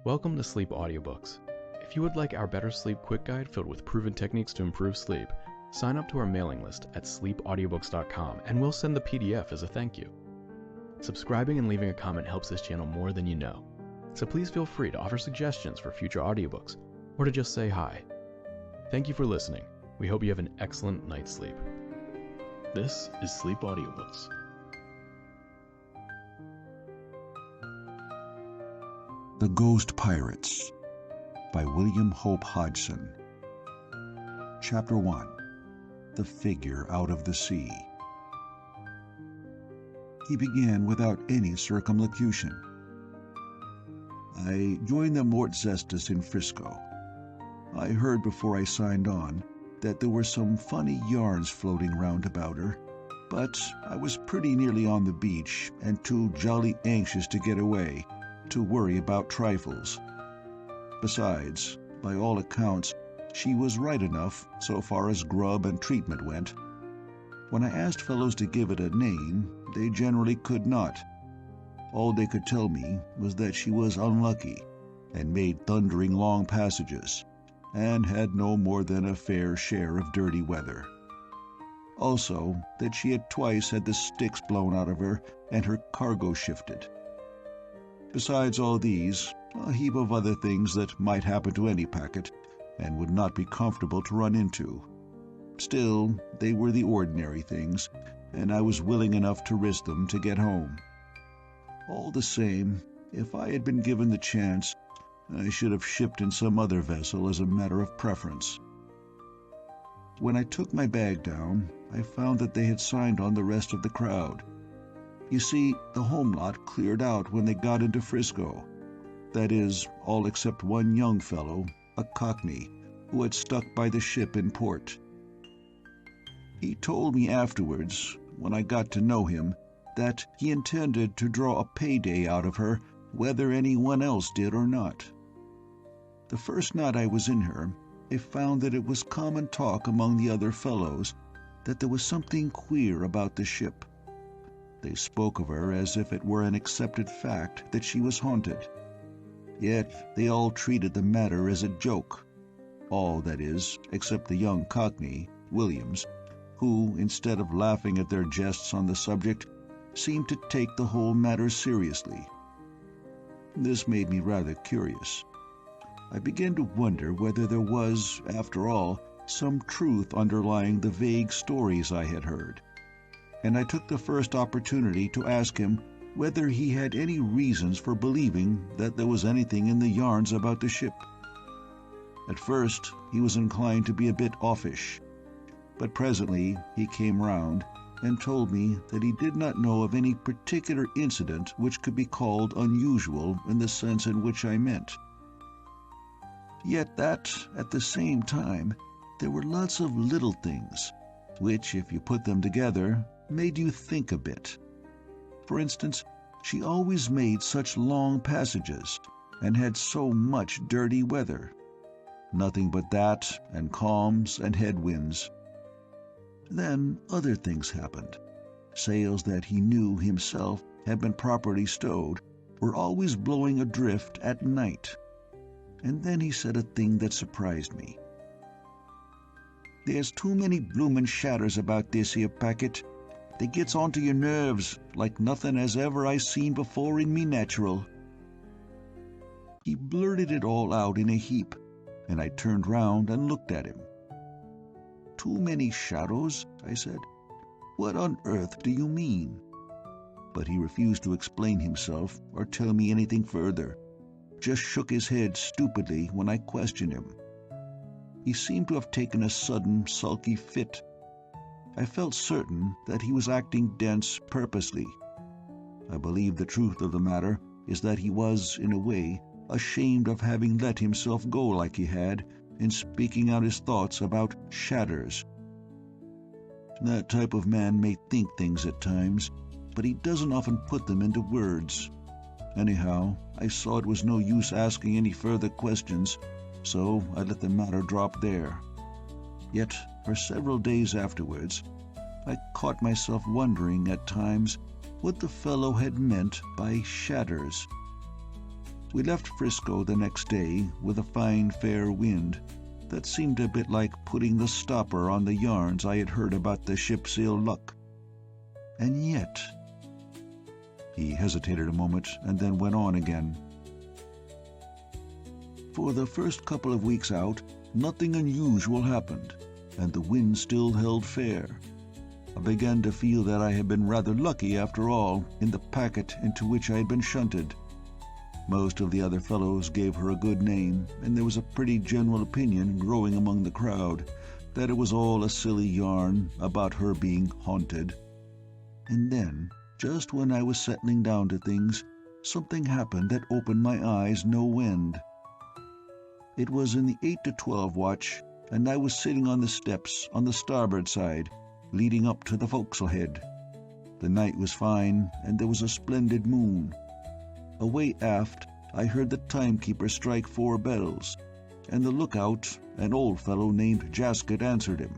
Welcome to Sleep Audiobooks. If you would like our Better Sleep Quick Guide filled with proven techniques to improve sleep, sign up to our mailing list at sleepaudiobooks.com and we'll send the PDF as a thank you. Subscribing and leaving a comment helps this channel more than you know, so please feel free to offer suggestions for future audiobooks or to just say hi. Thank you for listening. We hope you have an excellent night's sleep. This is Sleep Audiobooks. The Ghost Pirates by William Hope Hodgson. Chapter 1. The Figure Out of the Sea. He began without any circumlocution. I joined the Mort Zestus in Frisco. I heard before I signed on that there were some funny yarns floating round about her, but I was pretty nearly on the beach and too jolly anxious to get away to worry about trifles. Besides, by all accounts, she was right enough so far as grub and treatment went. When I asked fellows to give it a name, they generally could not. All they could tell me was that she was unlucky and made thundering long passages, and had no more than a fair share of dirty weather. Also, that she had twice had the sticks blown out of her and her cargo shifted. Besides all these, a heap of other things that might happen to any packet, and would not be comfortable to run into. Still, they were the ordinary things, and I was willing enough to risk them to get home. All the same, if I had been given the chance, I should have shipped in some other vessel as a matter of preference. When I took my bag down, I found that they had signed on the rest of the crowd. You see, the home lot cleared out when they got into Frisco. That is, all except one young fellow, a Cockney, who had stuck by the ship in port. He told me afterwards, when I got to know him, that he intended to draw a payday out of her whether anyone else did or not. The first night I was in her, I found that it was common talk among the other fellows that there was something queer about the ship. They spoke of her as if it were an accepted fact that she was haunted. Yet they all treated the matter as a joke. All, that is, except the young Cockney, Williams, who, instead of laughing at their jests on the subject, seemed to take the whole matter seriously. This made me rather curious. I began to wonder whether there was, after all, some truth underlying the vague stories I had heard, and I took the first opportunity to ask him whether he had any reasons for believing that there was anything in the yarns about the ship. At first, he was inclined to be a bit offish, but presently he came round and told me that he did not know of any particular incident which could be called unusual in the sense in which I meant. Yet that, at the same time, there were lots of little things, which, if you put them together, made you think a bit. For instance, she always made such long passages, and had so much dirty weather. Nothing but that, and calms and headwinds. Then other things happened. Sails that he knew himself had been properly stowed were always blowing adrift at night. And then he said a thing that surprised me. "There's too many bloomin' shadders about this here packet. They gets onto your nerves like nothing as ever I seen before in me natural." He blurted it all out in a heap, and I turned round and looked at him. "Too many shadows?" I said. "What on earth do you mean?" But he refused to explain himself or tell me anything further, just shook his head stupidly when I questioned him. He seemed to have taken a sudden sulky fit. I felt certain that he was acting dense purposely. I believe the truth of the matter is that he was, in a way, ashamed of having let himself go like he had in speaking out his thoughts about shadders. That type of man may think things at times, but he doesn't often put them into words. Anyhow, I saw it was no use asking any further questions, so I let the matter drop there. Yet, for several days afterwards, I caught myself wondering at times what the fellow had meant by shadders. We left Frisco the next day with a fine fair wind that seemed a bit like putting the stopper on the yarns I had heard about the ship's ill luck. And yet... He hesitated a moment and then went on again. For the first couple of weeks out, nothing unusual happened, and the wind still held fair. I began to feel that I had been rather lucky after all in the packet into which I had been shunted. Most of the other fellows gave her a good name, and there was a pretty general opinion growing among the crowd that it was all a silly yarn about her being haunted. And then, just when I was settling down to things, something happened that opened my eyes no end. It was in the 8 to 12 watch, and I was sitting on the steps on the starboard side, leading up to the forecastle head. The night was fine, and there was a splendid moon. Away aft, I heard the timekeeper strike 4 bells, and the lookout, an old fellow named Jasket, answered him.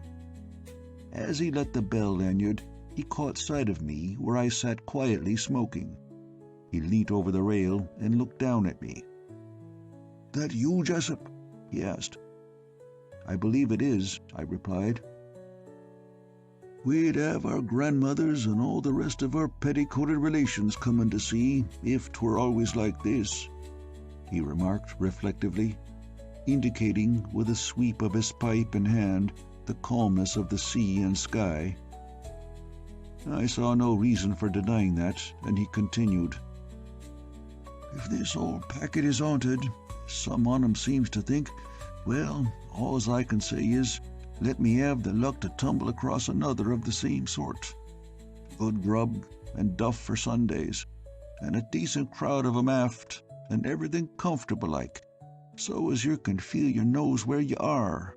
As he let the bell lanyard, he caught sight of me where I sat quietly smoking. He leant over the rail and looked down at me. "That you, Jessup?" he asked. "I believe it is," I replied. "We'd have our grandmothers and all the rest of our petticoated relations coming to see if 'twere always like this," he remarked reflectively, indicating with a sweep of his pipe in hand the calmness of the sea and sky. I saw no reason for denying that, and he continued. "If this old packet is haunted, some on 'em seems to think, well, all's I can say is, let me have the luck to tumble across another of the same sort. Good grub and duff for Sundays, and a decent crowd of 'em aft, and everything comfortable like, so as you can feel your nose where you are.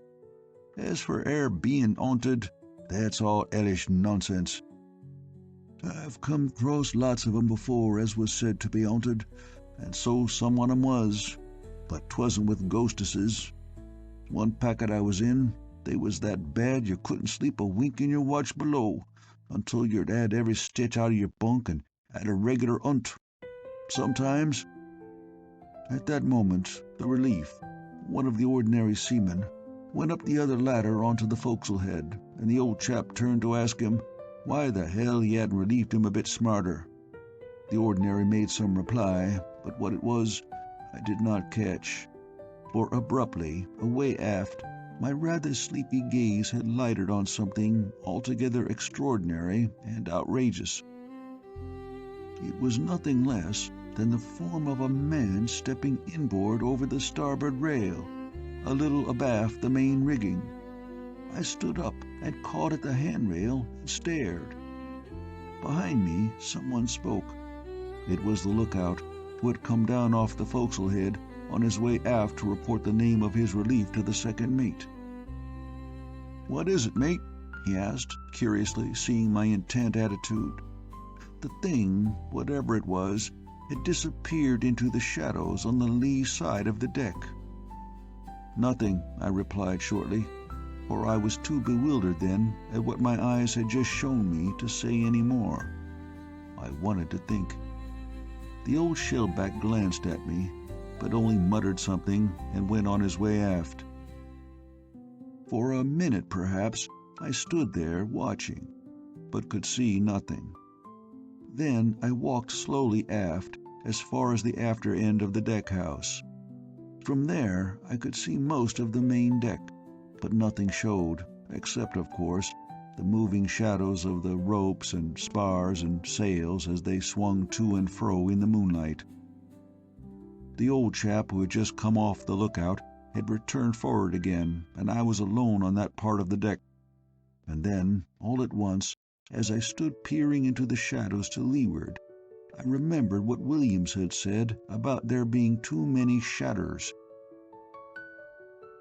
As for air being haunted, that's all hellish nonsense. I've come across lots of 'em before as was said to be haunted, and so some on 'em was, but 'twasn't with ghostesses. One packet I was in, they was that bad you couldn't sleep a wink in your watch below, until you'd had every stitch out of your bunk and had a regular hunt. Sometimes—" At that moment, the relief, one of the ordinary seamen, went up the other ladder onto the forecastle head, and the old chap turned to ask him why the hell he hadn't relieved him a bit smarter. The ordinary made some reply, but what it was, I did not catch, for abruptly, away aft, my rather sleepy gaze had lighted on something altogether extraordinary and outrageous. It was nothing less than the form of a man stepping inboard over the starboard rail, a little abaft the main rigging. I stood up and caught at the handrail and stared. Behind me, someone spoke. It was the lookout, who had come down off the forecastle head on his way aft to report the name of his relief to the second mate. "What is it, mate?" he asked, curiously, seeing my intent attitude. The thing, whatever it was, had disappeared into the shadows on the lee side of the deck. "Nothing," I replied shortly, for I was too bewildered then at what my eyes had just shown me to say any more. I wanted to think. The old shellback glanced at me, but only muttered something and went on his way aft. For a minute, perhaps, I stood there watching, but could see nothing. Then I walked slowly aft as far as the after end of the deck-house. From there I could see most of the main deck, but nothing showed, except, of course, the moving shadows of the ropes and spars and sails as they swung to and fro in the moonlight. The old chap who had just come off the lookout had returned forward again, and I was alone on that part of the deck. And then, all at once, as I stood peering into the shadows to leeward, I remembered what Williams had said about there being too many shadders.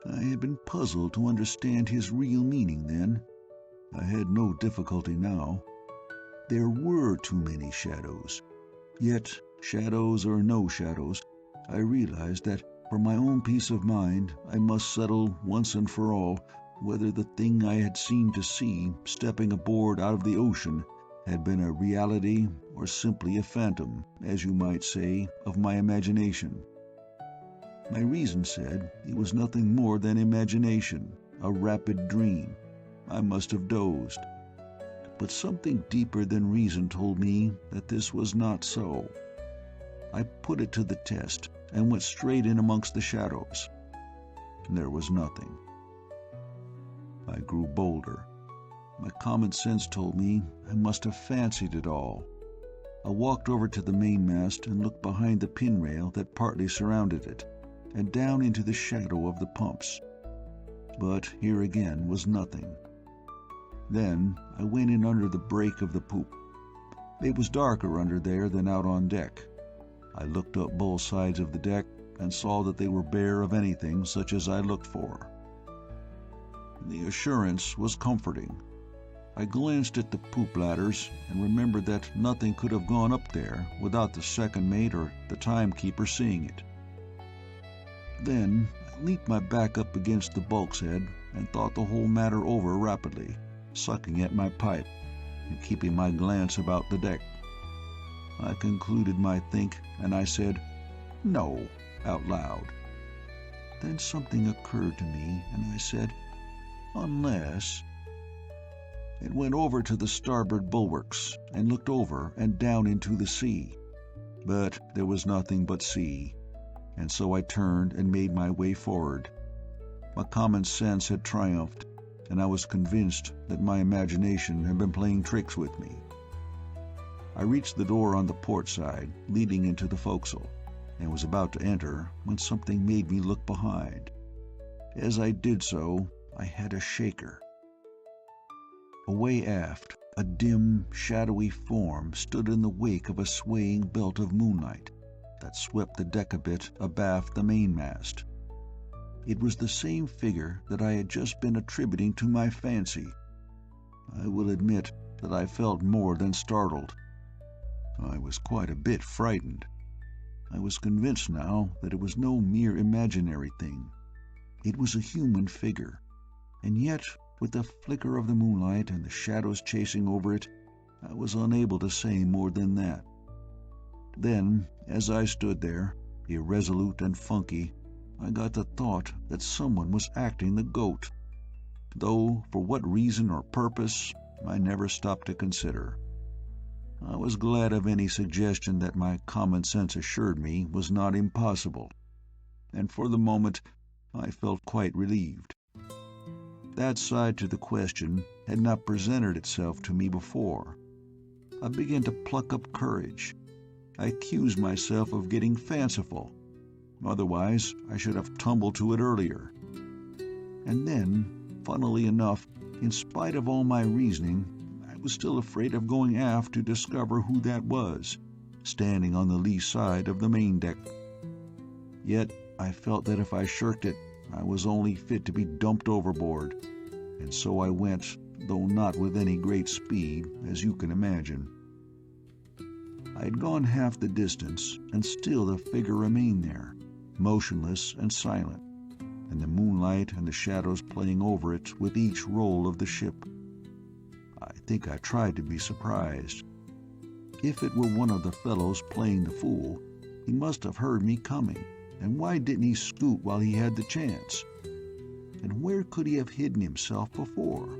I had been puzzled to understand his real meaning then. I had no difficulty now. There were too many shadows. Yet, shadows or no shadows, I realized that for my own peace of mind I must settle once and for all whether the thing I had seemed to see stepping aboard out of the ocean had been a reality or simply a phantom, as you might say, of my imagination. My reason said it was nothing more than imagination, a rapid dream. I must have dozed. But something deeper than reason told me that this was not so. I put it to the test and went straight in amongst the shadows. There was nothing. I grew bolder. My common sense told me I must have fancied it all. I walked over to the mainmast and looked behind the pin rail that partly surrounded it, and down into the shadow of the pumps. But here again was nothing. Then I went in under the break of the poop. It was darker under there than out on deck. I looked up both sides of the deck and saw that they were bare of anything such as I looked for. The assurance was comforting. I glanced at the poop ladders and remembered that nothing could have gone up there without the second mate or the timekeeper seeing it. Then I leaped my back up against the bulkhead and thought the whole matter over rapidly, sucking at my pipe and keeping my glance about the deck. I concluded my think, and I said, "No," out loud. Then something occurred to me, and I said, "Unless—" It went over to the starboard bulwarks and looked over and down into the sea. But there was nothing but sea, and so I turned and made my way forward. My common sense had triumphed, and I was convinced that my imagination had been playing tricks with me. I reached the door on the port side, leading into the forecastle, and was about to enter when something made me look behind. As I did so, I had a shaker. Away aft, a dim, shadowy form stood in the wake of a swaying belt of moonlight that swept the deck a bit abaft the mainmast. It was the same figure that I had just been attributing to my fancy. I will admit that I felt more than startled. I was quite a bit frightened. I was convinced now that it was no mere imaginary thing. It was a human figure, and yet, with the flicker of the moonlight and the shadows chasing over it, I was unable to say more than that. Then, as I stood there, irresolute and funky, I got the thought that someone was acting the goat, though for what reason or purpose I never stopped to consider. I was glad of any suggestion that my common sense assured me was not impossible, and for the moment I felt quite relieved. That side to the question had not presented itself to me before. I began to pluck up courage. I accused myself of getting fanciful. Otherwise, I should have tumbled to it earlier. And then, funnily enough, in spite of all my reasoning, I was still afraid of going aft to discover who that was, standing on the lee side of the main deck. Yet I felt that if I shirked it, I was only fit to be dumped overboard, and so I went, though not with any great speed, as you can imagine. I had gone half the distance, and still the figure remained there, motionless and silent, and the moonlight and the shadows playing over it with each roll of the ship. I think I tried to be surprised. If it were one of the fellows playing the fool, he must have heard me coming, and why didn't he scoot while he had the chance? And where could he have hidden himself before?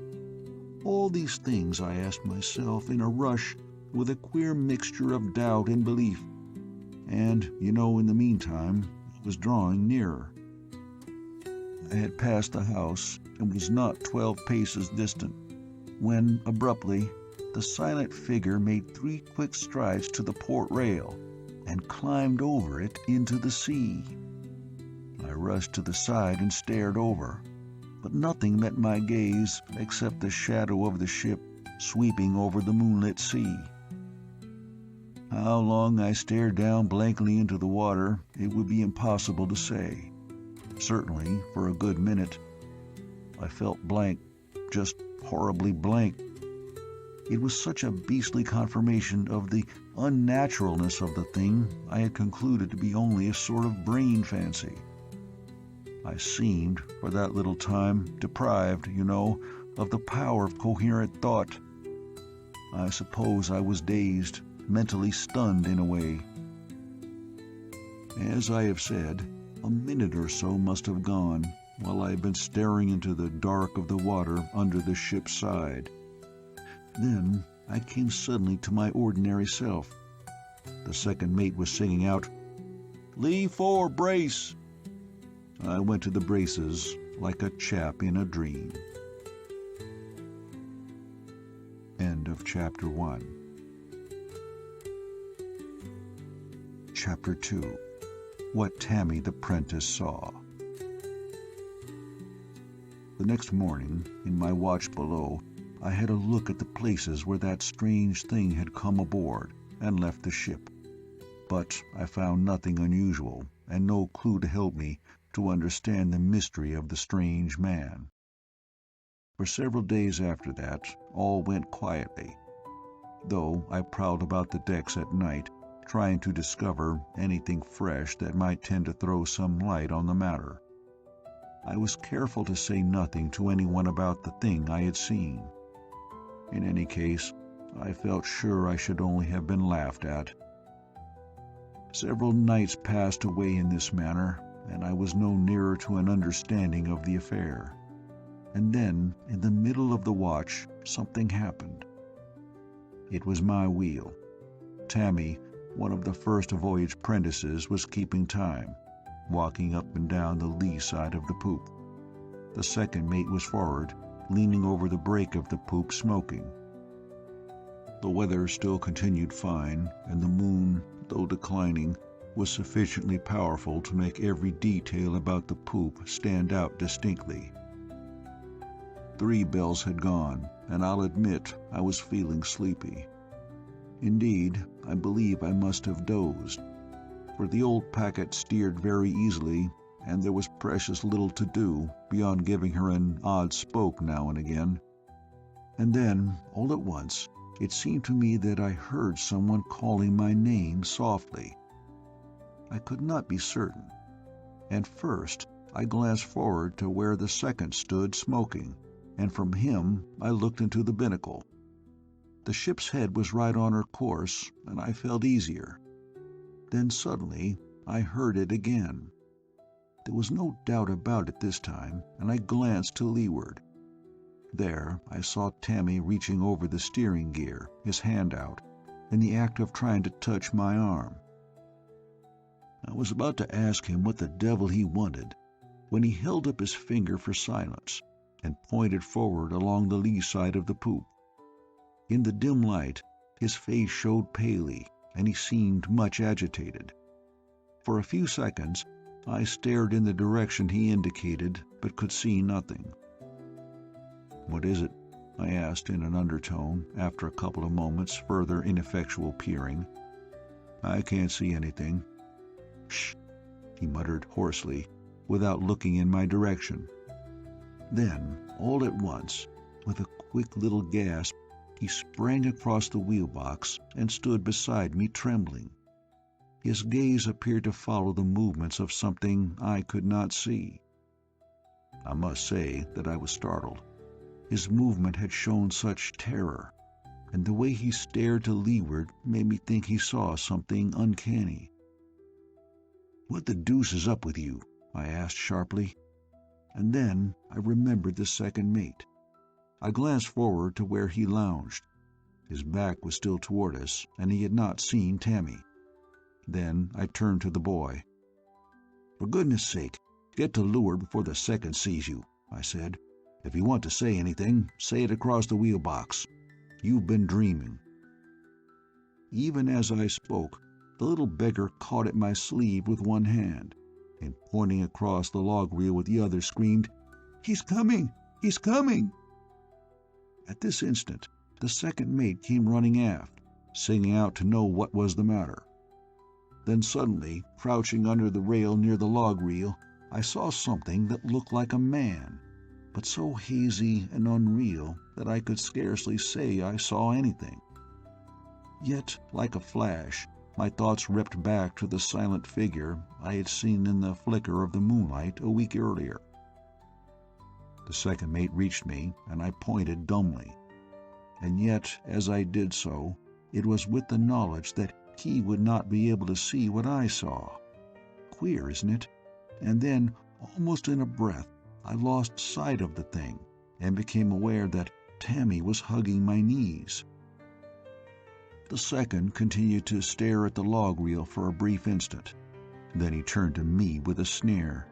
All these things I asked myself in a rush, with a queer mixture of doubt and belief. And, in the meantime, I was drawing nearer. I had passed the house and was not 12 paces distant, when, abruptly, the silent figure made 3 quick strides to the port rail and climbed over it into the sea. I rushed to the side and stared over, but nothing met my gaze except the shadow of the ship sweeping over the moonlit sea. How long I stared down blankly into the water, it would be impossible to say. Certainly, for a good minute. I felt blank, just horribly blank. It was such a beastly confirmation of the unnaturalness of the thing I had concluded to be only a sort of brain fancy. I seemed, for that little time, deprived, of the power of coherent thought. I suppose I was dazed, mentally stunned in a way. As I have said, A minute or so must have gone while I had been staring into the dark of the water under the ship's side. Then I came suddenly to my ordinary self. The second mate was singing out, "Lee fore, brace!" I went to the braces like a chap in a dream. End of Chapter 1. Chapter 2. What Tammy the Prentice Saw. The next morning, in my watch below, I had a look at the places where that strange thing had come aboard and left the ship. But I found nothing unusual and no clue to help me to understand the mystery of the strange man. For several days after that, all went quietly, though I prowled about the decks at night, trying to discover anything fresh that might tend to throw some light on the matter. I was careful to say nothing to anyone about the thing I had seen. In any case, I felt sure I should only have been laughed at. Several nights passed away in this manner, and I was no nearer to an understanding of the affair. And then, in the middle of the watch, something happened. It was my wheel. Tammy, one of the first voyage apprentices, was keeping time, walking up and down the lee side of the poop. The second mate was forward, leaning over the break of the poop, smoking. The weather still continued fine, and the moon, though declining, was sufficiently powerful to make every detail about the poop stand out distinctly. 3 bells had gone, and I'll admit I was feeling sleepy. Indeed, I believe I must have dozed, for the old packet steered very easily, and there was precious little to do beyond giving her an odd spoke now and again. And then, all at once, it seemed to me that I heard someone calling my name softly. I could not be certain, and first I glanced forward to where the second stood smoking, and from him I looked into the binnacle. The ship's head was right on her course, and I felt easier. Then suddenly I heard it again. There was no doubt about it this time, and I glanced to leeward. There I saw Tammy reaching over the steering gear, his hand out, in the act of trying to touch my arm. I was about to ask him what the devil he wanted, when he held up his finger for silence and pointed forward along the lee side of the poop. In the dim light, his face showed palely, and he seemed much agitated. For a few seconds, I stared in the direction he indicated, but could see nothing. "What is it?" I asked in an undertone, after a couple of moments' further ineffectual peering. "I can't see anything." "Shh," he muttered hoarsely, without looking in my direction. Then, all at once, with a quick little gasp, he sprang across the wheelbox and stood beside me, trembling. His gaze appeared to follow the movements of something I could not see. I must say that I was startled. His movement had shown such terror, and the way he stared to leeward made me think he saw something uncanny. "What the deuce is up with you?" I asked sharply. And then I remembered the second mate. I glanced forward to where he lounged. His back was still toward us, and he had not seen Tammy. Then I turned to the boy. "For goodness' sake, get to leeward before the second sees you," I said. "If you want to say anything, say it across the wheelbox. You've been dreaming." Even as I spoke, the little beggar caught at my sleeve with one hand, and pointing across the log reel with the other, screamed, "He's coming! He's coming!" At this instant, the second mate came running aft, singing out to know what was the matter. Then suddenly, crouching under the rail near the log reel, I saw something that looked like a man, but so hazy and unreal that I could scarcely say I saw anything. Yet, like a flash, my thoughts leapt back to the silent figure I had seen in the flicker of the moonlight a week earlier. The second mate reached me, and I pointed dumbly. And yet, as I did so, it was with the knowledge that he would not be able to see what I saw. Queer, isn't it? and then, almost in a breath, I lost sight of the thing and became aware that Tammy was hugging my knees. The second continued to stare at the log reel for a brief instant. Then he turned to me with a sneer.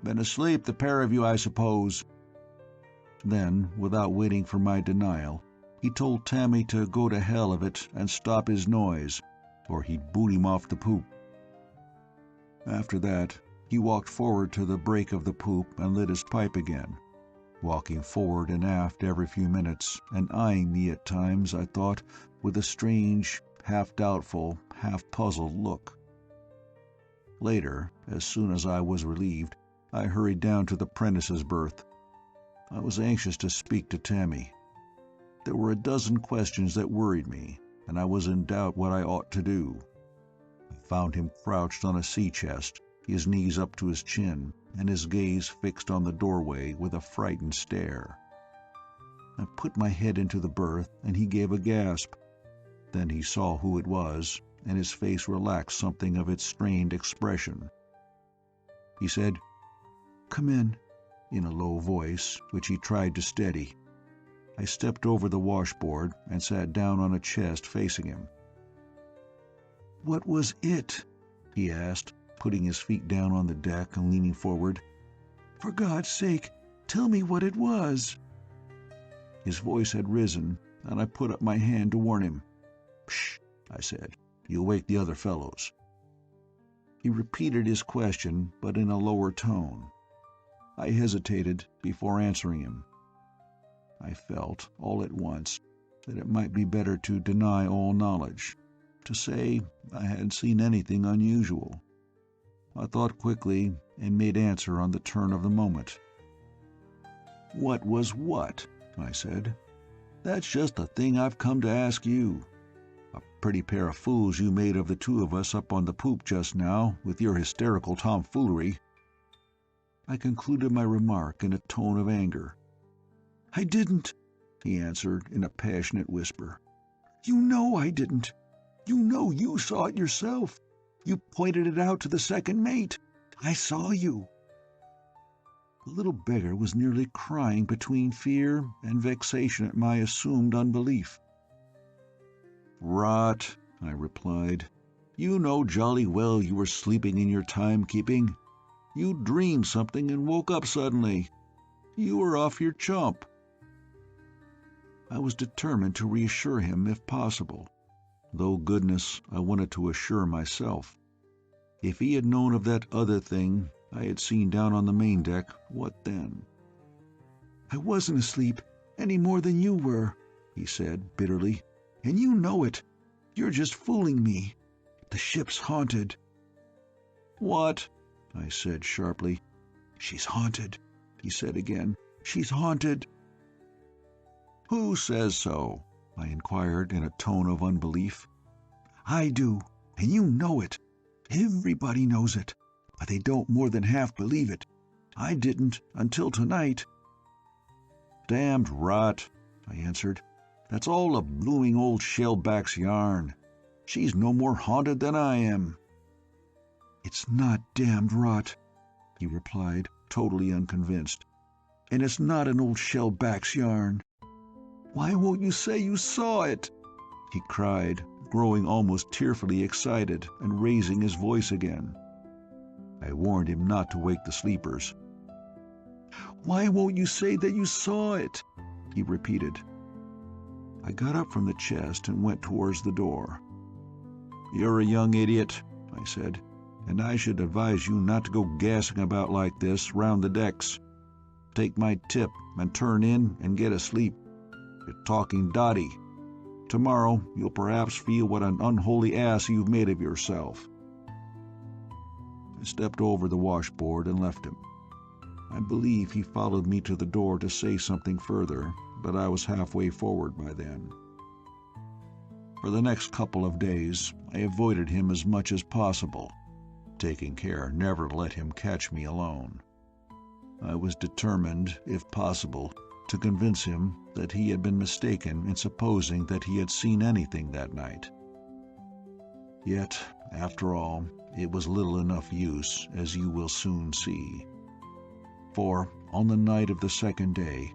"Been asleep, the pair of you, I suppose." Then, without waiting for my denial, he told Tammy to go to hell of it and stop his noise, or he'd boot him off the poop. After that, he walked forward to the break of the poop and lit his pipe again, walking forward and aft every few minutes and eyeing me at times, I thought, with a strange, half-doubtful, half-puzzled look. Later, as soon as I was relieved, I hurried down to the Prentice's berth. I was anxious to speak to Tammy. There were a dozen questions that worried me, and I was in doubt what I ought to do. I found him crouched on a sea chest, his knees up to his chin, and his gaze fixed on the doorway with a frightened stare. I put my head into the berth, and he gave a gasp. Then he saw who it was, and his face relaxed something of its strained expression. He said, "Come in a low voice, which he tried to steady. I stepped over the washboard and sat down on a chest facing him. "What was it?" he asked, putting his feet down on the deck and leaning forward. "For God's sake, tell me what it was." His voice had risen, and I put up my hand to warn him. "Shh," I said. "You'll wake the other fellows." He repeated his question, but in a lower tone. I hesitated before answering him. I felt, all at once, that it might be better to deny all knowledge, to say I hadn't seen anything unusual. I thought quickly and made answer on the turn of the moment. "What was what?" I said. "That's just the thing I've come to ask you. A pretty pair of fools you made of the two of us up on the poop just now with your hysterical tomfoolery." I concluded my remark in a tone of anger. "I didn't," he answered in a passionate whisper. "You know I didn't. You know you saw it yourself. You pointed it out to the second mate. I saw you." The little beggar was nearly crying between fear and vexation at my assumed unbelief. "Rot," I replied. "You know jolly well you were sleeping in your timekeeping. You dreamed something and woke up suddenly. You were off your chump." I was determined to reassure him if possible, though goodness, I wanted to assure myself. If he had known of that other thing I had seen down on the main deck, what then? "I wasn't asleep, any more than you were," he said bitterly. "And you know it. You're just fooling me. The ship's haunted." "What?" I said sharply. "She's haunted," he said again. "She's haunted." "Who says so?" I inquired in a tone of unbelief. "I do, and you know it. Everybody knows it, but they don't more than half believe it. I didn't until tonight." "Damned rot," I answered. "That's all a blooming old shellback's yarn. She's no more haunted than I am." "It's not damned rot," he replied, totally unconvinced. "And it's not an old shellback's yarn." "Why won't you say you saw it?" he cried, growing almost tearfully excited and raising his voice again. I warned him not to wake the sleepers. "Why won't you say that you saw it?" he repeated. I got up from the chest and went towards the door. "You're a young idiot," I said, "and I should advise you not to go gassing about like this round the decks. Take my tip and turn in and get a sleep. You're talking dotty. Tomorrow you'll perhaps feel what an unholy ass you've made of yourself." I stepped over the washboard and left him. I believe he followed me to the door to say something further, but I was halfway forward by then. For the next couple of days I avoided him as much as possible, taking care never to let him catch me alone. I was determined, if possible, to convince him that he had been mistaken in supposing that he had seen anything that night. Yet, after all, it was little enough use, as you will soon see. For, on the night of the second day,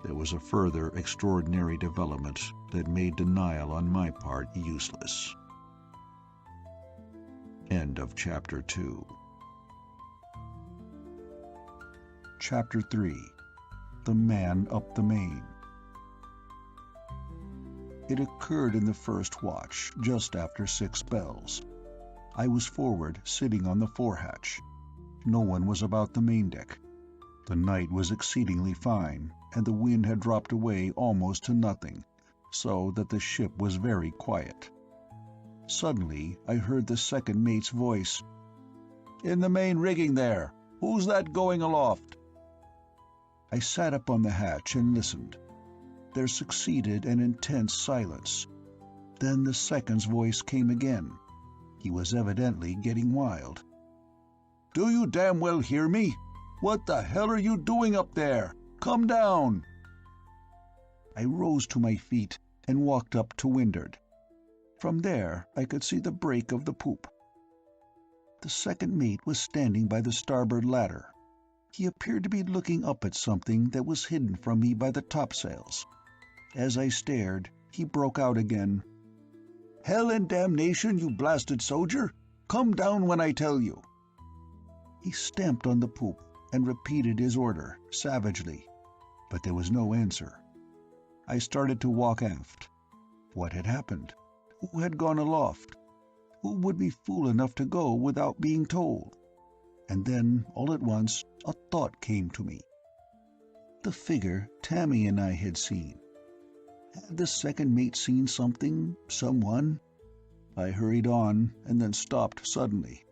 there was a further extraordinary development that made denial on my part useless. End of Chapter 2. Chapter 3. The Man Up the Main. It occurred in the first watch, just after 6 bells. I was forward, sitting on the forehatch. No one was about the main deck. The night was exceedingly fine, and the wind had dropped away almost to nothing, so that the ship was very quiet. Suddenly I heard the second mate's voice. "In the main rigging there. Who's that going aloft?" I sat up on the hatch and listened. There succeeded an intense silence. Then the second's voice came again. He was evidently getting wild. "Do you damn well hear me? What the hell are you doing up there? Come down!" I rose to my feet and walked up to windward. From there I could see the break of the poop. The second mate was standing by the starboard ladder. He appeared to be looking up at something that was hidden from me by the topsails. As I stared, he broke out again. "Hell and damnation, you blasted soldier! Come down when I tell you!" He stamped on the poop and repeated his order, savagely, but there was no answer. I started to walk aft. What had happened? Who had gone aloft? Who would be fool enough to go without being told? And then, all at once, a thought came to me. The figure Tammy and I had seen. Had the second mate seen something, someone? I hurried on, and then stopped suddenly.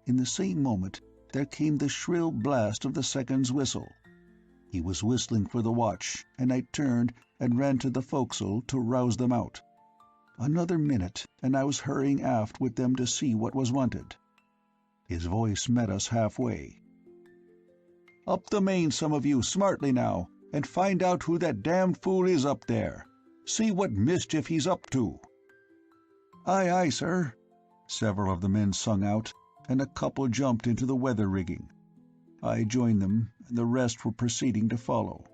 In the same moment, there came the shrill blast of the second's whistle. He was whistling for the watch, and I turned and ran to the forecastle to rouse them out. Another minute, and I was hurrying aft with them to see what was wanted. His voice met us halfway. "Up the main, some of you, smartly now, and find out who that damned fool is up there. See what mischief he's up to." "Aye, aye, sir," several of the men sung out, and a couple jumped into the weather rigging. I joined them, and the rest were proceeding to follow.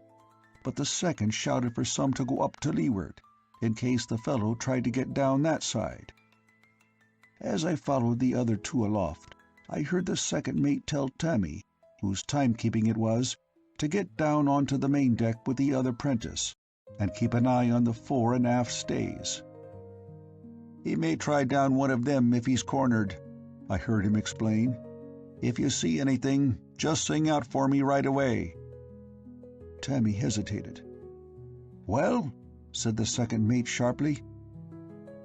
But the second shouted for some to go up to leeward, in case the fellow tried to get down that side. As I followed the other two aloft, I heard the second mate tell Tammy, whose timekeeping it was, to get down onto the main deck with the other prentice, and keep an eye on the fore and aft stays. "He may try down one of them if he's cornered," I heard him explain. "If you see anything, just sing out for me right away." Tammy hesitated. "Well?" said the second mate sharply.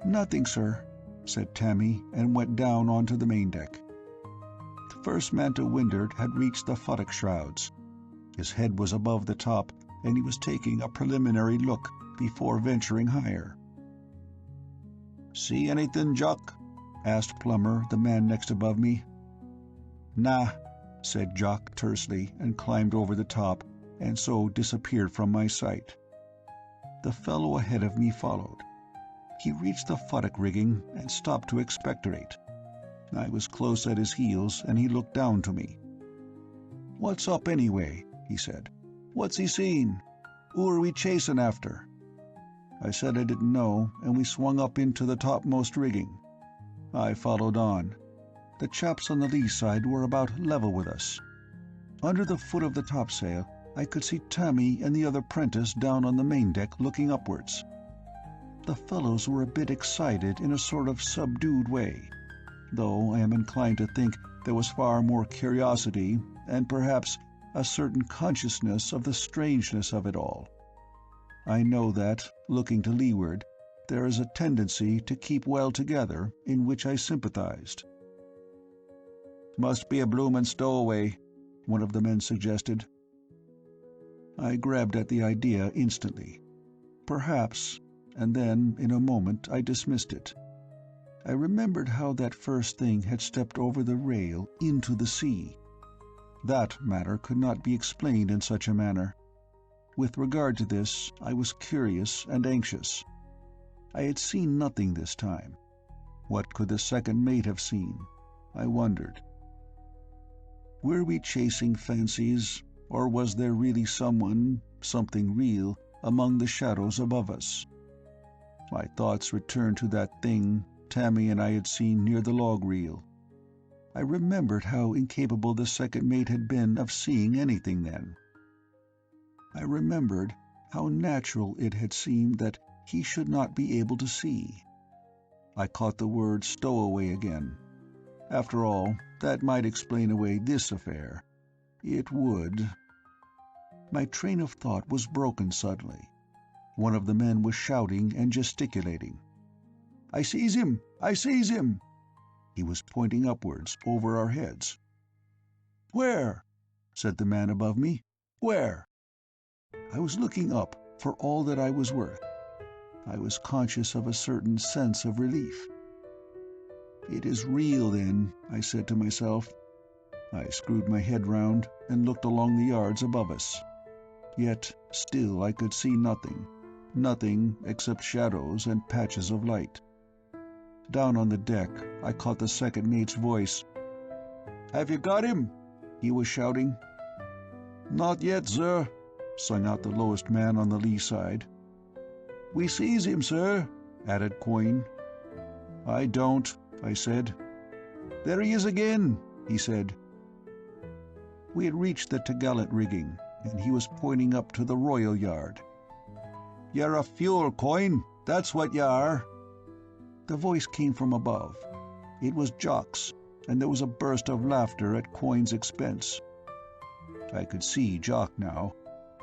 "Nothing, sir," said Tammy, and went down onto the main deck. The first man to windward had reached the futtock shrouds. His head was above the top, and he was taking a preliminary look before venturing higher. "See anything, Jock?" asked Plummer, the man next above me. "Nah," said Jock tersely, and climbed over the top, and so disappeared from my sight. The fellow ahead of me followed. He reached the futtock rigging and stopped to expectorate. I was close at his heels, and he looked down to me. "What's up anyway?" he said. "What's he seen? Who are we chasing after?" I said I didn't know, and we swung up into the topmost rigging. I followed on. The chaps on the lee side were about level with us. Under the foot of the topsail, I could see Tammy and the other prentice down on the main deck looking upwards. The fellows were a bit excited in a sort of subdued way, though I am inclined to think there was far more curiosity and perhaps a certain consciousness of the strangeness of it all. I know that, looking to leeward, there is a tendency to keep well together, in which I sympathized. "Must be a bloomin' stowaway," one of the men suggested. I grabbed at the idea instantly. Perhaps, and then in a moment I dismissed it. I remembered how that first thing had stepped over the rail into the sea. That matter could not be explained in such a manner. With regard to this, I was curious and anxious. I had seen nothing this time. What could the second mate have seen? I wondered. Were we chasing fancies, or was there really someone, something real, among the shadows above us? My thoughts returned to that thing Tammy and I had seen near the log reel. I remembered how incapable the second mate had been of seeing anything then. I remembered how natural it had seemed that he should not be able to see. I caught the word stowaway again. After all, that might explain away this affair. It would. My train of thought was broken suddenly. One of the men was shouting and gesticulating. "I seize him! I seize him!" He was pointing upwards, over our heads. "Where?" said the man above me. "Where?" I was looking up for all that I was worth. I was conscious of a certain sense of relief. "It is real, then," I said to myself. I screwed my head round and looked along the yards above us. Yet still I could see nothing. Nothing except shadows and patches of light. Down on the deck, I caught the second mate's voice. "Have you got him?" he was shouting. "Not yet, sir," sung out the lowest man on the lee side. "We seize him, sir," added Quoin. "I don't," I said. "There he is again," he said. We had reached the topgallant rigging, and he was pointing up to the royal yard. "You're a fuel, Quoin, that's what you are." The voice came from above. It was Jock's, and there was a burst of laughter at Quoin's expense. I could see Jock now.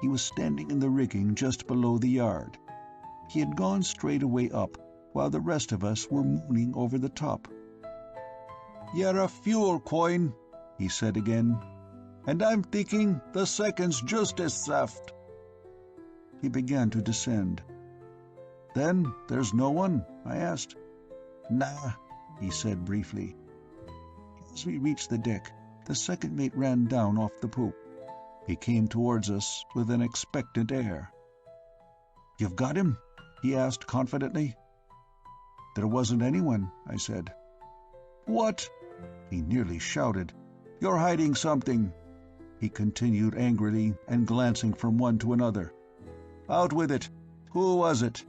He was standing in the rigging just below the yard. He had gone straight away up, while the rest of us were mooning over the top. "You're a fuel, Quoin," he said again. "And I'm thinking the second's just as saft." He began to descend. "Then there's no one?" I asked. "Nah," he said briefly. As we reached the deck, the second mate ran down off the poop. He came towards us with an expectant air. "You've got him?" he asked confidently. "There wasn't anyone," I said. "What?" he nearly shouted. "You're hiding something," he continued angrily and glancing from one to another. "Out with it. Who was it?"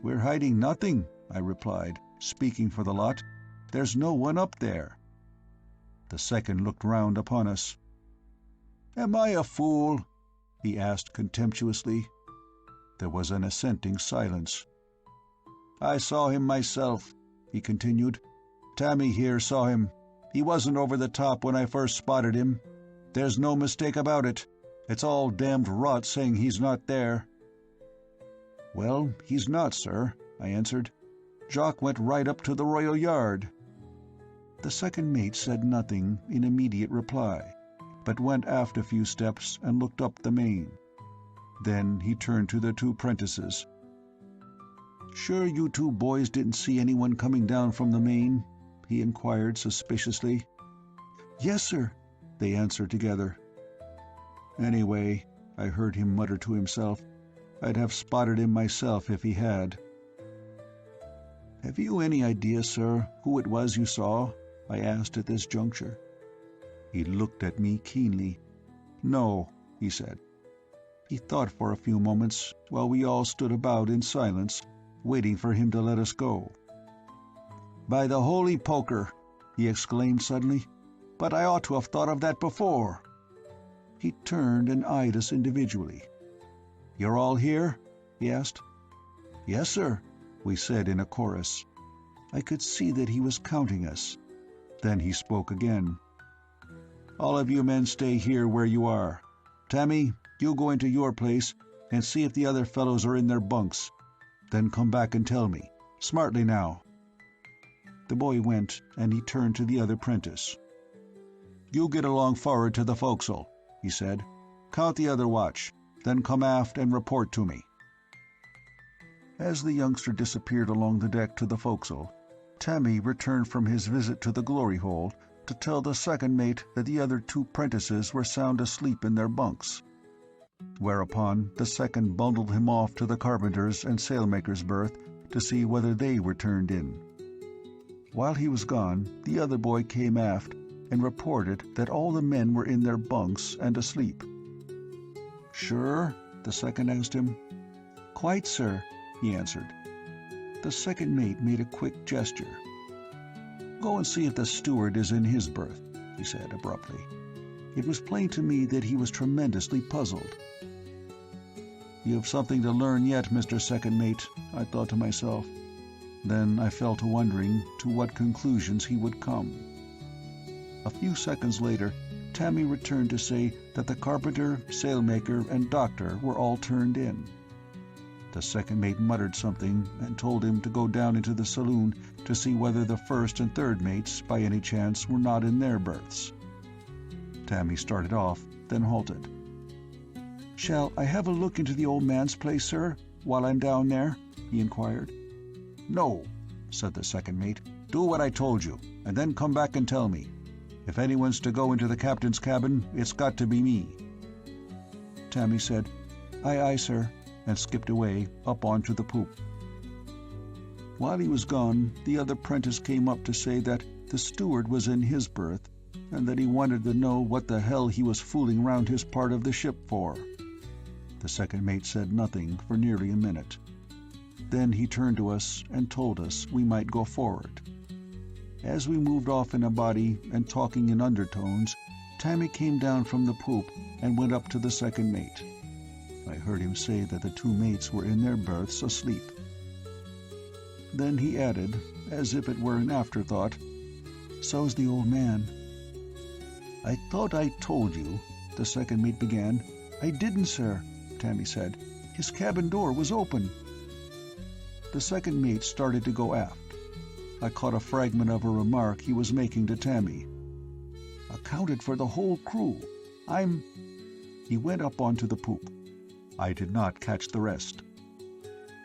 "We're hiding nothing," I replied, speaking for the lot. "There's no one up there." The second looked round upon us. "Am I a fool?" he asked contemptuously. There was an assenting silence. "I saw him myself," he continued. "Tammy here saw him. He wasn't over the top when I first spotted him. There's no mistake about it. It's all damned rot saying he's not there." "Well, he's not, sir," I answered. "Jock went right up to the royal yard." The second mate said nothing in immediate reply, but went aft a few steps and looked up the main. Then he turned to the two prentices. "Sure you two boys didn't see anyone coming down from the main?" he inquired suspiciously. "Yes, sir," they answered together. "Anyway," I heard him mutter to himself, "I'd have spotted him myself if he had." "Have you any idea, sir, who it was you saw?" I asked at this juncture. He looked at me keenly. "No," he said. He thought for a few moments, while we all stood about in silence, waiting for him to let us go. "By the holy poker!" he exclaimed suddenly. "But I ought to have thought of that before." He turned and eyed us individually. "You're all here?" he asked. "Yes, sir," we said in a chorus. I could see that he was counting us. Then he spoke again. "All of you men stay here where you are. Tammy, you go into your place and see if the other fellows are in their bunks. Then come back and tell me. Smartly now." The boy went, and he turned to the other prentice. "You get along forward to the forecastle," he said. "Count the other watch, then come aft and report to me." As the youngster disappeared along the deck to the forecastle, Tammy returned from his visit to the glory hole to tell the second mate that the other two prentices were sound asleep in their bunks. Whereupon the second bundled him off to the carpenter's and sailmaker's berth to see whether they were turned in. While he was gone, the other boy came aft and reported that all the men were in their bunks and asleep. "Sure?" the second asked him. "Quite, sir," he answered. The second mate made a quick gesture. "Go and see if the steward is in his berth," he said abruptly. It was plain to me that he was tremendously puzzled. "You have something to learn yet, Mr. Second Mate," I thought to myself. Then I fell to wondering to what conclusions he would come. A few seconds later, Tammy returned to say that the carpenter, sailmaker, and doctor were all turned in. The second mate muttered something and told him to go down into the saloon to see whether the first and third mates, by any chance, were not in their berths. Tammy started off, then halted. "Shall I have a look into the old man's place, sir, while I'm down there?" he inquired. "No," said the second mate. "Do what I told you, and then come back and tell me. If anyone's to go into the captain's cabin, it's got to be me." Tammy said, "Aye, aye, sir," and skipped away, up onto the poop. While he was gone, the other prentice came up to say that the steward was in his berth, and that he wanted to know what the hell he was fooling round his part of the ship for. The second mate said nothing for nearly a minute. Then he turned to us and told us we might go forward. As we moved off in a body and talking in undertones, Tammy came down from the poop and went up to the second mate. I heard him say that the two mates were in their berths asleep. Then he added, as if it were an afterthought, "So's the old man." "I thought I told you," the second mate began. "I didn't, sir," Tammy said. "His cabin door was open." The second mate started to go aft. I caught a fragment of a remark he was making to Tammy. "Accounted for the whole crew. He went up onto the poop. I did not catch the rest.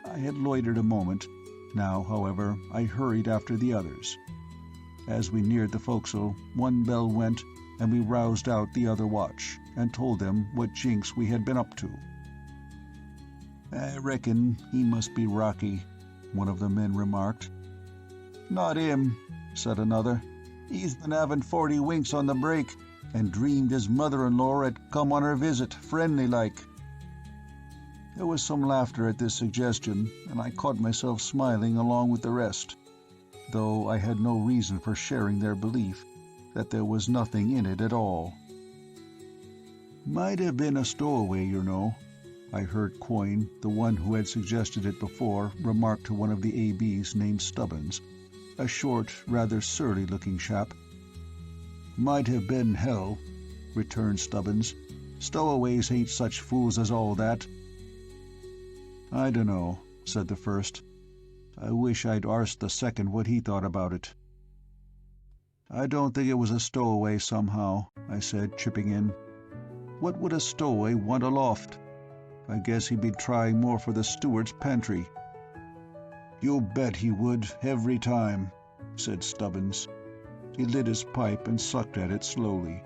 I had loitered a moment. Now, however, I hurried after the others. As we neared the forecastle, one bell went, and we roused out the other watch, and told them what jinx we had been up to. "I reckon he must be rocky," one of the men remarked. "Not him," said another. "He's been having 40 winks on the break, and dreamed his mother-in-law had come on her visit, friendly-like." There was some laughter at this suggestion, and I caught myself smiling along with the rest, though I had no reason for sharing their belief that there was nothing in it at all. "Might have been a stowaway, you know," I heard Coyne, the one who had suggested it before, remark to one of the ABs named Stubbins, a short, rather surly-looking chap. "Might have been hell," returned Stubbins. "Stowaways ain't such fools as all that." "I dunno," said the first. "I wish I'd asked the second what he thought about it." "I don't think it was a stowaway somehow," I said, chipping in. "What would a stowaway want aloft? I guess he'd be trying more for the steward's pantry." "You bet he would, every time," said Stubbins. He lit his pipe and sucked at it slowly.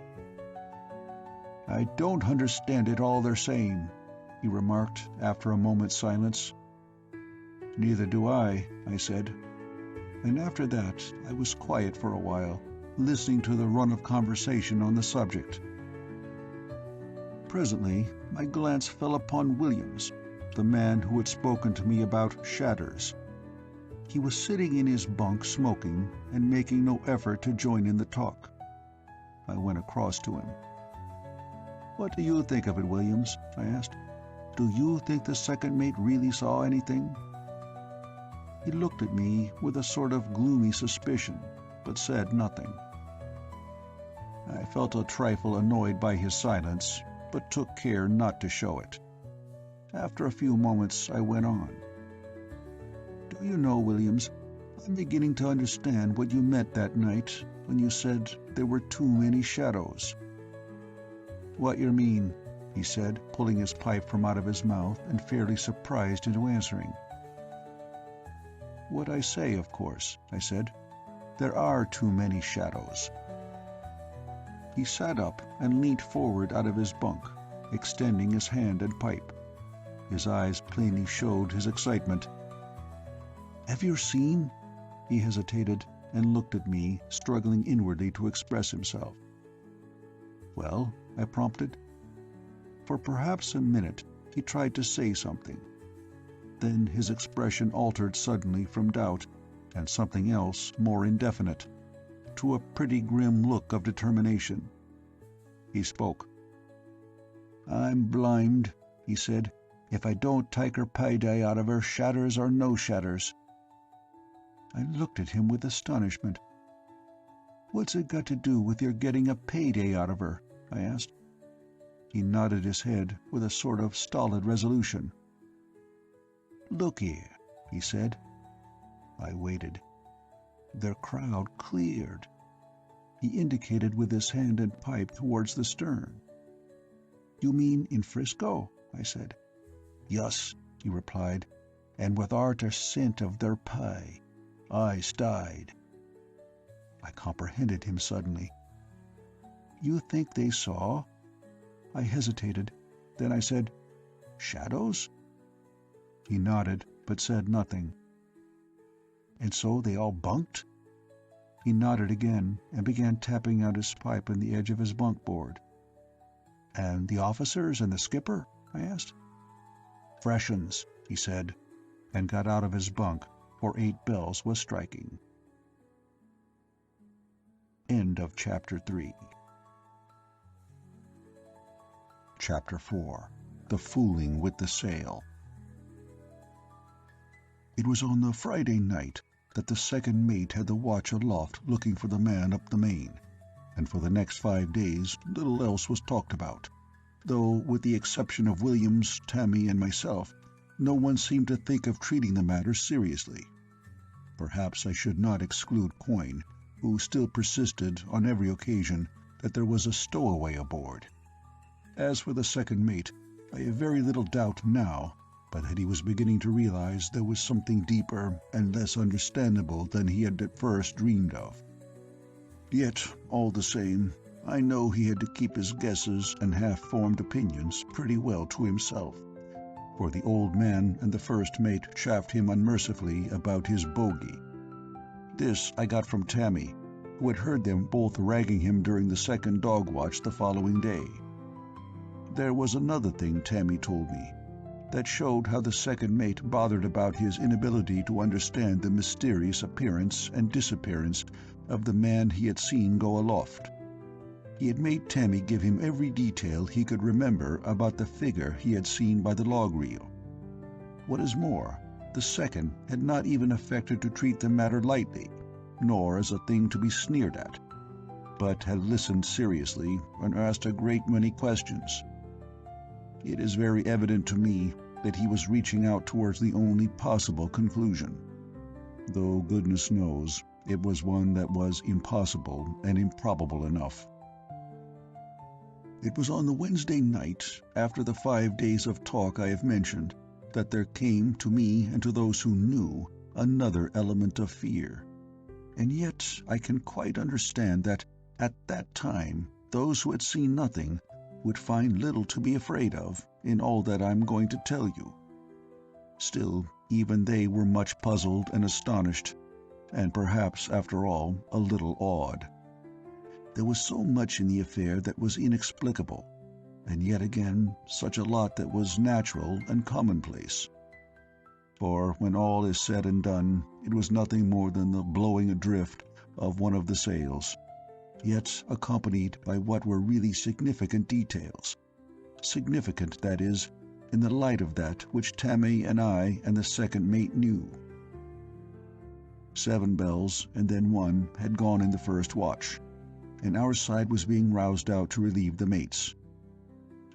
"I don't understand it all they're saying," he remarked after a moment's silence. "Neither do I," I said. And after that I was quiet for a while, listening to the run of conversation on the subject. Presently my glance fell upon Williams, the man who had spoken to me about shadders. He was sitting in his bunk smoking and making no effort to join in the talk. I went across to him. "What do you think of it, Williams?" I asked. "Do you think the second mate really saw anything?" He looked at me with a sort of gloomy suspicion, but said nothing. I felt a trifle annoyed by his silence, but took care not to show it. After a few moments I went on. "Do you know, Williams, I'm beginning to understand what you meant that night when you said there were too many shadows." "What you mean?" he said, pulling his pipe from out of his mouth and fairly surprised into answering. "What I say, of course," I said. "There are too many shadows." He sat up and leant forward out of his bunk, extending his hand and pipe. His eyes plainly showed his excitement. "Have you seen—" he hesitated, and looked at me, struggling inwardly to express himself. "Well?" I prompted. For perhaps a minute he tried to say something. Then his expression altered suddenly from doubt, and something else more indefinite, to a pretty grim look of determination. He spoke. "I'm blimed," he said. "If I don't take her payday out of her, shadders or no shadders." I looked at him with astonishment. "What's it got to do with your getting a payday out of her?" I asked. He nodded his head with a sort of stolid resolution. "Look here," he said. I waited. The crowd cleared. He indicated with his hand and pipe towards the stern. "You mean in Frisco?" I said. "Yus," he replied, "and without a cent of their pay. I stayed." I comprehended him suddenly. "You think they saw?" I hesitated. Then I said, "Shadows?" He nodded, but said nothing. "And so they all bunked?" He nodded again, and began tapping out his pipe on the edge of his bunk board. "And the officers and the skipper?" I asked. "Fresh uns," he said, and got out of his bunk, for 8 bells was striking. End of Chapter 3. Chapter 4. The Fooling with the Sail. It was on the Friday night that the second mate had the watch aloft looking for the man up the main, and for the next 5 days little else was talked about, though with the exception of Williams, Tammy, and myself, no one seemed to think of treating the matter seriously. Perhaps I should not exclude Quoin, who still persisted on every occasion that there was a stowaway aboard. As for the second mate, I have very little doubt now but that he was beginning to realize there was something deeper and less understandable than he had at first dreamed of. Yet, all the same, I know he had to keep his guesses and half-formed opinions pretty well to himself, for the old man and the first mate chaffed him unmercifully about his bogey. This I got from Tammy, who had heard them both ragging him during the second dog watch the following day. There was another thing Tammy told me that showed how the second mate bothered about his inability to understand the mysterious appearance and disappearance of the man he had seen go aloft. He had made Tammy give him every detail he could remember about the figure he had seen by the log reel. What is more, the second had not even affected to treat the matter lightly, nor as a thing to be sneered at, but had listened seriously and asked a great many questions. It is very evident to me that he was reaching out towards the only possible conclusion, though goodness knows it was one that was impossible and improbable enough. It was on the Wednesday night, after the 5 days of talk I have mentioned, that there came to me and to those who knew another element of fear. And yet I can quite understand that, at that time, those who had seen nothing would find little to be afraid of in all that I am going to tell you. Still, even they were much puzzled and astonished, and perhaps, after all, a little awed. There was so much in the affair that was inexplicable, and yet again such a lot that was natural and commonplace. For when all is said and done, it was nothing more than the blowing adrift of one of the sails, yet accompanied by what were really significant details. Significant, that is, in the light of that which Tammy and I and the second mate knew. 7 bells, and then 1, had gone in the first watch, and our side was being roused out to relieve the mates.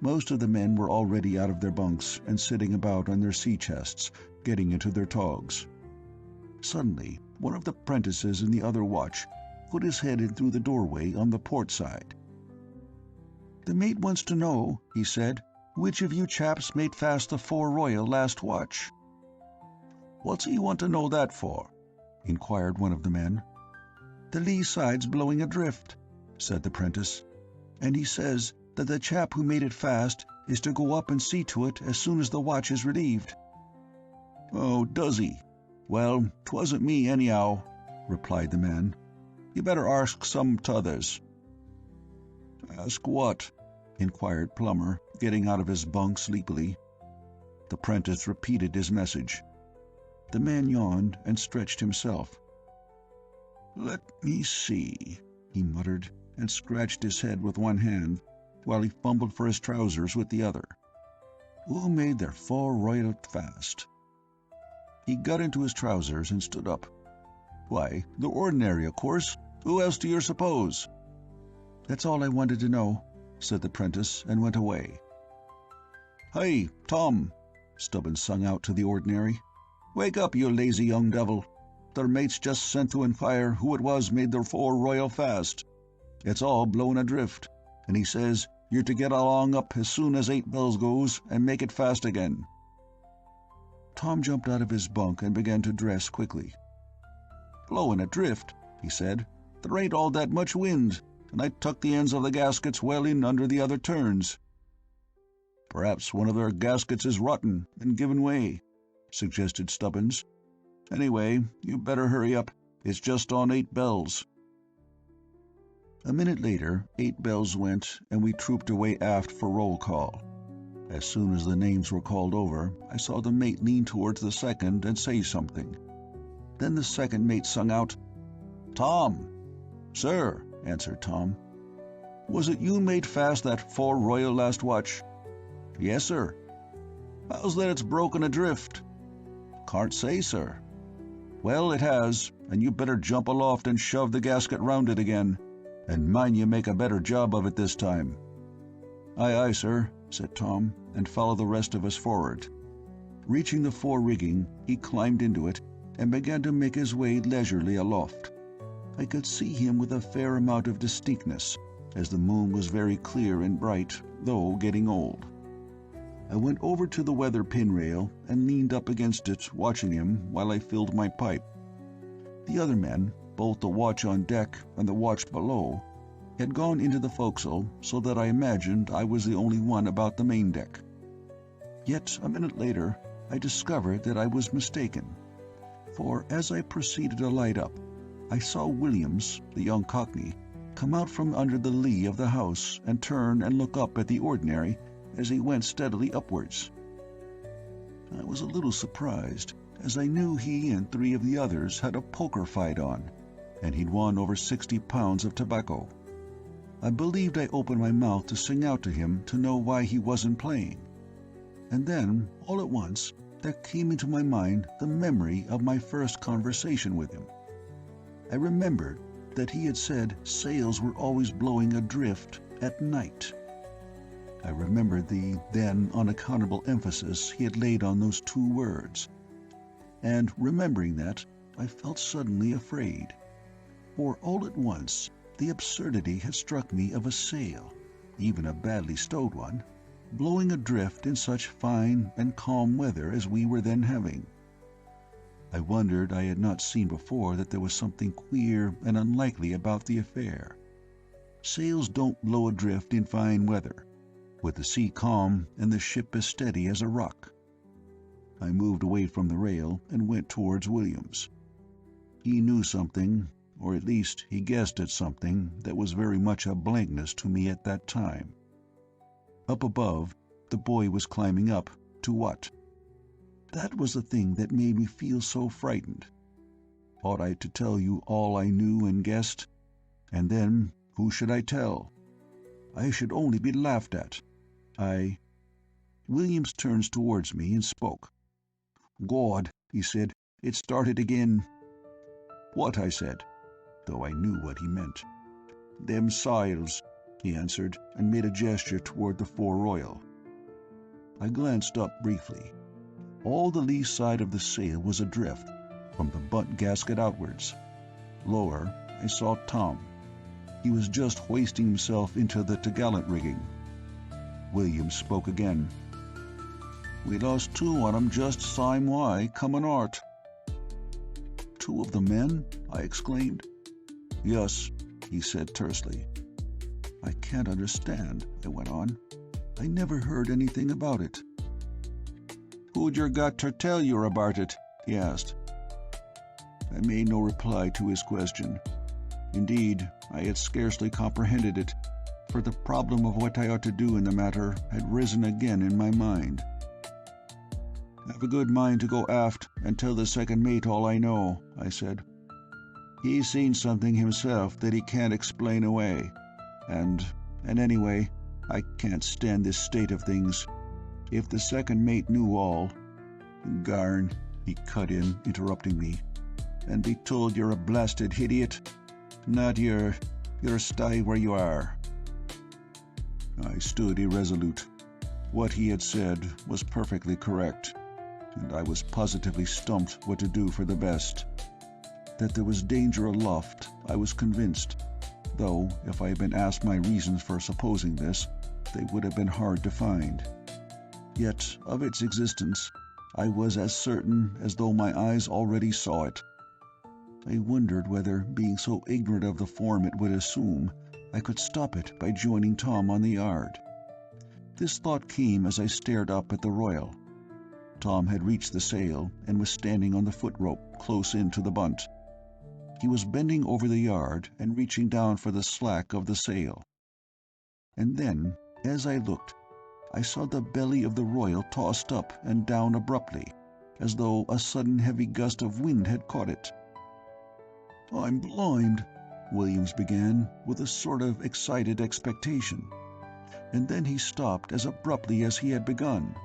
Most of the men were already out of their bunks and sitting about on their sea chests, getting into their togs. Suddenly, one of the prentices in the other watch put his head in through the doorway on the port side. "The mate wants to know," he said, "which of you chaps made fast the Fore Royal last watch." "What's he want to know that for?" inquired one of the men. "The lee side's blowing adrift," said the prentice, "and he says that the chap who made it fast is to go up and see to it as soon as the watch is relieved." "Oh, does he? Well, 'twasn't me anyhow. replied the man. "You better ask some t'others." "Ask what?" inquired Plummer, getting out of his bunk sleepily. The prentice repeated his message. The man yawned and stretched himself. "Let me see," he muttered, and scratched his head with one hand, while he fumbled for his trousers with the other. "Who made their fore-royal fast?" He got into his trousers and stood up. "Why, the ordinary, of course. Who else do you suppose?" "That's all I wanted to know," said the prentice, and went away. "Hey, Tom," Stubbins sung out to the ordinary. "Wake up, you lazy young devil. Their mate's just sent to inquire who it was made their fore-royal fast. It's all blown adrift, and he says you're to get along up as soon as 8 bells goes and make it fast again." Tom jumped out of his bunk and began to dress quickly. "Blowing adrift," he said. "There ain't all that much wind, and I tucked the ends of the gaskets well in under the other turns." "Perhaps one of their gaskets is rotten and given way," suggested Stubbins. "Anyway, you better hurry up. It's just on 8 bells." A minute later, 8 bells went, and we trooped away aft for roll call. As soon as the names were called over, I saw the mate lean towards the second and say something. Then the second mate sung out, "Tom!" "Sir," answered Tom. "Was it you made fast that fore-royal last watch?" "Yes, sir." "How's that it's broken adrift?" "Can't say, sir." "Well, it has, and you better jump aloft and shove the gasket round it again, and mind you make a better job of it this time." "Aye, aye, sir," said Tom, and followed the rest of us forward. Reaching the fore-rigging, he climbed into it and began to make his way leisurely aloft. I could see him with a fair amount of distinctness, as the moon was very clear and bright, though getting old. I went over to the weather pin-rail and leaned up against it, watching him while I filled my pipe. The other men, both the watch on deck and the watch below, had gone into the forecastle, so that I imagined I was the only one about the main deck. Yet a minute later I discovered that I was mistaken, for as I proceeded to light up, I saw Williams, the young cockney, come out from under the lee of the house and turn and look up at the ordinary as he went steadily upwards. I was a little surprised, as I knew he and 3 of the others had a poker fight on, and he'd won over 60 pounds of tobacco. I believed I opened my mouth to sing out to him to know why he wasn't playing. And then, all at once, there came into my mind the memory of my first conversation with him. I remembered that he had said sails were always blowing adrift at night. I remembered the then unaccountable emphasis he had laid on those 2 words. And remembering that, I felt suddenly afraid. For all at once, the absurdity had struck me of a sail, even a badly stowed one, blowing adrift in such fine and calm weather as we were then having. I wondered I had not seen before that there was something queer and unlikely about the affair. Sails don't blow adrift in fine weather, with the sea calm and the ship as steady as a rock. I moved away from the rail and went towards Williams. He knew something, or at least he guessed at something that was very much a blankness to me at that time. Up above, the boy was climbing up to what? That was the thing that made me feel so frightened. Ought I to tell you all I knew and guessed? And then, who should I tell? I should only be laughed at. Williams turns towards me and spoke. "God," he said, "it started again." "What?" I said, though I knew what he meant. "Them sails," he answered, and made a gesture toward the fore-royal. I glanced up briefly. All the lee side of the sail was adrift, from the bunt gasket outwards. Lower, I saw Tom. He was just hoisting himself into the topgallant rigging. Williams spoke again. "We lost 2 on 'em just sime why, comin' art." "2 of the men?" I exclaimed. "Yes," he said tersely. "I can't understand," I went on. "I never heard anything about it." "Who'd yer got ter tell yer about it?" he asked. I made no reply to his question. Indeed, I had scarcely comprehended it, for the problem of what I ought to do in the matter had risen again in my mind. "I've a good mind to go aft and tell the second mate all I know," I said. "He's seen something himself that he can't explain away, and anyway, I can't stand this state of things. If the second mate knew all—" "Garn," he cut in, interrupting me. "And be told you're a blasted idiot? Not you're stay where you are." I stood irresolute. What he had said was perfectly correct, and I was positively stumped what to do for the best. That there was danger aloft, I was convinced, though if I had been asked my reasons for supposing this, they would have been hard to find. Yet of its existence, I was as certain as though my eyes already saw it. I wondered whether, being so ignorant of the form it would assume, I could stop it by joining Tom on the yard. This thought came as I stared up at the royal. Tom had reached the sail and was standing on the foot rope close in to the bunt. He was bending over the yard and reaching down for the slack of the sail. And then, as I looked, I saw the belly of the royal tossed up and down abruptly, as though a sudden heavy gust of wind had caught it. "I'm blind," Williams began, with a sort of excited expectation, and then he stopped as abruptly as he had begun,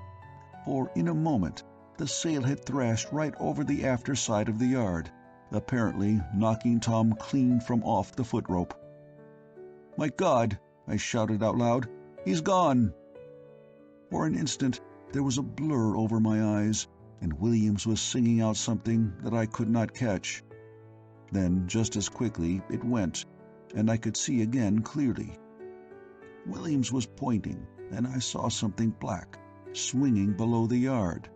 for in a moment the sail had thrashed right over the after side of the yard, apparently knocking Tom clean from off the foot rope. "My God!" I shouted out loud. "He's gone!" For an instant there was a blur over my eyes, and Williams was singing out something that I could not catch. Then, just as quickly, it went, and I could see again clearly. Williams was pointing, and I saw something black, swinging below the yard.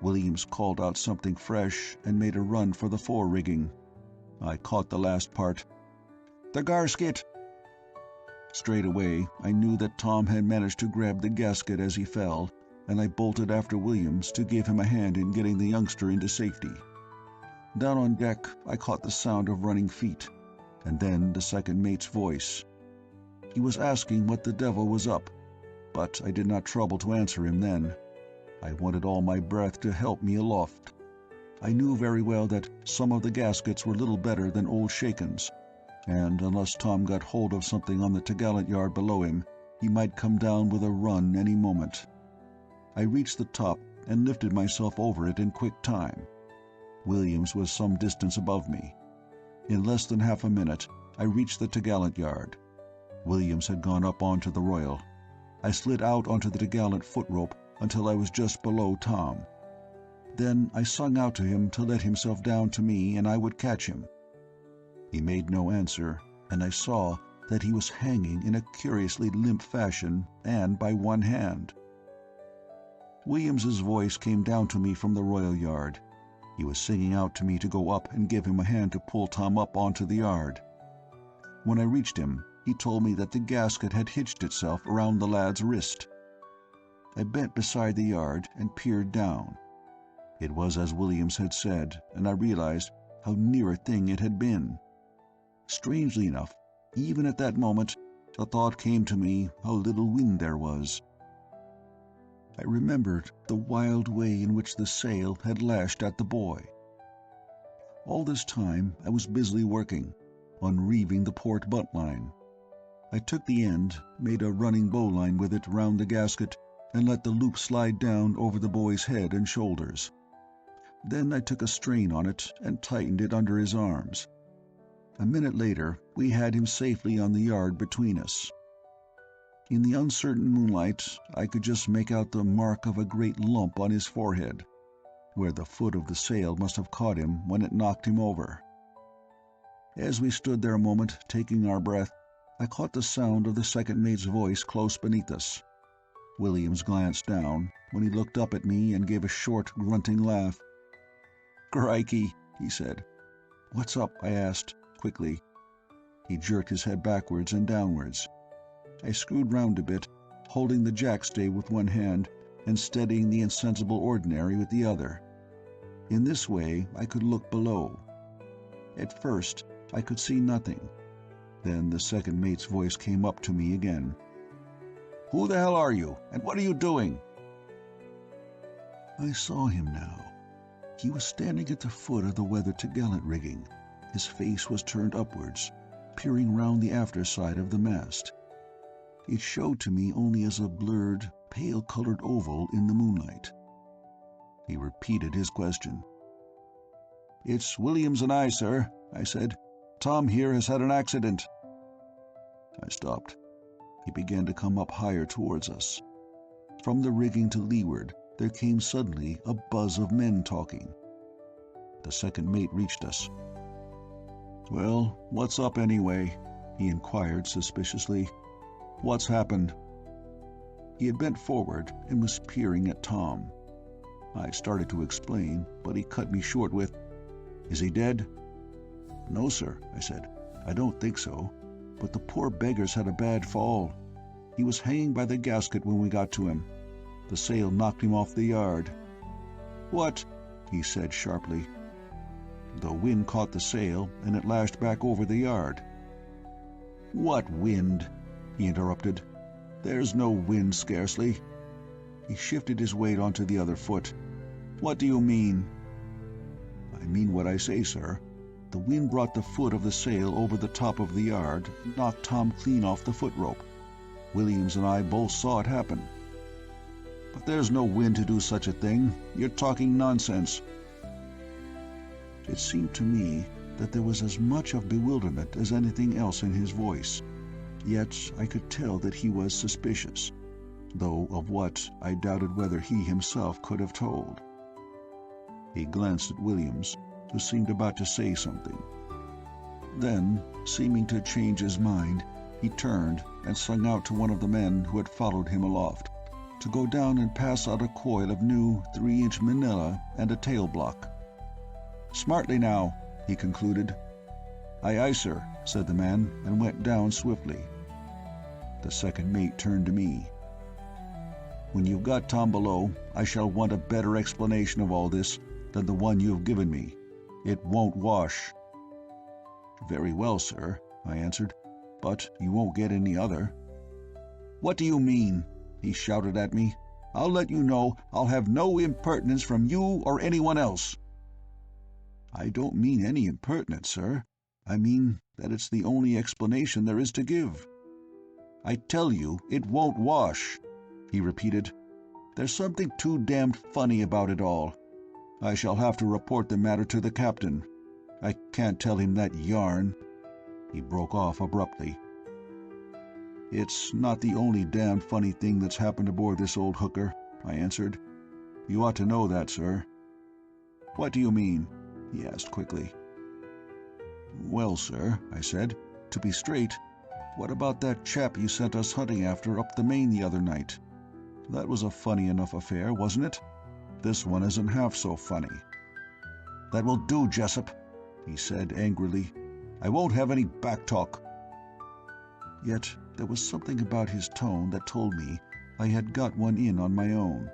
Williams called out something fresh and made a run for the fore-rigging. I caught the last part. "The gasket!" Straight away, I knew that Tom had managed to grab the gasket as he fell, and I bolted after Williams to give him a hand in getting the youngster into safety. Down on deck, I caught the sound of running feet, and then the second mate's voice. He was asking what the devil was up, but I did not trouble to answer him then. I wanted all my breath to help me aloft. I knew very well that some of the gaskets were little better than old shakens, and unless Tom got hold of something on the topgallant yard below him, he might come down with a run any moment. I reached the top and lifted myself over it in quick time. Williams was some distance above me. In less than half a minute, I reached the topgallant yard. Williams had gone up onto the royal. I slid out onto the topgallant foot rope until I was just below Tom. Then I sung out to him to let himself down to me and I would catch him. He made no answer, and I saw that he was hanging in a curiously limp fashion and by one hand. Williams's voice came down to me from the royal yard. He was singing out to me to go up and give him a hand to pull Tom up onto the yard. When I reached him, he told me that the gasket had hitched itself around the lad's wrist. I bent beside the yard and peered down. It was as Williams had said, and I realized how near a thing it had been. Strangely enough, even at that moment, the thought came to me how little wind there was. I remembered the wild way in which the sail had lashed at the boy. All this time I was busily working, unreeving the port buntline. I took the end, made a running bowline with it round the gasket, and let the loop slide down over the boy's head and shoulders. Then I took a strain on it and tightened it under his arms. A minute later, we had him safely on the yard between us. In the uncertain moonlight, I could just make out the mark of a great lump on his forehead, where the foot of the sail must have caught him when it knocked him over. As we stood there a moment, taking our breath, I caught the sound of the second mate's voice close beneath us. Williams glanced down, when he looked up at me and gave a short, grunting laugh. "Crikey," he said. "What's up?" I asked, quickly. He jerked his head backwards and downwards. I screwed round a bit, holding the jackstay with one hand and steadying the insensible ordinary with the other. In this way I could look below. At first, I could see nothing. Then the second mate's voice came up to me again. "Who the hell are you, and what are you doing?" I saw him now. He was standing at the foot of the weather topgallant rigging. His face was turned upwards, peering round the after side of the mast. It showed to me only as a blurred, pale-colored oval in the moonlight. He repeated his question. "It's Williams and I, sir," I said. "Tom here has had an accident." I stopped. He began to come up higher towards us. From the rigging to leeward, there came suddenly a buzz of men talking. The second mate reached us. "Well, what's up anyway?" he inquired suspiciously. "What's happened?" He had bent forward and was peering at Tom. I started to explain, but he cut me short with, "Is he dead?" "No, sir," I said. "I don't think so. But the poor beggar's had a bad fall. He was hanging by the gasket when we got to him. The sail knocked him off the yard." "What?" he said sharply. "The wind caught the sail, and it lashed back over the yard." "What wind?" he interrupted. "There's no wind, scarcely." He shifted his weight onto the other foot. "What do you mean?" "I mean what I say, sir. The wind brought the foot of the sail over the top of the yard and knocked Tom clean off the foot rope. Williams and I both saw it happen." "But there's no wind to do such a thing. You're talking nonsense." It seemed to me that there was as much of bewilderment as anything else in his voice, yet I could tell that he was suspicious, though of what I doubted whether he himself could have told. He glanced at Williams, who seemed about to say something. Then, seeming to change his mind, he turned and sung out to one of the men who had followed him aloft to go down and pass out a coil of new 3-inch manila and a tail block. "Smartly now," he concluded. "Aye, aye, sir," said the man, and went down swiftly. The second mate turned to me. "When you've got Tom below, I shall want a better explanation of all this than the one you have given me. It won't wash." "Very well, sir," I answered, "but you won't get any other." "What do you mean?" he shouted at me. "I'll let you know I'll have no impertinence from you or anyone else." "I don't mean any impertinence, sir. I mean that it's the only explanation there is to give." "I tell you it won't wash," he repeated. "There's something too damned funny about it all. I shall have to report the matter to the captain. I can't tell him that yarn." He broke off abruptly. "It's not the only damned funny thing that's happened aboard this old hooker," I answered. "You ought to know that, sir." "What do you mean?" he asked quickly. "Well, sir," I said, "to be straight, what about that chap you sent us hunting after up the main the other night? That was a funny enough affair, wasn't it? This one isn't half so funny." "That will do, Jessup," he said angrily. "I won't have any back talk." Yet there was something about his tone that told me I had got one in on my own.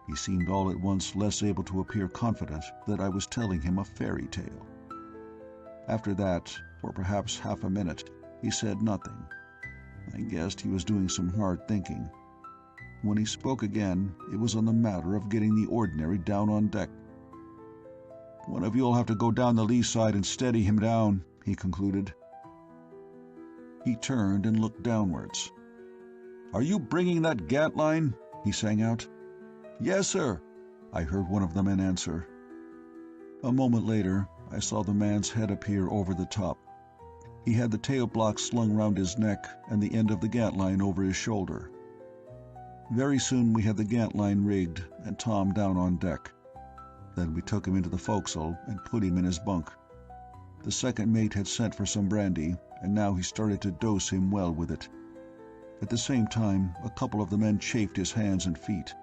He seemed all at once less able to appear confident that I was telling him a fairy tale. After that, for perhaps half a minute, he said nothing. I guessed he was doing some hard thinking. When he spoke again, it was on the matter of getting the ordinary down on deck. "One of you'll have to go down the lee side and steady him down," he concluded. He turned and looked downwards. "Are you bringing that gant line?" he sang out. "Yes, sir," I heard one of the men answer. A moment later, I saw the man's head appear over the top. He had the tail block slung round his neck and the end of the gant line over his shoulder. Very soon we had the gant line rigged and Tom down on deck. Then we took him into the forecastle and put him in his bunk. The second mate had sent for some brandy, and now he started to dose him well with it. At the same time, a couple of the men chafed his hands and feet.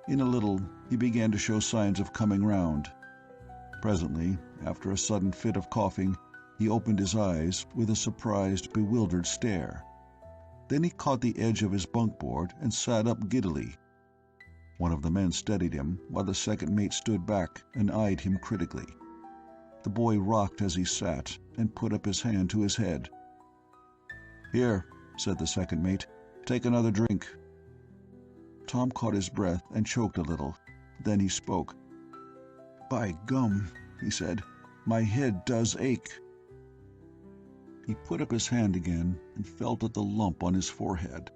In a little, he began to show signs of coming round. Presently, after a sudden fit of coughing, he opened his eyes with a surprised, bewildered stare. Then he caught the edge of his bunk-board and sat up giddily. One of the men steadied him, while the second mate stood back and eyed him critically. The boy rocked as he sat and put up his hand to his head. "Here," said the second mate, "take another drink." Tom caught his breath and choked a little. Then he spoke. "By gum," he said, "my head does ache." He put up his hand again and felt at the lump on his forehead.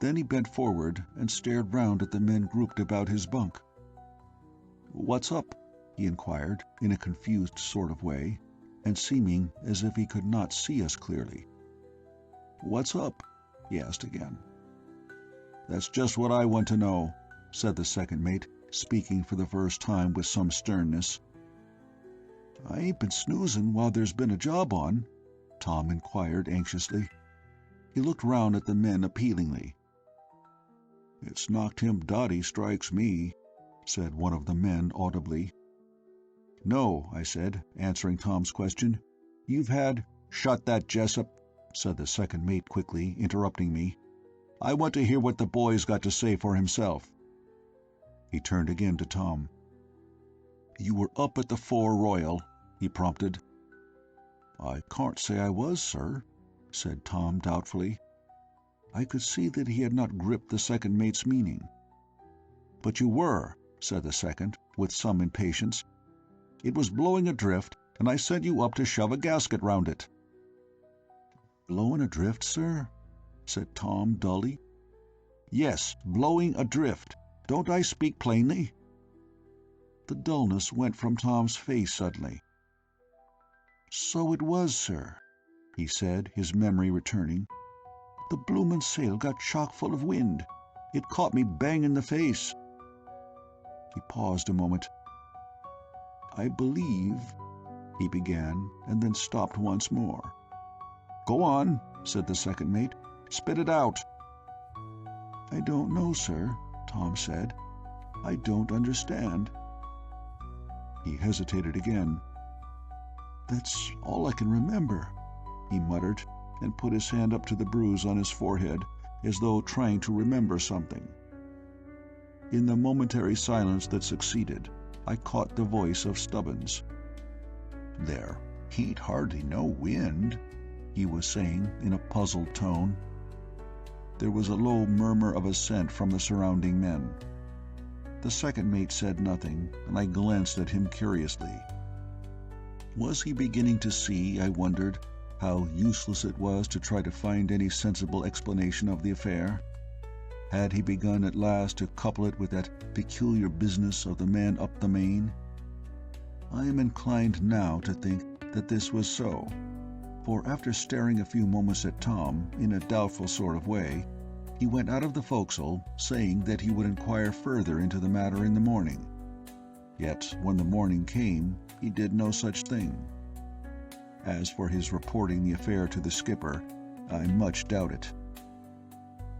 Then he bent forward and stared round at the men grouped about his bunk. "What's up?" he inquired, in a confused sort of way, and seeming as if he could not see us clearly. "What's up?" he asked again. "That's just what I want to know," said the second mate, speaking for the first time with some sternness. "I ain't been snoozing while there's been a job on?" Tom inquired anxiously. He looked round at the men appealingly. "It's knocked him dotty, strikes me," said one of the men audibly. "No," I said, answering Tom's question. "You've had—" "Shut that, Jessup," said the second mate quickly, interrupting me. "I want to hear what the boy's got to say for himself." He turned again to Tom. "You were up at the Fore Royal," he prompted. "I can't say I was, sir," said Tom doubtfully. I could see that he had not gripped the second mate's meaning. "But you were," said the second, with some impatience. "It was blowing adrift, and I sent you up to shove a gasket round it." "Blowing adrift, sir?" said Tom dully. "Yes, blowing adrift. Don't I speak plainly?" The dullness went from Tom's face suddenly. "So it was, sir," he said, his memory returning. "The bloomin' sail got chock full of wind. It caught me bang in the face." He paused a moment. "I believe—" he began, and then stopped once more. "Go on," said the second mate. "Spit it out." "I don't know, sir," Tom said. "I don't understand." He hesitated again. "That's all I can remember," he muttered, and put his hand up to the bruise on his forehead, as though trying to remember something. In the momentary silence that succeeded, I caught the voice of Stubbins. "There ain't hardly no wind," he was saying in a puzzled tone. There was a low murmur of assent from the surrounding men. The second mate said nothing, and I glanced at him curiously. Was he beginning to see, I wondered, how useless it was to try to find any sensible explanation of the affair? Had he begun at last to couple it with that peculiar business of the man up the main? I am inclined now to think that this was so, for after staring a few moments at Tom in a doubtful sort of way, he went out of the forecastle, saying that he would inquire further into the matter in the morning. Yet when the morning came, he did no such thing. As for his reporting the affair to the skipper, I much doubt it.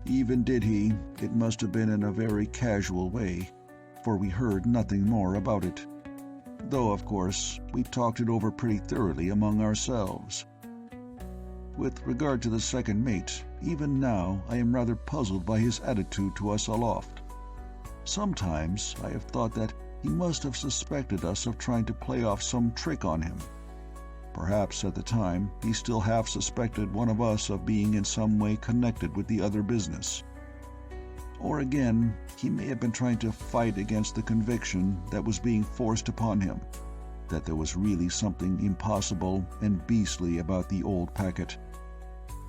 Even did he, it must have been in a very casual way, for we heard nothing more about it. Though, of course, we talked it over pretty thoroughly among ourselves. With regard to the second mate, even now I am rather puzzled by his attitude to us aloft. Sometimes I have thought that he must have suspected us of trying to play off some trick on him. Perhaps at the time he still half suspected one of us of being in some way connected with the other business. Or again, he may have been trying to fight against the conviction that was being forced upon him, that there was really something impossible and beastly about the old packet.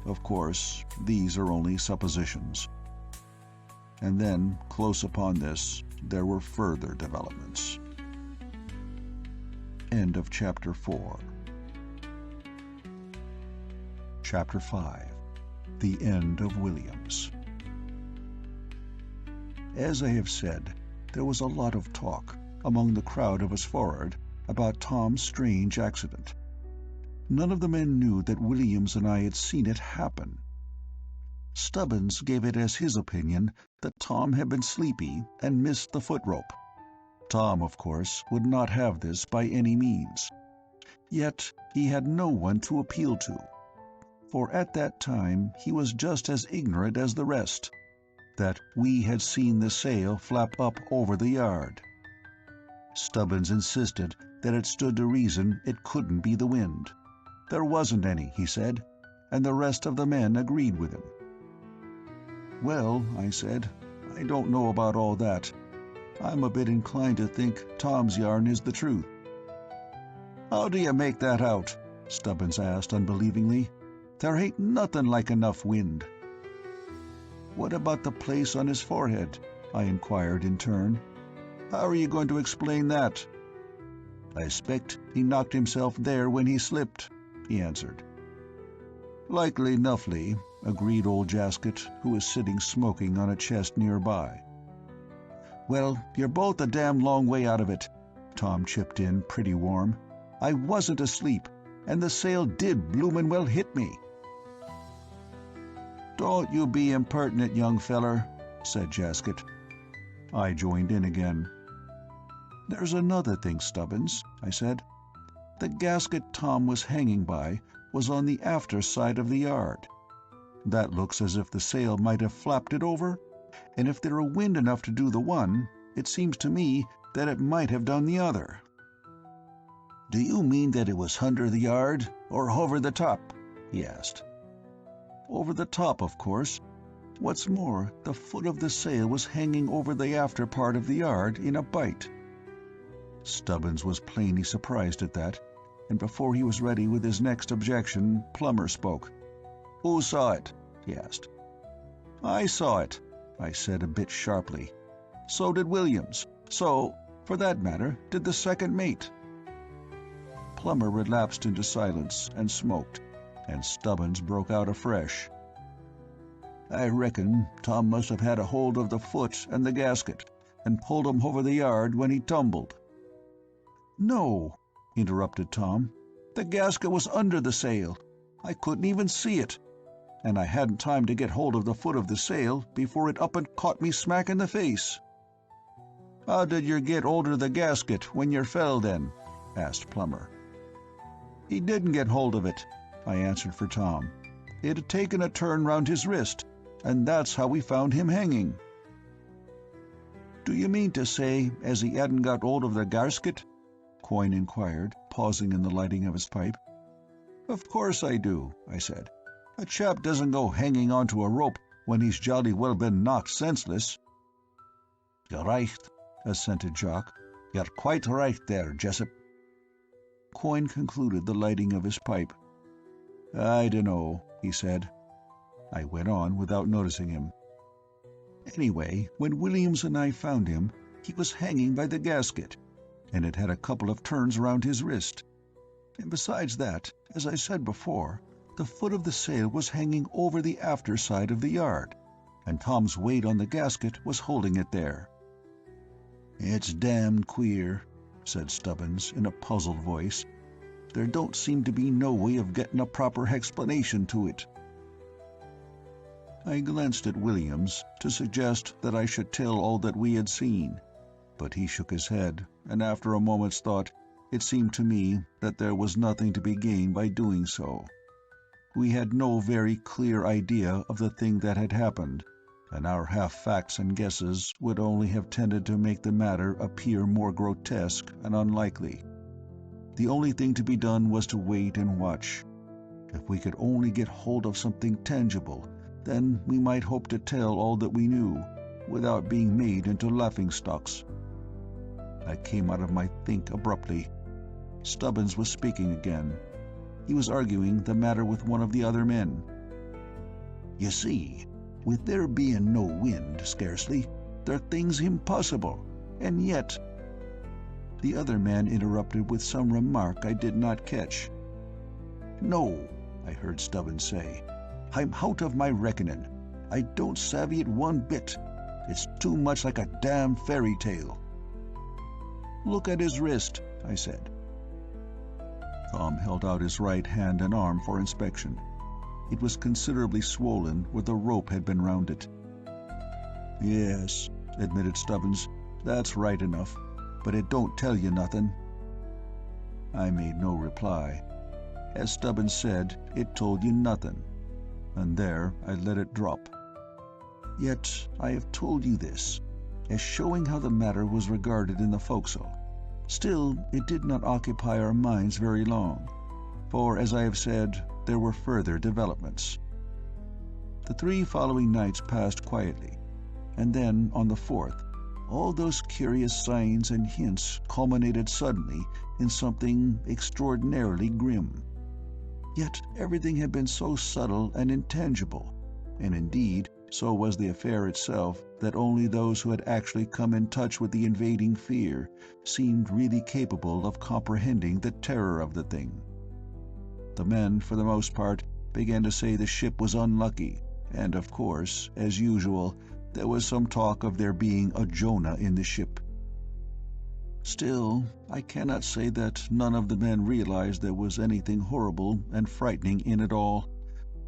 Of course, these are only suppositions. And then, close upon this, there were further developments. End of Chapter 4. Chapter 5. The End of Williams. As I have said, there was a lot of talk, among the crowd of us forward, about Tom's strange accident. None of the men knew that Williams and I had seen it happen. Stubbins gave it as his opinion that Tom had been sleepy and missed the foot rope. Tom, of course, would not have this by any means. Yet he had no one to appeal to, for at that time he was just as ignorant as the rest, that we had seen the sail flap up over the yard. Stubbins insisted that it stood to reason it couldn't be the wind. There wasn't any, he said, and the rest of the men agreed with him. "Well," I said, "I don't know about all that. I'm a bit inclined to think Tom's yarn is the truth." "How do you make that out?" Stubbins asked unbelievingly. "There ain't nothing like enough wind." "What about the place on his forehead?" I inquired in turn. "How are you going to explain that?" "I expect he knocked himself there when he slipped," he answered. "Likely nuffly," agreed old Jasket, who was sitting smoking on a chest nearby. "Well, you're both a damn long way out of it," Tom chipped in pretty warm. "I wasn't asleep, and the sail did bloomin' well hit me." "Don't you be impertinent, young feller," said Jasket. I joined in again. "There's another thing, Stubbins," I said. "The gasket Tom was hanging by was on the after side of the yard. That looks as if the sail might have flapped it over, and if there were wind enough to do the one, it seems to me that it might have done the other." "Do you mean that it was under the yard, or over the top?" he asked. "Over the top, of course. What's more, the foot of the sail was hanging over the after part of the yard in a bight." Stubbins was plainly surprised at that, and before he was ready with his next objection, Plummer spoke. "Who saw it?" he asked. "I saw it," I said a bit sharply. "So did Williams. So, for that matter, did the second mate." Plummer relapsed into silence and smoked, and Stubbins broke out afresh. "I reckon Tom must have had a hold of the foot and the gasket, and pulled 'em over the yard when he tumbled." "No," interrupted Tom. "The gasket was under the sail. I couldn't even see it, and I hadn't time to get hold of the foot of the sail before it up and caught me smack in the face." "How did yer get hold of the gasket when yer fell, then?" asked Plummer. "He didn't get hold of it," I answered for Tom. "It had taken a turn round his wrist, and that's how we found him hanging." "Do you mean to say as he hadn't got hold of the gasket?" Coyne inquired, pausing in the lighting of his pipe. "Of course I do," I said. "A chap doesn't go hanging onto a rope when he's jolly well been knocked senseless." "You're right," assented Jock. "You're quite right there, Jessup." Coyne concluded the lighting of his pipe. "I dunno," he said. I went on without noticing him. "Anyway, when Williams and I found him, he was hanging by the gasket, and it had a couple of turns round his wrist. And besides that, as I said before, the foot of the sail was hanging over the after side of the yard, and Tom's weight on the gasket was holding it there." "It's damned queer," said Stubbins in a puzzled voice. "There don't seem to be no way of getting a proper explanation to it." I glanced at Williams to suggest that I should tell all that we had seen, but he shook his head, and after a moment's thought, it seemed to me that there was nothing to be gained by doing so. We had no very clear idea of the thing that had happened, and our half-facts and guesses would only have tended to make the matter appear more grotesque and unlikely. The only thing to be done was to wait and watch. If we could only get hold of something tangible, then we might hope to tell all that we knew, without being made into laughingstocks. I came out of my think abruptly. Stubbins was speaking again. He was arguing the matter with one of the other men. "You see, with there being no wind, scarcely, there are things impossible, and yet—" The other man interrupted with some remark I did not catch. "No," I heard Stubbins say. "I'm out of my reckoning. I don't savvy it one bit. It's too much like a damn fairy tale." "Look at his wrist," I said. Tom held out his right hand and arm for inspection. It was considerably swollen where the rope had been round it. "Yes," admitted Stubbins, "that's right enough, but it don't tell you nothing." I made no reply. As Stubbins said, it told you nothing, and there I let it drop. Yet I have told you this, as showing how the matter was regarded in the forecastle, Still, it did not occupy our minds very long, for, as I have said, there were further developments. The 3 following nights passed quietly, and then, on the 4th, all those curious signs and hints culminated suddenly in something extraordinarily grim. Yet everything had been so subtle and intangible, and indeed so was the affair itself, that only those who had actually come in touch with the invading fear seemed really capable of comprehending the terror of the thing. The men, for the most part, began to say the ship was unlucky, and of course, as usual, there was some talk of there being a Jonah in the ship. Still, I cannot say that none of the men realized there was anything horrible and frightening in it all,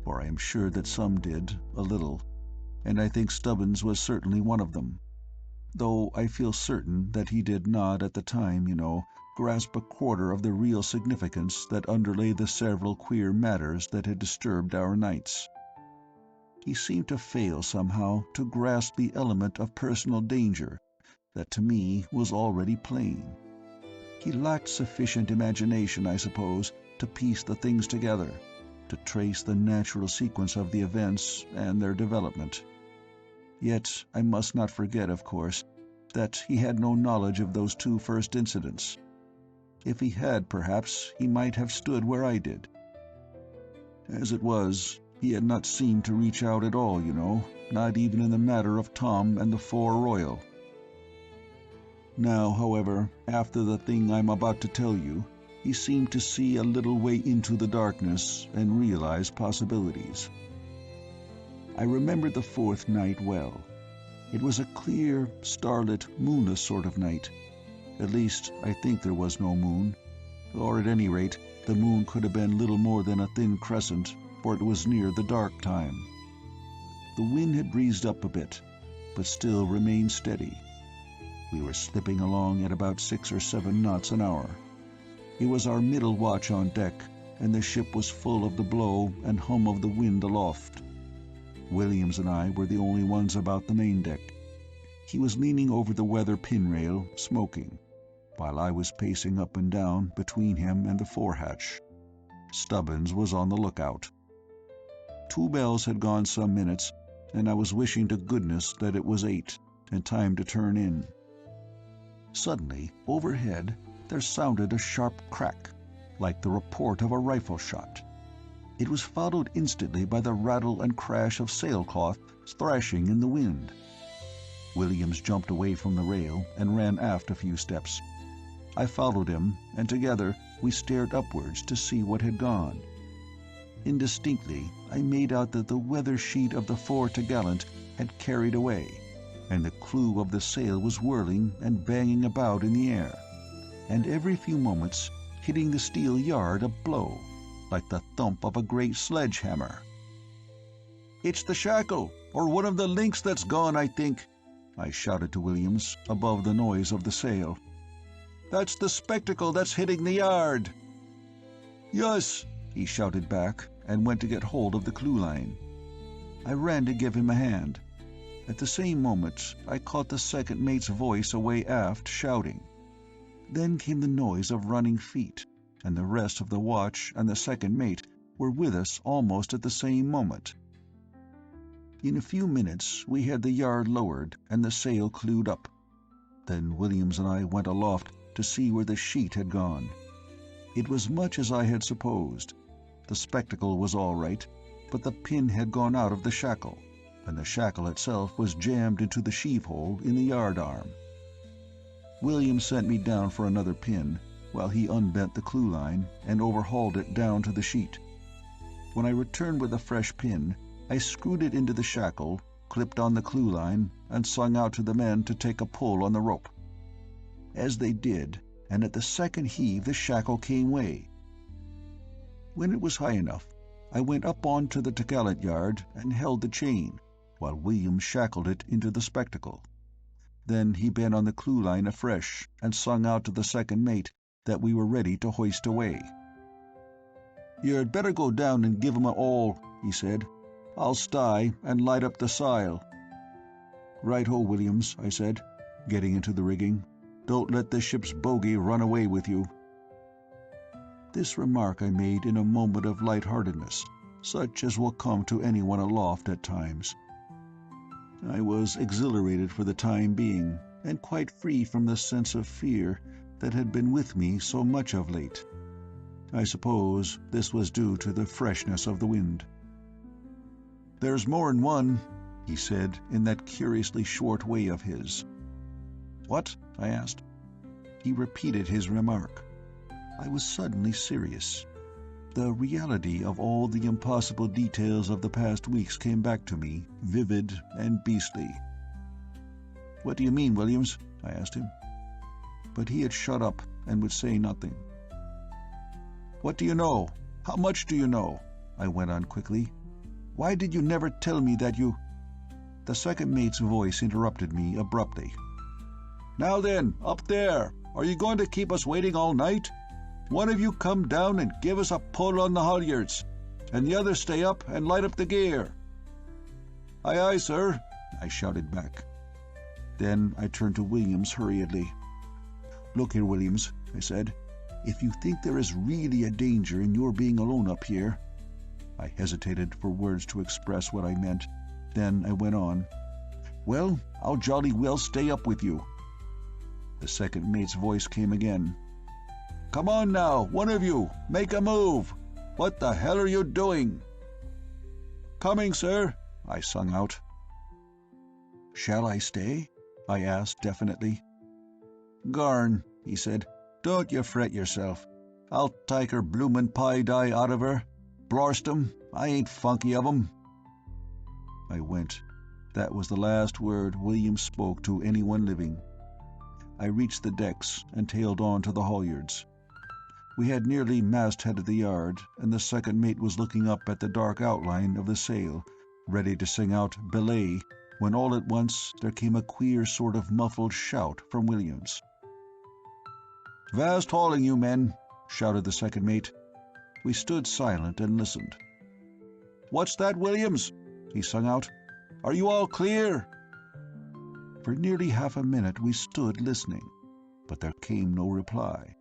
for I am sure that some did, a little, and I think Stubbins was certainly one of them, though I feel certain that he did not at the time, grasp a quarter of the real significance that underlay the several queer matters that had disturbed our nights. He seemed to fail somehow to grasp the element of personal danger that to me was already plain. He lacked sufficient imagination, I suppose, to piece the things together, to trace the natural sequence of the events and their development. Yet I must not forget, of course, that he had no knowledge of those 2 first incidents. If he had, perhaps, he might have stood where I did. As it was, he had not seemed to reach out at all, not even in the matter of Tom and the 4 Royal. Now, however, after the thing I'm about to tell you, he seemed to see a little way into the darkness and realize possibilities. I remember the 4th night well. It was a clear, starlit, moonless sort of night. At least, I think there was no moon, or at any rate, the moon could have been little more than a thin crescent, for it was near the dark time. The wind had breezed up a bit, but still remained steady. We were slipping along at about 6 or 7 knots an hour. It was our middle watch on deck, and the ship was full of the blow and hum of the wind aloft. Williams and I were the only ones about the main deck. He was leaning over the weather pin-rail, smoking, while I was pacing up and down between him and the forehatch. Stubbins was on the lookout. 2 bells had gone some minutes, and I was wishing to goodness that it was 8, and time to turn in. Suddenly, overhead, there sounded a sharp crack, like the report of a rifle shot. It was followed instantly by the rattle and crash of sailcloth thrashing in the wind. Williams jumped away from the rail and ran aft a few steps. I followed him, and together we stared upwards to see what had gone. Indistinctly, I made out that the weather sheet of the fore-topgallant had carried away, and the clew of the sail was whirling and banging about in the air, and every few moments hitting the steel yard a blow, like the thump of a great sledge-hammer. "It's the shackle, or one of the links that's gone, I think," I shouted to Williams, above the noise of the sail. "That's the spectacle that's hitting the yard." "Yes," he shouted back, and went to get hold of the clew-line. I ran to give him a hand. At the same moment I caught the second mate's voice away aft shouting. Then came the noise of running feet, and the rest of the watch and the second mate were with us almost at the same moment. In a few minutes we had the yard lowered and the sail clewed up. Then Williams and I went aloft to see where the sheet had gone. It was much as I had supposed. The spectacle was all right, but the pin had gone out of the shackle, and the shackle itself was jammed into the sheave-hole in the yard arm. Williams sent me down for another pin, while he unbent the clew-line and overhauled it down to the sheet. When I returned with a fresh pin, I screwed it into the shackle, clipped on the clew-line, and sung out to the men to take a pull on the rope. As they did, and at the second heave the shackle came way. When it was high enough, I went up on to the topgallant yard and held the chain, while William shackled it into the spectacle. Then he bent on the clew-line afresh and sung out to the second mate that we were ready to hoist away. "You'd better go down and give 'em a all," he said. "I'll sty and light up the sail." "Right-ho, Williams," I said, getting into the rigging. Don't let the ship's bogey run away with you." This remark I made in a moment of light-heartedness, such as will come to anyone aloft at times. I was exhilarated for the time being, and quite free from the sense of fear that had been with me so much of late. I suppose this was due to the freshness of the wind. "There's more'n one," he said, in that curiously short way of his. "What?" I asked. He repeated his remark. I was suddenly serious. The reality of all the impossible details of the past weeks came back to me, vivid and beastly. "What do you mean, Williams?" I asked him. But he had shut up and would say nothing. "What do you know? How much do you know?" I went on quickly. "Why did you never tell me that you—" The second mate's voice interrupted me abruptly. "Now then, up there, are you going to keep us waiting all night? One of you come down and give us a pull on the halyards, and the other stay up and light up the gear." "Aye, aye, sir," I shouted back. Then I turned to Williams hurriedly. "Look here, Williams," I said, "if you think there is really a danger in your being alone up here—" I hesitated for words to express what I meant. Then I went on. "Well, I'll jolly well stay up with you." The second mate's voice came again. "Come on now, one of you, make a move. What the hell are you doing?" "Coming, sir," I sung out. "Shall I stay?" I asked definitely. "Garn," he said. "Don't you fret yourself. I'll take her bloomin' pie-dye out of her. Blarst 'em, I ain't funky of 'em." I went. That was the last word Williams spoke to anyone living. I reached the decks and tailed on to the halyards. We had nearly mastheaded the yard, and the second mate was looking up at the dark outline of the sail, ready to sing out "belay," when all at once there came a queer sort of muffled shout from Williams. "Vast hauling, you men!" shouted the second mate. We stood silent and listened. "What's that, Williams?" he sung out. "Are you all clear?" For nearly half a minute we stood listening, but there came no reply.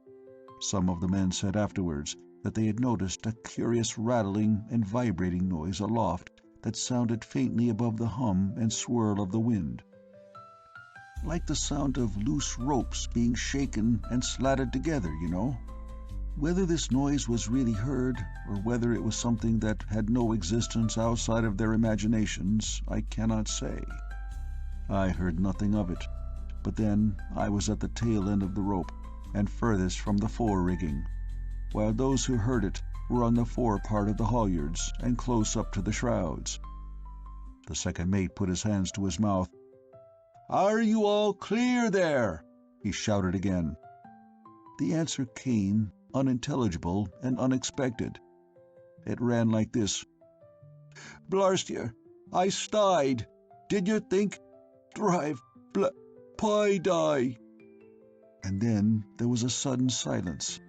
Some of the men said afterwards that they had noticed a curious rattling and vibrating noise aloft that sounded faintly above the hum and swirl of the wind, like the sound of loose ropes being shaken and slatted together, you know. Whether this noise was really heard, or whether it was something that had no existence outside of their imaginations, I cannot say. I heard nothing of it, but then I was at the tail end of the rope, and furthest from the fore-rigging, while those who heard it were on the fore part of the halyards and close up to the shrouds. The second mate put his hands to his mouth. "Are you all clear there?" he shouted again. The answer came, unintelligible and unexpected. It ran like this. "Blarst you, I stayed. Did you think? Drive, pie-dye." And then there was a sudden silence.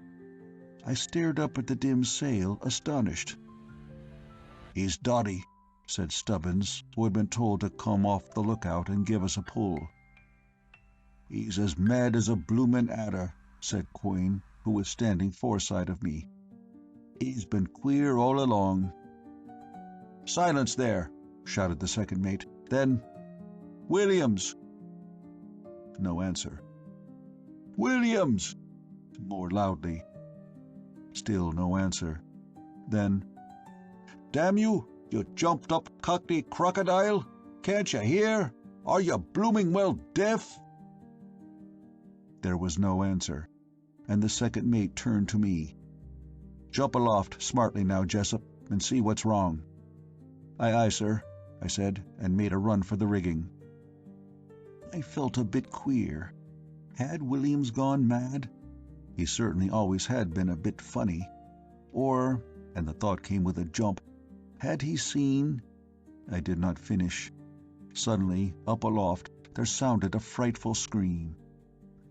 I stared up at the dim sail, astonished. "He's dotty," said Stubbins, who had been told to come off the lookout and give us a pull. "He's as mad as a bloomin' adder," said Quoin, who was standing foreside of me. "He's been queer all along." "Silence there!" shouted the second mate. Then, "Williams!" No answer. "Williams!" more loudly. Still no answer. Then, "Damn you, you jumped-up cockney crocodile! Can't you hear? Are you blooming well deaf?" There was no answer, and the second mate turned to me. "Jump aloft smartly now, Jessup, and see what's wrong." "Aye, aye, sir," I said, and made a run for the rigging. I felt a bit queer. Had Williams gone mad? He certainly always had been a bit funny. Or, and the thought came with a jump, had he seen— I did not finish. Suddenly, up aloft, there sounded a frightful scream.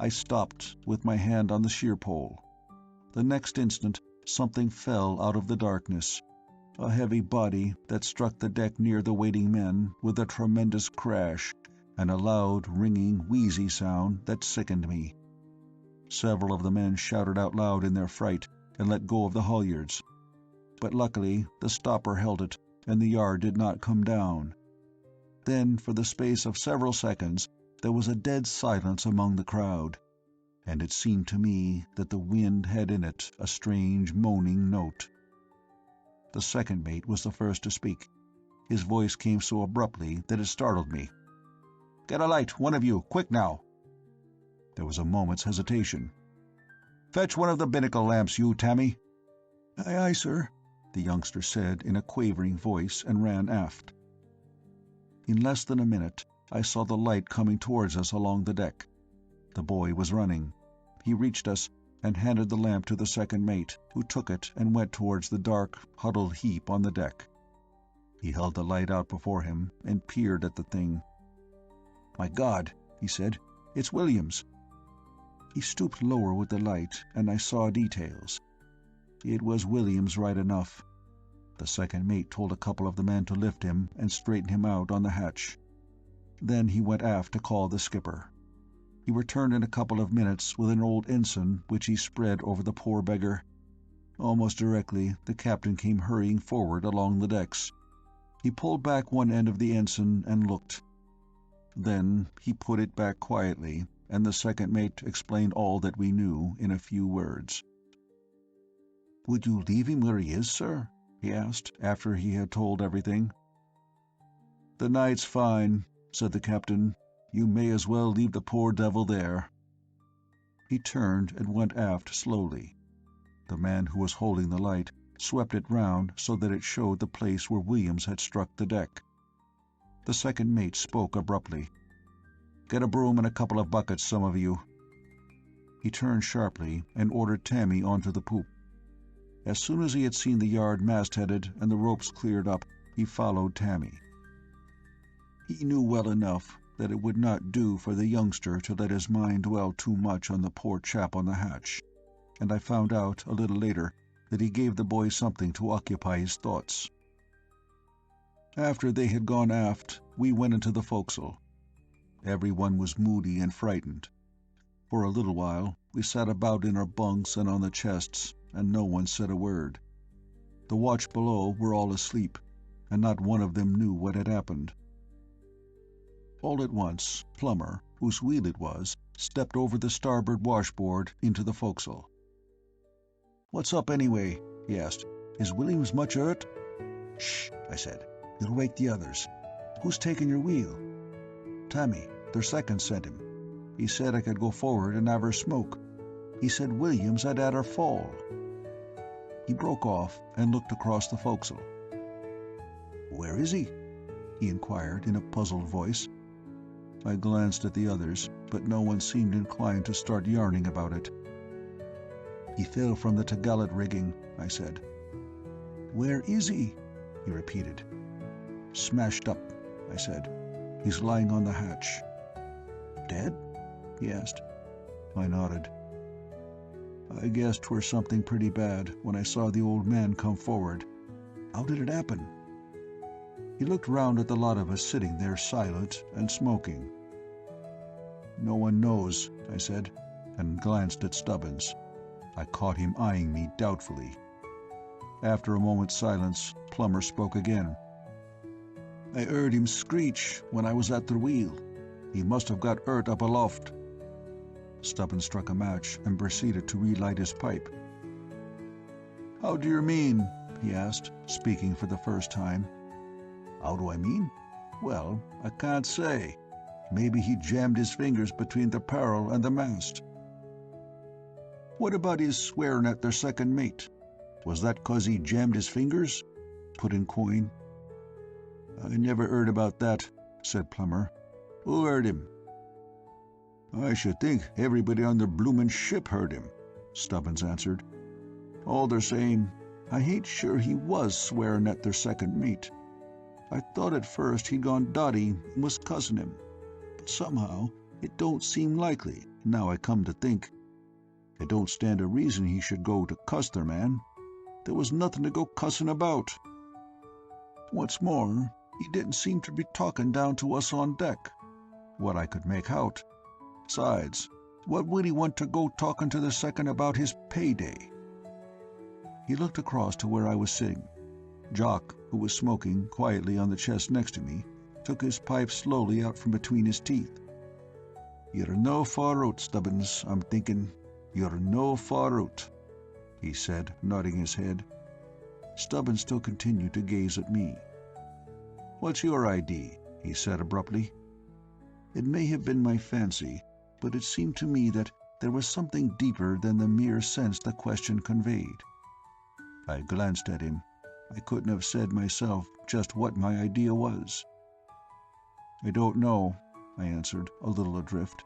I stopped, with my hand on the sheer-pole. The next instant, something fell out of the darkness, a heavy body that struck the deck near the waiting men with a tremendous crash and a loud, ringing, wheezy sound that sickened me. Several of the men shouted out loud in their fright and let go of the halyards. But luckily the stopper held it, and the yard did not come down. Then, for the space of several seconds, there was a dead silence among the crowd, and it seemed to me that the wind had in it a strange moaning note. The second mate was the first to speak. His voice came so abruptly that it startled me. "Get a light, one of you, quick now!" There was a moment's hesitation. "Fetch one of the binnacle lamps, you, Tammy." "Aye, aye, sir," the youngster said in a quavering voice, and ran aft. In less than a minute, I saw the light coming towards us along the deck. The boy was running. He reached us and handed the lamp to the second mate, who took it and went towards the dark, huddled heap on the deck. He held the light out before him and peered at the thing. "My God," he said, "it's Williams." He stooped lower with the light, and I saw details. It was Williams right enough. The second mate told a couple of the men to lift him and straighten him out on the hatch. Then he went aft to call the skipper. He returned in a couple of minutes with an old ensign which he spread over the poor beggar. Almost directly the captain came hurrying forward along the decks. He pulled back one end of the ensign and looked. Then he put it back quietly, and the second mate explained all that we knew in a few words. "Would you leave him where he is, sir?" he asked, after he had told everything. "The night's fine," said the captain. "You may as well leave the poor devil there." He turned and went aft slowly. The man who was holding the light swept it round so that it showed the place where Williams had struck the deck. The second mate spoke abruptly. "Get a broom and a couple of buckets, some of you." He turned sharply and ordered Tammy onto the poop. As soon as he had seen the yard mastheaded and the ropes cleared up, he followed Tammy. He knew well enough that it would not do for the youngster to let his mind dwell too much on the poor chap on the hatch, and I found out a little later that he gave the boy something to occupy his thoughts. After they had gone aft, we went into the forecastle. Everyone was moody and frightened. For a little while we sat about in our bunks and on the chests, and no one said a word. The watch below were all asleep, and not one of them knew what had happened. All at once, Plummer, whose wheel it was, stepped over the starboard washboard into the forecastle. "What's up, anyway?" he asked. "Is Williams much hurt?" "Shh," I said. "You'll wake the others. Who's taking your wheel?" "Tammy. Their second sent him. He said I could go forward and have her smoke. He said Williams had her fall." He broke off and looked across the forecastle. "Where is he?" he inquired in a puzzled voice. I glanced at the others, but no one seemed inclined to start yarning about it. "He fell from the topgallant rigging," I said. "Where is he?" he repeated. "Smashed up," I said. "He's lying on the hatch." "Dead?" he asked. I nodded. "I guessed 'twere something pretty bad when I saw the old man come forward. How did it happen?" He looked round at the lot of us sitting there silent and smoking. "No one knows," I said, and glanced at Stubbins. I caught him eyeing me doubtfully. After a moment's silence, Plummer spoke again. "I heard him screech when I was at the wheel. He must have got hurt up aloft." Stubbins struck a match and proceeded to relight his pipe. "How do you mean?" he asked, speaking for the first time. "How do I mean? Well, I can't say. Maybe he jammed his fingers between the parrel and the mast." "What about his swearing at their second mate? Was that 'cause he jammed his fingers?" put in Quoin. "I never heard about that," said Plummer. "Who heard him?" "I should think everybody on the bloomin' ship heard him," Stubbins answered. "All the same, I ain't sure he was swearing at their second mate. I thought at first he'd gone dotty and was cussin' him, but somehow it don't seem likely, now I come to think. It don't stand a reason he should go to cuss their man. There was nothing to go cussin' about. What's more, he didn't seem to be talking down to us on deck, what I could make out. Besides, What would he want to go talking to the second about his payday? He looked across to where I was sitting. Jock, who was smoking quietly on the chest next to me, took his pipe slowly out from between his teeth. "You're no far out, Stubbins, I'm thinking. You're no far out," he said, nodding his head. Stubbins still continued to gaze at me. "What's your ID?" he said abruptly. It may have been my fancy, but it seemed to me that there was something deeper than the mere sense the question conveyed. I glanced at him. I couldn't have said myself just what my idea was. "I don't know," I answered, a little adrift.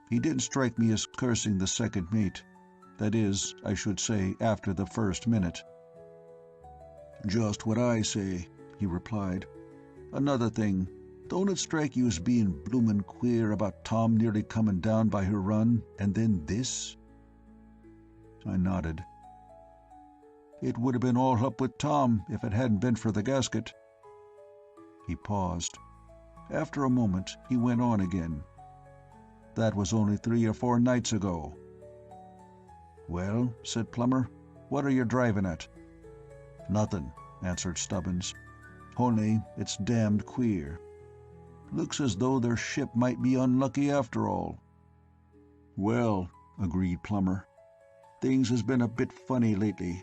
"He didn't strike me as cursing the second mate. That is, I should say, after the first minute." "Just what I say," he replied. "Another thing, don't it strike you as being bloomin' queer about Tom nearly coming down by her run, and then this?" I nodded. "It would have been all up with Tom if it hadn't been for the gasket." He paused. After a moment, he went on again. "That was only 3 or 4 nights ago." "Well," said Plummer, "what are you driving at?" "Nothing," answered Stubbins. "Only it's damned queer. Looks as though their ship might be unlucky after all." "Well," agreed Plummer, "things has been a bit funny lately.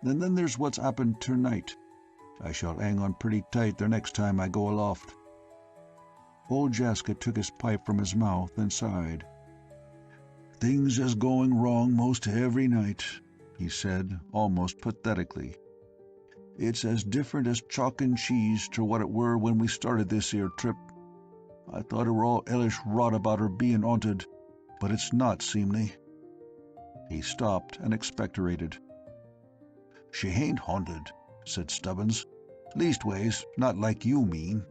And then there's what's happened ternight. I shall hang on pretty tight the next time I go aloft." Old Jasket took his pipe from his mouth and sighed. "Things is going wrong most every night," he said, almost pathetically. "It's as different as chalk and cheese to what it were when we started this here trip. I thought it were all hellish rot about her being haunted, but it's not, seemly." He stopped and expectorated. "She ain't haunted," said Stubbins. "Leastways, not like you mean."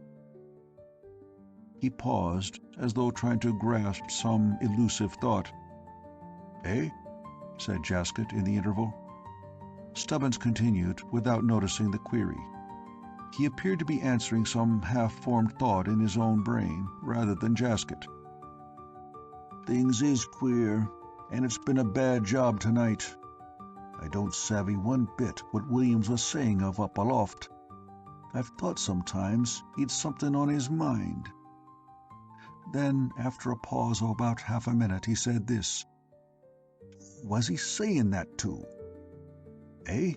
He paused, as though trying to grasp some elusive thought. "Eh?" said Jasket in the interval. Stubbins continued, without noticing the query. He appeared to be answering some half-formed thought in his own brain, rather than Jasket. "Things is queer, and it's been a bad job tonight. I don't savvy one bit what Williams was saying of up aloft. I've thought sometimes he'd something on his mind." Then, after a pause of about half a minute, he said this. "Was he saying that to?" "Eh?"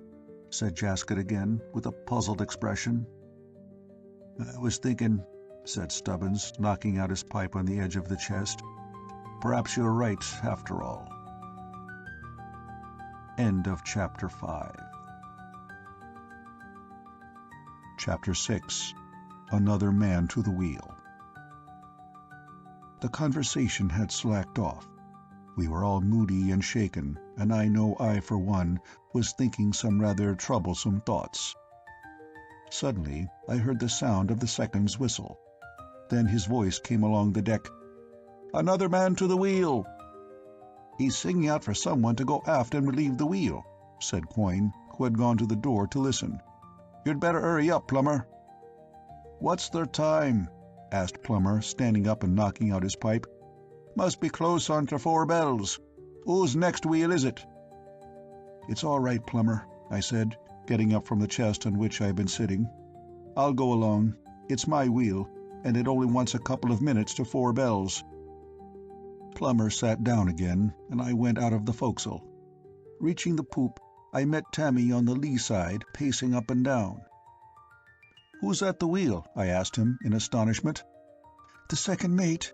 said Jasket again, with a puzzled expression. "I was thinking," said Stubbins, knocking out his pipe on the edge of the chest. "Perhaps you're right, after all." End of Chapter 5. Chapter 6. Another Man to the Wheel. The conversation had slacked off. We were all moody and shaken, and I know I, for one, was thinking some rather troublesome thoughts. Suddenly, I heard the sound of the second's whistle. Then his voice came along the deck. "Another man to the wheel!" "He's singing out for someone to go aft and relieve the wheel," said Quoin, who had gone to the door to listen. "You'd better hurry up, Plummer." "What's their time?" asked Plummer, standing up and knocking out his pipe. "Must be close on to 4 bells. Whose next wheel is it?" "It's all right, Plummer," I said, getting up from the chest on which I had been sitting. "I'll go along. It's my wheel, and it only wants a couple of minutes to 4 bells." Plummer sat down again, and I went out of the forecastle. Reaching the poop, I met Tammy on the lee side, pacing up and down. "Who's at the wheel?" I asked him, in astonishment. "The second mate,"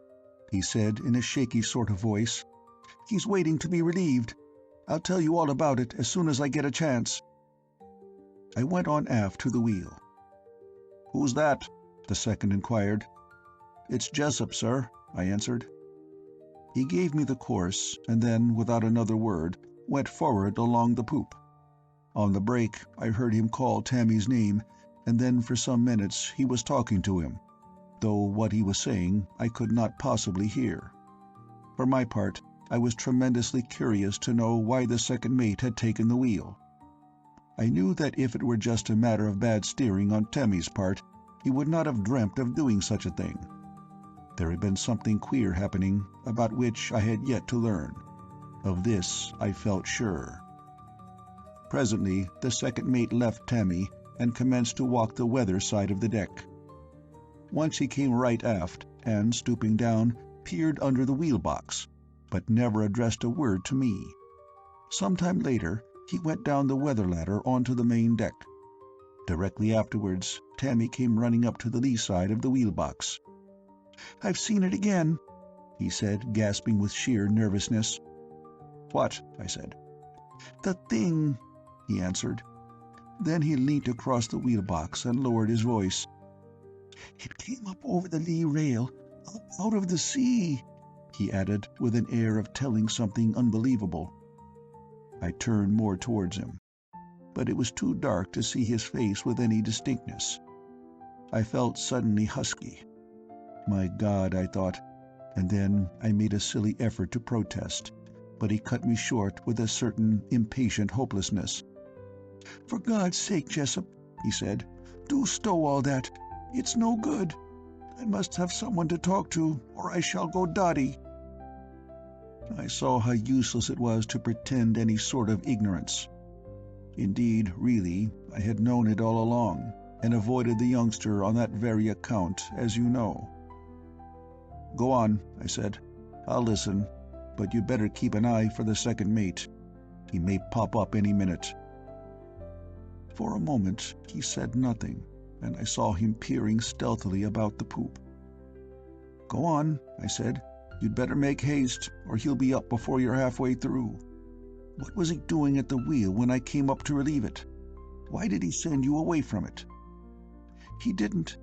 he said, in a shaky sort of voice. "He's waiting to be relieved. I'll tell you all about it as soon as I get a chance." I went on aft to the wheel. "Who's that?" the second inquired. "It's Jessup, sir," I answered. He gave me the course, and then, without another word, went forward along the poop. On the break, I heard him call Tammy's name, and then for some minutes he was talking to him, though what he was saying I could not possibly hear. For my part, I was tremendously curious to know why the second mate had taken the wheel. I knew that if it were just a matter of bad steering on Tammy's part, he would not have dreamt of doing such a thing. There had been something queer happening, about which I had yet to learn. Of this I felt sure. Presently the second mate left Tammy and commenced to walk the weather side of the deck. Once he came right aft, and, stooping down, peered under the wheelbox, but never addressed a word to me. Some time later he went down the weather ladder onto the main deck. Directly afterwards Tammy came running up to the lee side of the wheelbox. "I've seen it again," he said, gasping with sheer nervousness. "What?" I said. "The thing," he answered. Then he leant across the wheelbox and lowered his voice. "It came up over the lee rail, up out of the sea," he added, with an air of telling something unbelievable. I turned more towards him, but it was too dark to see his face with any distinctness. I felt suddenly husky. My God, I thought, and then I made a silly effort to protest, but he cut me short with a certain impatient hopelessness. "For God's sake, Jessup," he said, "do stow all that. It's no good. I must have someone to talk to, or I shall go dotty." I saw how useless it was to pretend any sort of ignorance. Indeed, really, I had known it all along, and avoided the youngster on that very account, as you know. "Go on," I said. "I'll listen, but you'd better keep an eye for the second mate. He may pop up any minute." For a moment he said nothing, and I saw him peering stealthily about the poop. "Go on," I said. "You'd better make haste, or he'll be up before you're halfway through. What was he doing at the wheel when I came up to relieve it? Why did he send you away from it?" "He didn't,"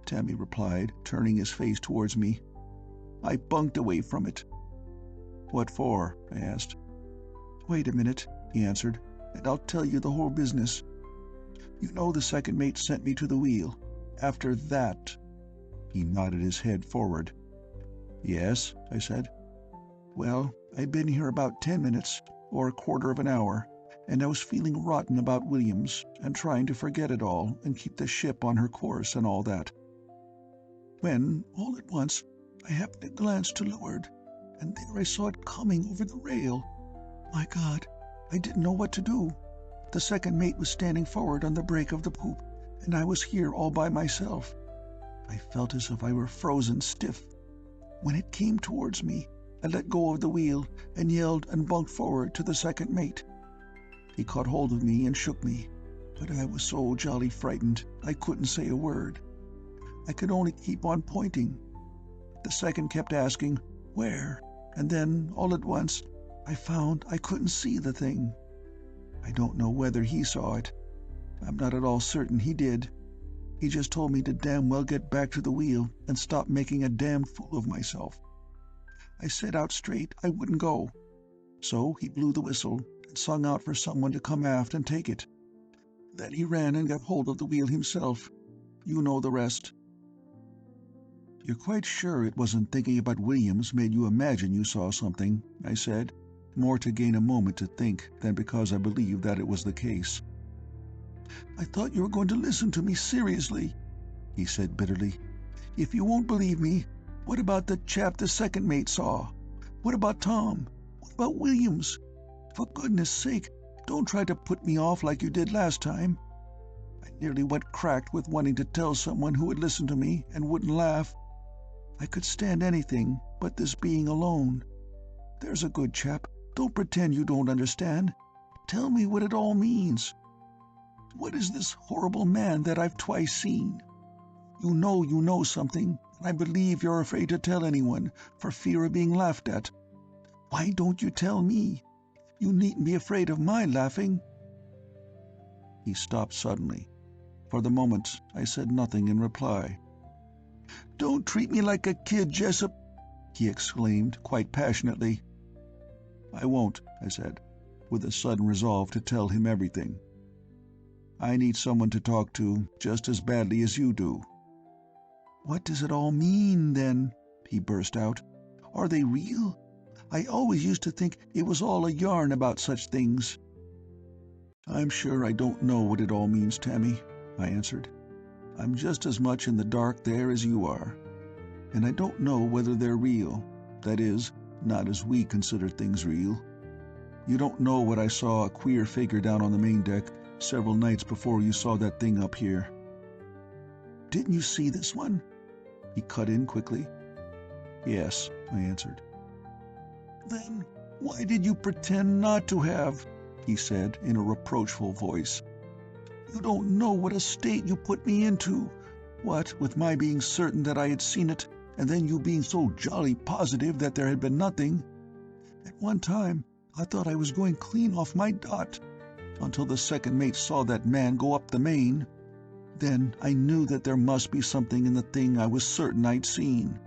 Tammy replied, turning his face towards me. "I bunked away from it." "What for?" I asked. "Wait a minute," he answered, "and I'll tell you the whole business. You know the second mate sent me to the wheel. After that—" He nodded his head forward. "Yes," I said. "Well, I'd been here about 10 minutes, or a quarter of an hour, and I was feeling rotten about Williams, and trying to forget it all and keep the ship on her course and all that. When, all at once, I happened to glance to leeward, and there I saw it coming over the rail. My God, I didn't know what to do. The second mate was standing forward on the break of the poop, and I was here all by myself. I felt as if I were frozen stiff. When it came towards me, I let go of the wheel and yelled and bunked forward to the second mate. He caught hold of me and shook me, but I was so jolly frightened I couldn't say a word. I could only keep on pointing. The second kept asking, 'Where?' and then, all at once, I found I couldn't see the thing. I don't know whether he saw it. I'm not at all certain he did. He just told me to damn well get back to the wheel and stop making a damned fool of myself. I said out straight I wouldn't go. So he blew the whistle and sung out for someone to come aft and take it. Then he ran and got hold of the wheel himself. You know the rest." "You're quite sure it wasn't thinking about Williams made you imagine you saw something?" I said, more to gain a moment to think than because I believed that it was the case. "I thought you were going to listen to me seriously," he said bitterly. "If you won't believe me, what about the chap the second mate saw? What about Tom? What about Williams? For goodness sake, don't try to put me off like you did last time. I nearly went cracked with wanting to tell someone who would listen to me and wouldn't laugh. I could stand anything but this being alone. There's a good chap, don't pretend you don't understand. Tell me what it all means. What is this horrible man that I've twice seen? You know something, and I believe you're afraid to tell anyone, for fear of being laughed at. Why don't you tell me? You needn't be afraid of my laughing." He stopped suddenly. For the moment I said nothing in reply. "Don't treat me like a kid, Jessup," he exclaimed quite passionately. "I won't," I said, with a sudden resolve to tell him everything. "I need someone to talk to just as badly as you do." "What does it all mean, then?" he burst out. "Are they real? I always used to think it was all a yarn about such things." "I'm sure I don't know what it all means, Tammy," I answered. "I'm just as much in the dark there as you are. and I don't know whether they're real. That is, not as we consider things real. You don't know what I saw a queer figure down on the main deck several nights before you saw that thing up here." "Didn't you see this one?" he cut in quickly. "Yes," I answered. "Then why did you pretend not to have?" he said in a reproachful voice. "You don't know what a state you put me into. What with my being certain that I had seen it, and then you being so jolly positive that there had been nothing. At one time I thought I was going clean off my dot, until the second mate saw that man go up the main. Then I knew that there must be something in the thing I was certain I'd seen."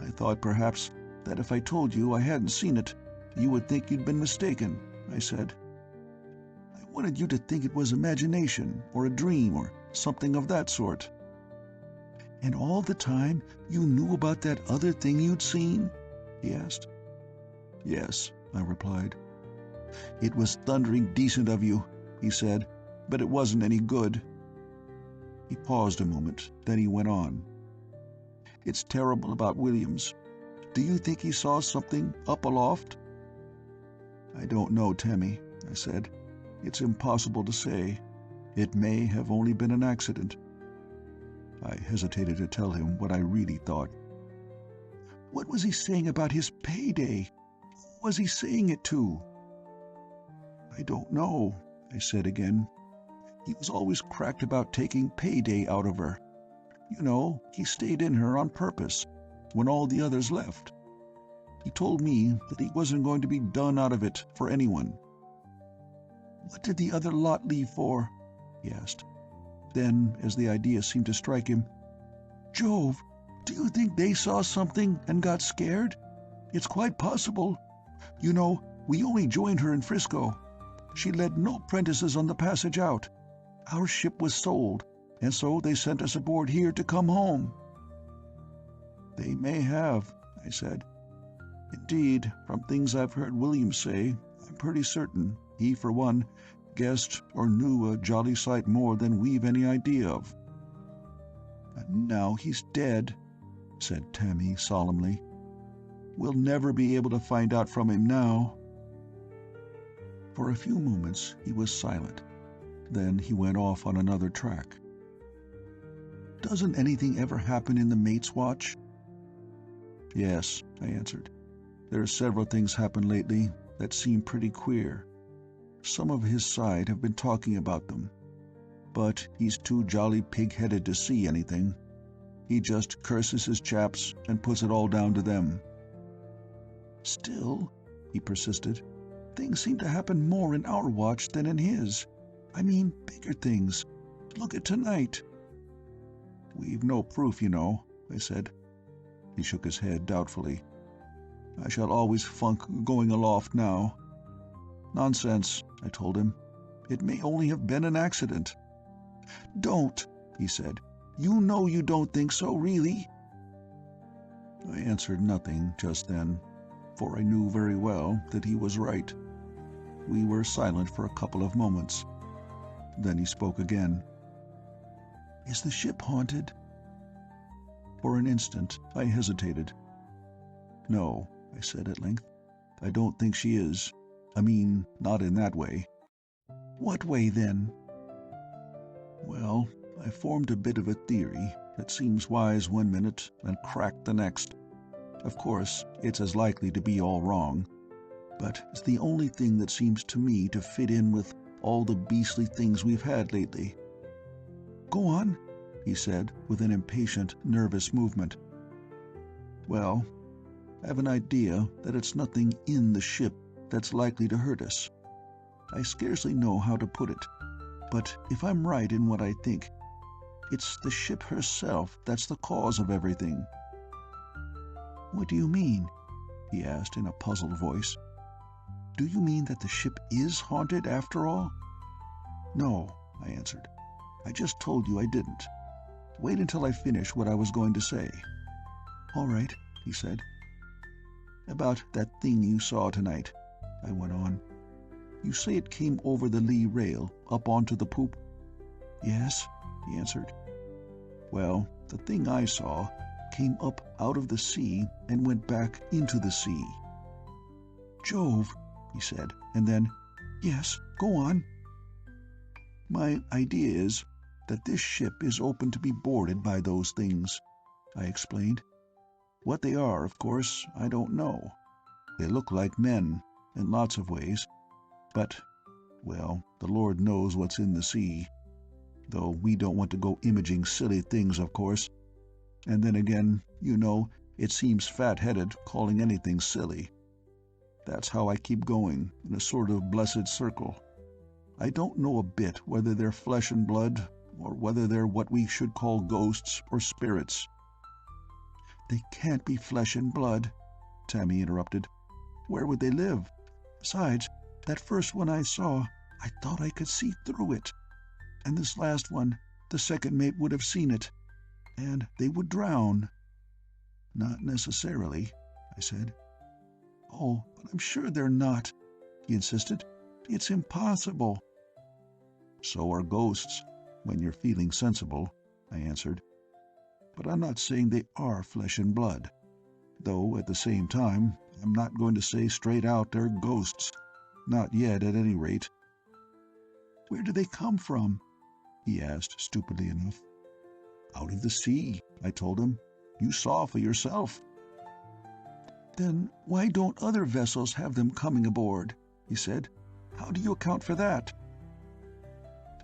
"I thought perhaps that if I told you I hadn't seen it, you would think you'd been mistaken," I said. "I wanted you to think it was imagination, or a dream, or something of that sort." "And all the time you knew about that other thing you'd seen?" he asked. "Yes," I replied. "It was thundering decent of you," he said, "but it wasn't any good." He paused a moment, then he went on. "It's terrible about Williams. Do you think he saw something up aloft?" "I don't know, Tammy," I said. "It's impossible to say. It may have only been an accident." I hesitated to tell him what I really thought. "What was he saying about his payday? Who was he saying it to?" "I don't know," I said again. "He was always cracked about taking payday out of her. You know, he stayed in her on purpose, when all the others left. He told me that he wasn't going to be done out of it for anyone." "What did the other lot leave for?" he asked. Then, as the idea seemed to strike him, "Jove, do you think they saw something and got scared? It's quite possible. You know, we only joined her in Frisco. She led no apprentices on the passage out. Our ship was sold, and so they sent us aboard here to come home." "They may have," I said. "Indeed, from things I've heard Williams say, I'm pretty certain he, for one, guessed or knew a jolly sight more than we've any idea of." "And now he's dead," said Tammy solemnly. "We'll never be able to find out from him now." For a few moments he was silent. Then he went off on another track. "Doesn't anything ever happen in the mate's watch?" "Yes," I answered. "There are several things happened lately that seem pretty queer. Some of his side have been talking about them. But he's too jolly pig-headed to see anything. He just curses his chaps and puts it all down to them." "Still," he persisted, "things seem to happen more in our watch than in his. I mean, bigger things. Look at tonight." "We've no proof, you know," I said. He shook his head doubtfully. "I shall always funk going aloft now." "Nonsense," I told him. "It may only have been an accident." "Don't," he said. "You know you don't think so, really." I answered nothing just then, for I knew very well that he was right. We were silent for a couple of moments. Then he spoke again. "Is the ship haunted?" For an instant I hesitated. "No," I said at length. "I don't think she is. I mean, not in that way." "What way, then?" "Well, I formed a bit of a theory that seems wise one minute and cracked the next. Of course, it's as likely to be all wrong, but it's the only thing that seems to me to fit in with all the beastly things we've had lately." "Go on," he said, with an impatient, nervous movement. "Well, I have an idea that it's nothing in the ship that's likely to hurt us. I scarcely know how to put it, but if I'm right in what I think, it's the ship herself that's the cause of everything." "What do you mean?" he asked in a puzzled voice. "Do you mean that the ship is haunted after all?" "No," I answered. "I just told you I didn't. Wait until I finish what I was going to say." "All right," he said. "About that thing you saw tonight," I went on. "You say it came over the lee rail, up onto the poop?" "Yes," he answered. "Well, the thing I saw, came up out of the sea and went back into the sea. Jove, he said, and then, yes, go on. My idea is that this ship is open to be boarded by those things, I explained. What they are, of course, I don't know. They look like men, in lots of ways, but, well, the Lord knows what's in the sea. Though we don't want to go imaging silly things, of course. And then again, you know, it seems fat-headed calling anything silly. That's how I keep going, in a sort of blessed circle. I don't know a bit whether they're flesh and blood, or whether they're what we should call ghosts or spirits. They can't be flesh and blood, Tammy interrupted. Where would they live? Besides, that first one I saw, I thought I could see through it. And this last one, the second mate would have seen it. And they would drown. Not necessarily, I said. Oh, but I'm sure they're not, he insisted. It's impossible. So are ghosts, when you're feeling sensible, I answered. But I'm not saying they are flesh and blood. Though, at the same time, I'm not going to say straight out they're ghosts. Not yet, at any rate. Where do they come from? He asked, stupidly enough. Out of the sea, I told him. You saw for yourself. Then why don't other vessels have them coming aboard? He said. How do you account for that?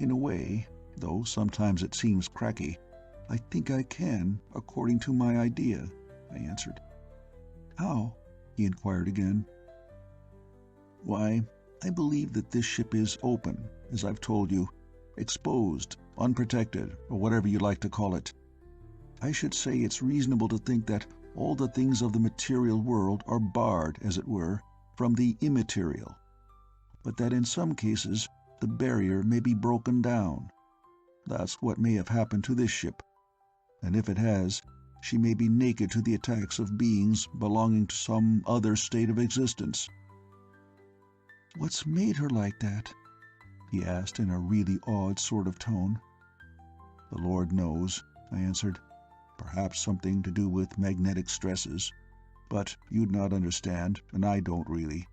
In a way, though sometimes it seems cracky, I think I can, according to my idea, I answered. How? He inquired again. Why, I believe that this ship is open, as I've told you, exposed, unprotected, or whatever you like to call it. I should say it's reasonable to think that all the things of the material world are barred, as it were, from the immaterial, but that in some cases the barrier may be broken down. That's what may have happened to this ship, and if it has, she may be naked to the attacks of beings belonging to some other state of existence. What's made her like that? He asked in a really odd sort of tone. The Lord knows, I answered. Perhaps something to do with magnetic stresses, but you'd not understand, and I don't really.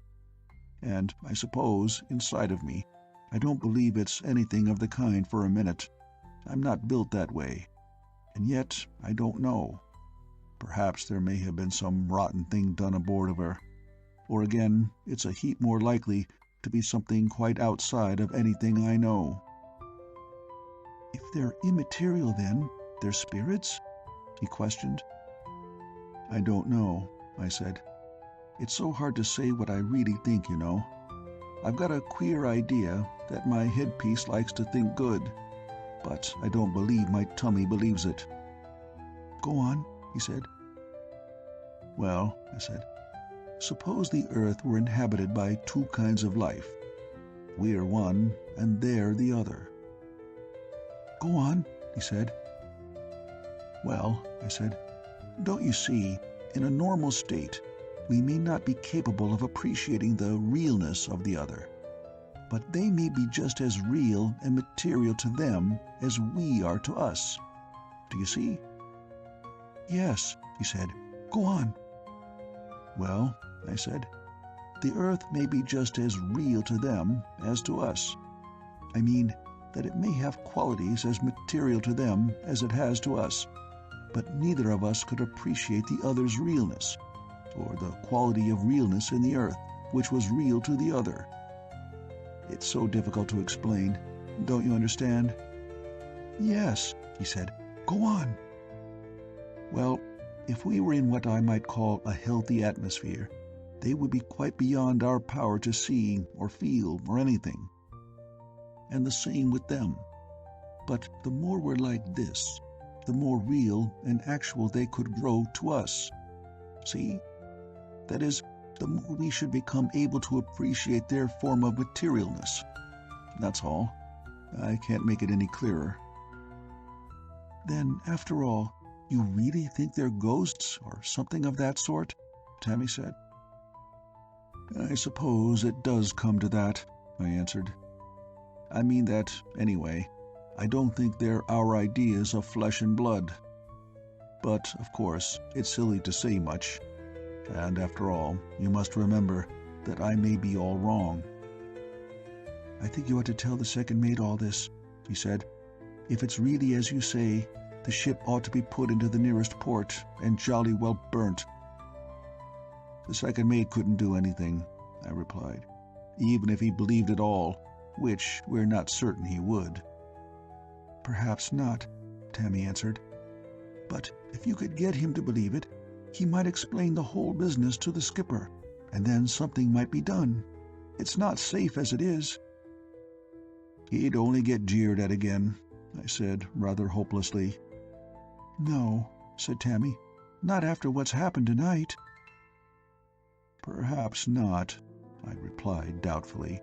And I suppose, inside of me, I don't believe it's anything of the kind for a minute. I'm not built that way. And yet, I don't know. Perhaps there may have been some rotten thing done aboard of her. Or again, it's a heap more likely to be something quite outside of anything I know. If they're immaterial then, they're spirits? He questioned. I don't know, I said. It's so hard to say what I really think, you know. I've got a queer idea that my headpiece likes to think good, but I don't believe my tummy believes it. Go on, he said. Well, I said, suppose the Earth were inhabited by two kinds of life. We're one, and they're the other. Go on, he said. Well, I said, don't you see, in a normal state, we may not be capable of appreciating the realness of the other, but they may be just as real and material to them as we are to us. Do you see? Yes, he said. Go on. Well, I said, the Earth may be just as real to them as to us. I mean, that it may have qualities as material to them as it has to us, but neither of us could appreciate the other's realness, or the quality of realness in the Earth, which was real to the other. It's so difficult to explain. Don't you understand? Yes, he said. Go on. Well, if we were in what I might call a healthy atmosphere, they would be quite beyond our power to see or feel or anything. And the same with them. But the more we're like this, the more real and actual they could grow to us. See? That is, the more we should become able to appreciate their form of materialness. That's all. I can't make it any clearer. Then, after all, you really think they're ghosts or something of that sort? Tammy said. I suppose it does come to that, I answered. I mean that, anyway, I don't think they're our ideas of flesh and blood. But, of course, it's silly to say much. And after all, you must remember that I may be all wrong. "I think you ought to tell the second mate all this," he said. "If it's really as you say, the ship ought to be put into the nearest port and jolly well burnt." "The second mate couldn't do anything," I replied, "even if he believed it all, which we're not certain he would." "Perhaps not," Tammy answered. "But if you could get him to believe it, he might explain the whole business to the skipper, and then something might be done. It's not safe as it is." "He'd only get jeered at again," I said, rather hopelessly. "No," said Tammy, "not after what's happened tonight." "Perhaps not," I replied doubtfully.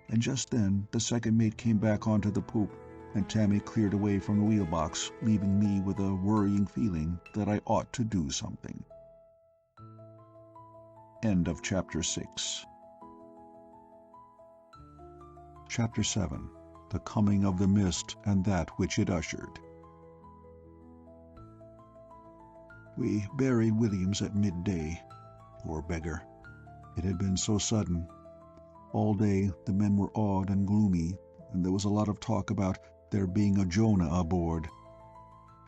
And just then the second mate came back onto the poop, and Tammy cleared away from the wheelbox, leaving me with a worrying feeling that I ought to do something. End of Chapter 6. Chapter 7. The Coming of the Mist and That Which It Ushered. We buried Williams at midday. Poor beggar. It had been so sudden. All day the men were awed and gloomy, and there was a lot of talk about there being a Jonah aboard.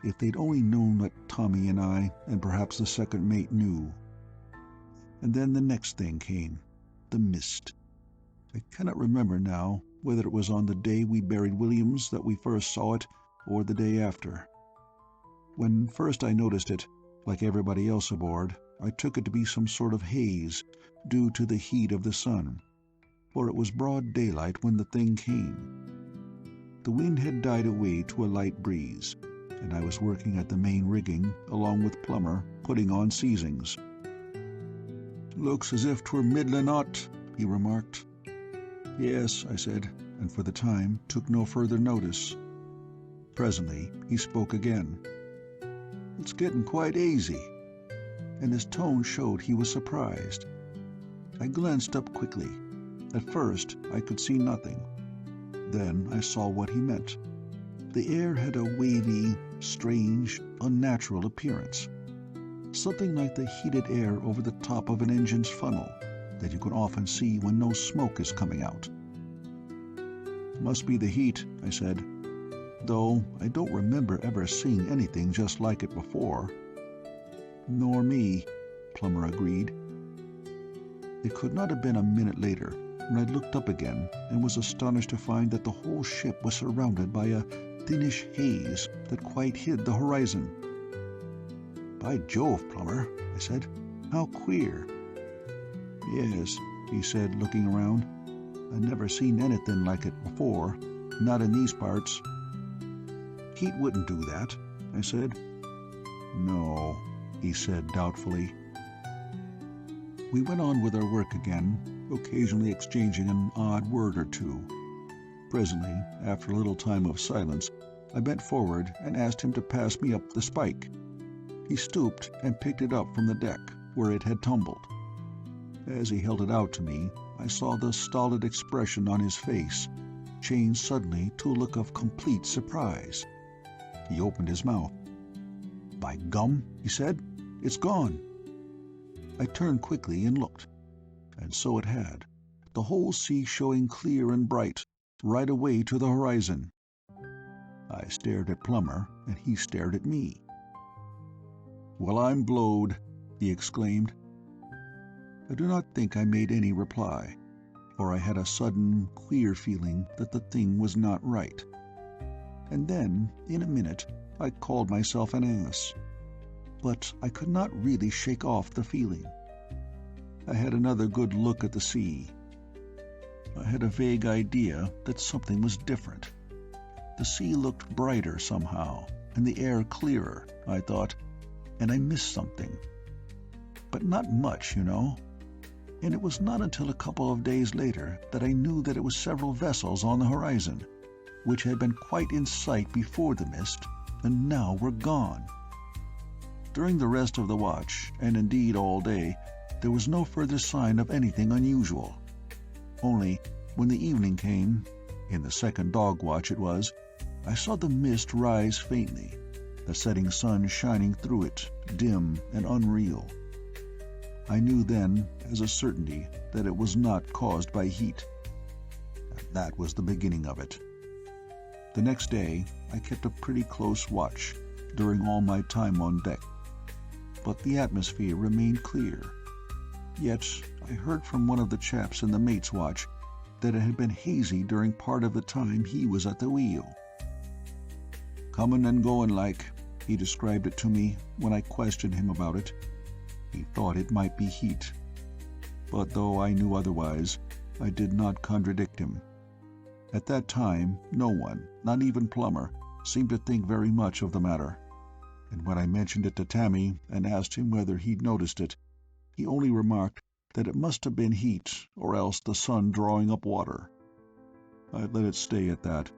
If they'd only known what Tommy and I, and perhaps the second mate, knew. And then the next thing came, the mist. I cannot remember now whether it was on the day we buried Williams that we first saw it, or the day after. When first I noticed it, like everybody else aboard, I took it to be some sort of haze, due to the heat of the sun, for it was broad daylight when the thing came. The wind had died away to a light breeze, and I was working at the main rigging, along with Plummer, putting on seizings. "Looks as if 'twere middlin' 'ot," he remarked. "Yes," I said, and for the time took no further notice. Presently he spoke again. "It's getting quite hazy," and his tone showed he was surprised. I glanced up quickly. At first I could see nothing. Then I saw what he meant. The air had a wavy, strange, unnatural appearance. Something like the heated air over the top of an engine's funnel that you can often see when no smoke is coming out. "Must be the heat," I said, "though I don't remember ever seeing anything just like it before." "Nor me," Plummer agreed. It could not have been a minute later when I looked up again and was astonished to find that the whole ship was surrounded by a thinnish haze that quite hid the horizon. "By Jove, Plummer," I said, "how queer." "Yes," he said, looking around. "I've never seen anything like it before, not in these parts." "Heat wouldn't do that," I said. "No," he said doubtfully. We went on with our work again, occasionally exchanging an odd word or two. Presently, after a little time of silence, I bent forward and asked him to pass me up the spike. He stooped and picked it up from the deck, where it had tumbled. As he held it out to me, I saw the stolid expression on his face change suddenly to a look of complete surprise. He opened his mouth. "By gum," he said, "it's gone." I turned quickly and looked, and so it had, the whole sea showing clear and bright, right away to the horizon. I stared at Plummer, and he stared at me. "Well, I'm blowed," he exclaimed. I do not think I made any reply, for I had a sudden, queer feeling that the thing was not right. And then, in a minute, I called myself an ass. But I could not really shake off the feeling. I had another good look at the sea. I had a vague idea that something was different. The sea looked brighter somehow, and the air clearer, I thought, and I missed something. But not much, you know. And it was not until a couple of days later that I knew that it was several vessels on the horizon, which had been quite in sight before the mist, and now were gone. During the rest of the watch, and indeed all day, there was no further sign of anything unusual. Only, when the evening came, in the second dog watch it was, I saw the mist rise faintly, the setting sun shining through it, dim and unreal. I knew then, as a certainty, that it was not caused by heat. And that was the beginning of it. The next day, I kept a pretty close watch during all my time on deck. But the atmosphere remained clear. Yet, I heard from one of the chaps in the mate's watch that it had been hazy during part of the time he was at the wheel. "Comin' and goin' like," he described it to me when I questioned him about it. He thought it might be heat. But though I knew otherwise, I did not contradict him. At that time, no one, not even Plummer, seemed to think very much of the matter. And when I mentioned it to Tammy and asked him whether he'd noticed it, he only remarked that it must have been heat or else the sun drawing up water. I let it stay at that,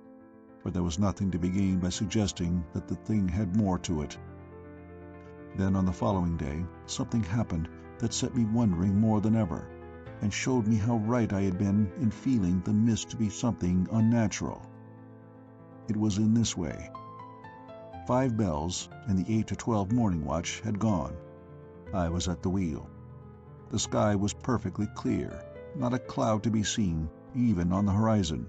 for there was nothing to be gained by suggesting that the thing had more to it. Then on the following day, something happened that set me wondering more than ever, and showed me how right I had been in feeling the mist to be something unnatural. It was in this way. 5 bells, and the 8 to 12 morning watch had gone. I was at the wheel. The sky was perfectly clear, not a cloud to be seen, even on the horizon.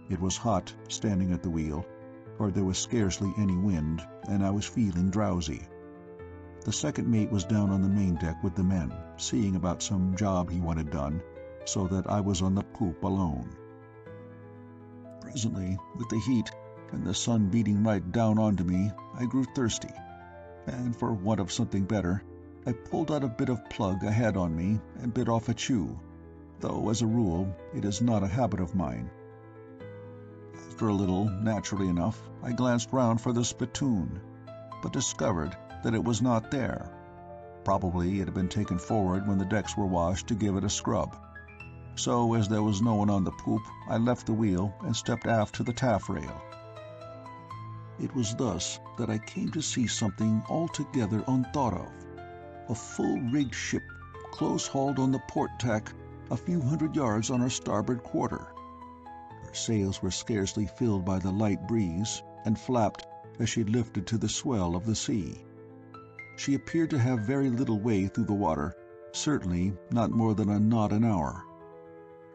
It was hot, standing at the wheel, for there was scarcely any wind, and I was feeling drowsy. The second mate was down on the main deck with the men, seeing about some job he wanted done, so that I was on the poop alone. Presently, with the heat and the sun beating right down onto me, I grew thirsty, and for want of something better, I pulled out a bit of plug I had on me and bit off a chew, though as a rule it is not a habit of mine. After a little, naturally enough, I glanced round for the spittoon, but discovered that it was not there. Probably it had been taken forward when the decks were washed to give it a scrub. So, as there was no one on the poop, I left the wheel and stepped aft to the taffrail. It was thus that I came to see something altogether unthought of. A full-rigged ship, close-hauled on the port tack, a few hundred yards on our starboard quarter. Her sails were scarcely filled by the light breeze, and flapped as she lifted to the swell of the sea. She appeared to have very little way through the water, certainly not more than a knot an hour.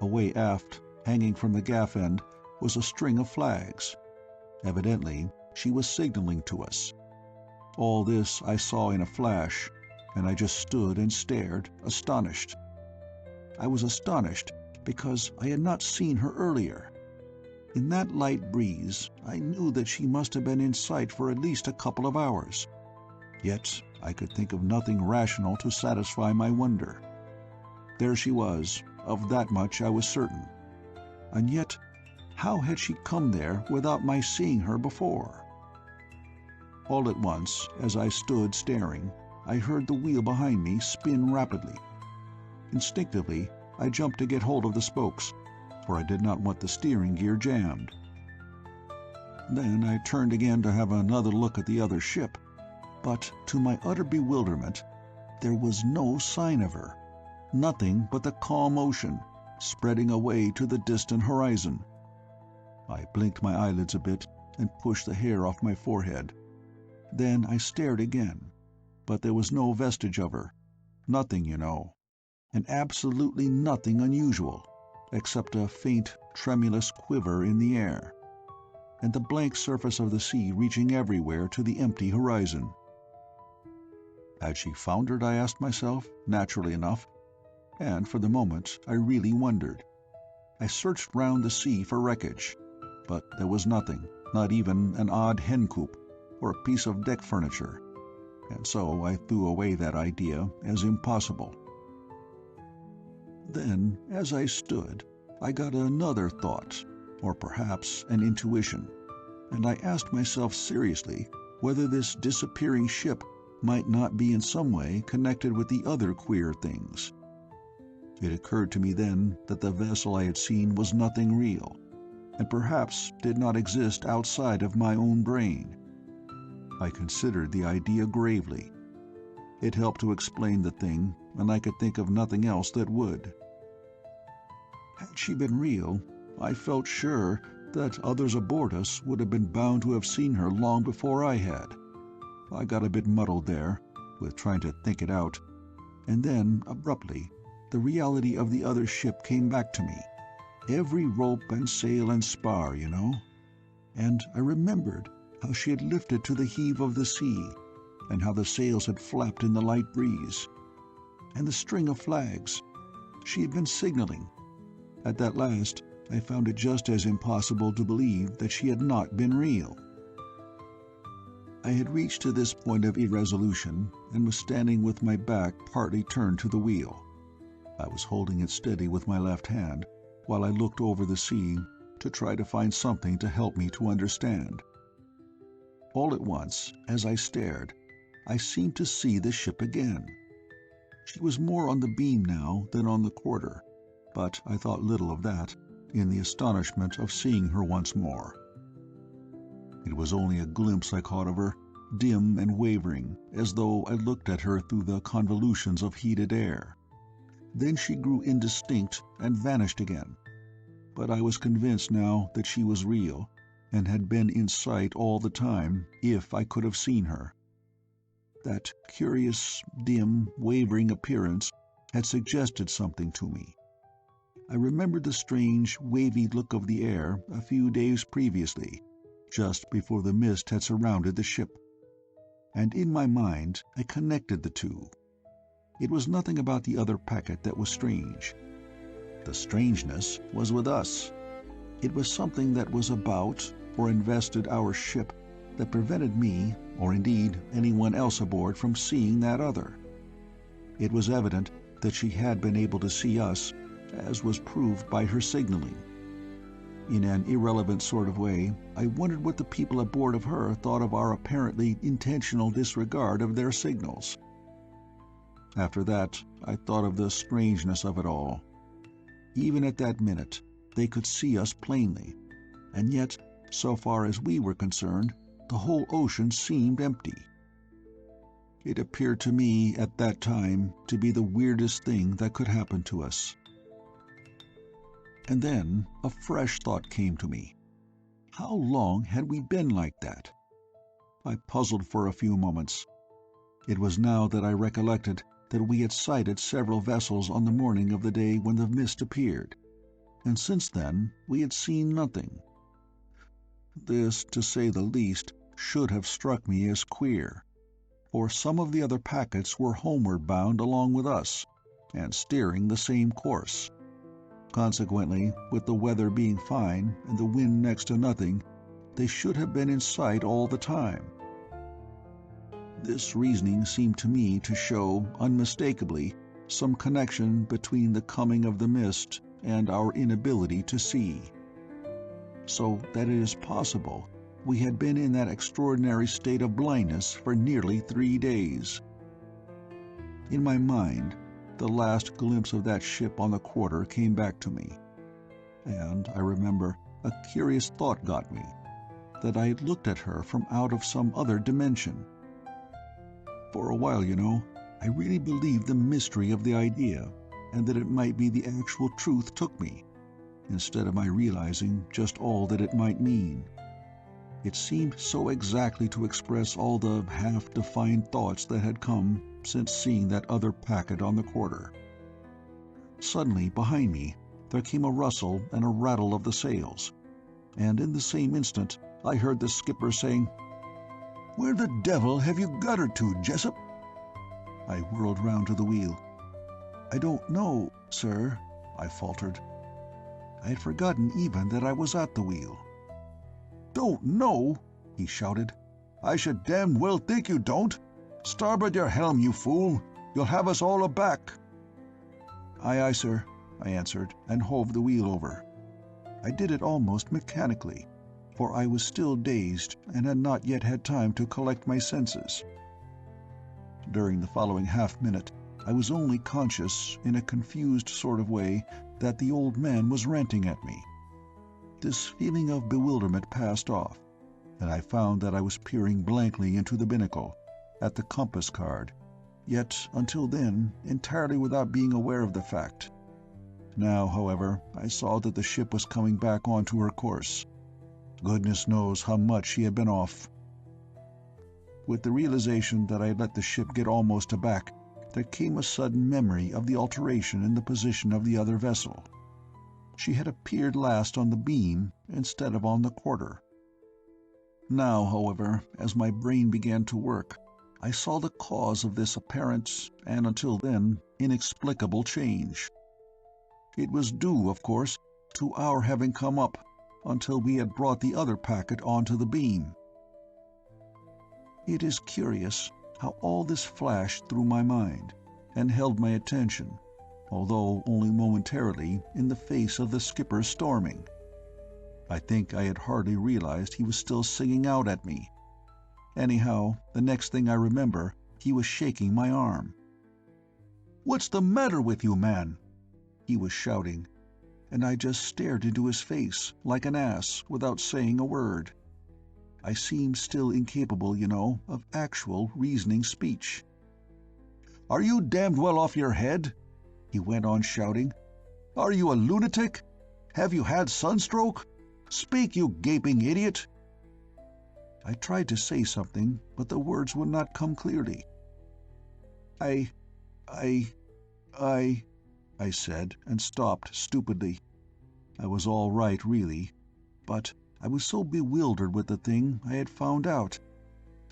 Away aft, hanging from the gaff end, was a string of flags. Evidently, she was signaling to us. All this I saw in a flash, and I just stood and stared, astonished. I was astonished because I had not seen her earlier. In that light breeze, I knew that she must have been in sight for at least a couple of hours. Yet I could think of nothing rational to satisfy my wonder. There she was, of that much I was certain. And yet, how had she come there without my seeing her before? All at once, as I stood staring, I heard the wheel behind me spin rapidly. Instinctively, I jumped to get hold of the spokes, for I did not want the steering gear jammed. Then I turned again to have another look at the other ship, but to my utter bewilderment, there was no sign of her, nothing but the calm ocean, spreading away to the distant horizon. I blinked my eyelids a bit and pushed the hair off my forehead. Then I stared again, but there was no vestige of her, nothing, and absolutely nothing unusual, except a faint, tremulous quiver in the air, and the blank surface of the sea reaching everywhere to the empty horizon. Had she foundered, I asked myself, naturally enough, and for the moment I really wondered. I searched round the sea for wreckage, but there was nothing, not even an odd hen coop or a piece of deck furniture, and so I threw away that idea as impossible. Then, as I stood, I got another thought, or perhaps an intuition, and I asked myself seriously whether this disappearing ship might not be in some way connected with the other queer things. It occurred to me then that the vessel I had seen was nothing real, and perhaps did not exist outside of my own brain. I considered the idea gravely. It helped to explain the thing, and I could think of nothing else that would. Had she been real, I felt sure that others aboard us would have been bound to have seen her long before I had. I got a bit muddled there, with trying to think it out, and then, abruptly, the reality of the other ship came back to me. Every rope and sail and spar, you know. And I remembered how she had lifted to the heave of the sea, and how the sails had flapped in the light breeze. And the string of flags. She had been signaling. At that last, I found it just as impossible to believe that she had not been real. I had reached to this point of irresolution and was standing with my back partly turned to the wheel. I was holding it steady with my left hand while I looked over the sea to try to find something to help me to understand. All at once, as I stared, I seemed to see the ship again. She was more on the beam now than on the quarter, but I thought little of that, in the astonishment of seeing her once more. It was only a glimpse I caught of her, dim and wavering, as though I looked at her through the convolutions of heated air. Then she grew indistinct and vanished again. But I was convinced now that she was real, and had been in sight all the time if I could have seen her. That curious, dim, wavering appearance had suggested something to me. I remembered the strange, wavy look of the air a few days previously, just before the mist had surrounded the ship. And in my mind I connected the two. It was nothing about the other packet that was strange. The strangeness was with us. It was something that was about or invested our ship that prevented me, or indeed anyone else aboard, from seeing that other. It was evident that she had been able to see us, as was proved by her signaling. In an irrelevant sort of way, I wondered what the people aboard of her thought of our apparently intentional disregard of their signals. After that, I thought of the strangeness of it all. Even at that minute, they could see us plainly, and yet, so far as we were concerned, the whole ocean seemed empty. It appeared to me at that time to be the weirdest thing that could happen to us. And then a fresh thought came to me. How long had we been like that? I puzzled for a few moments. It was now that I recollected that we had sighted several vessels on the morning of the day when the mist appeared, and since then we had seen nothing. This, to say the least, should have struck me as queer, for some of the other packets were homeward bound along with us, and steering the same course. Consequently, with the weather being fine and the wind next to nothing, they should have been in sight all the time. This reasoning seemed to me to show, unmistakably, some connection between the coming of the mist and our inability to see. So that it is possible we had been in that extraordinary state of blindness for nearly 3 days. In my mind, the last glimpse of that ship on the quarter came back to me, and I remember a curious thought got me, that I had looked at her from out of some other dimension. For a while, you know, I really believed the mystery of the idea, and that it might be the actual truth took me, instead of my realizing just all that it might mean. It seemed so exactly to express all the half-defined thoughts that had come since seeing that other packet on the quarter. Suddenly, behind me, there came a rustle and a rattle of the sails, and in the same instant I heard the skipper saying, "Where the devil have you got her to, Jessup?" I whirled round to the wheel. "I don't know, sir," I faltered. I had forgotten even that I was at the wheel. "Don't know?" he shouted. "I should damned well think you don't. Starboard your helm, you fool! You'll have us all aback." "Aye, aye, sir," I answered, and hove the wheel over. I did it almost mechanically, for I was still dazed and had not yet had time to collect my senses. During the following half-minute, I was only conscious, in a confused sort of way, that the old man was ranting at me. This feeling of bewilderment passed off, and I found that I was peering blankly into the binnacle, at the compass card, yet until then entirely without being aware of the fact. Now, however, I saw that the ship was coming back onto her course, Goodness knows how much she had been off. With the realization that I had let the ship get almost aback, there came a sudden memory of the alteration in the position of the other vessel. She had appeared last on the beam instead of on the quarter. Now, however, as my brain began to work, I saw the cause of this apparent, and until then, inexplicable change. It was due, of course, to our having come up until we had brought the other packet onto the beam. It is curious how all this flashed through my mind and held my attention, although only momentarily, in the face of the skipper's storming. I think I had hardly realized he was still singing out at me. Anyhow, the next thing I remember, he was shaking my arm. "What's the matter with you, man?" he was shouting, and I just stared into his face like an ass without saying a word. I seemed still incapable, of actual reasoning speech. "Are you damned well off your head?" he went on shouting. "Are you a lunatic? Have you had sunstroke? Speak, you gaping idiot!" I tried to say something, but the words would not come clearly. I said, and stopped stupidly. I was all right, really, but I was so bewildered with the thing I had found out,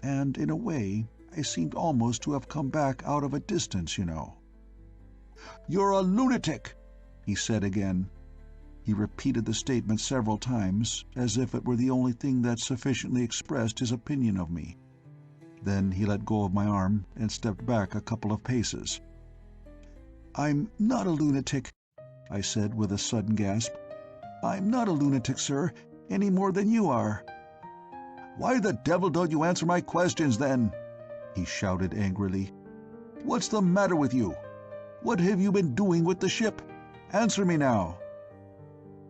and in a way I seemed almost to have come back out of a distance, "You're a lunatic," he said again. He repeated the statement several times, as if it were the only thing that sufficiently expressed his opinion of me. Then he let go of my arm and stepped back a couple of paces. "I'm not a lunatic," I said with a sudden gasp. "I'm not a lunatic, sir, any more than you are." "Why the devil don't you answer my questions, then?" he shouted angrily. "What's the matter with you? What have you been doing with the ship? Answer me now."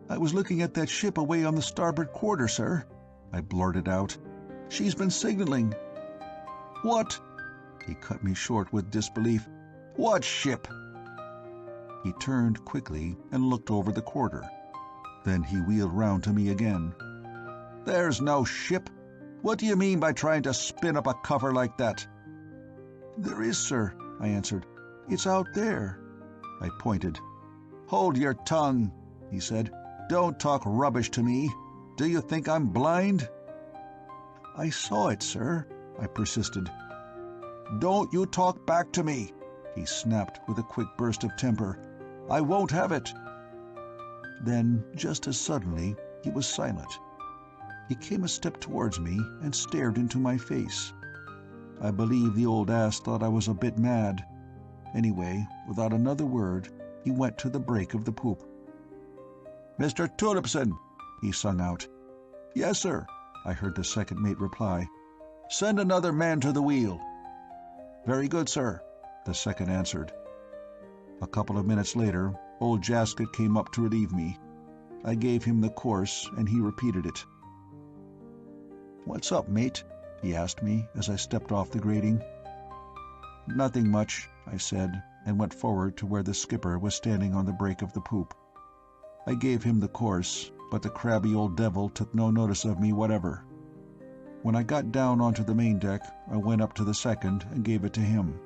"I was looking at that ship away on the starboard quarter, sir," I blurted out. "She's been signaling." "What?" He cut me short with disbelief. "What ship?" He turned quickly and looked over the quarter. Then he wheeled round to me again. "There's no ship. What do you mean by trying to spin up a cover like that?" "There is, sir," I answered. "It's out there." I pointed. "Hold your tongue," he said. "Don't talk rubbish to me. Do you think I'm blind?" "I saw it, sir," I persisted. "Don't you talk back to me," he snapped with a quick burst of temper. "I won't have it." Then, just as suddenly, he was silent. He came a step towards me and stared into my face. I believe the old ass thought I was a bit mad. Anyway, without another word, he went to the break of the poop. "Mr. Tulipson," he sung out. "Yes, sir," I heard the second mate reply. "Send another man to the wheel." "Very good, sir," the second answered. A couple of minutes later, old Jasket came up to relieve me. I gave him the course, and he repeated it. "What's up, mate?" he asked me as I stepped off the grating. "Nothing much," I said, and went forward to where the skipper was standing on the break of the poop. I gave him the course, but the crabby old devil took no notice of me whatever. When I got down onto the main deck, I went up to the second and gave it to him.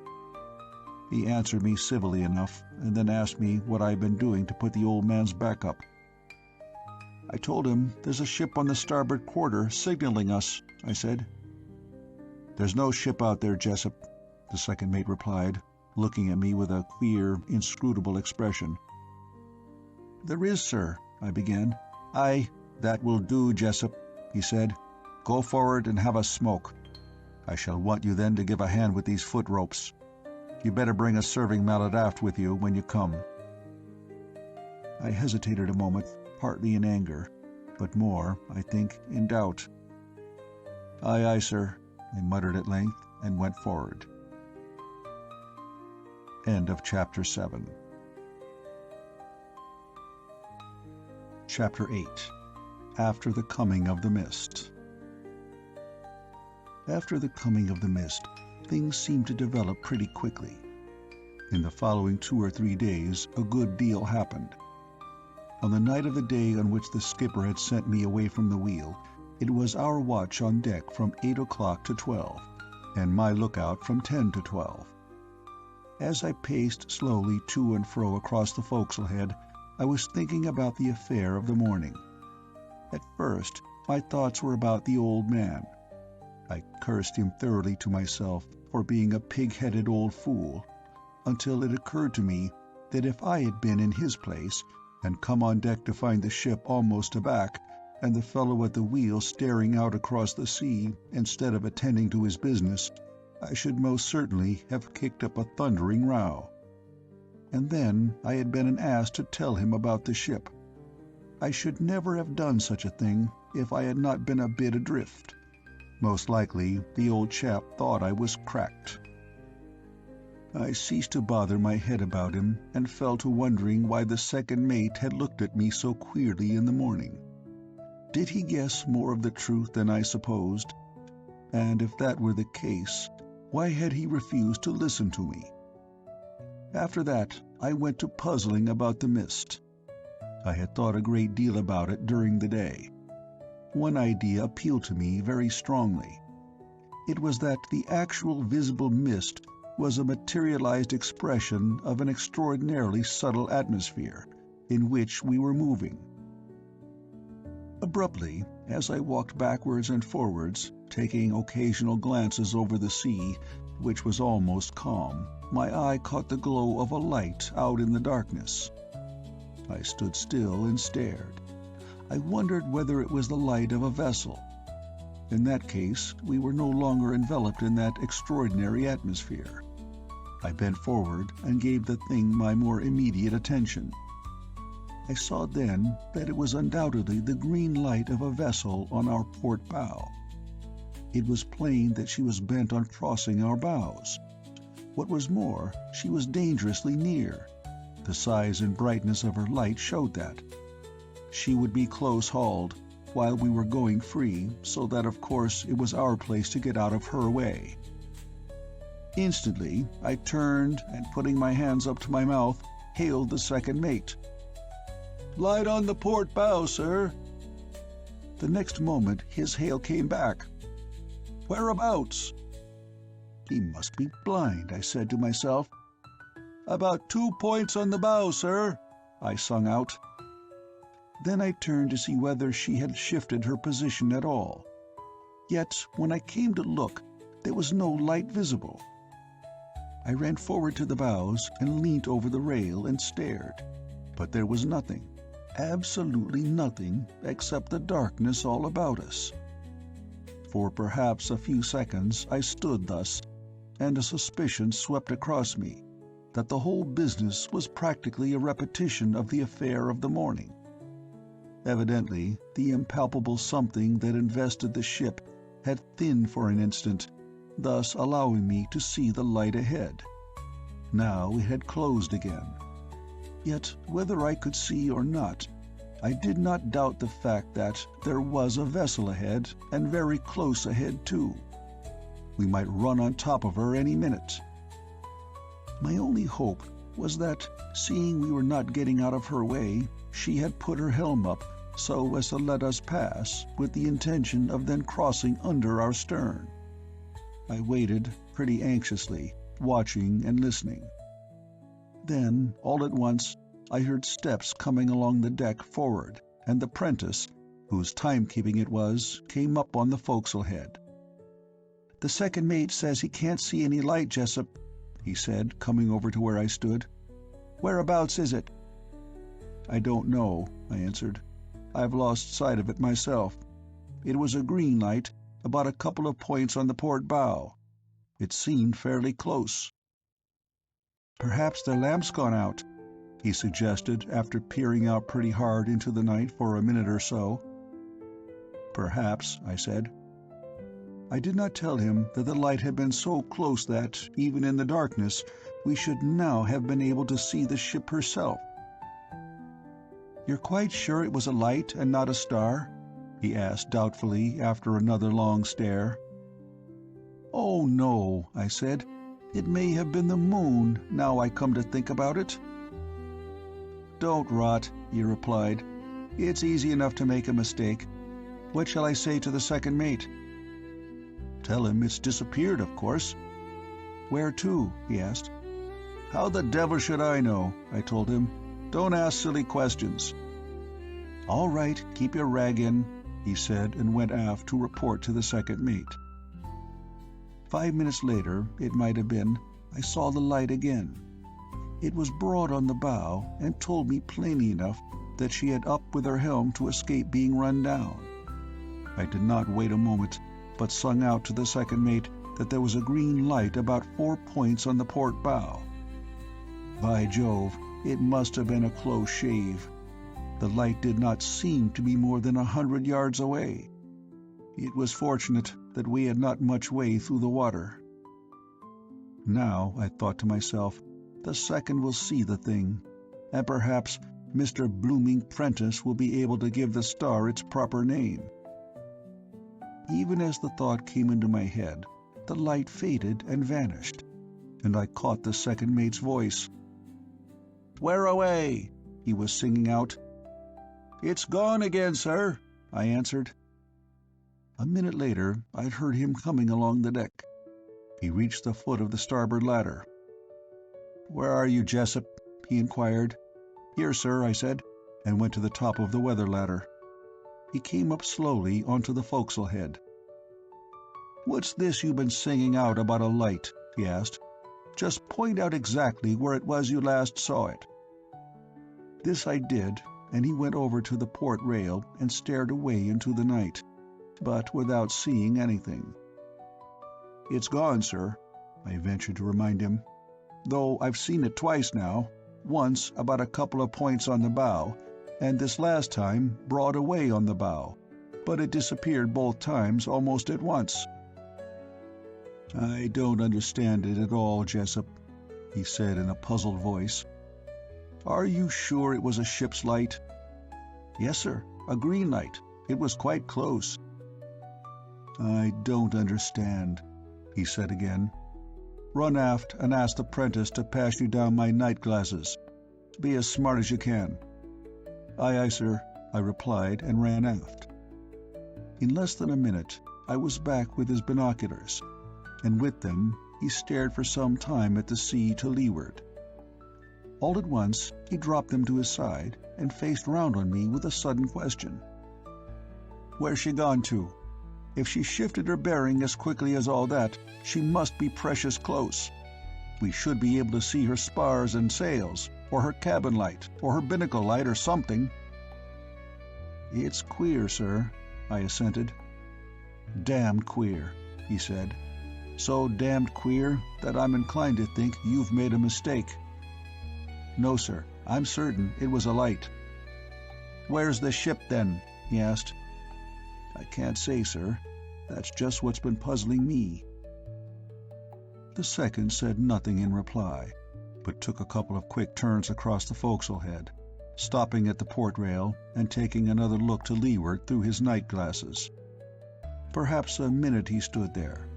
He answered me civilly enough, and then asked me what I had been doing to put the old man's back up. I told him there's a ship on the starboard quarter signaling us, I said. "There's no ship out there, Jessup," the second mate replied, looking at me with a queer, inscrutable expression. "There is, sir," I began. "Aye, that will do, Jessup," he said. "Go forward and have a smoke. I shall want you then to give a hand with these foot ropes. You better bring a serving mallet aft with you when you come." I hesitated a moment, partly in anger, but more, I think, in doubt. "Aye, aye, sir," I muttered at length, and went forward. End of Chapter 7. Chapter 8. After the Coming of the Mist. After the coming of the mist, things seemed to develop pretty quickly. In the following 2 or 3 days, a good deal happened. On the night of the day on which the skipper had sent me away from the wheel, It was our watch on deck from 8 o'clock to 12, and my lookout from 10 to 12. As I paced slowly to and fro across the forecastle head, I was thinking about the affair of the morning. At first, my thoughts were about the old man. I cursed him thoroughly to myself for being a pig-headed old fool, until it occurred to me that if I had been in his place and come on deck to find the ship almost aback, and the fellow at the wheel staring out across the sea instead of attending to his business, I should most certainly have kicked up a thundering row. And then I had been an ass to tell him about the ship. I should never have done such a thing if I had not been a bit adrift. Most likely the old chap thought I was cracked. I ceased to bother my head about him and fell to wondering why the second mate had looked at me so queerly in the morning. Did he guess more of the truth than I supposed? And if that were the case, why had he refused to listen to me? After that, I went to puzzling about the mist. I had thought a great deal about it during the day. One idea appealed to me very strongly. It was that the actual visible mist was a materialized expression of an extraordinarily subtle atmosphere in which we were moving. Abruptly, as I walked backwards and forwards, taking occasional glances over the sea, which was almost calm, my eye caught the glow of a light out in the darkness. I stood still and stared. I wondered whether it was the light of a vessel. In that case, we were no longer enveloped in that extraordinary atmosphere. I bent forward and gave the thing my more immediate attention. I saw then that it was undoubtedly the green light of a vessel on our port bow. It was plain that she was bent on crossing our bows. What was more, she was dangerously near. The size and brightness of her light showed that. She would be close-hauled, while we were going free, so that of course it was our place to get out of her way. Instantly, I turned and, putting my hands up to my mouth, hailed the second mate. "Light on the port bow, sir." The next moment his hail came back. "Whereabouts?" He must be blind, I said to myself. "About 2 points on the bow, sir," I sung out. Then I turned to see whether she had shifted her position at all. Yet, when I came to look, there was no light visible. I ran forward to the bows and leant over the rail and stared, but there was nothing, absolutely nothing, except the darkness all about us. For perhaps a few seconds I stood thus, and a suspicion swept across me that the whole business was practically a repetition of the affair of the morning. Evidently, the impalpable something that invested the ship had thinned for an instant, thus allowing me to see the light ahead. Now it had closed again. Yet, whether I could see or not, I did not doubt the fact that there was a vessel ahead, and very close ahead too. We might run on top of her any minute. My only hope was that, seeing we were not getting out of her way, she had put her helm up so as to let us pass, with the intention of then crossing under our stern. I waited, pretty anxiously, watching and listening. Then, all at once, I heard steps coming along the deck forward, and the prentice, whose timekeeping it was, came up on the forecastle head. "The second mate says he can't see any light, Jessup," he said, coming over to where I stood. "Whereabouts is it?" "I don't know," I answered. "I've lost sight of it myself. It was a green light, about a couple of points on the port bow. It seemed fairly close." "Perhaps their lamp's gone out," he suggested, after peering out pretty hard into the night for a minute or so. "Perhaps," I said. I did not tell him that the light had been so close that, even in the darkness, we should now have been able to see the ship herself. "You're quite sure it was a light and not a star?" he asked doubtfully after another long stare. "Oh, no," I said. "It may have been the moon, now I come to think about it." "Don't rot," he replied. "It's easy enough to make a mistake. What shall I say to the second mate?" "Tell him it's disappeared, of course." "Where to?" he asked. "How the devil should I know?" I told him. "Don't ask silly questions." "All right, keep your rag in," he said, and went aft to report to the second mate. 5 minutes later, it might have been, I saw the light again. It was broad on the bow and told me plainly enough that she had up with her helm to escape being run down. I did not wait a moment, but sung out to the second mate that there was a green light about 4 points on the port bow. By Jove, it must have been a close shave. The light did not seem to be more than 100 yards away. It was fortunate that we had not much way through the water. Now, I thought to myself, the second will see the thing, and perhaps Mr. Blooming Prentice will be able to give the star its proper name. Even as the thought came into my head, the light faded and vanished, and I caught the second mate's voice. "Where away?" he was singing out. "It's gone again, sir," I answered. A minute later, I'd heard him coming along the deck. He reached the foot of the starboard ladder. "Where are you, Jessup?" he inquired. "Here, sir," I said, and went to the top of the weather ladder. He came up slowly onto the forecastle head. "What's this you've been singing out about a light?" he asked. "Just point out exactly where it was you last saw it." This I did, and he went over to the port rail and stared away into the night, but without seeing anything. "It's gone, sir," I ventured to remind him, "though I've seen it twice now, once about a couple of points on the bow, and this last time broad away on the bow, but it disappeared both times almost at once." "I don't understand it at all, Jessup," he said in a puzzled voice. "Are you sure it was a ship's light?" "Yes, sir, a green light. It was quite close." "I don't understand," he said again. "Run aft and ask the prentice to pass you down my night glasses. Be as smart as you can." "Aye, aye, sir," I replied and ran aft. In less than a minute, I was back with his binoculars, and with them he stared for some time at the sea to leeward. All at once he dropped them to his side and faced round on me with a sudden question. "Where's she gone to? If she shifted her bearing as quickly as all that, she must be precious close. We should be able to see her spars and sails, or her cabin light, or her binnacle light, or something." "It's queer, sir," I assented. "Damned queer," he said. "So damned queer that I'm inclined to think you've made a mistake." "No, sir, I'm certain it was a light." "Where's the ship, then?" he asked. "I can't say, sir. That's just what's been puzzling me." The second said nothing in reply, but took a couple of quick turns across the forecastle head, stopping at the port rail and taking another look to leeward through his night glasses. Perhaps a minute he stood there.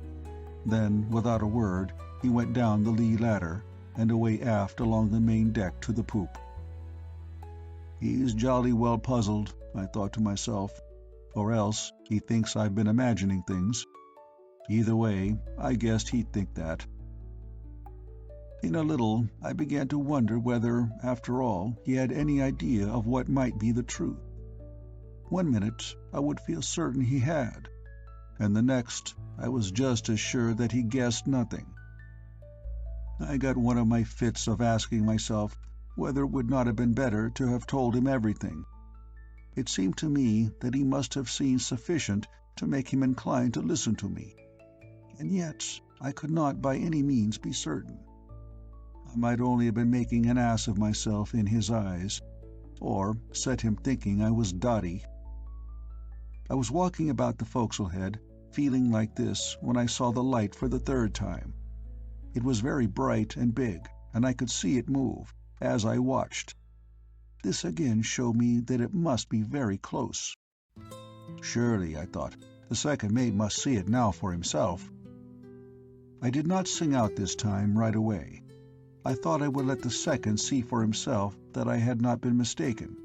Then, without a word, he went down the lee ladder and away aft along the main deck to the poop. "He's jolly well puzzled," I thought to myself, "or else he thinks I've been imagining things. Either way, I guessed he'd think that." In a little, I began to wonder whether, after all, he had any idea of what might be the truth. One minute I would feel certain he had, and the next I was just as sure that he guessed nothing. I got one of my fits of asking myself whether it would not have been better to have told him everything. It seemed to me that he must have seen sufficient to make him inclined to listen to me, and yet I could not by any means be certain. I might only have been making an ass of myself in his eyes, or set him thinking I was dotty. I was walking about the forecastle head, feeling like this, when I saw the light for the third time. It was very bright and big, and I could see it move, as I watched. This again showed me that it must be very close. Surely, I thought, the second mate must see it now for himself. I did not sing out this time right away. I thought I would let the second see for himself that I had not been mistaken.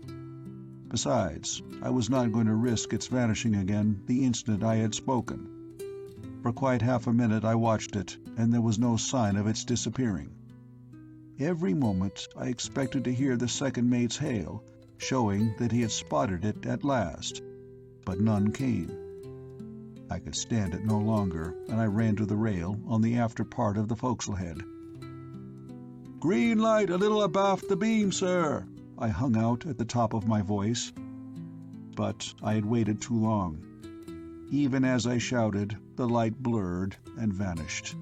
Besides, I was not going to risk its vanishing again the instant I had spoken. For quite half a minute I watched it, and there was no sign of its disappearing. Every moment I expected to hear the second mate's hail, showing that he had spotted it at last, but none came. I could stand it no longer, and I ran to the rail on the after part of the forecastle head. "Green light a little abaft the beam, sir," I hung out at the top of my voice. But I had waited too long. Even as I shouted, the light blurred and vanished.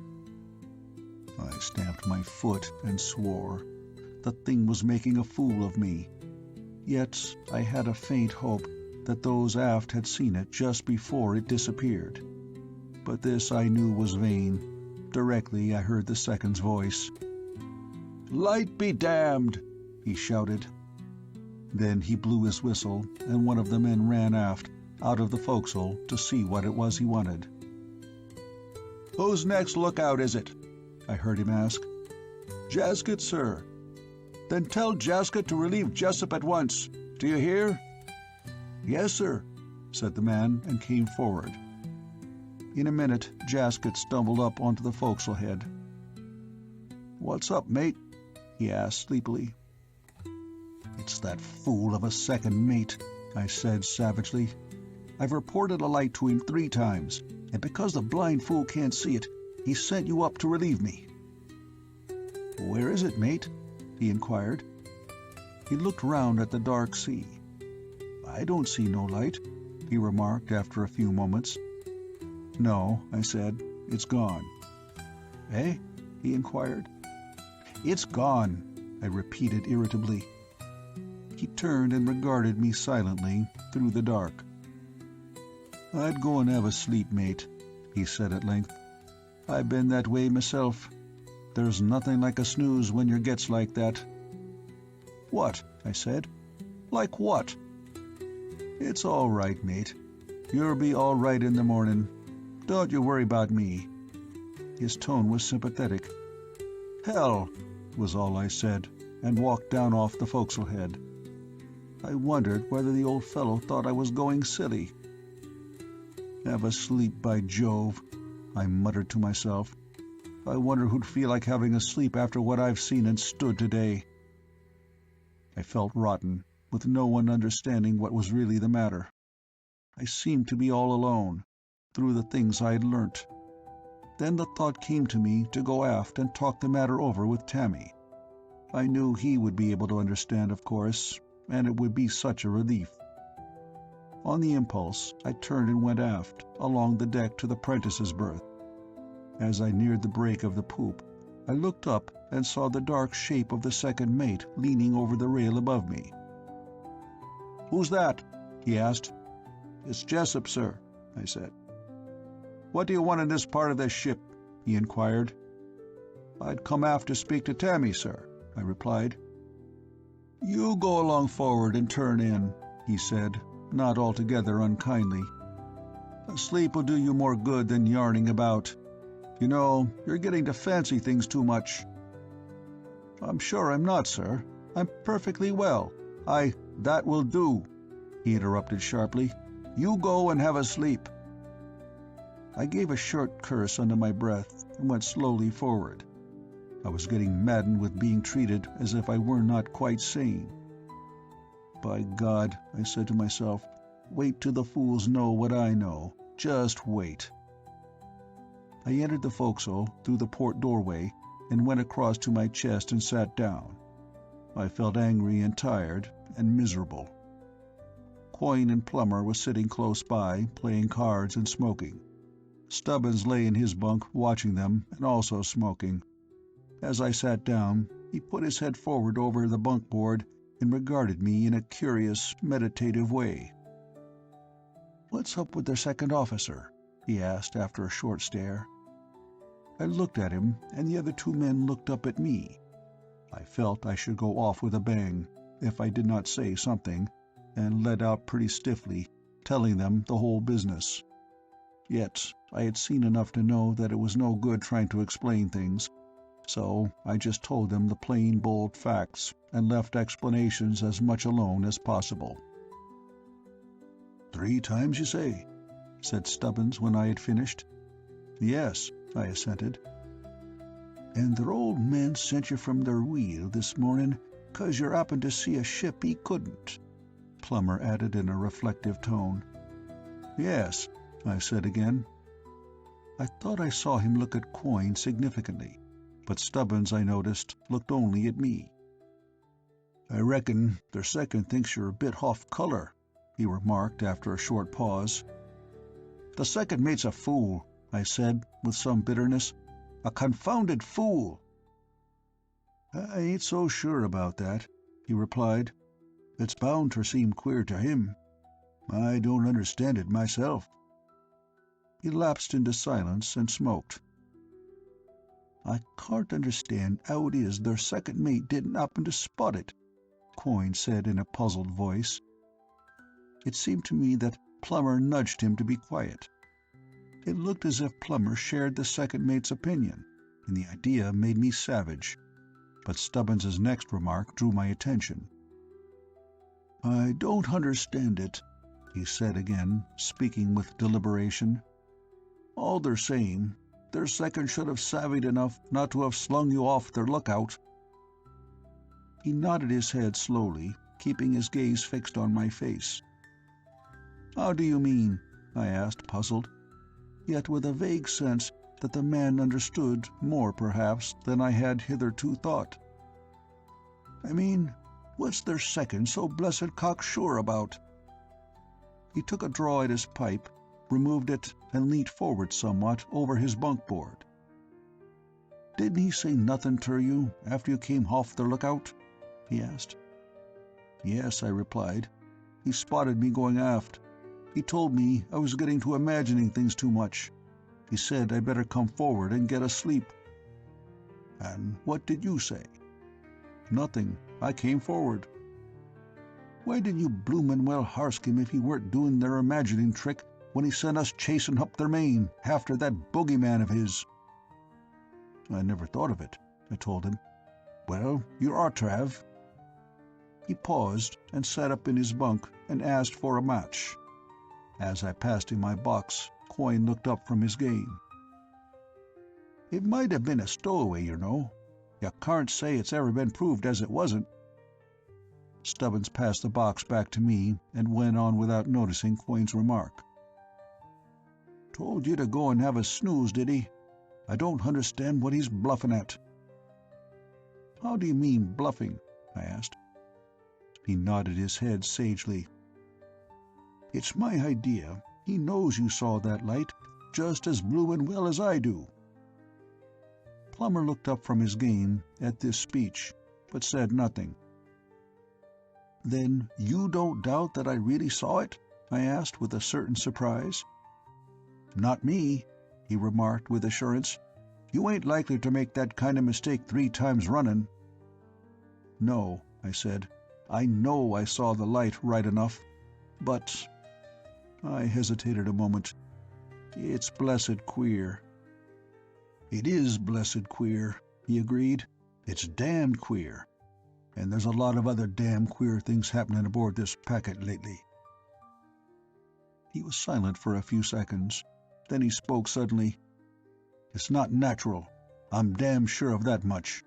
I stamped my foot and swore. The thing was making a fool of me. Yet I had a faint hope that those aft had seen it just before it disappeared. But this I knew was vain. Directly I heard the second's voice. "Light be damned!" he shouted. Then he blew his whistle, and one of the men ran aft, out of the forecastle, to see what it was he wanted. "Whose next lookout is it?" I heard him ask. "Jasket, sir." "Then tell Jasket to relieve Jessup at once. Do you hear?" "Yes, sir," said the man, and came forward. In a minute Jasket stumbled up onto the forecastle head. "What's up, mate?" he asked sleepily. "It's that fool of a second mate," I said savagely. "I've reported a light to him 3 times, and because the blind fool can't see it, he sent you up to relieve me." "Where is it, mate?" he inquired. He looked round at the dark sea. "I don't see no light," he remarked after a few moments. "No," I said, "it's gone." "Eh?" he inquired. "It's gone," I repeated irritably. He turned and regarded me silently through the dark. "I'd go and have a sleep, mate," he said at length. "I've been that way myself. There's nothing like a snooze when yer gets like that." "What?" I said. "Like what?" "It's all right, mate. You'll be all right in the morning. Don't you worry about me." His tone was sympathetic. "Hell," was all I said, and walked down off the forecastle head. I wondered whether the old fellow thought I was going silly. "Have a sleep, by Jove," I muttered to myself. "I wonder who'd feel like having a sleep after what I've seen and stood today." I felt rotten, with no one understanding what was really the matter. I seemed to be all alone, through the things I had learnt. Then the thought came to me to go aft and talk the matter over with Tammy. I knew he would be able to understand, of course, and it would be such a relief. On the impulse, I turned and went aft, along the deck to the prentice's berth. As I neared the break of the poop, I looked up and saw the dark shape of the second mate leaning over the rail above me. "Who's that?" he asked. "It's Jessup, sir," I said. "What do you want in this part of the ship?" he inquired. "I'd come aft to speak to Tammy, sir," I replied. "You go along forward and turn in," he said, not altogether unkindly. "A sleep will do you more good than yarning about. You know, you're getting to fancy things too much." "I'm sure I'm not, sir. I'm perfectly well. That will do," he interrupted sharply. "You go and have a sleep." I gave a short curse under my breath and went slowly forward. I was getting maddened with being treated as if I were not quite sane. "By God," I said to myself, "wait till the fools know what I know. Just wait." I entered the forecastle through the port doorway and went across to my chest and sat down. I felt angry and tired and miserable. Quoin and Plummer were sitting close by, playing cards and smoking. Stubbins lay in his bunk watching them and also smoking. As I sat down, he put his head forward over the bunk board and regarded me in a curious, meditative way. "What's up with their second officer?" he asked after a short stare. I looked at him, and the other 2 men looked up at me. I felt I should go off with a bang, if I did not say something, and let out pretty stiffly, telling them the whole business. Yet I had seen enough to know that it was no good trying to explain things, so I just told them the plain, bold facts, and left explanations as much alone as possible. 3 times, you say?" said Stubbins when I had finished. "Yes," I assented. "And their old men sent you from their wheel this morning 'cause you happened to see a ship he couldn't," Plummer added in a reflective tone. "Yes," I said again. I thought I saw him look at Quoin significantly, but Stubbins, I noticed, looked only at me. "I reckon their second thinks you're a bit off colour," he remarked after a short pause. "The second mate's a fool," I said, with some bitterness. "A confounded fool." "I ain't so sure about that," he replied. "It's bound to seem queer to him. I don't understand it myself." He lapsed into silence and smoked. "I can't understand how it is their second mate didn't happen to spot it," Quoin said in a puzzled voice. It seemed to me that Plummer nudged him to be quiet. It looked as if Plummer shared the second mate's opinion, and the idea made me savage. But Stubbins's next remark drew my attention. "I don't understand it," he said again, speaking with deliberation. "All they're saying, their second should have savvied enough not to have slung you off their lookout." He nodded his head slowly, keeping his gaze fixed on my face. "How do you mean?" I asked, puzzled, yet with a vague sense that the man understood more perhaps than I had hitherto thought. "I mean, what's their second so blessed cocksure about?" He took a draw at his pipe, removed it, and leant forward somewhat over his bunk-board. "Didn't he say nothing ter you after you came hoff their lookout?" he asked. "Yes," I replied. "He spotted me going aft. He told me I was getting to imagining things too much. He said I'd better come forward and get a sleep." "And what did you say?" "Nothing. I came forward." "Why didn't you bloomin' well harsk him if he weren't doing their imagining trick when he sent us chasing up their main, after that bogeyman of his?" "I never thought of it," I told him. "Well, you ought to have." He paused and sat up in his bunk and asked for a match. As I passed him my box, Quoin looked up from his game. "It might have been a stowaway, you know. You can't say it's ever been proved as it wasn't." Stubbins passed the box back to me and went on without noticing Quoin's remark. "Told you to go and have a snooze, did he? I don't understand what he's bluffing at." "How do you mean, bluffing?" I asked. He nodded his head sagely. "It's my idea he knows you saw that light just as bloomin' well as I do." Plummer looked up from his game at this speech, but said nothing. "Then you don't doubt that I really saw it?" I asked with a certain surprise. "Not me," he remarked with assurance. "You ain't likely to make that kind of mistake 3 times running." "No," I said. "I know I saw the light right enough. But—" I hesitated a moment. "It's blessed queer." "It is blessed queer," he agreed. "It's damned queer. And there's a lot of other damn queer things happening aboard this packet lately." He was silent for a few seconds. Then he spoke suddenly. "It's not natural. I'm damn sure of that much."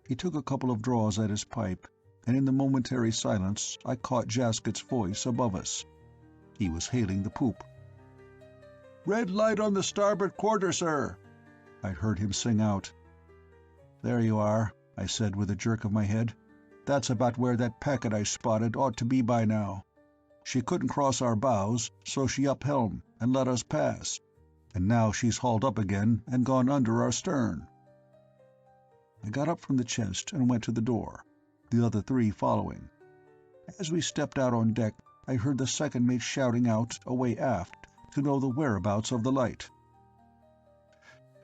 He took a couple of draws at his pipe, and in the momentary silence I caught Jaskett's voice above us. He was hailing the poop. "Red light on the starboard quarter, sir," I heard him sing out. "There you are," I said with a jerk of my head. "That's about where that packet I spotted ought to be by now. She couldn't cross our bows, so she up helm and let us pass, and now she's hauled up again and gone under our stern." I got up from the chest and went to the door, the other 3 following. As we stepped out on deck, I heard the second mate shouting out away aft to know the whereabouts of the light.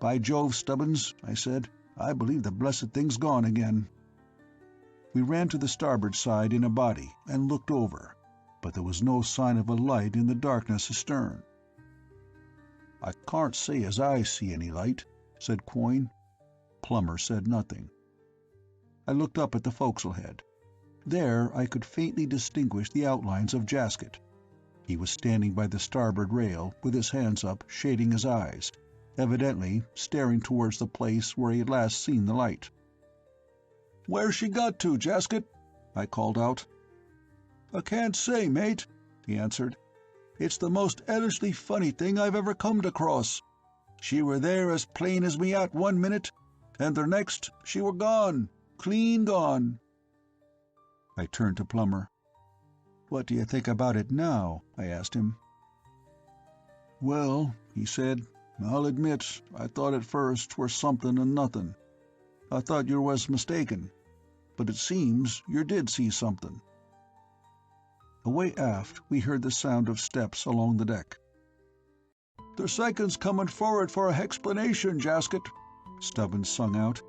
"By Jove, Stubbins," I said, "I believe the blessed thing's gone again." We ran to the starboard side in a body and looked over, but there was no sign of a light in the darkness astern. "I can't say as I see any light," said Quoin. Plummer said nothing. I looked up at the forecastle head. There I could faintly distinguish the outlines of Jaskett. He was standing by the starboard rail, with his hands up, shading his eyes, evidently staring towards the place where he had last seen the light. "Where's she got to, Jasket?" I called out. "I can't say, mate," he answered. "It's the most hellishly funny thing I've ever comed across. She were there as plain as me at one minute, and the next she were gone, clean gone." I turned to Plummer. "What do you think about it now?" I asked him. "Well," he said, "I'll admit I thought at first 'twere something and nothing. I thought you was mistaken, but it seems you did see something." Away aft we heard the sound of steps along the deck. "The second's coming forward for a hexplanation, Jasket," Stubbins sung out.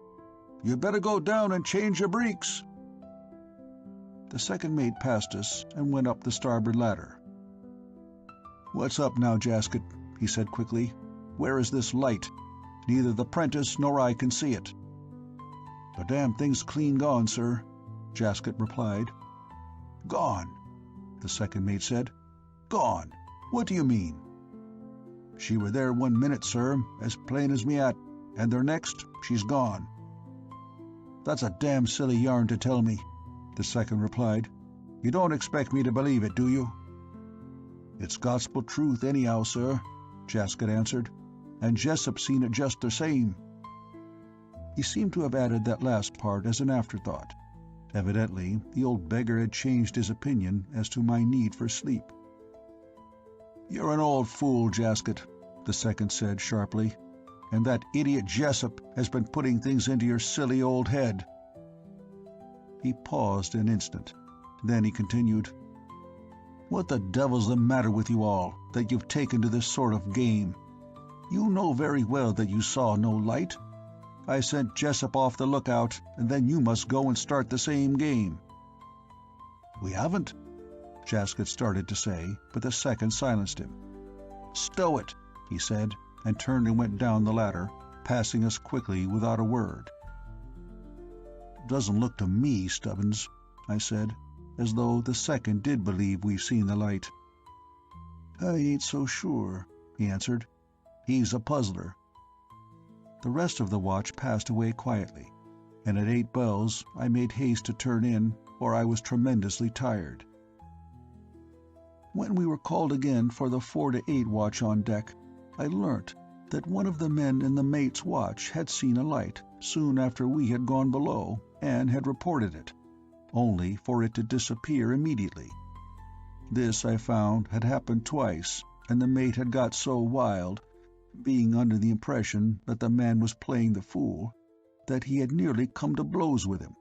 "You better go down and change your breeks." The second mate passed us and went up the starboard ladder. "What's up now, Jasket?" he said quickly. "Where is this light? Neither the 'prentice nor I can see it." "The damn thing's clean gone, sir," Jasket replied. "Gone?" the second mate said. "Gone? What do you mean?" "She were there one minute, sir, as plain as me at, and the next she's gone." "That's a damn silly yarn to tell me," the second replied. "You don't expect me to believe it, do you?" "It's gospel truth anyhow, sir," Jasket answered, "and Jessup seen it just the same." He seemed to have added that last part as an afterthought. Evidently, the old beggar had changed his opinion as to my need for sleep. "You're an old fool, Jasket," the second said sharply, "and that idiot Jessup has been putting things into your silly old head." He paused an instant. Then he continued, "What the devil's the matter with you all, that you've taken to this sort of game? You know very well that you saw no light. I sent Jessup off the lookout, and then you must go and start the same game." "We haven't," Jasket started to say, but the second silenced him. "Stow it," he said, and turned and went down the ladder, passing us quickly without a word. "Doesn't look to me, Stubbins," I said, as though the second did believe we've seen the light. "I ain't so sure," he answered. "He's a puzzler." The rest of the watch passed away quietly, and at 8 bells I made haste to turn in, for I was tremendously tired. When we were called again for the 4 to 8 watch on deck, I learnt that one of the men in the mate's watch had seen a light soon after we had gone below, and had reported it, only for it to disappear immediately. This, I found, had happened twice, and the mate had got so wild, being under the impression that the man was playing the fool, that he had nearly come to blows with him,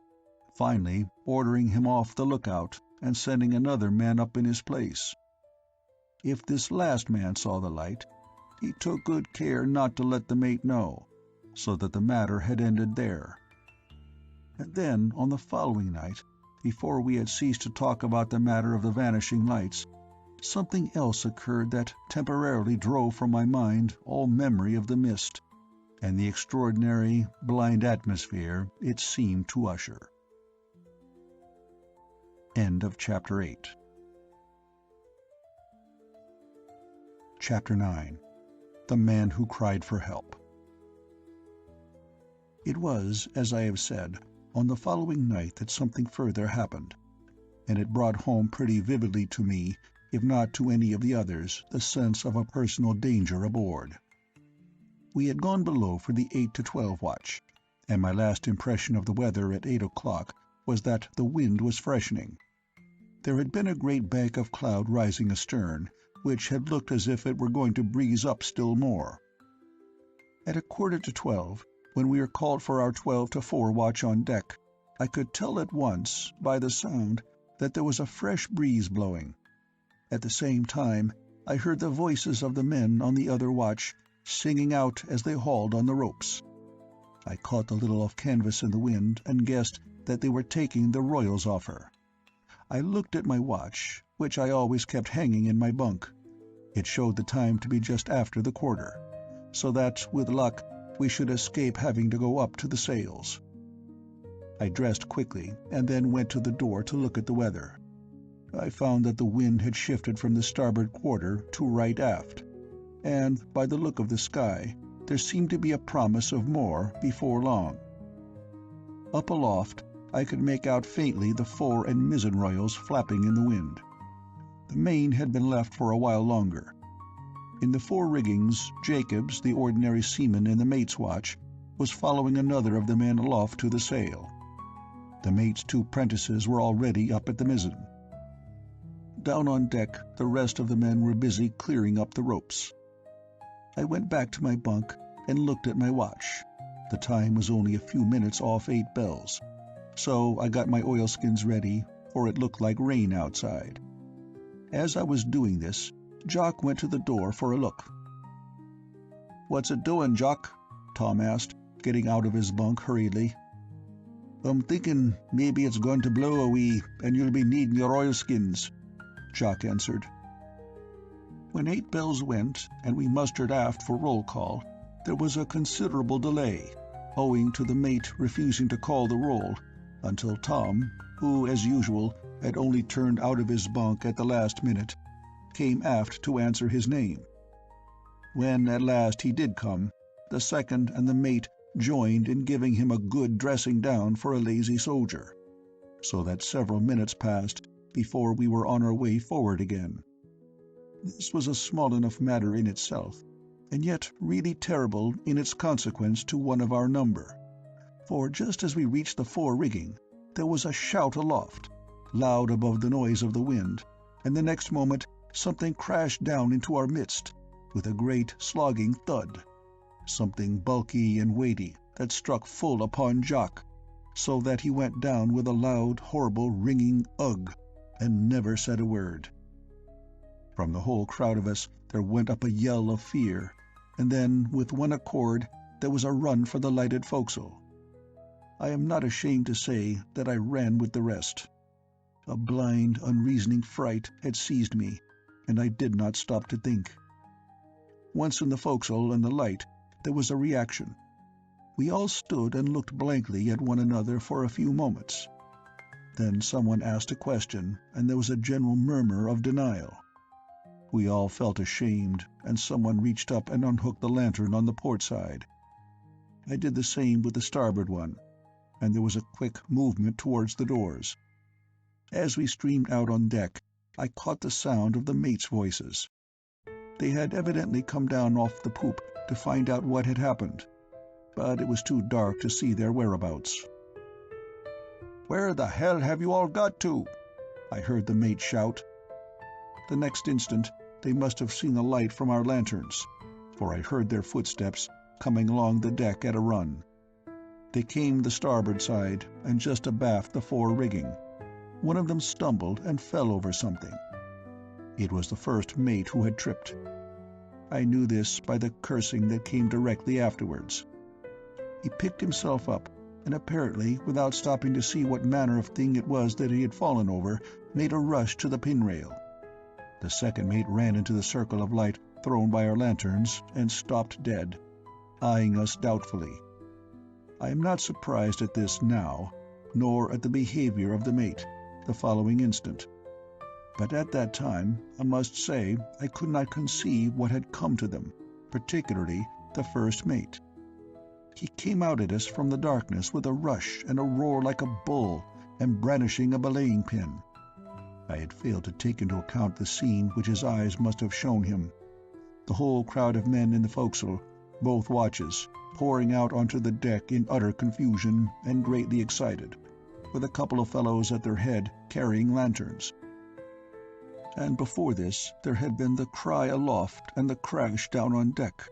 finally ordering him off the lookout and sending another man up in his place. If this last man saw the light, he took good care not to let the mate know, so that the matter had ended there. And then, on the following night, before we had ceased to talk about the matter of the vanishing lights, something else occurred that temporarily drove from my mind all memory of the mist, and the extraordinary, blind atmosphere it seemed to usher. End of Chapter 8. Chapter 9. The Man Who Cried for Help. It was, as I have said, on the following night that something further happened, and it brought home pretty vividly to me, if not to any of the others, the sense of a personal danger aboard. We had gone below for the 8 to 12 watch, and my last impression of the weather at 8 o'clock was that the wind was freshening. There had been a great bank of cloud rising astern, which had looked as if it were going to breeze up still more. At 11:45, when we were called for our 12 to 4 watch on deck, I could tell at once, by the sound, that there was a fresh breeze blowing. At the same time, I heard the voices of the men on the other watch singing out as they hauled on the ropes. I caught the little of canvas in the wind and guessed that they were taking the royals off her. I looked at my watch, which I always kept hanging in my bunk. It showed the time to be just after the quarter, so that, with luck, we should escape having to go up to the sails. I dressed quickly, and then went to the door to look at the weather. I found that the wind had shifted from the starboard quarter to right aft, and, by the look of the sky, there seemed to be a promise of more before long. Up aloft, I could make out faintly the fore and mizzen royals flapping in the wind. The main had been left for a while longer. In the fore riggings, Jacobs, the ordinary seaman in the mate's watch, was following another of the men aloft to the sail. The mate's 2 prentices were already up at the mizzen. Down on deck, the rest of the men were busy clearing up the ropes. I went back to my bunk and looked at my watch. The time was only a few minutes off 8 bells, so I got my oilskins ready, for it looked like rain outside. As I was doing this, Jock went to the door for a look. "What's it doing, Jock?" Tom asked, getting out of his bunk hurriedly. "I'm thinking maybe it's going to blow a wee, and you'll be needing your oilskins," Jock answered. When 8 bells went, and we mustered aft for roll call, there was a considerable delay, owing to the mate refusing to call the roll, until Tom, who, as usual, had only turned out of his bunk at the last minute, came aft to answer his name. When at last he did come, the second and the mate joined in giving him a good dressing down for a lazy soldier, so that several minutes passed before we were on our way forward again. This was a small enough matter in itself, and yet really terrible in its consequence to one of our number, for just as we reached the fore rigging, there was a shout aloft, loud above the noise of the wind, and the next moment something crashed down into our midst, with a great slogging thud, something bulky and weighty that struck full upon Jock, so that he went down with a loud, horrible, ringing ugh, and never said a word. From the whole crowd of us there went up a yell of fear, and then, with one accord, there was a run for the lighted forecastle. I am not ashamed to say that I ran with the rest. A blind, unreasoning fright had seized me, and I did not stop to think. Once in the forecastle and the light, there was a reaction. We all stood and looked blankly at one another for a few moments. Then someone asked a question, and there was a general murmur of denial. We all felt ashamed, and someone reached up and unhooked the lantern on the port side. I did the same with the starboard one, and there was a quick movement towards the doors. As we streamed out on deck, I caught the sound of the mates' voices. They had evidently come down off the poop to find out what had happened, but it was too dark to see their whereabouts. "Where the hell have you all got to?" I heard the mate shout. The next instant they must have seen a light from our lanterns, for I heard their footsteps coming along the deck at a run. They came the starboard side and just abaft the fore rigging. One of them stumbled and fell over something. It was the first mate who had tripped. I knew this by the cursing that came directly afterwards. He picked himself up, and apparently, without stopping to see what manner of thing it was that he had fallen over, made a rush to the pin-rail. The second mate ran into the circle of light thrown by our lanterns and stopped dead, eyeing us doubtfully. I am not surprised at this now, nor at the behavior of the mate, the following instant. But at that time, I must say, I could not conceive what had come to them, particularly the first mate. He came out at us from the darkness with a rush and a roar like a bull, and brandishing a belaying pin. I had failed to take into account the scene which his eyes must have shown him. The whole crowd of men in the forecastle, both watches, pouring out onto the deck in utter confusion and greatly excited, with a couple of fellows at their head carrying lanterns. And before this there had been the cry aloft and the crash down on deck,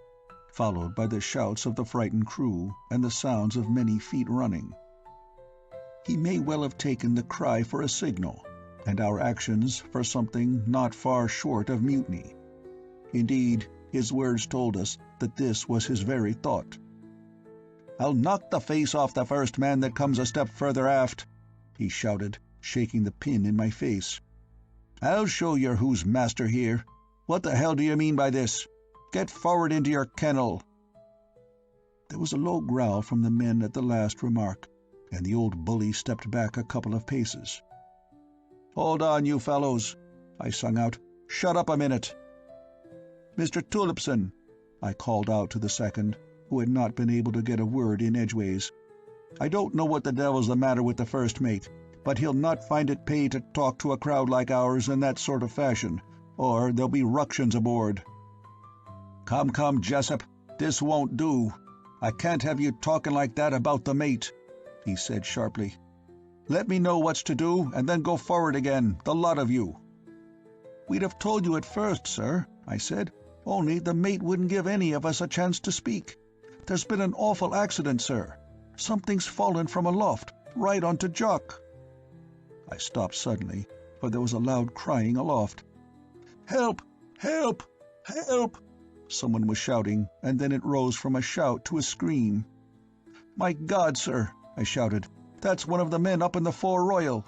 followed by the shouts of the frightened crew and the sounds of many feet running. He may well have taken the cry for a signal, and our actions for something not far short of mutiny. Indeed, his words told us that this was his very thought. "I'll knock the face off the first man that comes a step further aft," he shouted, shaking the pin in my face. "I'll show you who's master here. What the hell do you mean by this? Get forward into your kennel." There was a low growl from the men at the last remark, and the old bully stepped back a couple of paces. "Hold on, you fellows," I sung out. "Shut up a minute." "Mr. Tulipson," I called out to the second, who had not been able to get a word in edgeways. "I don't know what the devil's the matter with the first mate, but he'll not find it pay to talk to a crowd like ours in that sort of fashion, or there'll be ructions aboard." Come, Jessup, this won't do. I can't have you talking like that about the mate," he said sharply. "Let me know what's to do, and then go forward again, the lot of you." "We'd have told you at first, sir," I said, "only the mate wouldn't give any of us a chance to speak. There's been an awful accident, sir. Something's fallen from aloft, right onto Jock." I stopped suddenly, for there was a loud crying aloft. "Help! Help! Help!" someone was shouting, and then it rose from a shout to a scream. "My God, sir," I shouted, "that's one of the men up in the fore royal."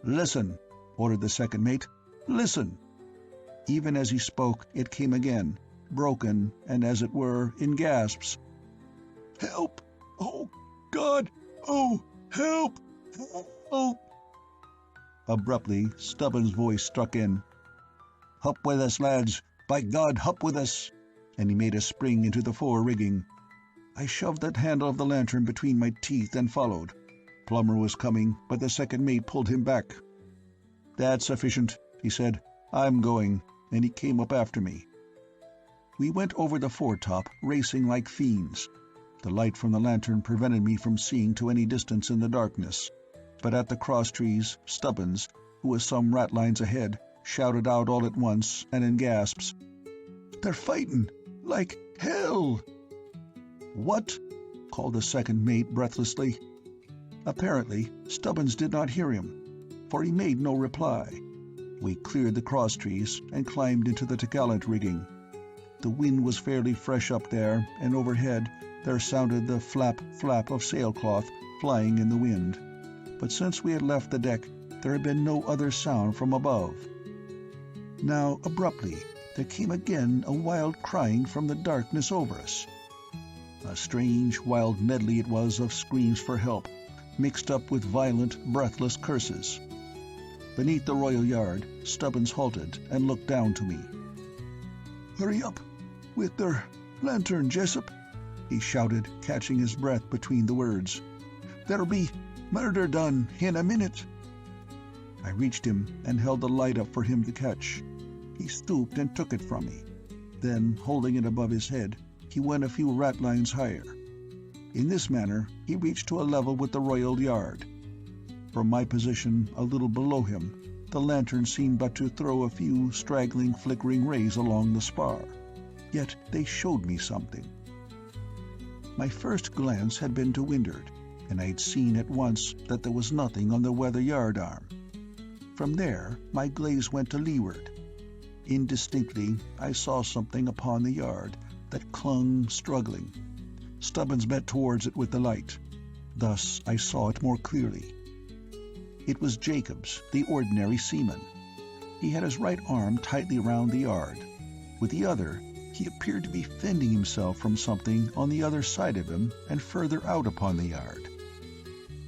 "Listen," ordered the second mate. "Listen." Even as he spoke, it came again, broken and, as it were, in gasps. "Help! Oh, God! Oh, help! Help!" Abruptly, Stubbins' voice struck in. "Hup with us, lads! By God, hup with us!" And he made a spring into the fore rigging. I shoved that handle of the lantern between my teeth and followed. Plummer was coming, but the second mate pulled him back. "That's sufficient," he said. "I'm going," and he came up after me. We went over the foretop, racing like fiends. The light from the lantern prevented me from seeing to any distance in the darkness, but at the crosstrees, Stubbins, who was some ratlines ahead, shouted out all at once and in gasps, "They're fighting like hell!" "What?" called the second mate breathlessly. Apparently, Stubbins did not hear him, for he made no reply. We cleared the crosstrees and climbed into the topgallant rigging. The wind was fairly fresh up there, and overhead there sounded the flap of sailcloth flying in the wind. But since we had left the deck, there had been no other sound from above. Now, abruptly, there came again a wild crying from the darkness over us. A strange, wild medley it was of screams for help, mixed up with violent, breathless curses. Beneath the royal yard, Stubbins halted and looked down to me. "Hurry up with their lantern, Jessup," he shouted, catching his breath between the words. "There'll be murder done in a minute." I reached him and held the light up for him to catch. He stooped and took it from me. Then, holding it above his head, he went a few ratlines higher. In this manner, he reached to a level with the royal yard. From my position a little below him, the lantern seemed but to throw a few straggling, flickering rays along the spar. Yet they showed me something. My first glance had been to windward, and I had seen at once that there was nothing on the weather yard arm. From there my gaze went to leeward. Indistinctly I saw something upon the yard that clung, struggling. Stubbins bent towards it with the light. Thus I saw it more clearly. It was Jacobs, the ordinary seaman. He had his right arm tightly round the yard. With the other, he appeared to be fending himself from something on the other side of him and further out upon the yard.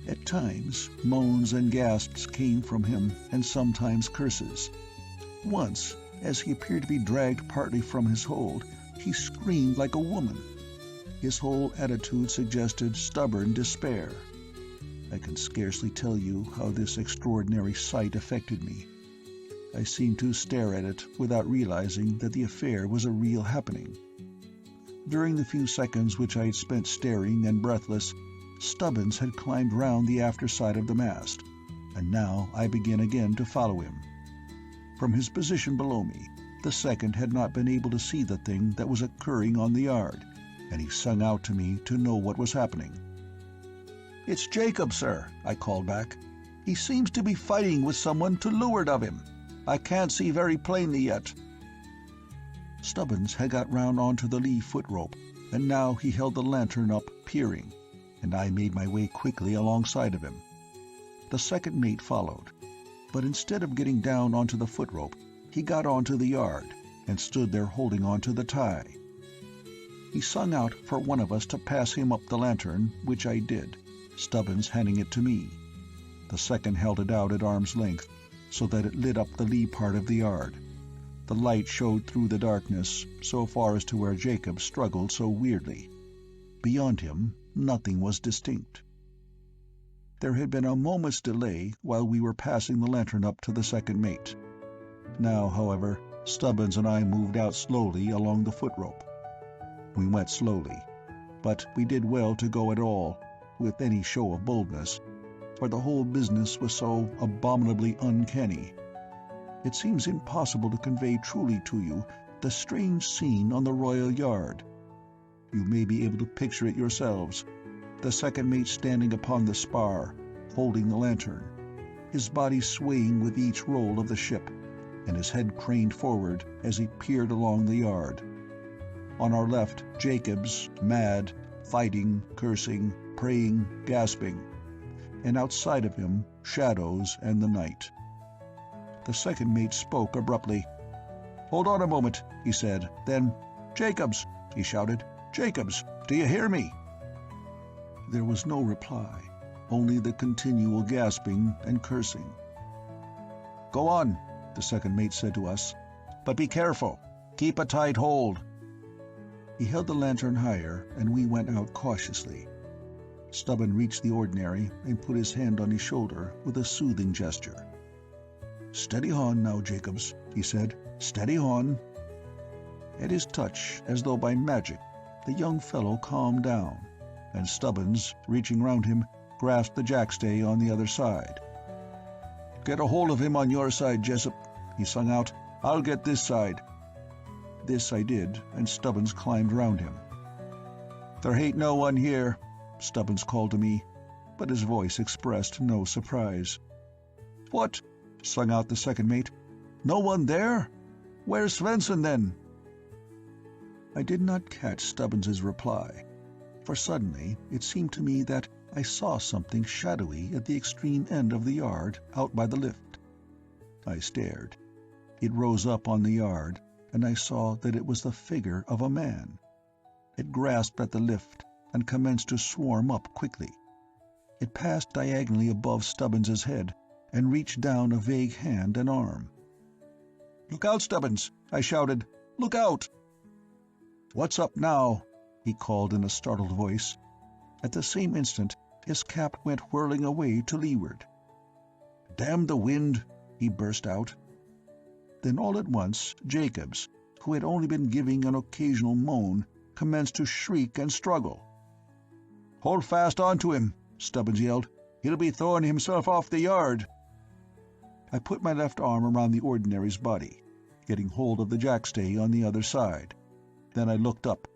At times, moans and gasps came from him, and sometimes curses. Once, as he appeared to be dragged partly from his hold, he screamed like a woman. His whole attitude suggested stubborn despair. I can scarcely tell you how this extraordinary sight affected me. I seemed to stare at it without realizing that the affair was a real happening. During the few seconds which I had spent staring and breathless, Stubbins had climbed round the after side of the mast, and now I began again to follow him. From his position below me, the second had not been able to see the thing that was occurring on the yard, and he sung out to me to know what was happening. "It's Jacob, sir," I called back. "He seems to be fighting with someone to leeward of him. I can't see very plainly yet." Stubbins had got round onto the lee foot-rope, and now he held the lantern up, peering, and I made my way quickly alongside of him. The second mate followed, but instead of getting down onto the foot-rope, he got onto the yard and stood there holding onto the tie. He sung out for one of us to pass him up the lantern, which I did, Stubbins handing it to me. The second held it out at arm's length, so that it lit up the lee part of the yard. The light showed through the darkness, so far as to where Jacob struggled so weirdly. Beyond him, nothing was distinct. There had been a moment's delay while we were passing the lantern up to the second mate. Now, however, Stubbins and I moved out slowly along the foot rope. We went slowly, but we did well to go at all, with any show of boldness, for the whole business was so abominably uncanny. It seems impossible to convey truly to you the strange scene on the royal yard. You may be able to picture it yourselves. The second mate standing upon the spar, holding the lantern, his body swaying with each roll of the ship, and his head craned forward as he peered along the yard. On our left, Jacobs, mad, fighting, cursing, praying, gasping, and outside of him, shadows and the night. The second mate spoke abruptly. "Hold on a moment," he said. Then, "Jacobs!" he shouted. "Jacobs, do you hear me?" There was no reply, only the continual gasping and cursing. "Go on," the second mate said to us, "but be careful. Keep a tight hold." He held the lantern higher, and we went out cautiously. Stubben reached the ordinary and put his hand on his shoulder with a soothing gesture. "Steady on now, Jacobs," he said. "Steady on." At his touch, as though by magic, the young fellow calmed down, and Stubbins, reaching round him, grasped the jackstay on the other side. "Get a hold of him on your side, Jessup," he sung out. "I'll get this side." This I did, and Stubbins climbed round him. "There ain't no one here," Stubbins called to me, but his voice expressed no surprise. "What?" sung out the second mate. "No one there? Where's Svensson, then?" I did not catch Stubbins's reply, for suddenly it seemed to me that I saw something shadowy at the extreme end of the yard out by the lift. I stared. It rose up on the yard, and I saw that it was the figure of a man. It grasped at the lift and commenced to swarm up quickly. It passed diagonally above Stubbins's head and reached down a vague hand and arm. "Look out, Stubbins!" I shouted. "Look out!" "What's up now?" he called in a startled voice. At the same instant his cap went whirling away to leeward. "Damn the wind!" he burst out. Then all at once Jacobs, who had only been giving an occasional moan, commenced to shriek and struggle. "Hold fast on to him!" Stubbins yelled. "He'll be throwing himself off the yard." I put my left arm around the ordinary's body, getting hold of the jackstay on the other side. Then I looked up.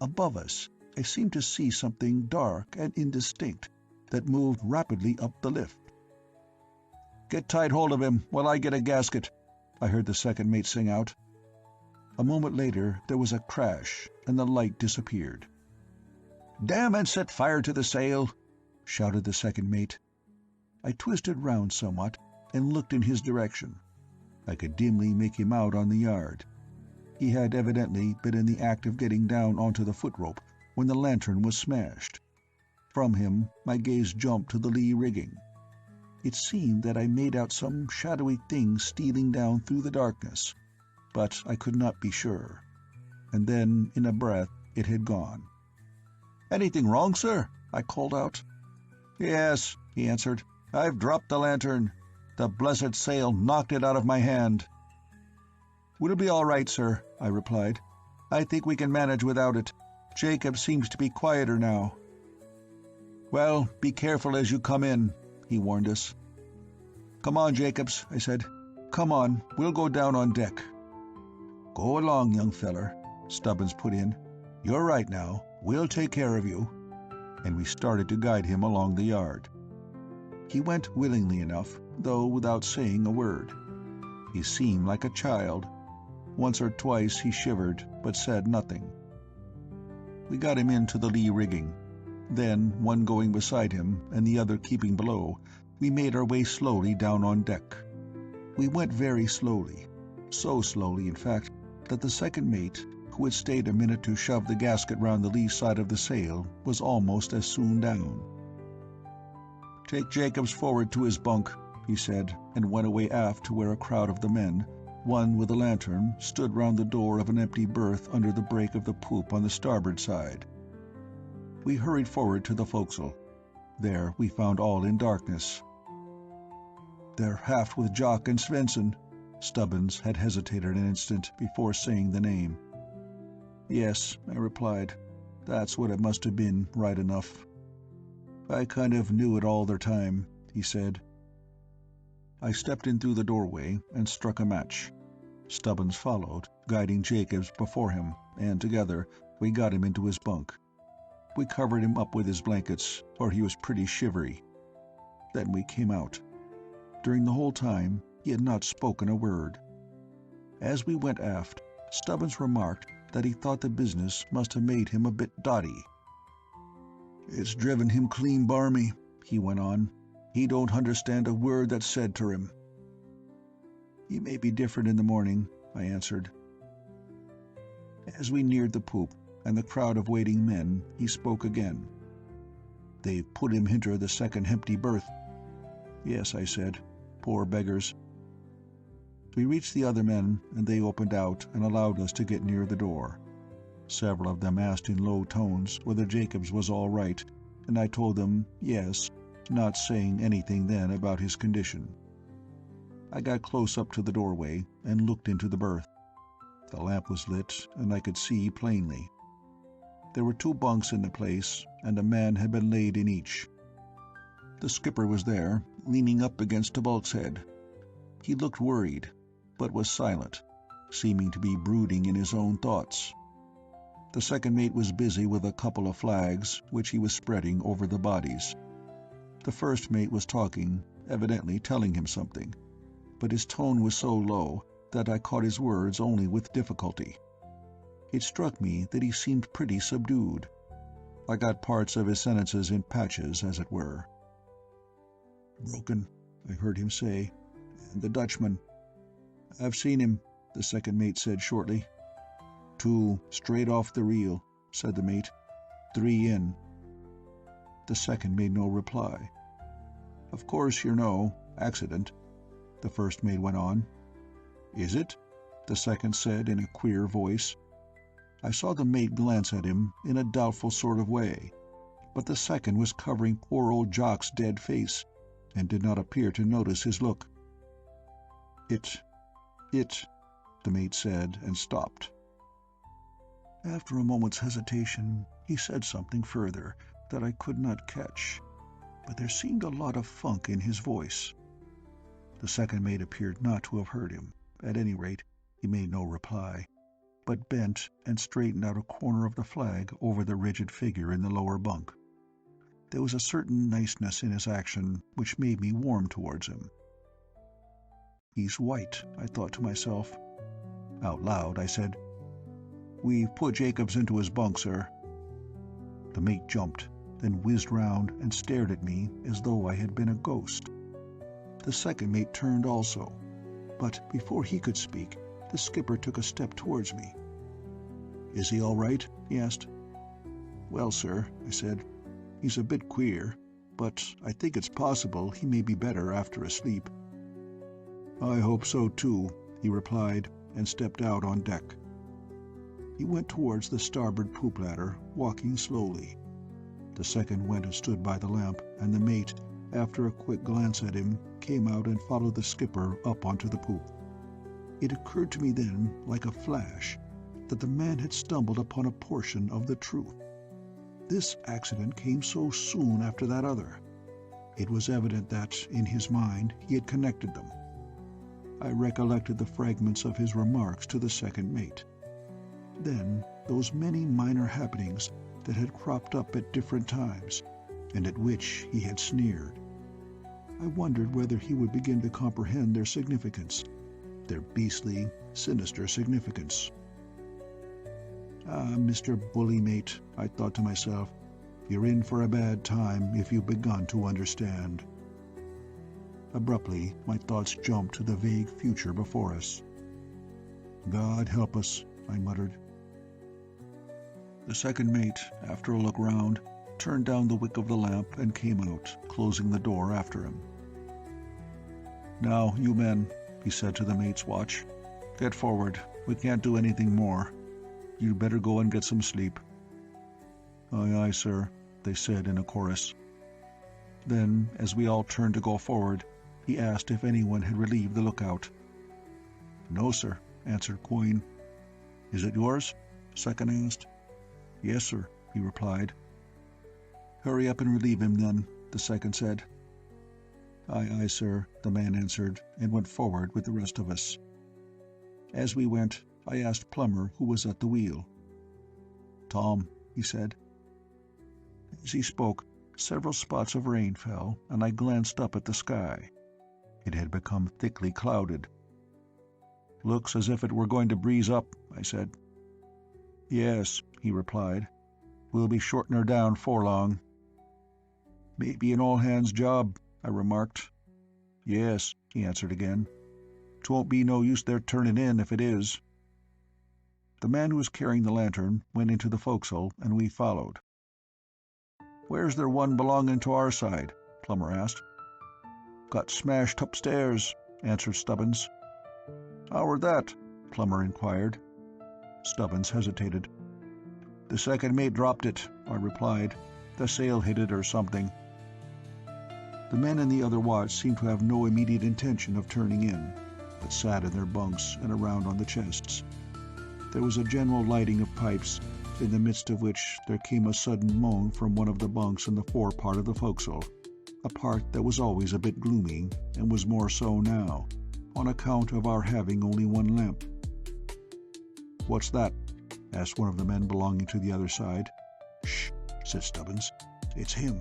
Above us, I seemed to see something dark and indistinct that moved rapidly up the lift. "Get tight hold of him while I get a gasket," I heard the second mate sing out. A moment later there was a crash, and the light disappeared. "Damn and set fire to the sail!" shouted the second mate. I twisted round somewhat and looked in his direction. I could dimly make him out on the yard. He had evidently been in the act of getting down onto the foot-rope when the lantern was smashed. From him my gaze jumped to the lee rigging. It seemed that I made out some shadowy thing stealing down through the darkness, but I could not be sure. And then, in a breath, it had gone. "Anything wrong, sir?" I called out. "Yes," he answered. "I've dropped the lantern. The blessed sail knocked it out of my hand." "We'll be all right, sir," I replied. "I think we can manage without it. Jacob seems to be quieter now." "Well, be careful as you come in," he warned us. "Come on, Jacobs," I said. "Come on, we'll go down on deck." "Go along, young feller," Stubbins put in. "You're right now. We'll take care of you." And we started to guide him along the yard. He went willingly enough, though without saying a word. He seemed like a child. Once or twice he shivered, but said nothing. We got him into the lee rigging. Then, one going beside him and the other keeping below, we made our way slowly down on deck. We went very slowly, so slowly, in fact, that the second mate, who had stayed a minute to shove the gasket round the lee side of the sail, was almost as soon down. "Take Jacobs forward to his bunk," he said, and went away aft to where a crowd of the men, one with a lantern, stood round the door of an empty berth under the break of the poop on the starboard side. We hurried forward to the forecastle. There we found all in darkness. "They're aft with Jock and Svensson." Stubbins had hesitated an instant before saying the name. "Yes," I replied. "That's what it must have been, right enough." "I kind of knew it all the time," he said. I stepped in through the doorway and struck a match. Stubbins followed, guiding Jacobs before him, and together we got him into his bunk. We covered him up with his blankets, for he was pretty shivery. Then we came out. During the whole time, he had not spoken a word. As we went aft, Stubbins remarked that he thought the business must have made him a bit dotty. "It's driven him clean barmy," he went on. "He don't understand a word that's said to him." "He may be different in the morning," I answered. As we neared the poop and the crowd of waiting men, he spoke again. "They've put him hinter the second empty berth." "Yes," I said. "Poor beggars." We reached the other men, and they opened out and allowed us to get near the door. Several of them asked in low tones whether Jacobs was all right, and I told them yes, not saying anything then about his condition. I got close up to the doorway and looked into the berth. The lamp was lit, and I could see plainly. There were 2 bunks in the place, and a man had been laid in each. The skipper was there, leaning up against a bulkhead. He looked worried, but was silent, seeming to be brooding in his own thoughts. The second mate was busy with a couple of flags, which he was spreading over the bodies. The first mate was talking, evidently telling him something, but his tone was so low that I caught his words only with difficulty. It struck me that he seemed pretty subdued. I got parts of his sentences in patches, as it were. "Broken," I heard him say, "and the Dutchman." "I've seen him," the second mate said shortly. "2 straight off the reel," said the mate. 3 in. The second made no reply. "Of course you know, accident," the first mate went on. "Is it?" the second said in a queer voice. I saw the mate glance at him in a doubtful sort of way, but the second was covering poor old Jock's dead face, and did not appear to notice his look. It, the mate said, and stopped. After a moment's hesitation, he said something further that I could not catch, but there seemed a lot of funk in his voice. The second mate appeared not to have heard him. At any rate, he made no reply, but bent and straightened out a corner of the flag over the rigid figure in the lower bunk. There was a certain niceness in his action which made me warm towards him. "He's white," I thought to myself. Out loud I said, "We've put Jacobs into his bunk, sir." The mate jumped, then whizzed round and stared at me as though I had been a ghost. The second mate turned also, but before he could speak, the skipper took a step towards me. "Is he all right?" he asked. "Well, sir," I said, "he's a bit queer, but I think it's possible he may be better after a sleep." "I hope so too," he replied, and stepped out on deck. He went towards the starboard poop ladder, walking slowly. The second went and stood by the lamp, and the mate, after a quick glance at him, came out and followed the skipper up onto the poop. It occurred to me then, like a flash, that the man had stumbled upon a portion of the truth. This accident came so soon after that other. It was evident that, in his mind, he had connected them. I recollected the fragments of his remarks to the second mate. Then those many minor happenings that had cropped up at different times, and at which he had sneered. I wondered whether he would begin to comprehend their significance, their beastly, sinister significance. "Ah, Mr. Bully Mate," I thought to myself, "you're in for a bad time if you've begun to understand." Abruptly, my thoughts jumped to the vague future before us. "God help us," I muttered. The second mate, after a look round, turned down the wick of the lamp and came out, closing the door after him. "Now, you men," he said to the mate's watch, "get forward. We can't do anything more. You'd better go and get some sleep." "Aye, aye, sir," they said in a chorus. Then, as we all turned to go forward, he asked if anyone had relieved the lookout. "No, sir," answered Quoin. "Is it yours?" the second asked. "Yes, sir," he replied. "Hurry up and relieve him, then," the second said. "Aye, aye, sir," the man answered, and went forward with the rest of us. As we went, I asked Plummer who was at the wheel. "Tom," he said. As he spoke, several spots of rain fell, and I glanced up at the sky. It had become thickly clouded. "Looks as if it were going to breeze up," I said. "Yes," he replied. "We'll be shorting her down 'fore long." "Maybe an all-hands job," I remarked. "Yes," he answered again. "'Twon't be no use their turning in if it is." The man who was carrying the lantern went into the forecastle, and we followed. "Where's there one belonging to our side?" Plummer asked. "Got smashed upstairs," answered Stubbins. "How're that?" Plummer inquired. Stubbins hesitated. "The second mate dropped it," I replied. "The sail hit it or something." The men in the other watch seemed to have no immediate intention of turning in, but sat in their bunks and around on the chests. There was a general lighting of pipes, in the midst of which there came a sudden moan from one of the bunks in the fore part of the forecastle, a part that was always a bit gloomy, and was more so now, on account of our having only one lamp. "What's that?" asked one of the men belonging to the other side. "Shh," said Stubbins. "It's him."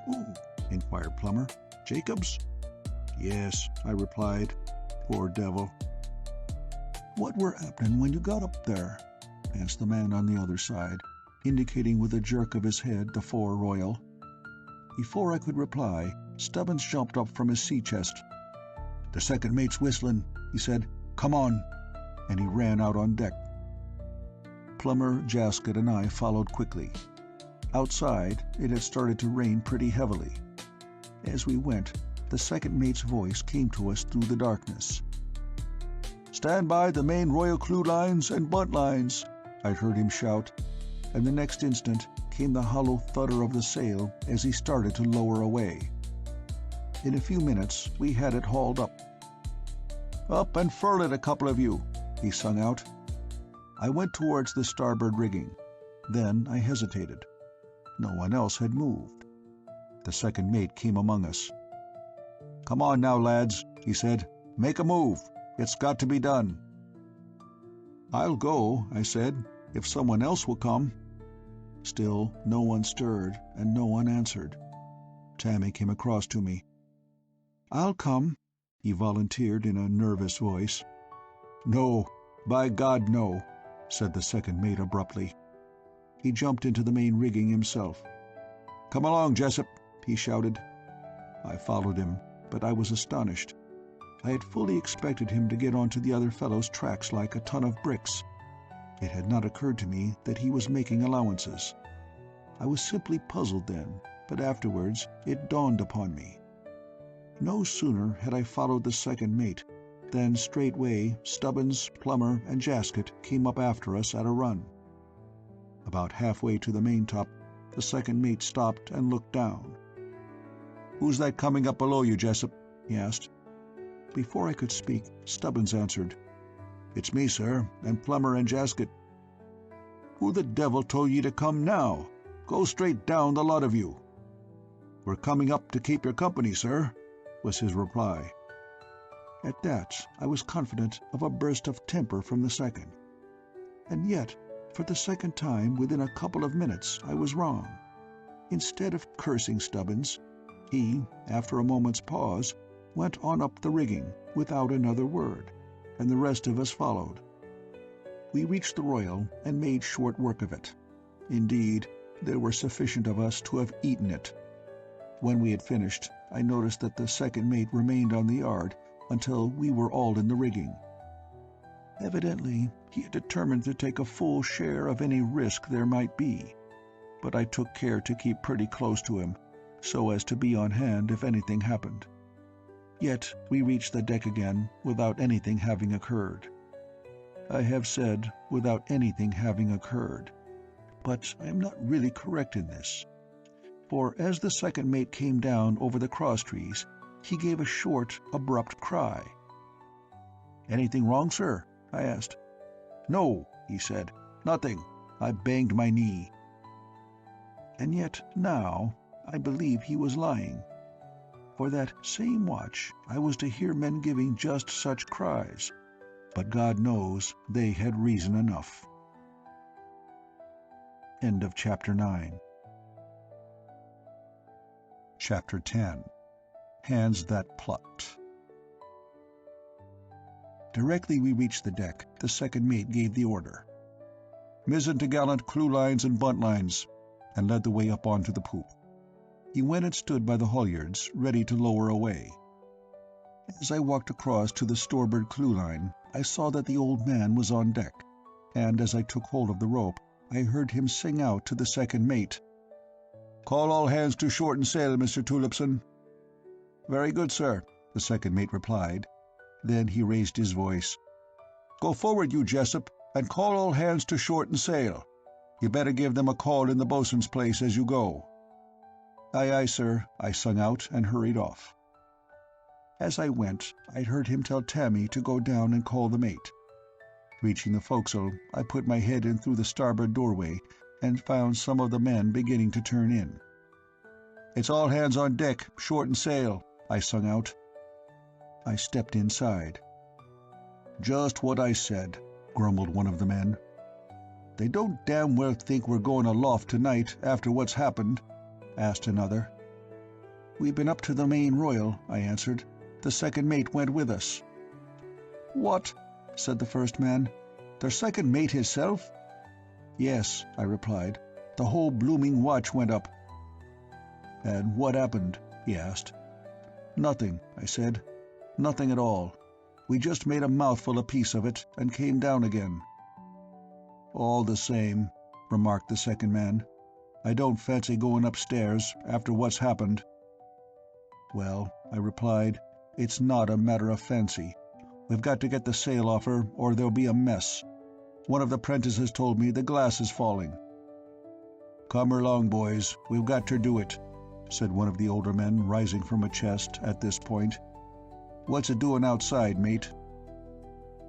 "Who?" inquired Plummer. "Jacobs?" "Yes," I replied. "Poor devil." "What were happening when you got up there?" asked the man on the other side, indicating with a jerk of his head the fore royal. Before I could reply, Stubbins jumped up from his sea chest. "The second mate's whistling," he said. "Come on," and he ran out on deck. Plummer, Jasket, and I followed quickly. Outside, it had started to rain pretty heavily. As we went, the second mate's voice came to us through the darkness. "Stand by the main royal clewlines and buntlines," I heard him shout, and the next instant came the hollow thudder of the sail as he started to lower away. In a few minutes we had it hauled up. "Up and furl it, a couple of you," he sung out. I went towards the starboard rigging. Then I hesitated. No one else had moved. The second mate came among us. "Come on now, lads," he said. "Make a move. It's got to be done." "I'll go," I said, "if someone else will come." Still no one stirred, and no one answered. Tammy came across to me. "I'll come," he volunteered in a nervous voice. "No, by God, no," said the second mate abruptly. He jumped into the main rigging himself. "Come along, Jessup," he shouted. I followed him, but I was astonished. I had fully expected him to get onto the other fellow's tracks like a ton of bricks. It had not occurred to me that he was making allowances. I was simply puzzled then, but afterwards it dawned upon me. No sooner had I followed the second mate than straightway Stubbins, Plummer, and Jasket came up after us at a run. About halfway to the maintop, the second mate stopped and looked down. "Who's that coming up below you, Jessup?" he asked. Before I could speak, Stubbins answered. "It's me, sir, and Plummer and Jasket." "Who the devil told ye to come now? Go straight down, the lot of you." "We're coming up to keep your company, sir," was his reply. At that I was confident of a burst of temper from the second. And yet, for the second time within a couple of minutes, I was wrong. Instead of cursing Stubbins, he, after a moment's pause, went on up the rigging without another word, and the rest of us followed. We reached the Royal and made short work of it. Indeed, there were sufficient of us to have eaten it. When we had finished, I noticed that the second mate remained on the yard until we were all in the rigging. Evidently, he had determined to take a full share of any risk there might be, but I took care to keep pretty close to him, so as to be on hand if anything happened. Yet we reached the deck again without anything having occurred. I have said without anything having occurred, but I am not really correct in this. For as the second mate came down over the crosstrees, he gave a short, abrupt cry. "Anything wrong, sir?" I asked. "No," he said. "Nothing. I banged my knee." And yet now I believe he was lying. For that same watch I was to hear men giving just such cries, but God knows they had reason enough. End of Chapter 9. Chapter 10. Hands That Plucked. Directly we reached the deck, the second mate gave the order, "Mizzen t'gallant clewlines and buntlines," and led the way up onto the poop. He went and stood by the halyards, ready to lower away. As I walked across to the starboard clewline, I saw that the old man was on deck, and as I took hold of the rope, I heard him sing out to the second mate, "Call all hands to shorten sail, Mr. Tulipson." "Very good, sir," the second mate replied. Then he raised his voice. "Go forward, you Jessup, and call all hands to shorten sail. You better give them a call in the boatswain's place as you go." "Aye, aye, sir," I sung out and hurried off. As I went, I heard him tell Tammy to go down and call the mate. Reaching the forecastle, I put my head in through the starboard doorway and found some of the men beginning to turn in. "It's all hands on deck, shorten sail," I sung out. I stepped inside. "Just what I said," grumbled one of the men. "They don't damn well think we're going aloft tonight after what's happened?" asked another. "We've been up to the main royal," I answered. "The second mate went with us." "What?" said the first man. "Their second mate hisself?" "Yes," I replied. "The whole blooming watch went up." "And what happened?" he asked. "Nothing," I said. "Nothing at all. We just made a mouthful apiece of it and came down again." "All the same," remarked the second man, "I don't fancy going upstairs after what's happened." "Well," I replied, "it's not a matter of fancy. We've got to get the sail off her or there'll be a mess. One of the prentices told me the glass is falling." "Come along, boys, we've got to do it," said one of the older men, rising from a chest at this point. "What's it doing outside, mate?"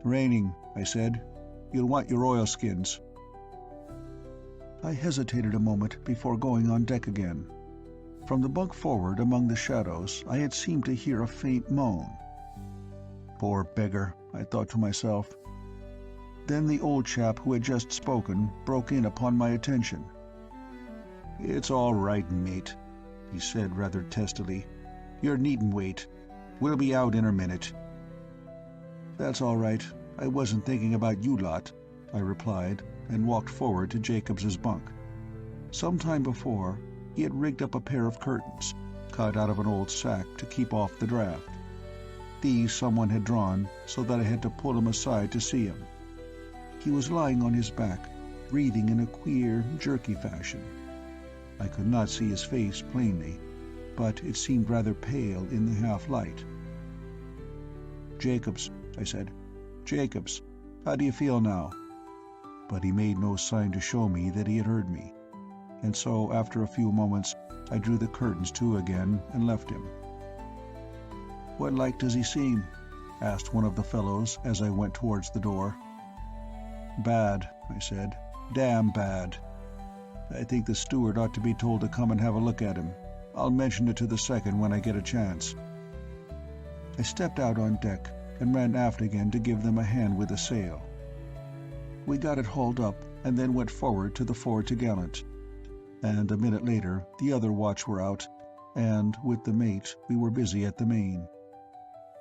"Raining," I said. "You'll want your oilskins." I hesitated a moment before going on deck again. From the bunk forward among the shadows I had seemed to hear a faint moan. "Poor beggar," I thought to myself. Then the old chap who had just spoken broke in upon my attention. "It's all right, mate," he said rather testily. "You needn't wait. We'll be out in a minute." "That's all right. I wasn't thinking about you lot," I replied, and walked forward to Jacobs's bunk. Some time before, he had rigged up a pair of curtains, cut out of an old sack to keep off the draft. These someone had drawn so that I had to pull him aside to see him. He was lying on his back, breathing in a queer, jerky fashion. I could not see his face plainly, but it seemed rather pale in the half-light. "Jacobs," I said. "Jacobs, how do you feel now?" But he made no sign to show me that he had heard me, and so after a few moments I drew the curtains to again and left him. "What like does he seem?" asked one of the fellows as I went towards the door. "Bad," I said. "Damn bad. I think the steward ought to be told to come and have a look at him. I'll mention it to the second when I get a chance." I stepped out on deck and ran aft again to give them a hand with the sail. We got it hauled up and then went forward to the fore topgallant. And a minute later the other watch were out, and, with the mate, we were busy at the main.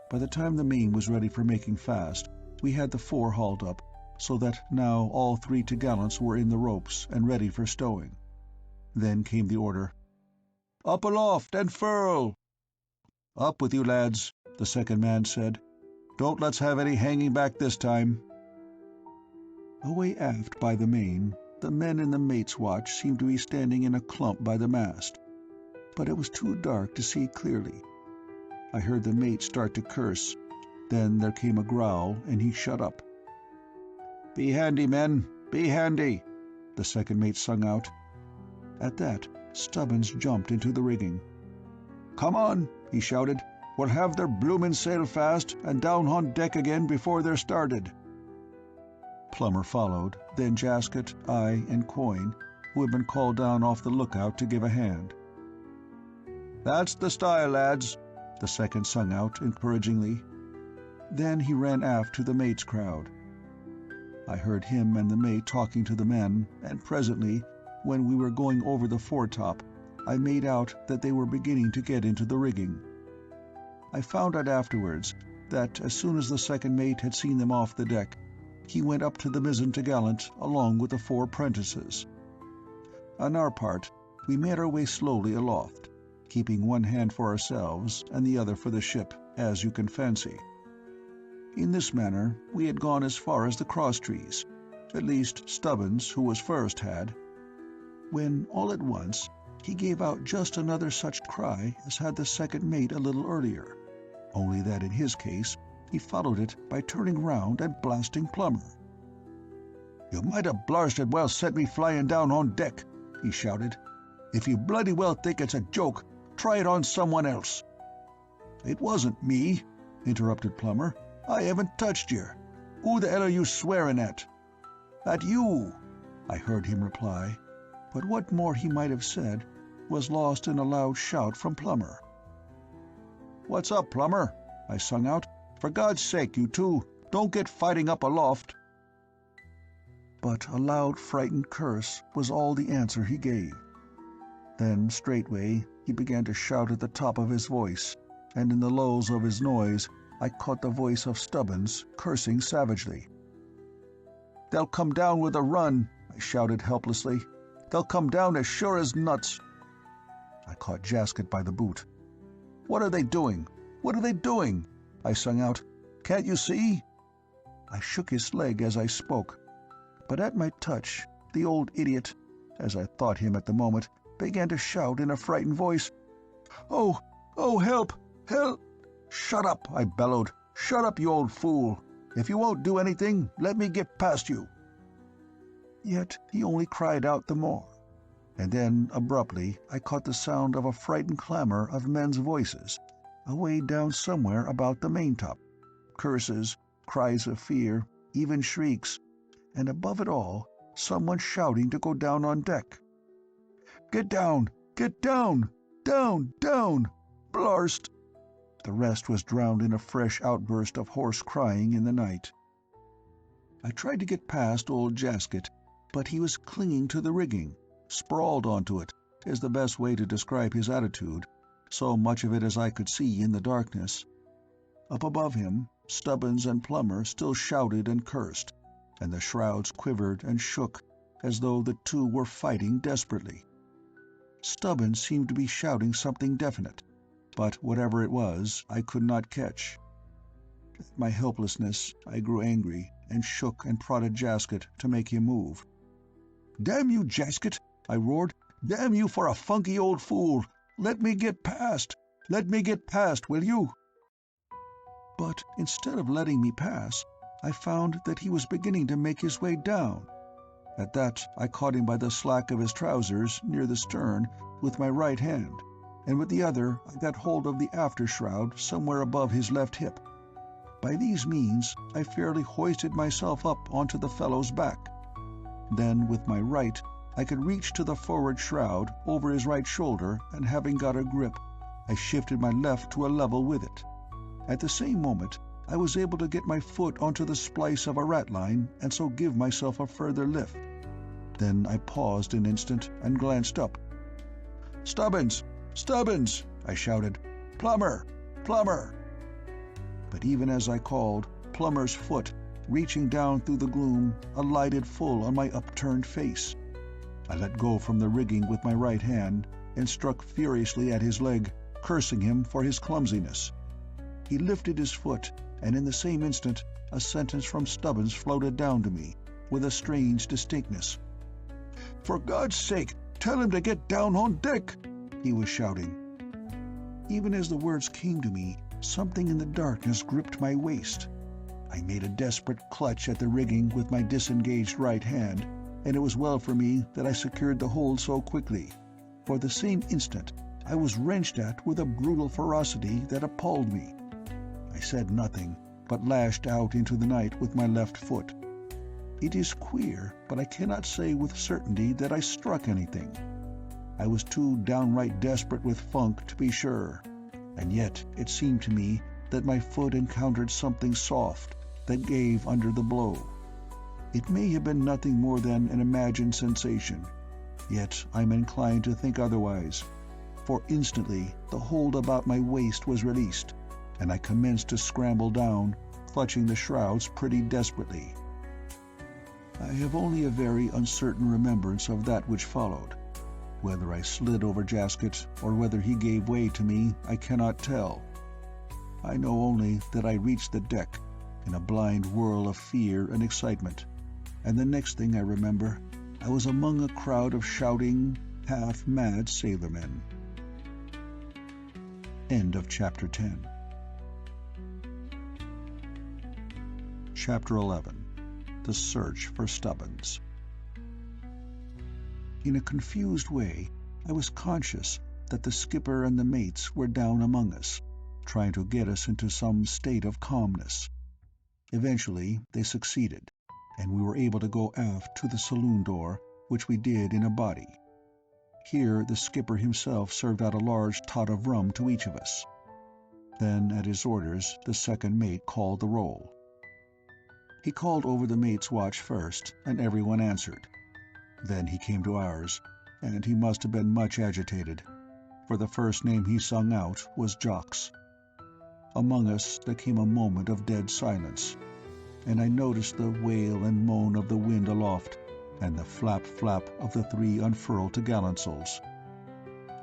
By the time the main was ready for making fast, we had the fore hauled up, so that now all 3 topgallants were in the ropes and ready for stowing. Then came the order, "Up aloft and furl!" "Up with you, lads," the second man said. "Don't let's have any hanging back this time." Away aft by the main, the men in the mate's watch seemed to be standing in a clump by the mast, but it was too dark to see clearly. I heard the mate start to curse. Then there came a growl, and he shut up. "Be handy, men, be handy," the second mate sung out. At that, Stubbins jumped into the rigging. "Come on," he shouted. "We'll have their bloomin' sail fast and down on deck again before they're started." Plummer followed, then Jasket, I, and Coyne, who had been called down off the lookout to give a hand. "That's the style, lads," the second sung out encouragingly. Then he ran aft to the mate's crowd. I heard him and the mate talking to the men, and presently, when we were going over the foretop, I made out that they were beginning to get into the rigging. I found out afterwards that as soon as the second mate had seen them off the deck, he went up to the mizzen topgallant along with the 4 apprentices. On our part, we made our way slowly aloft, keeping one hand for ourselves and the other for the ship, as you can fancy. In this manner we had gone as far as the cross-trees, at least Stubbins, who was first, had, when all at once he gave out just another such cry as had the second mate a little earlier, only that in his case he followed it by turning round and blasting Plummer. "You might have blarsted well sent me flying down on deck," he shouted. "If you bloody well think it's a joke, try it on someone else." "It wasn't me," interrupted Plummer. "I haven't touched you. Who the hell are you swearing at?" "At you," I heard him reply, but what more he might have said was lost in a loud shout from Plummer. "What's up, Plummer?" I sung out. "For God's sake, you two, don't get fighting up aloft." But a loud frightened curse was all the answer he gave. Then straightway he began to shout at the top of his voice, and in the lows of his noise I caught the voice of Stubbins cursing savagely. "They'll come down with a run," I shouted helplessly. "They'll come down as sure as nuts." I caught Jasket by the boot. "What are they doing? What are they doing?" I sung out. "Can't you see?" I shook his leg as I spoke, but at my touch the old idiot, as I thought him at the moment, began to shout in a frightened voice, "Oh, oh, help, help!" "Shut up," I bellowed. "Shut up, you old fool. If you won't do anything, let me get past you." Yet he only cried out the more, and then abruptly I caught the sound of a frightened clamor of men's voices, away down somewhere about the maintop. Curses, cries of fear, even shrieks, and above it all, someone shouting to go down on deck. "Get down! Get down! Down! Down! Blarst!" The rest was drowned in a fresh outburst of hoarse crying in the night. I tried to get past old Jasket, but he was clinging to the rigging, sprawled onto it, is the best way to describe his attitude, so much of it as I could see in the darkness. Up above him, Stubbins and Plummer still shouted and cursed, and the shrouds quivered and shook as though the two were fighting desperately. Stubbins seemed to be shouting something definite, but whatever it was I could not catch. At my helplessness I grew angry and shook and prodded Jasket to make him move. "Damn you, Jasket!" I roared. "Damn you for a funky old fool! Let me get past! Let me get past, will you?" But instead of letting me pass, I found that he was beginning to make his way down. At that I caught him by the slack of his trousers near the stern with my right hand, and with the other I got hold of the after shroud somewhere above his left hip. By these means I fairly hoisted myself up onto the fellow's back. Then with my right I could reach to the forward shroud over his right shoulder, and having got a grip, I shifted my left to a level with it. At the same moment I was able to get my foot onto the splice of a ratline and so give myself a further lift. Then I paused an instant and glanced up. "Stubbins! Stubbins!" I shouted. "Plummer! Plummer!" But even as I called, Plummer's foot, reaching down through the gloom, alighted full on my upturned face. I let go from the rigging with my right hand and struck furiously at his leg, cursing him for his clumsiness. He lifted his foot, and in the same instant a sentence from Stubbins floated down to me, with a strange distinctness. "For God's sake, tell him to get down on deck!" he was shouting. Even as the words came to me, something in the darkness gripped my waist. I made a desperate clutch at the rigging with my disengaged right hand, and it was well for me that I secured the hold so quickly. For the same instant, I was wrenched at with a brutal ferocity that appalled me. I said nothing, but lashed out into the night with my left foot. It is queer, but I cannot say with certainty that I struck anything. I was too downright desperate with funk to be sure, and yet it seemed to me that my foot encountered something soft that gave under the blow. It may have been nothing more than an imagined sensation, yet I'm inclined to think otherwise, for instantly the hold about my waist was released, and I commenced to scramble down, clutching the shrouds pretty desperately. I have only a very uncertain remembrance of that which followed. Whether I slid over Jasket, or whether he gave way to me, I cannot tell. I know only that I reached the deck in a blind whirl of fear and excitement, and the next thing I remember, I was among a crowd of shouting, half-mad sailormen. End of Chapter 10. Chapter 11. The Search for Stubbins. In a confused way, I was conscious that the skipper and the mates were down among us, trying to get us into some state of calmness. Eventually, they succeeded, and we were able to go aft to the saloon door, which we did in a body. Here the skipper himself served out a large tot of rum to each of us. Then, at his orders, the second mate called the roll. He called over the mate's watch first, and everyone answered. Then he came to ours, and he must have been much agitated, for the first name he sung out was Jock's. Among us there came a moment of dead silence, and I noticed the wail and moan of the wind aloft, and the flap-flap of the three unfurled topgallantsails.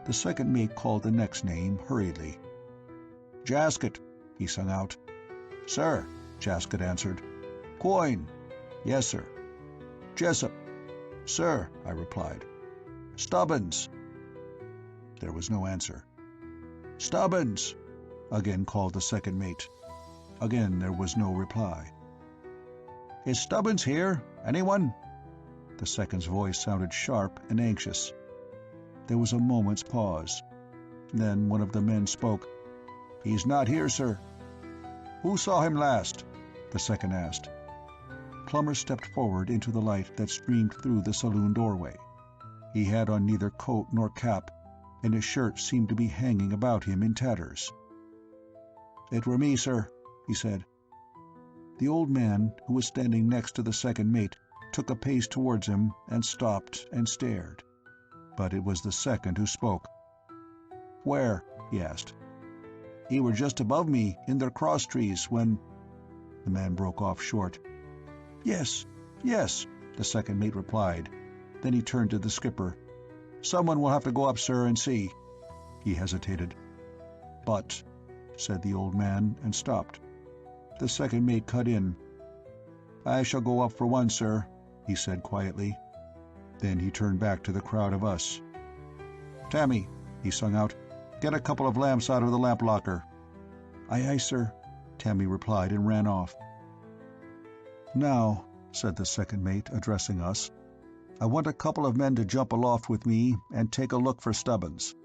The second mate called the next name hurriedly. "Jasket," he sung out. "Sir," Jasket answered. "Quoin." "Yes, sir." "Jessup." "Sir," I replied. "Stubbins." There was no answer. "Stubbins," again called the second mate. Again there was no reply. "Is Stubbins here? Anyone?" The second's voice sounded sharp and anxious. There was a moment's pause. Then one of the men spoke. "He's not here, sir." "Who saw him last?" the second asked. Plummer stepped forward into the light that streamed through the saloon doorway. He had on neither coat nor cap, and his shirt seemed to be hanging about him in tatters. "It were me, sir," he said. The old man, who was standing next to the second mate, took a pace towards him and stopped and stared. But it was the second who spoke. "Where?" he asked. "He were just above me, in their cross-trees, when—" The man broke off short. "Yes, yes," the second mate replied. Then he turned to the skipper. "Someone will have to go up, sir, and see." He hesitated. "But—" said the old man, and stopped. The second mate cut in. "I shall go up for one, sir," he said quietly. Then he turned back to the crowd of us. "Tammy," he sung out, "get a couple of lamps out of the lamp locker." "Aye, aye, sir," Tammy replied and ran off. "Now," said the second mate, addressing us, "I want a couple of men to jump aloft with me and take a look for Stubbins."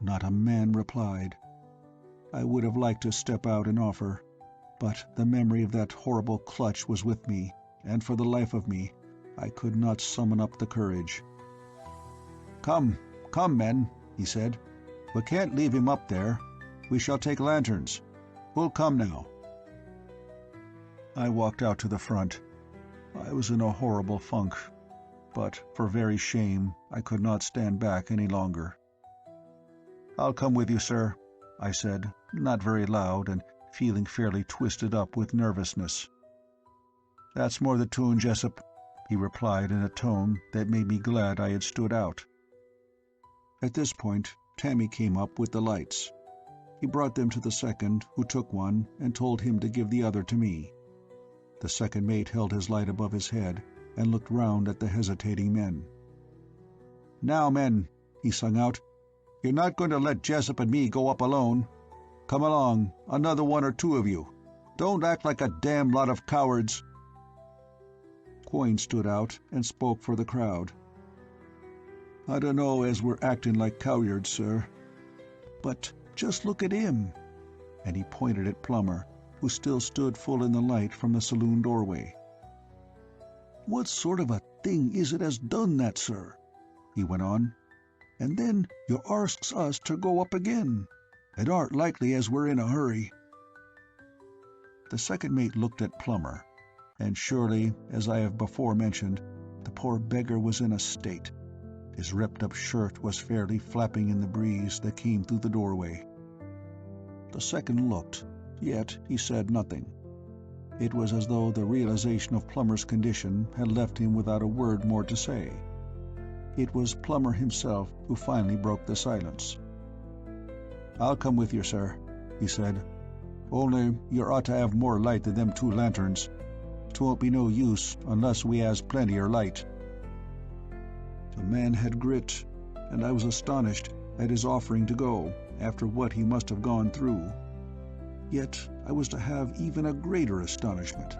Not a man replied. I would have liked to step out and offer, but the memory of that horrible clutch was with me, and for the life of me, I could not summon up the courage. "Come, come, men," he said. "We can't leave him up there. We shall take lanterns. Who'll come now?" I walked out to the front. I was in a horrible funk, but for very shame I could not stand back any longer. "I'll come with you, sir," I said, not very loud and feeling fairly twisted up with nervousness. "That's more the tune, Jessup," he replied in a tone that made me glad I had stood out. At this point, Tammy came up with the lights. He brought them to the second, who took one and told him to give the other to me. The second mate held his light above his head and looked round at the hesitating men. "Now, men," he sung out, You're not going to let Jessup and me go up alone. Come along, another one or two of you. Don't act like a damn lot of cowards." Quoin stood out and spoke for the crowd. "I don't know as we're acting like cowards, sir. But just look at him." And he pointed at Plummer, who still stood full in the light from the saloon doorway. "What sort of a thing is it as done that, sir?" he went on. "And then you arsts us to go up again. It aren't likely as we're in a hurry." The second mate looked at Plummer, and surely, as I have before mentioned, the poor beggar was in a state. His ripped-up shirt was fairly flapping in the breeze that came through the doorway. The second looked, yet he said nothing. It was as though the realization of Plummer's condition had left him without a word more to say. It was Plummer himself who finally broke the silence. "I'll come with you, sir," he said. "Only you ought to have more light than them 2 lanterns. 'Twon't be no use unless we has plenty light." The man had grit, and I was astonished at his offering to go, after what he must have gone through. Yet I was to have even a greater astonishment,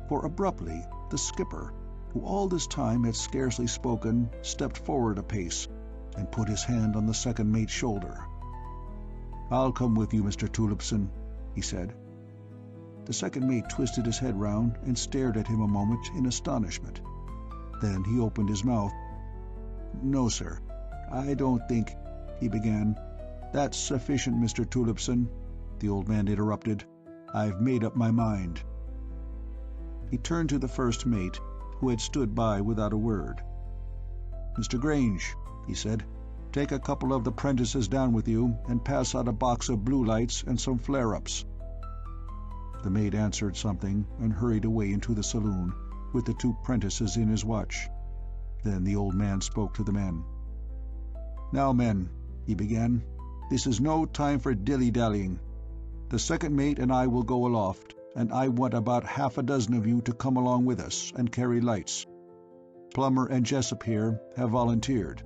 for abruptly the skipper, who all this time had scarcely spoken, stepped forward a pace, and put his hand on the second mate's shoulder. "I'll come with you, Mr. Tulipson," he said. The second mate twisted his head round and stared at him a moment in astonishment. Then he opened his mouth. "No, sir, I don't think—" he began. "That's sufficient, Mr. Tulipson," the old man interrupted. "I've made up my mind." He turned to the first mate, who had stood by without a word. "Mr. Grange," he said, "take a couple of the prentices down with you and pass out a box of blue lights and some flare-ups." The mate answered something and hurried away into the saloon, with the 2 prentices in his watch. Then the old man spoke to the men. "Now, men," he began, "this is no time for dilly-dallying. The second mate and I will go aloft, and I want about half a dozen of you to come along with us and carry lights. Plummer and Jessup here have volunteered.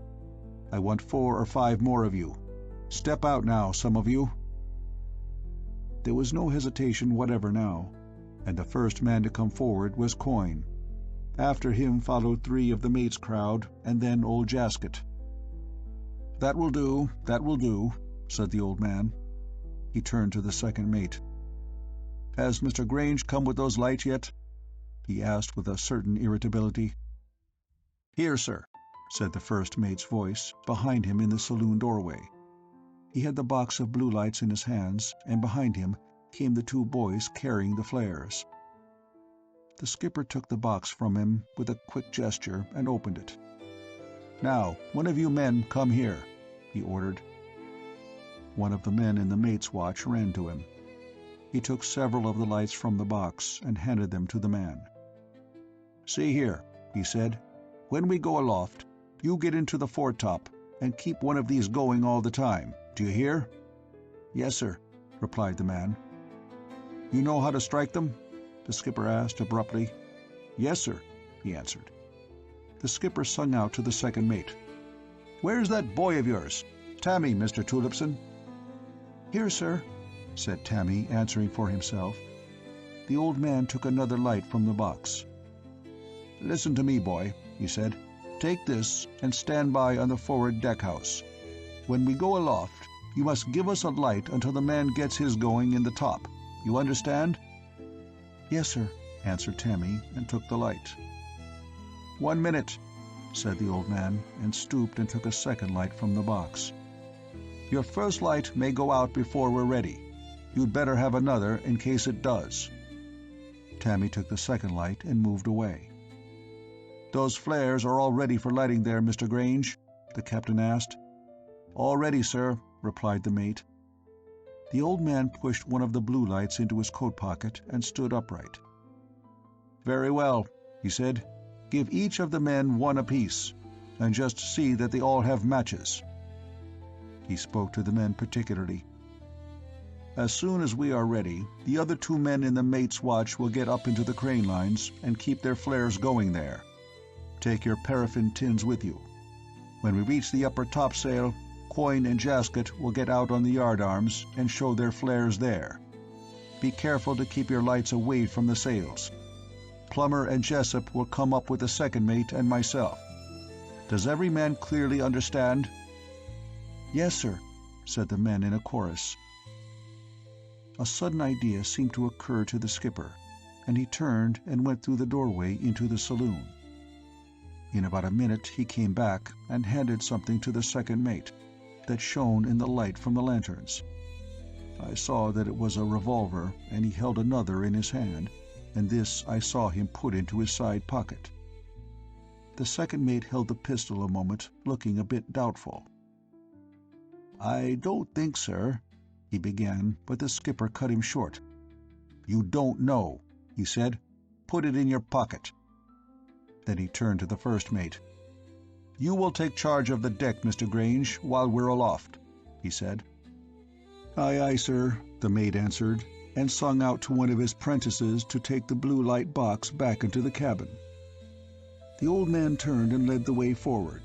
I want 4 or 5 more of you. Step out now, some of you." There was no hesitation whatever now, and the first man to come forward was Quoin. After him followed 3 of the mate's crowd, and then old Jasket. That will do," said the old man. He turned to the second mate. "Has Mr. Grange come with those lights yet?" he asked with a certain irritability. "Here, sir," said the first mate's voice, behind him in the saloon doorway. He had the box of blue lights in his hands, and behind him came the 2 boys carrying the flares. The skipper took the box from him with a quick gesture and opened it. "Now, one of you men come here," he ordered. One of the men in the mate's watch ran to him. He took several of the lights from the box and handed them to the man. "See here," he said, "when we go aloft, you get into the foretop and keep one of these going all the time. Do you hear?" "Yes, sir," replied the man. "You know how to strike them?" the skipper asked abruptly. "Yes, sir," he answered. The skipper sung out to the second mate. "Where's that boy of yours? Tammy, Mr. Tulipson." "Here, sir," said Tammy, answering for himself. The old man took another light from the box. "Listen to me, boy," he said. "Take this and stand by on the forward deck-house. When we go aloft, you must give us a light until the man gets his going in the top. You understand?" "Yes, sir," answered Tammy, and took the light. "1 minute," said the old man, and stooped and took a second light from the box. "Your first light may go out before we're ready. You'd better have another in case it does." Tammy took the second light and moved away. "Those flares are all ready for lighting there, Mr. Grange?" the captain asked. "All ready, sir," replied the mate. The old man pushed one of the blue lights into his coat pocket and stood upright. "Very well," he said. "Give each of the men 1 apiece, and just see that they all have matches." He spoke to the men particularly. "As soon as we are ready, the other 2 men in the mate's watch will get up into the crane lines and keep their flares going there. Take your paraffin tins with you. When we reach the upper topsail, Quoin and Jasket will get out on the yardarms and show their flares there. Be careful to keep your lights away from the sails. Plummer and Jessup will come up with the second mate and myself. Does every man clearly understand?" "Yes, sir," said the men in a chorus. A sudden idea seemed to occur to the skipper, and he turned and went through the doorway into the saloon. In about a minute he came back and handed something to the second mate that shone in the light from the lanterns. I saw that it was a revolver, and he held another in his hand, and this I saw him put into his side pocket. The second mate held the pistol a moment, looking a bit doubtful. "I don't think, sir," he began, but the skipper cut him short. "You don't know," he said. "Put it in your pocket." Then he turned to the first mate. "You will take charge of the deck, Mr. Grange, while we're aloft," he said. "Aye, aye, sir," the mate answered, and sung out to one of his prentices to take the blue light box back into the cabin. The old man turned and led the way forward.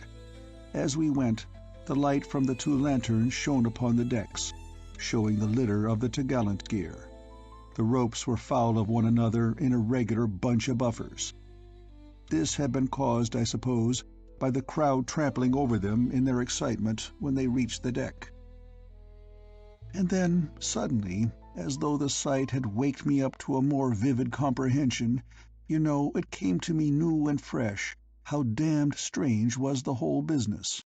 As we went, the light from the 2 lanterns shone upon the decks, showing the litter of the topgallant gear. The ropes were foul of one another in a regular bunch of buffers. This had been caused, I suppose, by the crowd trampling over them in their excitement when they reached the deck. And then, suddenly, as though the sight had waked me up to a more vivid comprehension, it came to me new and fresh how damned strange was the whole business.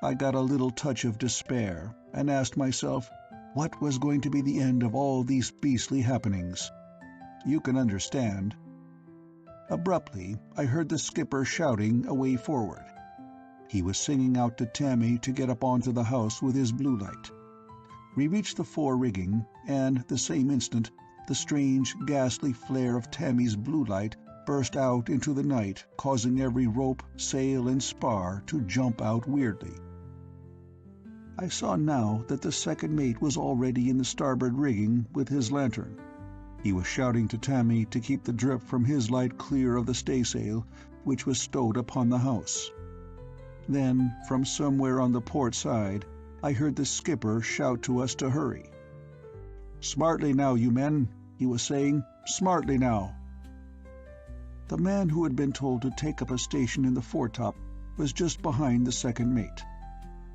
I got a little touch of despair, and asked myself, what was going to be the end of all these beastly happenings? You can understand. Abruptly, I heard the skipper shouting away forward. He was singing out to Tammy to get up onto the house with his blue light. We reached the fore rigging, and the same instant, the strange, ghastly flare of Tammy's blue light burst out into the night, causing every rope, sail, and spar to jump out weirdly. I saw now that the second mate was already in the starboard rigging with his lantern. He was shouting to Tammy to keep the drip from his light clear of the staysail, which was stowed upon the house. Then, from somewhere on the port side, I heard the skipper shout to us to hurry. "Smartly now, you men," he was saying. "Smartly now." The man who had been told to take up a station in the foretop was just behind the second mate.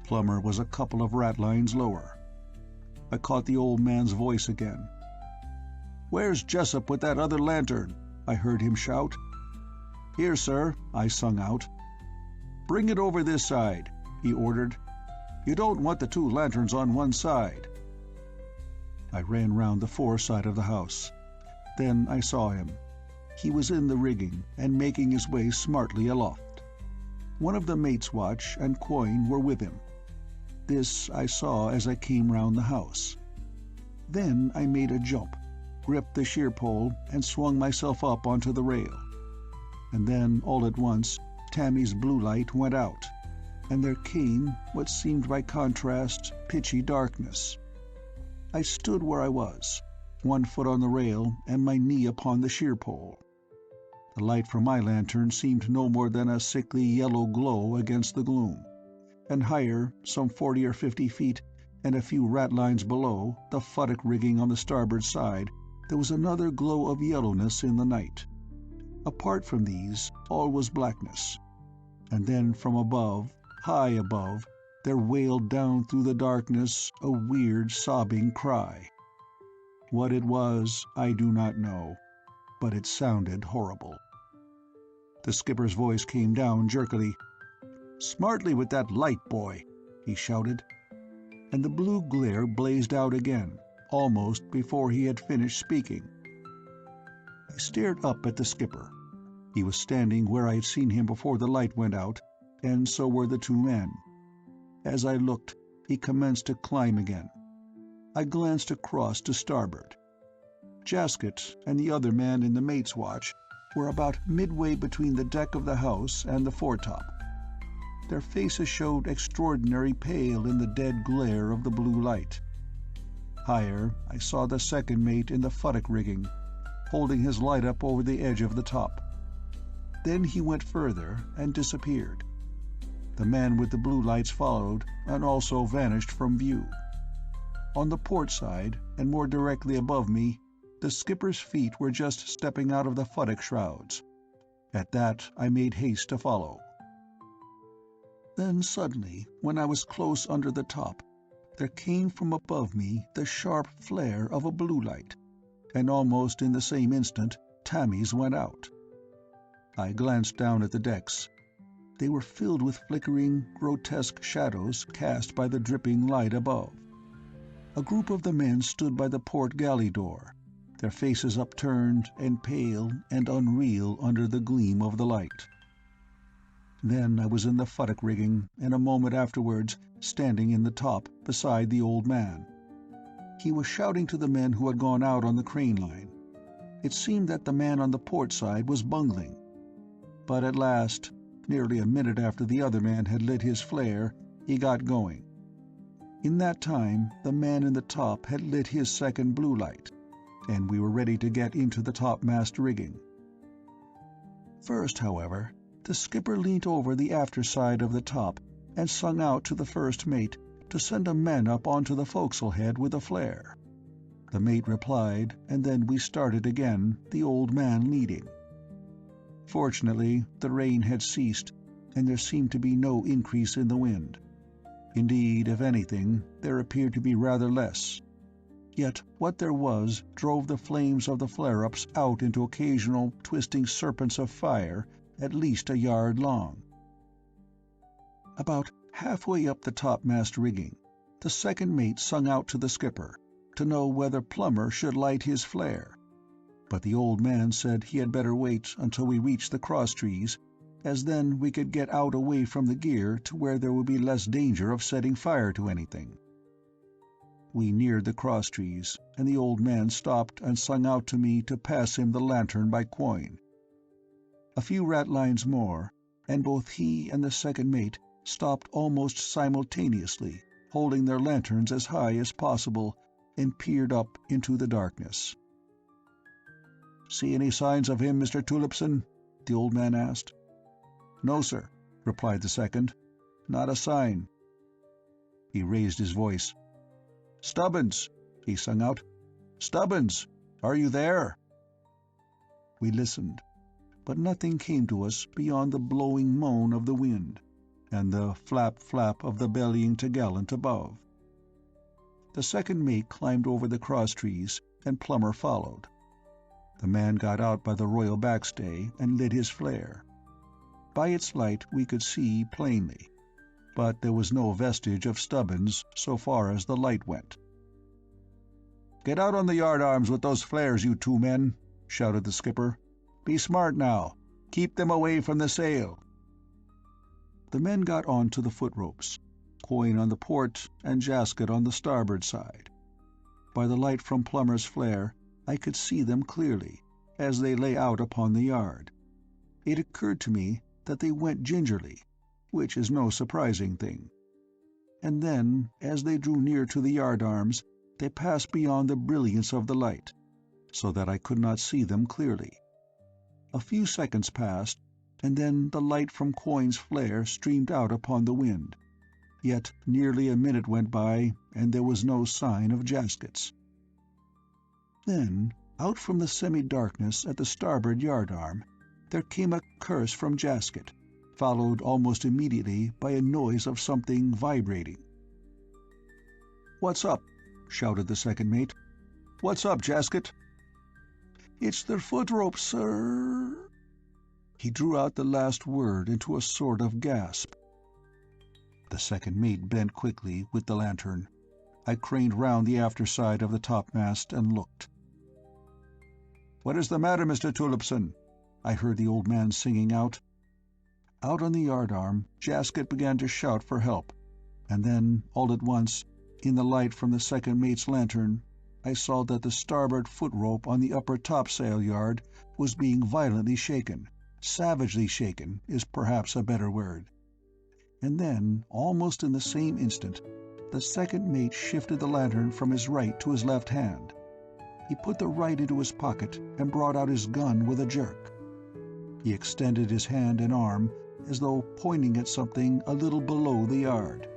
Plummer was a couple of ratlines lower. I caught the old man's voice again. "Where's Jessup with that other lantern?" I heard him shout. "Here, sir," I sung out. "Bring it over this side," he ordered. "You don't want the 2 lanterns on one side." I ran round the fore side of the house. Then I saw him. He was in the rigging, and making his way smartly aloft. One of the mate's watch and Quoin were with him. This I saw as I came round the house. Then I made a jump, gripped the sheer pole, and swung myself up onto the rail. And then, all at once, Tammy's blue light went out, and there came what seemed by contrast pitchy darkness. I stood where I was, one foot on the rail and my knee upon the sheer pole. The light from my lantern seemed no more than a sickly yellow glow against the gloom, and higher, some 40 or 50 feet, and a few ratlines below, the futtock rigging on the starboard side, there was another glow of yellowness in the night. Apart from these, all was blackness. And then from above, high above, there wailed down through the darkness a weird sobbing cry. What it was, I do not know, but it sounded horrible. The skipper's voice came down jerkily. "Smartly with that light, boy," he shouted. And the blue glare blazed out again, almost before he had finished speaking. I stared up at the skipper. He was standing where I had seen him before the light went out, and so were the 2 men. As I looked, he commenced to climb again. I glanced across to starboard. Jasket and the other man in the mate's watch were about midway between the deck of the house and the foretop. Their faces showed extraordinary pale in the dead glare of the blue light. Higher, I saw the second mate in the futtock rigging, holding his light up over the edge of the top. Then he went further and disappeared. The man with the blue lights followed and also vanished from view. On the port side, and more directly above me, the skipper's feet were just stepping out of the futtock shrouds. At that I made haste to follow. Then suddenly, when I was close under the top, there came from above me the sharp flare of a blue light, and almost in the same instant Tammy's went out. I glanced down at the decks. They were filled with flickering, grotesque shadows cast by the dripping light above. A group of the men stood by the port galley door, their faces upturned and pale and unreal under the gleam of the light. Then I was in the futtock rigging, and a moment afterwards standing in the top beside the old man. He was shouting to the men who had gone out on the crane line. It seemed that the man on the port side was bungling. But at last, nearly a minute after the other man had lit his flare, he got going. In that time, the man in the top had lit his second blue light, and we were ready to get into the topmast rigging. First, however, the skipper leant over the after side of the top and sung out to the first mate to send a man up onto the forecastle head with a flare. The mate replied, and then we started again, the old man leading. Fortunately, the rain had ceased, and there seemed to be no increase in the wind. Indeed, if anything, there appeared to be rather less. Yet what there was drove the flames of the flare-ups out into occasional twisting serpents of fire at least a yard long. About halfway up the topmast rigging, the second mate sung out to the skipper to know whether Plummer should light his flare, but the old man said he had better wait until we reached the crosstrees, as then we could get out away from the gear to where there would be less danger of setting fire to anything. We neared the crosstrees, and the old man stopped and sung out to me to pass him the lantern by coin. A few ratlines more, and both he and the second mate stopped almost simultaneously, holding their lanterns as high as possible, and peered up into the darkness. "See any signs of him, Mr. Tulipson?" the old man asked. "No, sir," replied the second. "Not a sign." He raised his voice. "Stubbins!" he sung out. "Stubbins! Are you there?" We listened, but nothing came to us beyond the blowing moan of the wind, and the flap-flap of the bellying topgallant above. The second mate climbed over the crosstrees, and Plummer followed. The man got out by the royal backstay and lit his flare. By its light we could see plainly, but there was no vestige of Stubbins so far as the light went. "Get out on the yardarms with those flares, you two men," shouted the skipper. "Be smart now. Keep them away from the sail." The men got on to the foot-ropes, Quoin on the port and Jasket on the starboard side. By the light from Plummer's flare I could see them clearly, as they lay out upon the yard. It occurred to me that they went gingerly, which is no surprising thing. And then, as they drew near to the yardarms, they passed beyond the brilliance of the light, so that I could not see them clearly. A few seconds passed, and then the light from Quoin's flare streamed out upon the wind. Yet nearly a minute went by, and there was no sign of Jasket's. Then, out from the semi-darkness at the starboard yardarm, there came a curse from Jasket, followed almost immediately by a noise of something vibrating. "What's up?" shouted the second mate. "What's up, Jasket?" "It's their foot-rope, sir." He drew out the last word into a sort of gasp. The second mate bent quickly with the lantern. I craned round the after side of the topmast and looked. "What is the matter, Mr. Tulipson?" I heard the old man singing out. Out on the yardarm, Jasket began to shout for help, and then, all at once, in the light from the second mate's lantern, I saw that the starboard foot-rope on the upper topsail yard was being violently shaken. Savagely shaken is perhaps a better word. And then, almost in the same instant, the second mate shifted the lantern from his right to his left hand. He put the right into his pocket and brought out his gun with a jerk. He extended his hand and arm, as though pointing at something a little below the yard.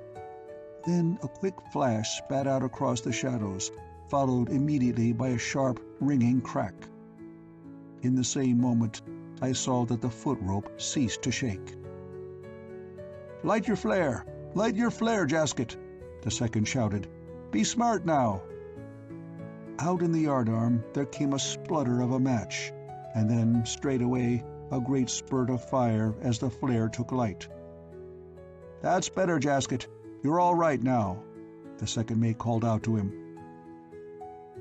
Then a quick flash spat out across the shadows, followed immediately by a sharp, ringing crack. In the same moment, I saw that the foot rope ceased to shake. "Light your flare! Light your flare, Jasket!" the second shouted. "Be smart now!" Out in the yardarm there came a splutter of a match, and then, straight away, a great spurt of fire as the flare took light. "That's better, Jasket. You're all right now," the second mate called out to him.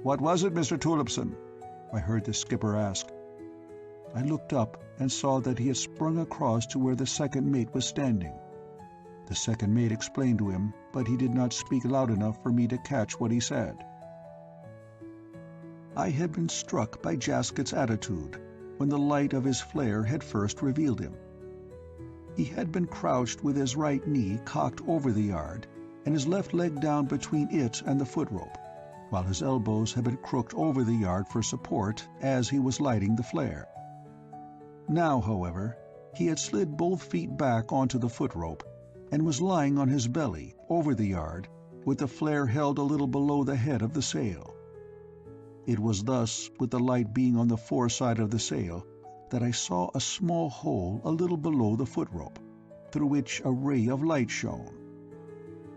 "What was it, Mr. Tulipson?" I heard the skipper ask. I looked up and saw that he had sprung across to where the second mate was standing. The second mate explained to him, but he did not speak loud enough for me to catch what he said. I had been struck by Jasket's attitude when the light of his flare had first revealed him. He had been crouched with his right knee cocked over the yard and his left leg down between it and the foot rope, while his elbows had been crooked over the yard for support as he was lighting the flare. Now, however, he had slid both feet back onto the foot rope and was lying on his belly over the yard with the flare held a little below the head of the sail. It was thus, with the light being on the foreside of the sail, that I saw a small hole a little below the foot rope, through which a ray of light shone.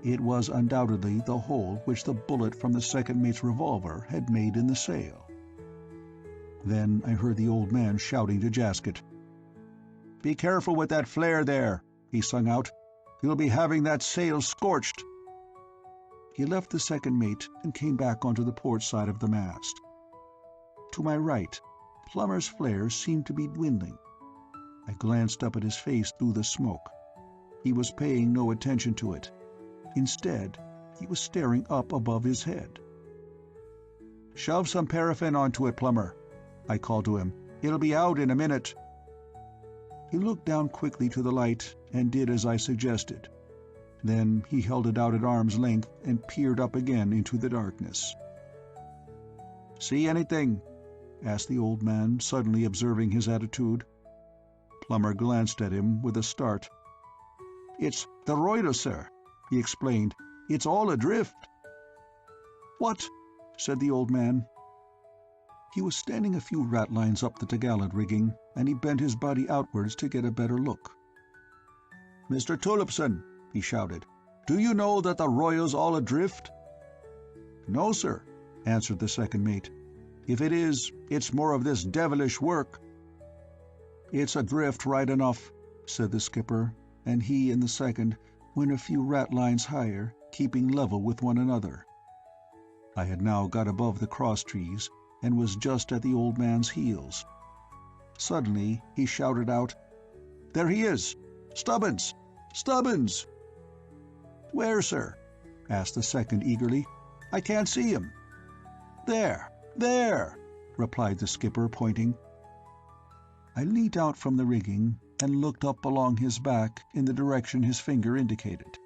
It was undoubtedly the hole which the bullet from the second mate's revolver had made in the sail. Then I heard the old man shouting to Jasket. "Be careful with that flare there," he sung out. "You'll be having that sail scorched." He left the second mate and came back onto the port side of the mast. To my right, Plummer's flare seemed to be dwindling. I glanced up at his face through the smoke. He was paying no attention to it. Instead, he was staring up above his head. "Shove some paraffin onto it, Plummer," I called to him. "It'll be out in a minute." He looked down quickly to the light and did as I suggested. Then he held it out at arm's length and peered up again into the darkness. "See anything?" asked the old man, suddenly observing his attitude. Plummer glanced at him with a start. "It's the roiler, sir," he explained. "It's all adrift." "What?" said the old man. He was standing a few ratlines up the topgallant rigging, and he bent his body outwards to get a better look. "Mr. Tulipson," he shouted, "do you know that the royal's all adrift?" "No, sir," answered the second mate. "If it is, it's more of this devilish work." "It's adrift right enough," said the skipper, and he and the second went a few ratlines higher, keeping level with one another. I had now got above the cross-trees and was just at the old man's heels. Suddenly he shouted out, "There he is! Stubbins! Stubbins!" "Where, sir?" asked the second eagerly. "I can't see him." "There! There!" replied the skipper, pointing. I leant out from the rigging and looked up along his back in the direction his finger indicated.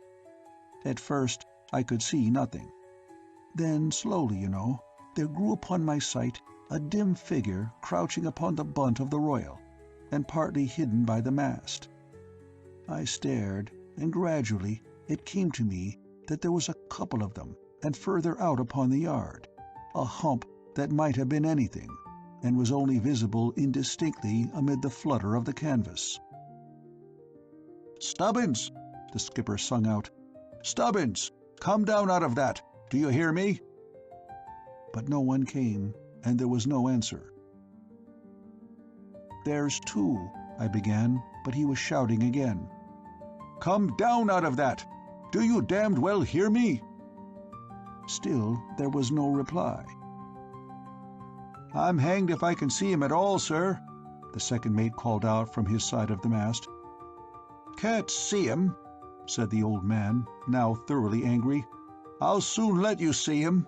At first I could see nothing. Then slowly, there grew upon my sight a dim figure crouching upon the bunt of the royal, and partly hidden by the mast. I stared, and gradually it came to me that there was a couple of them, and further out upon the yard, a hump that might have been anything, and was only visible indistinctly amid the flutter of the canvas. "Stubbins!" the skipper sung out. "Stubbins! Come down out of that! Do you hear me?" But no one came, and there was no answer. "There's two," I began, but he was shouting again. "Come down out of that! Do you damned well hear me?" Still there was no reply. "I'm hanged if I can see him at all, sir," the second mate called out from his side of the mast. "Can't see him," said the old man, now thoroughly angry. "I'll soon let you see him."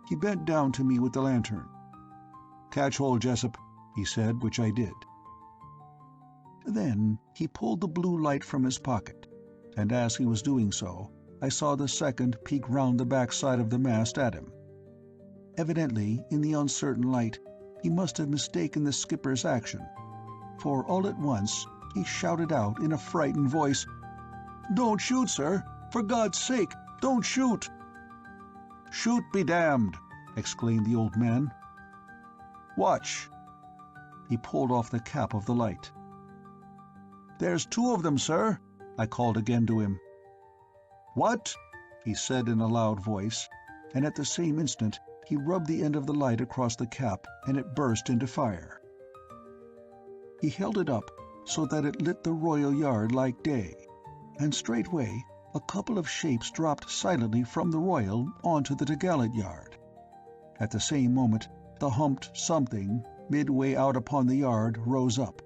He bent down to me with the lantern. "Catch hold, Jessup," he said, which I did. Then he pulled the blue light from his pocket, and as he was doing so, I saw the second peek round the back side of the mast at him. Evidently, in the uncertain light, he must have mistaken the skipper's action, for all at once he shouted out in a frightened voice, "Don't shoot, sir! For God's sake, don't shoot!" "Shoot be damned!" exclaimed the old man. "Watch." He pulled off the cap of the light. "There's two of them, sir," I called again to him. "What?" he said in a loud voice, and at the same instant he rubbed the end of the light across the cap and it burst into fire. He held it up so that it lit the royal yard like day, and straightway a couple of shapes dropped silently from the royal onto the topgallant yard. At the same moment the humped something midway out upon the yard rose up.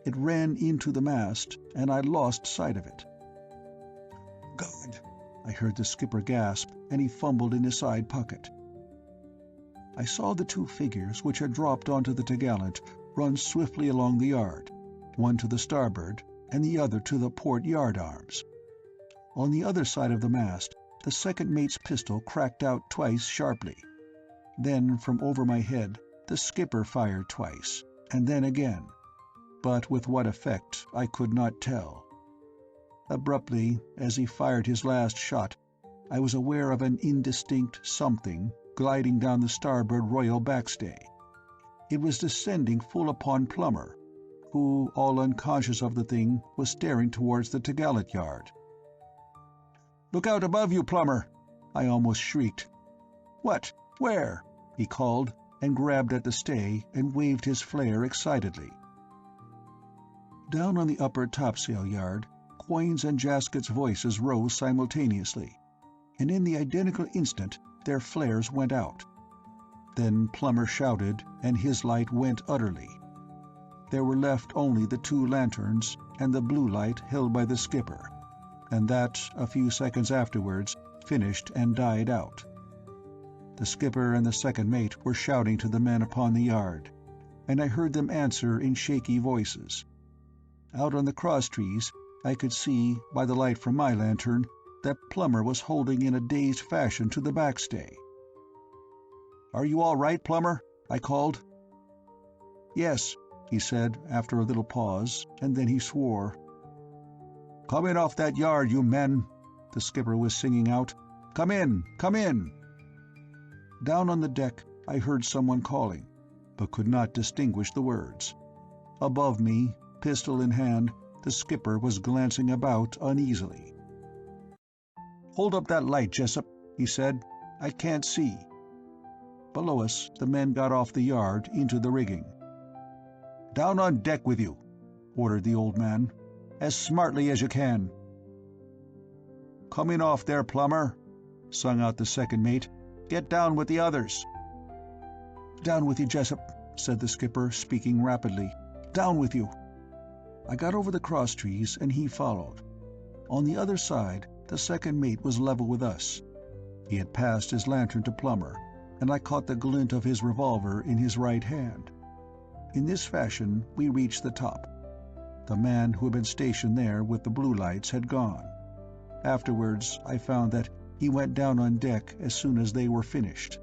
It ran into the mast, and I lost sight of it. "God!" I heard the skipper gasp, and he fumbled in his side pocket. I saw the two figures which had dropped onto the topgallant run swiftly along the yard, one to the starboard and the other to the port yard arms. On the other side of the mast, the second mate's pistol cracked out twice sharply. Then, from over my head, the skipper fired twice, and then again, but with what effect I could not tell. Abruptly, as he fired his last shot, I was aware of an indistinct something gliding down the starboard royal backstay. It was descending full upon Plummer, who, all unconscious of the thing, was staring towards the topgallant yard. "Look out above you, Plummer!" I almost shrieked. "What? Where?" he called, and grabbed at the stay and waved his flare excitedly. Down on the upper topsail yard, Quoin's and Jaskett's voices rose simultaneously, and in the identical instant their flares went out. Then Plummer shouted, and his light went utterly. There were left only the two lanterns and the blue light held by the skipper, and that, a few seconds afterwards, finished and died out. The skipper and the second mate were shouting to the men upon the yard, and I heard them answer in shaky voices. Out on the crosstrees I could see, by the light from my lantern, that Plummer was holding in a dazed fashion to the backstay. "Are you all right, Plummer?" I called. "Yes," he said after a little pause, and then he swore. "Come in off that yard, you men!" the skipper was singing out. "Come in! Come in!" Down on the deck I heard someone calling, but could not distinguish the words. Above me, pistol in hand, the skipper was glancing about uneasily. "Hold up that light, Jessup," he said. "I can't see." Below us, the men got off the yard into the rigging. "Down on deck with you," ordered the old man, "as smartly as you can." "Come in off there, Plummer," sung out the second mate. "Get down with the others." "Down with you, Jessup," said the skipper, speaking rapidly. "Down with you." I got over the crosstrees, and he followed. On the other side, the second mate was level with us. He had passed his lantern to Plummer, and I caught the glint of his revolver in his right hand. In this fashion we reached the top. The man who had been stationed there with the blue lights had gone. Afterwards I found that he went down on deck as soon as they were finished.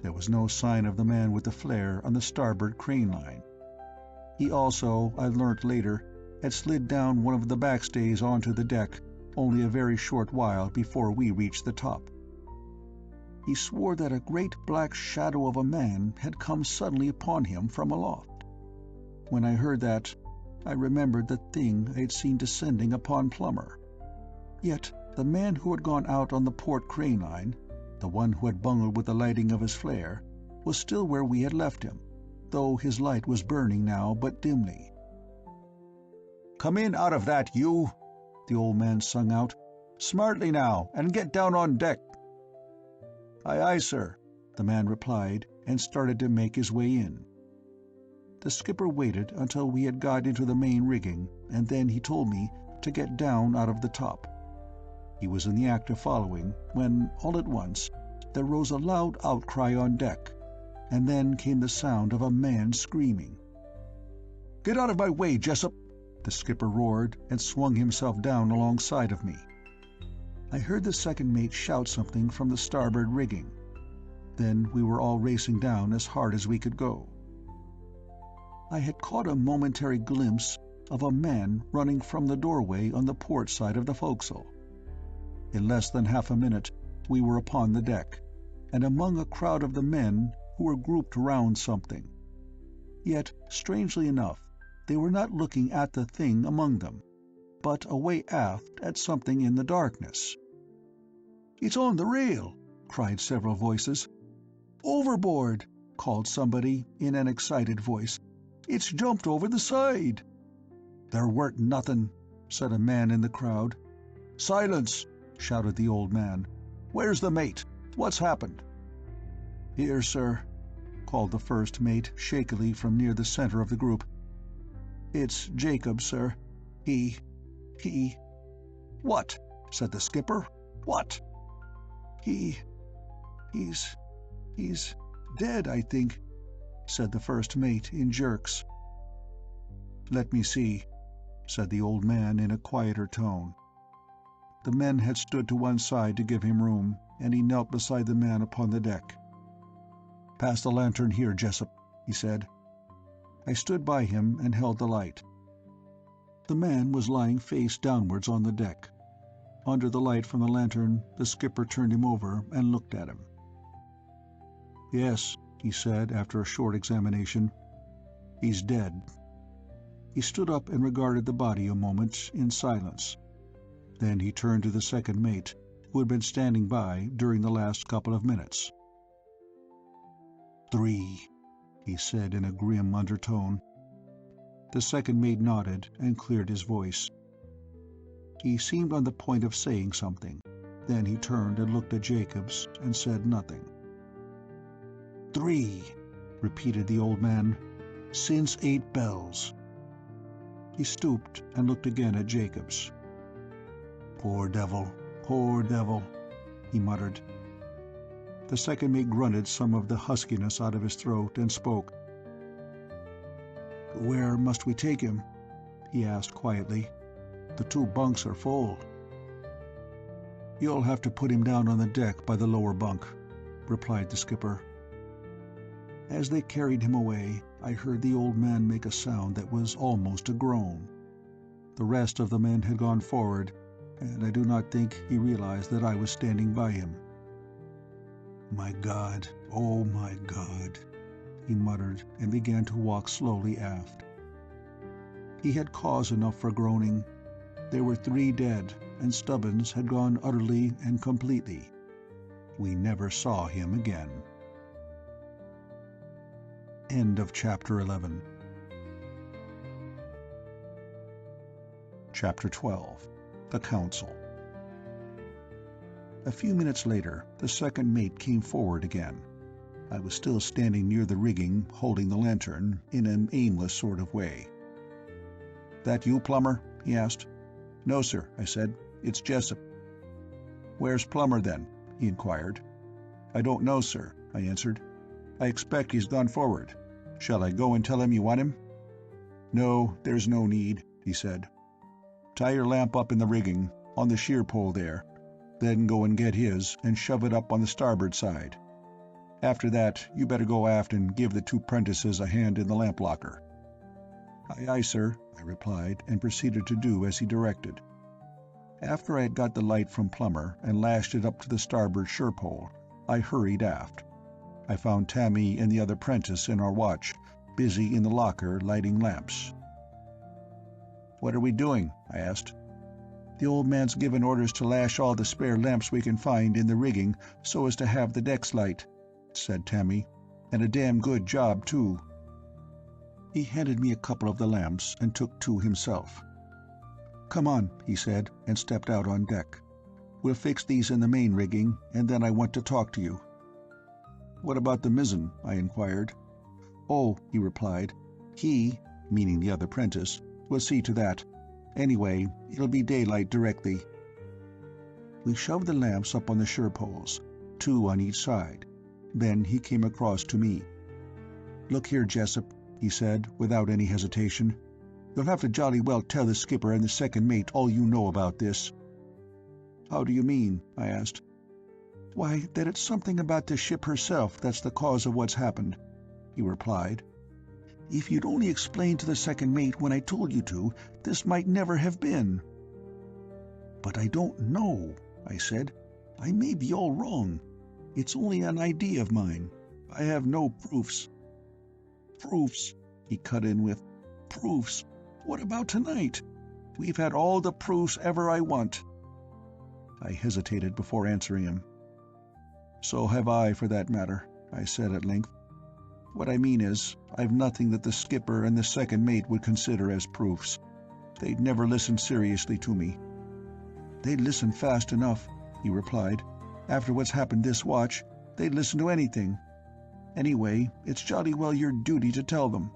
There was no sign of the man with the flare on the starboard crane line. He also, I learnt later, had slid down one of the backstays onto the deck only a very short while before we reached the top. He swore that a great black shadow of a man had come suddenly upon him from aloft. When I heard that, I remembered the thing I had seen descending upon Plummer. Yet the man who had gone out on the port crane line, the one who had bungled with the lighting of his flare, was still where we had left him, though his light was burning now but dimly. "Come in out of that, you!" the old man sung out. "Smartly now, and get down on deck." "Aye, aye, sir," the man replied, and started to make his way in. The skipper waited until we had got into the main rigging, and then he told me to get down out of the top. He was in the act of following, when, all at once, there rose a loud outcry on deck, and then came the sound of a man screaming. "Get out of my way, Jessup!" the skipper roared, and swung himself down alongside of me. I heard the second mate shout something from the starboard rigging. Then we were all racing down as hard as we could go. I had caught a momentary glimpse of a man running from the doorway on the port side of the forecastle. In less than half a minute we were upon the deck, and among a crowd of the men who were grouped round something. Yet, strangely enough, they were not looking at the thing among them, but away aft at something in the darkness. "It's on the rail!" cried several voices. "Overboard!" called somebody in an excited voice. "It's jumped over the side!" "There weren't nothin'," said a man in the crowd. "Silence!" shouted the old man. "Where's the mate? What's happened?" "Here, sir," called the first mate shakily from near the center of the group. "It's Jacob, sir. He... "What?" said the skipper. "What?" He's dead, I think," said the first mate in jerks. "Let me see," said the old man in a quieter tone. The men had stood to one side to give him room, and he knelt beside the man upon the deck. "Pass the lantern here, Jessup," he said. I stood by him and held the light. The man was lying face downwards on the deck. Under the light from the lantern, the skipper turned him over and looked at him. "Yes," he said after a short examination. "He's dead." He stood up and regarded the body a moment in silence. Then he turned to the second mate, who had been standing by during the last couple of minutes. "3," he said in a grim undertone. The second mate nodded and cleared his voice. He seemed on the point of saying something. Then he turned and looked at Jacobs and said nothing. "3," repeated the old man. "Since 8 bells." He stooped and looked again at Jacobs. Poor devil," he muttered. The second mate grunted some of the huskiness out of his throat and spoke. "Where must we take him?" he asked quietly. "The 2 bunks are full." "You'll have to put him down on the deck by the lower bunk," replied the skipper. As they carried him away, I heard the old man make a sound that was almost a groan. The rest of the men had gone forward, and I do not think he realized that I was standing by him. "My God, oh my God," he muttered and began to walk slowly aft. He had cause enough for groaning. There were 3 dead, and Stubbins had gone utterly and completely. We never saw him again. End of Chapter 11. Chapter 12. The Council. A few minutes later, the second mate came forward again. I was still standing near the rigging, holding the lantern, in an aimless sort of way. "That you, Plummer?" he asked. "No, sir," I said. "It's Jessup." "Where's Plummer, then?" he inquired. "I don't know, sir," I answered. "I expect he's gone forward. Shall I go and tell him you want him?" "No, there's no need," he said. "Tie your lamp up in the rigging, on the sheer pole there. Then go and get his, and shove it up on the starboard side. After that, you better go aft and give the 2 prentices a hand in the lamp locker." "Aye, aye, sir," I replied, and proceeded to do as he directed. After I had got the light from Plummer and lashed it up to the starboard sherpole, I hurried aft. I found Tammy and the other prentice in our watch, busy in the locker lighting lamps. "What are we doing?" I asked. "The old man's given orders to lash all the spare lamps we can find in the rigging so as to have the decks light," said Tammy. "And a damn good job, too." He handed me a couple of the lamps and took 2 himself. "Come on," he said, and stepped out on deck. "We'll fix these in the main rigging, and then I want to talk to you." "What about the mizzen?" I inquired. "Oh," he replied, "he," meaning the other prentice, "will see to that. Anyway, it'll be daylight directly." We shoved the lamps up on the sherpoles, 2 on each side. Then he came across to me. "Look here, Jessup," he said, without any hesitation. "You'll have to jolly well tell the skipper and the second mate all you know about this." "How do you mean?" I asked. "Why, that it's something about the ship herself that's the cause of what's happened," he replied. If you'd only explained to the second mate when I told you to, this might never have been." "But I don't know," I said. "I may be all wrong. It's only an idea of mine. I have no proofs." "Proofs," he cut in with. "Proofs. What about tonight? We've had all the proofs ever I want." I hesitated before answering him. "So have I, for that matter," I said at length. "What I mean is, I've nothing that the skipper and the second mate would consider as proofs. They'd never listen seriously to me." "They'd listen fast enough," he replied. "After what's happened this watch, they'd listen to anything. Anyway, it's jolly well your duty to tell them."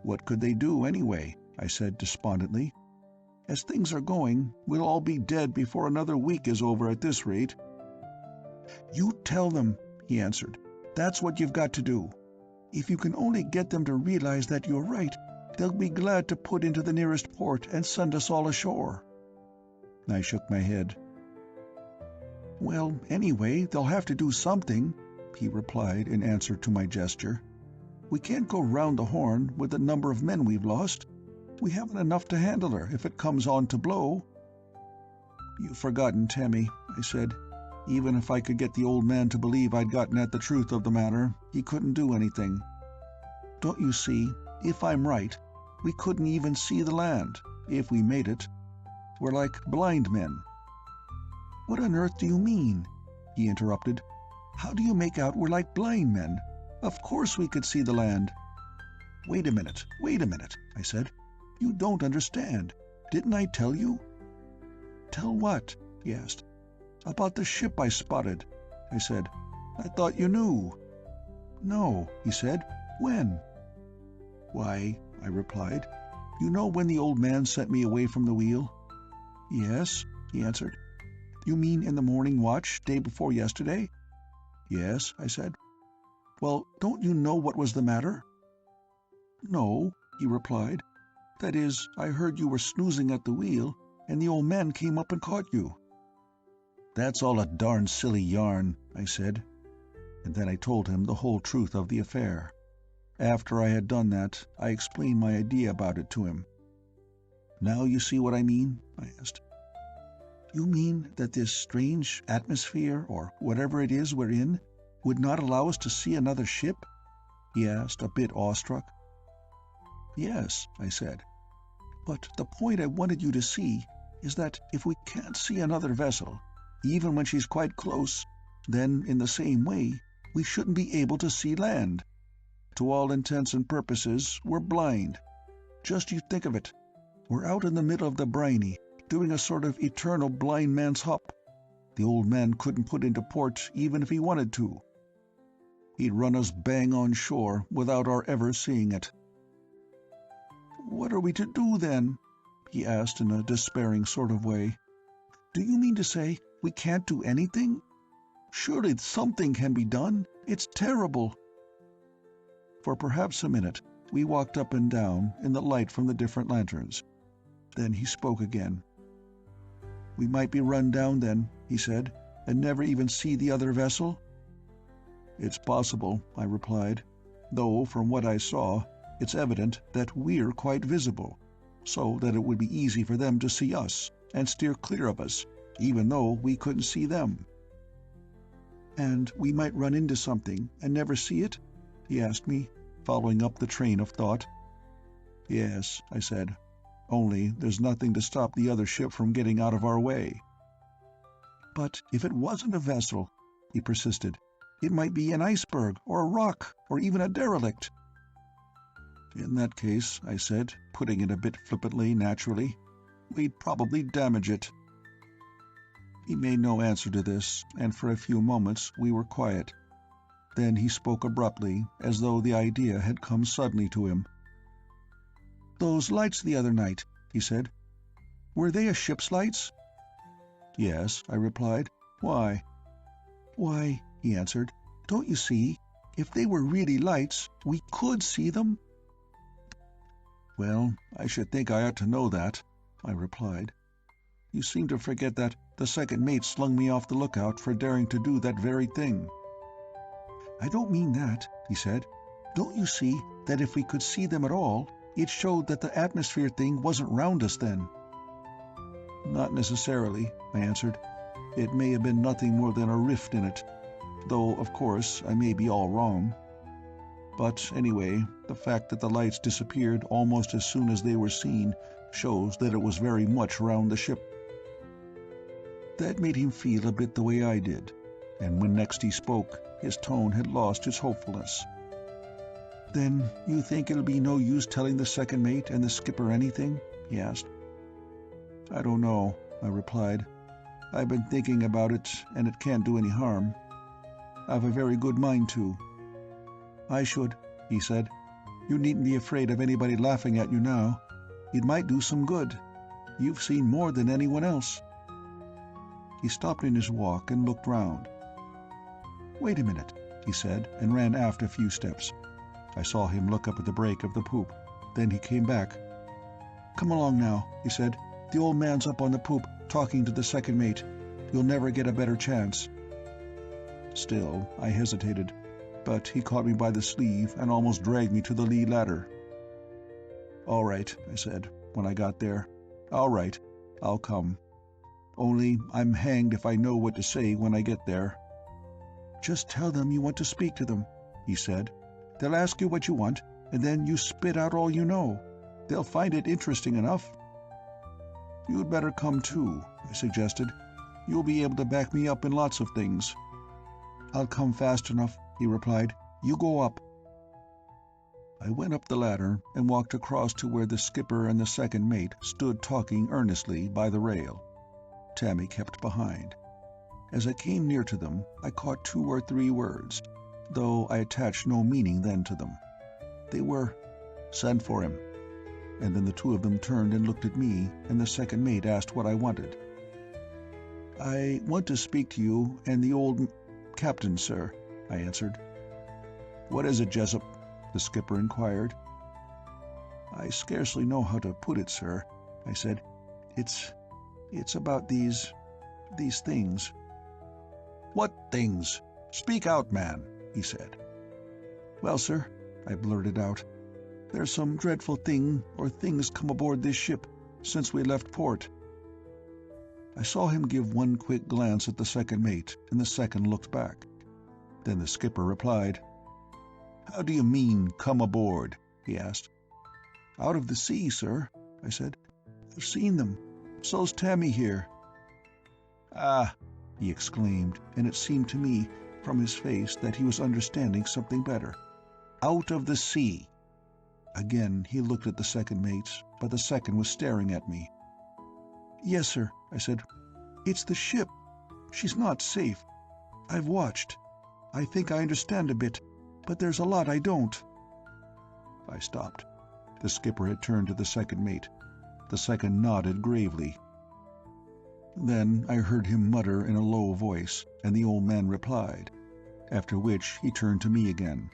"What could they do, anyway?" I said despondently. "As things are going, we'll all be dead before another week is over at this rate." "You tell them," he answered. "That's what you've got to do. If you can only get them to realize that you're right, they'll be glad to put into the nearest port and send us all ashore." I shook my head. "Well, anyway, they'll have to do something," he replied in answer to my gesture. "We can't go round the Horn with the number of men we've lost. We haven't enough to handle her if it comes on to blow." "You've forgotten Tammy," I said. "Even if I could get the old man to believe I'd gotten at the truth of the matter, he couldn't do anything. Don't you see, if I'm right, we couldn't even see the land, if we made it. We're like blind men." "What on earth do you mean?" he interrupted. "How do you make out we're like blind men? Of course we could see the land." Wait a minute, I said. "You don't understand. Didn't I tell you?" "Tell what?" he asked. "About the ship I spotted," I said. "I thought you knew." "No," he said. "When?" "Why," I replied, "you know when the old man sent me away from the wheel?" "Yes," he answered. "You mean in the morning watch, day before yesterday?" "Yes," I said. "Well, don't you know what was the matter?" "No," he replied. "That is, I heard you were snoozing at the wheel, and the old man came up and caught you." "That's all a darn silly yarn," I said, and then I told him the whole truth of the affair. After I had done that, I explained my idea about it to him. "Now you see what I mean?" I asked. "You mean that this strange atmosphere, or whatever it is we're in, would not allow us to see another ship?" he asked, a bit awestruck. "Yes," I said. "But the point I wanted you to see is that if we can't see another vessel, even when she's quite close, then, in the same way, we shouldn't be able to see land. To all intents and purposes, we're blind. Just you think of it. We're out in the middle of the briny, doing a sort of eternal blind man's hop. The old man couldn't put into port even if he wanted to. He'd run us bang on shore without our ever seeing it." "What are we to do, then?" he asked in a despairing sort of way. "Do you mean to say we can't do anything? Surely something can be done. It's terrible." For perhaps a minute we walked up and down in the light from the different lanterns. Then he spoke again. "We might be run down then," he said, "and never even see the other vessel?" "It's possible," I replied, "though from what I saw, it's evident that we're quite visible, so that it would be easy for them to see us and steer clear of us, even though we couldn't see them." "And we might run into something and never see it?" he asked me, following up the train of thought. "Yes," I said, "only there's nothing to stop the other ship from getting out of our way." "But if it wasn't a vessel," he persisted, "it might be an iceberg or a rock or even a derelict." "In that case," I said, putting it a bit flippantly, naturally, "we'd probably damage it." He made no answer to this, and for a few moments we were quiet. Then he spoke abruptly, as though the idea had come suddenly to him. "Those lights the other night," he said, "were they a ship's lights?" "Yes," I replied. "Why?" "Why," he answered, "don't you see, if they were really lights, we could see them?" "Well, I should think I ought to know that," I replied. "You seem to forget that the second mate slung me off the lookout for daring to do that very thing." "I don't mean that," he said. Don't you see that if we could see them at all, it showed that the atmosphere thing wasn't round us then?" "Not necessarily," I answered. "It may have been nothing more than a rift in it, though, of course, I may be all wrong. But anyway, the fact that the lights disappeared almost as soon as they were seen shows that it was very much round the ship." That made him feel a bit the way I did, and when next he spoke, his tone had lost its hopefulness. "Then you think it'll be no use telling the second mate and the skipper anything?" he asked. "I don't know," I replied. "I've been thinking about it, and it can't do any harm. I've a very good mind to." "I should," he said. "You needn't be afraid of anybody laughing at you now. It might do some good. You've seen more than anyone else." He stopped in his walk and looked round. "Wait a minute," he said, and ran aft a few steps. I saw him look up at the break of the poop. Then he came back. "Come along now," he said. "The old man's up on the poop, talking to the second mate. You'll never get a better chance." Still, I hesitated, but he caught me by the sleeve and almost dragged me to the lee ladder. "All right," I said, when I got there. "All right, I'll come. Only I'm hanged if I know what to say when I get there." "Just tell them you want to speak to them," he said. "They'll ask you what you want, and then you spit out all you know. They'll find it interesting enough." "You'd better come too," I suggested. "You'll be able to back me up in lots of things." "I'll come fast enough," he replied. "You go up." I went up the ladder and walked across to where the skipper and the second mate stood talking earnestly by the rail. Tammy kept behind. As I came near to them, I caught 2 or 3 words, though I attached no meaning then to them. They were, "Send for him." And then the 2 of them turned and looked at me, and the second mate asked what I wanted. "I want to speak to you and the old captain, sir," I answered. "What is it, Jessup?" the skipper inquired. "I scarcely know how to put it, sir," I said. It's about these things." "What things? Speak out, man," he said. "Well, sir," I blurted out, "there's some dreadful things come aboard this ship since we left port." I saw him give one quick glance at the second mate, and the second looked back. Then the skipper replied. "How do you mean, come aboard?" he asked. "Out of the sea, sir," I said. "I've seen them. So's Tammy here." "Ah!" he exclaimed, and it seemed to me, from his face, that he was understanding something better. "Out of the sea!" Again he looked at the second mate, but the second was staring at me. "Yes, sir," I said. "It's the ship. She's not safe. I've watched. I think I understand a bit, but there's a lot I don't." I stopped. The skipper had turned to the second mate. The second nodded gravely. Then I heard him mutter in a low voice, and the old man replied, after which he turned to me again.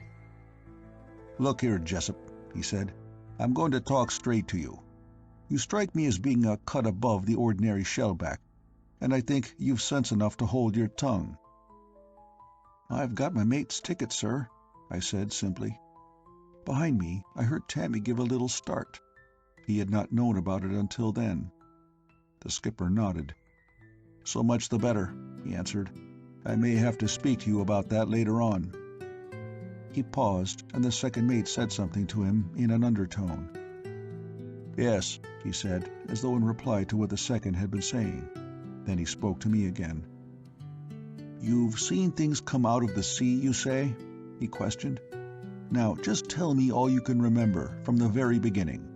"Look here, Jessup," he said. "I'm going to talk straight to you. You strike me as being a cut above the ordinary shellback, and I think you've sense enough to hold your tongue." "I've got my mate's ticket, sir," I said simply. Behind me, I heard Tammy give a little start. He had not known about it until then. The skipper nodded. "So much the better," he answered. "I may have to speak to you about that later on." He paused, and the second mate said something to him in an undertone. "Yes," he said, as though in reply to what the second had been saying. Then he spoke to me again. "You've seen things come out of the sea, you say?" he questioned. "Now, just tell me all you can remember, from the very beginning."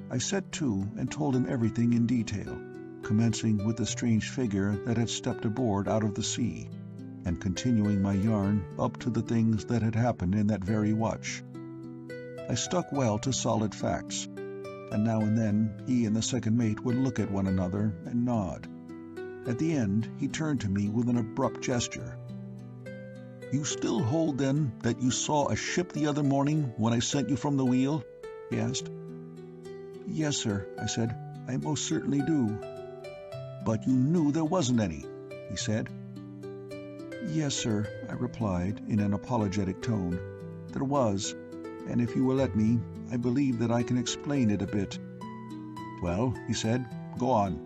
I set to and told him everything in detail, commencing with the strange figure that had stepped aboard out of the sea, and continuing my yarn up to the things that had happened in that very watch. I stuck well to solid facts, and now and then he and the second mate would look at one another and nod. At the end he turned to me with an abrupt gesture. "You still hold, then, that you saw a ship the other morning when I sent you from the wheel?" he asked. "Yes, sir," I said. "I most certainly do." "But you knew there wasn't any," he said. "Yes, sir," I replied in an apologetic tone. there was, and if you will let me, I believe that I can explain it a bit." "Well," he said, "go on."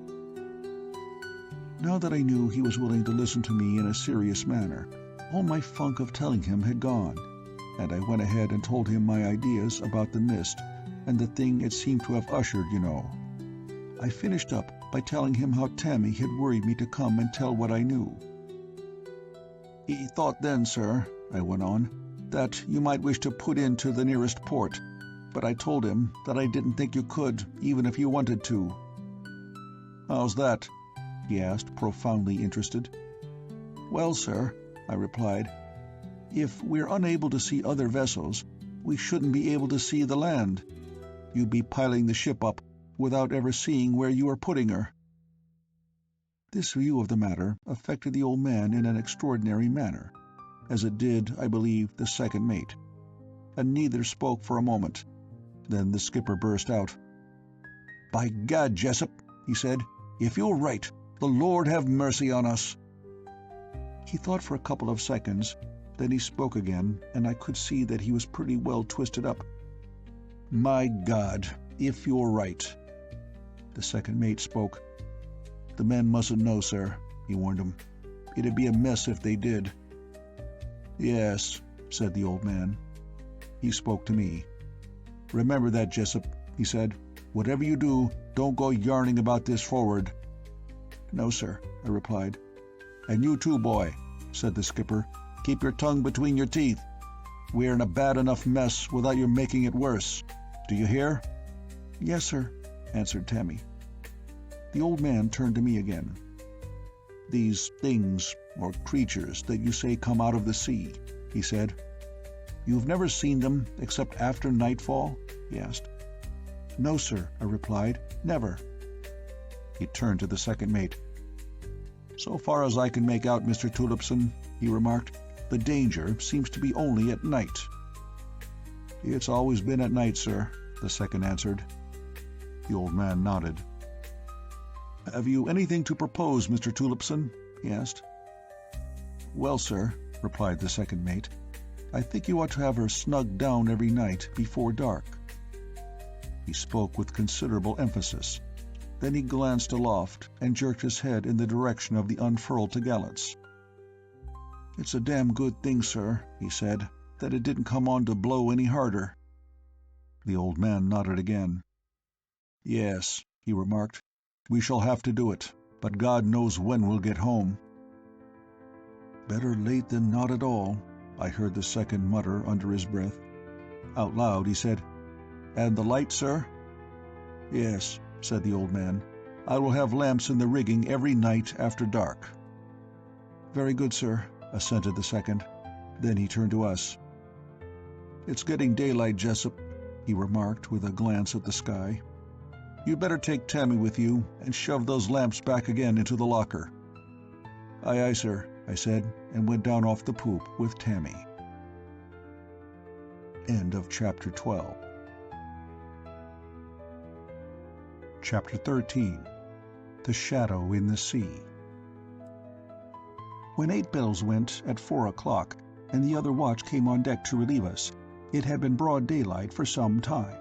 Now that I knew he was willing to listen to me in a serious manner, all my funk of telling him had gone, and I went ahead and told him my ideas about the mist and the thing it seemed to have ushered, you know. I finished up by telling him how Tammy had worried me to come and tell what I knew. "He thought then, sir," I went on, "that you might wish to put in to the nearest port, but I told him that I didn't think you could, even if you wanted to." "How's that?" he asked, profoundly interested. "Well, sir," I replied, "if we're unable to see other vessels, we shouldn't be able to see the land. You'd be piling the ship up without ever seeing where you are putting her." This view of the matter affected the old man in an extraordinary manner, as it did, I believe, the second mate, and neither spoke for a moment. Then the skipper burst out. "By Gad, Jessup," he said, "if you're right, the Lord have mercy on us." He thought for a couple of seconds, then he spoke again, and I could see that he was pretty well twisted up. "My God, if you're right." The second mate spoke. "The men mustn't know, sir," he warned them. "It'd be a mess if they did." "Yes," said the old man. He spoke to me. "Remember that, Jessup," he said. "Whatever you do, don't go yarning about this forward." "No, sir," I replied. "And you too, boy," said the skipper. "Keep your tongue between your teeth. We're in a bad enough mess without your making it worse. Do you hear?" "Yes, sir," answered Tammy. The old man turned to me again. "These things, or creatures, that you say come out of the sea," he said. "You've never seen them except after nightfall?" he asked. "No, sir," I replied. "Never." He turned to the second mate. "So far as I can make out, Mr. Tulipson," he remarked, "the danger seems to be only at night." "It's always been at night, sir," the second answered. The old man nodded. "Have you anything to propose, Mr. Tulipson?" he asked. "Well, sir," replied the second mate, "I think you ought to have her snugged down every night before dark." He spoke with considerable emphasis. Then he glanced aloft and jerked his head in the direction of the unfurled topgallants. "It's a damn good thing, sir," he said, "that it didn't come on to blow any harder." The old man nodded again. "Yes," he remarked, "we shall have to do it, but God knows when we'll get home." "Better late than not at all," I heard the second mutter under his breath. Out loud he said, "And the light, sir?" "Yes," said the old man. "I will have lamps in the rigging every night after dark." "Very good, sir," assented the second. Then he turned to us. "It's getting daylight, Jessup," he remarked with a glance at the sky. "You'd better take Tammy with you and shove those lamps back again into the locker." "Aye, aye, sir," I said, and went down off the poop with Tammy. End of Chapter 12. Chapter 13. The Shadow in the Sea. When 8 bells went at 4 o'clock, and the other watch came on deck to relieve us, it had been broad daylight for some time.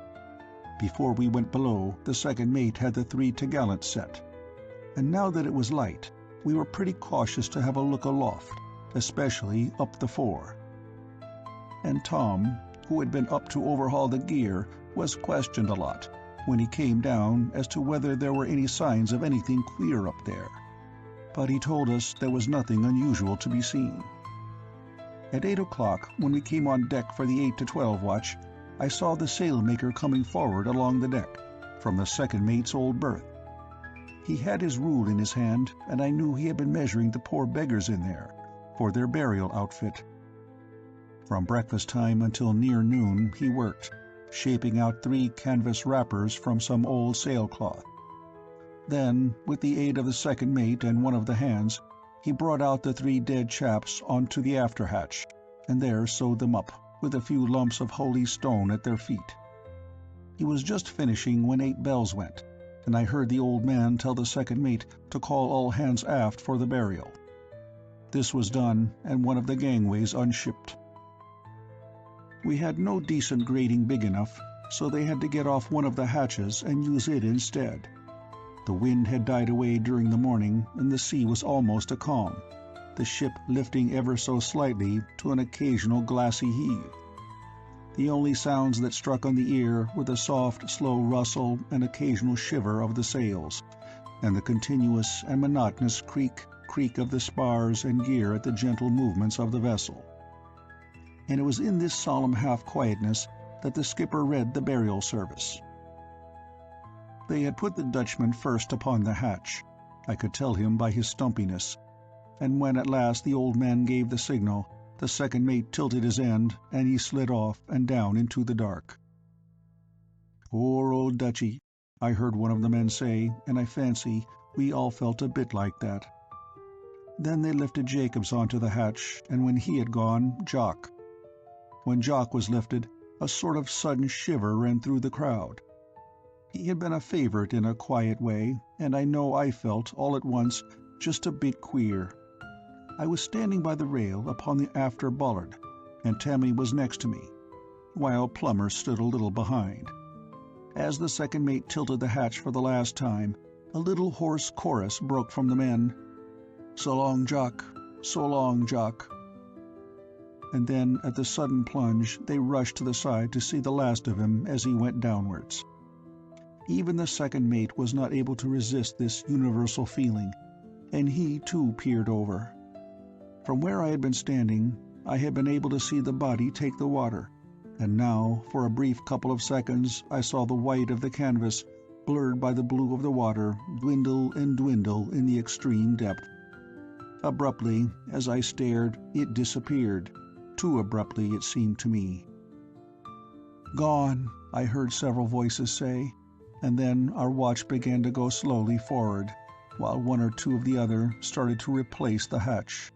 Before we went below, the second mate had the 3 topgallants set, and now that it was light, we were pretty cautious to have a look aloft, especially up the fore. And Tom, who had been up to overhaul the gear, was questioned a lot when he came down as to whether there were any signs of anything queer up there. But he told us there was nothing unusual to be seen. At 8 o'clock, when we came on deck for the 8 to 12 watch, I saw the sailmaker coming forward along the deck, from the second mate's old berth. He had his rule in his hand, and I knew he had been measuring the poor beggars in there, for their burial outfit. From breakfast time until near noon he worked, shaping out 3 canvas wrappers from some old sailcloth. Then, with the aid of the second mate and one of the hands, he brought out the 3 dead chaps onto the after-hatch, and there sewed them up, with a few lumps of holy stone at their feet. He was just finishing when 8 bells went, and I heard the old man tell the second mate to call all hands aft for the burial. This was done, and one of the gangways unshipped. We had no decent grating big enough, so they had to get off one of the hatches and use it instead. The wind had died away during the morning, and the sea was almost a calm, the ship lifting ever so slightly to an occasional glassy heave. The only sounds that struck on the ear were the soft, slow rustle and occasional shiver of the sails, and the continuous and monotonous creak of the spars and gear at the gentle movements of the vessel. And it was in this solemn half-quietness that the skipper read the burial service. They had put the Dutchman first upon the hatch. I could tell him by his stumpiness, and when at last the old man gave the signal, the second mate tilted his end, and he slid off and down into the dark. "Poor old Dutchy," I heard one of the men say, and I fancy we all felt a bit like that. Then they lifted Jacobs onto the hatch, and when he had gone, Jock. When Jock was lifted, a sort of sudden shiver ran through the crowd. He had been a favourite in a quiet way, and I know I felt, all at once, just a bit queer. I was standing by the rail upon the after bollard, and Tammy was next to me, while Plummer stood a little behind. As the second mate tilted the hatch for the last time, a little hoarse chorus broke from the men. "So long, Jock. So long, Jock." And then, at the sudden plunge, they rushed to the side to see the last of him as he went downwards. Even the second mate was not able to resist this universal feeling, and he too peered over. From where I had been standing, I had been able to see the body take the water, and now, for a brief couple of seconds, I saw the white of the canvas, blurred by the blue of the water, dwindle and dwindle in the extreme depth. Abruptly, as I stared, it disappeared. Too abruptly, it seemed to me. "Gone," I heard several voices say, and then our watch began to go slowly forward, while one or two of the other started to replace the hatch.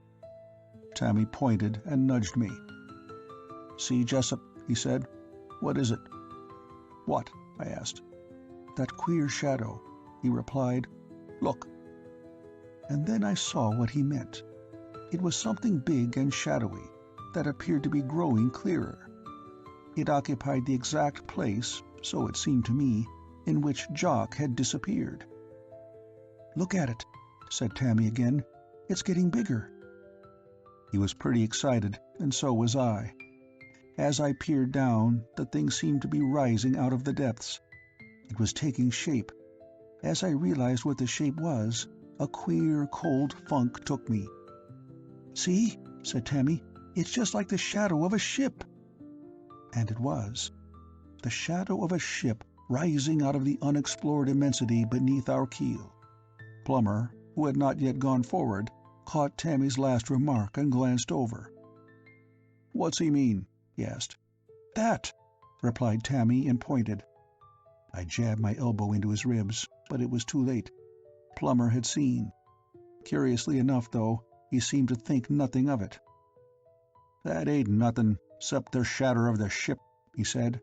Tammy pointed and nudged me. "See, Jessup," he said. "What is it?" "What?" I asked. "That queer shadow," he replied. "Look." And then I saw what he meant. It was something big and shadowy that appeared to be growing clearer. It occupied the exact place, so it seemed to me, in which Jock had disappeared. "Look at it," said Tammy again. "It's getting bigger." He was pretty excited, and so was I. As I peered down, the thing seemed to be rising out of the depths. It was taking shape. As I realized what the shape was, a queer, cold funk took me. "See," said Tammy, "it's just like the shadow of a ship." And it was. The shadow of a ship rising out of the unexplored immensity beneath our keel. Plummer, who had not yet gone forward, caught Tammy's last remark and glanced over. "What's he mean?" he asked. "That," replied Tammy and pointed. I jabbed my elbow into his ribs, but it was too late. Plummer had seen. Curiously enough, though, he seemed to think nothing of it. "That ain't nothin', 'cept the shadow of the ship," he said.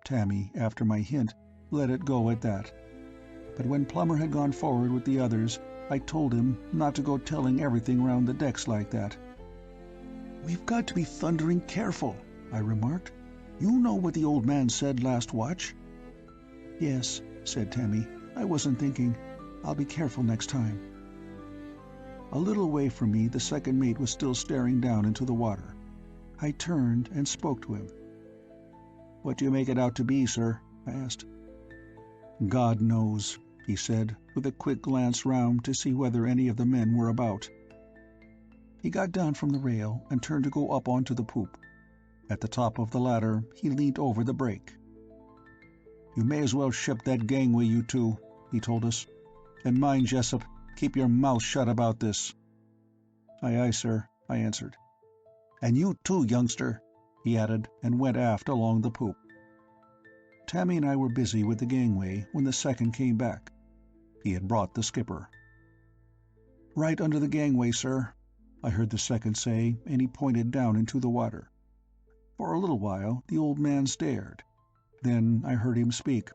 Tammy, after my hint, let it go at that. But when Plummer had gone forward with the others, I told him not to go telling everything round the decks like that. "We've got to be thundering careful," I remarked. "You know what the old man said last watch?" "Yes," said Tammy. "I wasn't thinking. I'll be careful next time." A little way from me the second mate was still staring down into the water. I turned and spoke to him. "What do you make it out to be, sir?" I asked. "God knows," he said, with a quick glance round to see whether any of the men were about. He got down from the rail and turned to go up onto the poop. At the top of the ladder, he leant over the break. "You may as well ship that gangway, you two," he told us. "And mind, Jessup, keep your mouth shut about this." "Aye, aye, sir," I answered. "And you too, youngster," he added, and went aft along the poop. Tammy and I were busy with the gangway when the second came back. He had brought the skipper. "Right under the gangway, sir," I heard the second say, and he pointed down into the water. For a little while the old man stared. Then I heard him speak.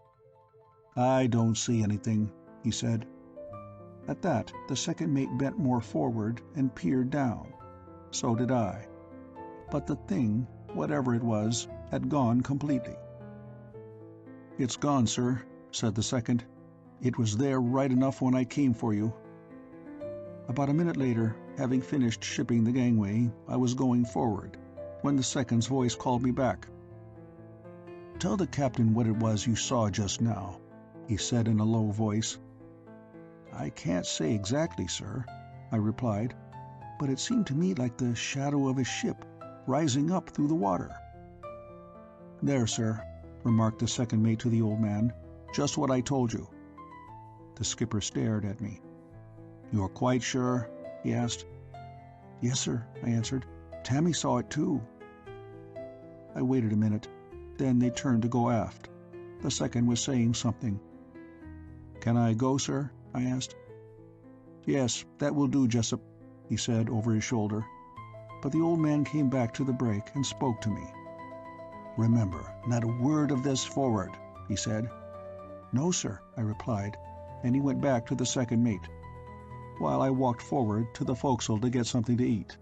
"I don't see anything," he said. At that the second mate bent more forward and peered down. So did I. But the thing whatever it was, had gone completely. "It's gone, sir," said the second. "It was there right enough when I came for you." About a minute later, having finished shipping the gangway, I was going forward, when the second's voice called me back. "Tell the captain what it was you saw just now," he said in a low voice. "I can't say exactly, sir," I replied, "but it seemed to me like the shadow of a ship rising up through the water." "There, sir," remarked the second mate to the old man, "just what I told you." The skipper stared at me. "You're quite sure?" he asked. "Yes, sir," I answered. "Tammy saw it too." I waited a minute. Then they turned to go aft. The second was saying something. "Can I go, sir?" I asked. "Yes, that will do, Jessup," he said over his shoulder. But the old man came back to the break and spoke to me. "Remember, not a word of this forward," he said. "No, sir," I replied, and he went back to the second mate, while I walked forward to the forecastle to get something to eat.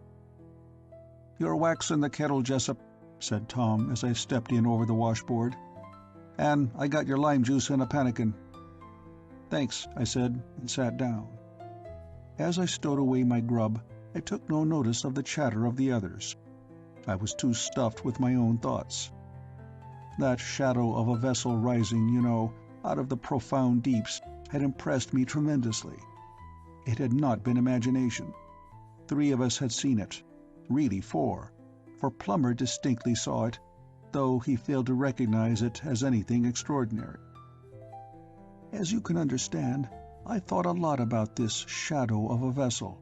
"You're waxing the kettle, Jessup," said Tom as I stepped in over the washboard. "And I got your lime juice in a pannikin." "Thanks," I said, and sat down. As I stowed away my grub, I took no notice of the chatter of the others. I was too stuffed with my own thoughts. That shadow of a vessel rising, out of the profound deeps, had impressed me tremendously. It had not been imagination. 3 of us had seen it. Really 4, for Plummer distinctly saw it, though he failed to recognize it as anything extraordinary. As you can understand, I thought a lot about this shadow of a vessel.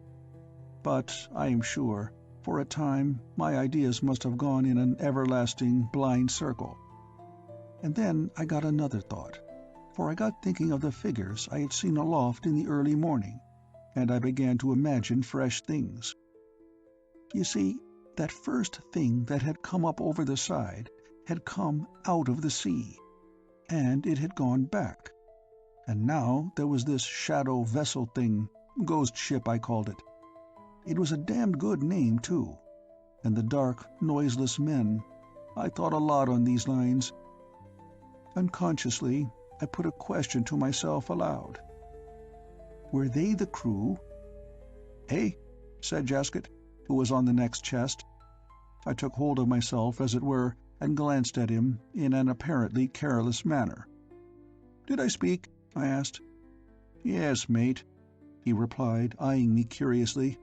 But I am sure, for a time, my ideas must have gone in an everlasting blind circle. And then I got another thought, for I got thinking of the figures I had seen aloft in the early morning, and I began to imagine fresh things. You see, that first thing that had come up over the side had come out of the sea, and it had gone back. And now there was this shadow vessel thing, ghost ship I called it. It was a damned good name, too. And the dark, noiseless men. I thought a lot on these lines. Unconsciously, I put a question to myself aloud. Were they the crew? "Hey," said Jaskett, who was on the next chest. I took hold of myself, as it were, and glanced at him in an apparently careless manner. "Did I speak?" I asked. "Yes, mate," he replied, eyeing me curiously.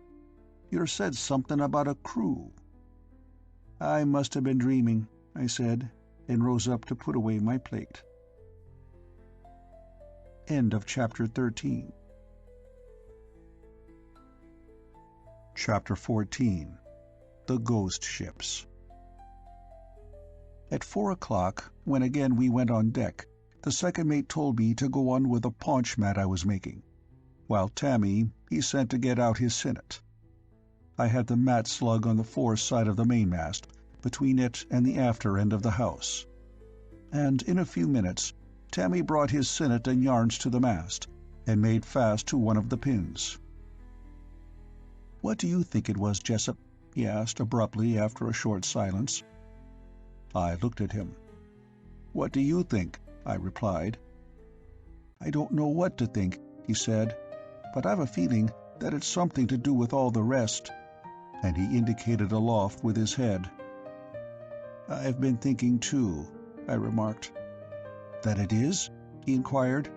"You said something about a crew." "I must have been dreaming," I said, and rose up to put away my plate. End of Chapter 13. Chapter 14. The Ghost Ships. At 4 o'clock, when again we went on deck, the second mate told me to go on with a paunch mat I was making, while Tammy he sent to get out his sinnet. I had the mat slung on the fore side of the mainmast, between it and the after end of the house. And in a few minutes, Tammy brought his sinnet and yarns to the mast, and made fast to one of the pins. "What do you think it was, Jessup?" he asked abruptly after a short silence. I looked at him. "What do you think?" I replied. "I don't know what to think," he said, "but I've a feeling that it's something to do with all the rest," and he indicated aloft with his head. "I've been thinking too," I remarked. "That it is?" he inquired.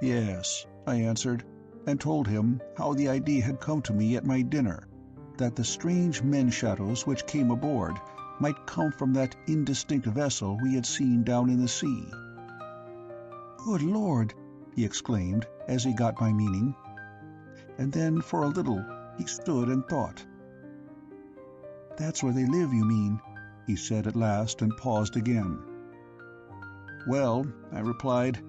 "Yes," I answered, and told him how the idea had come to me at my dinner, that the strange men-shadows which came aboard might come from that indistinct vessel we had seen down in the sea. "Good Lord!" he exclaimed, as he got my meaning. And then for a little he stood and thought. "That's where they live, you mean?" he said at last, and paused again. "Well," I replied,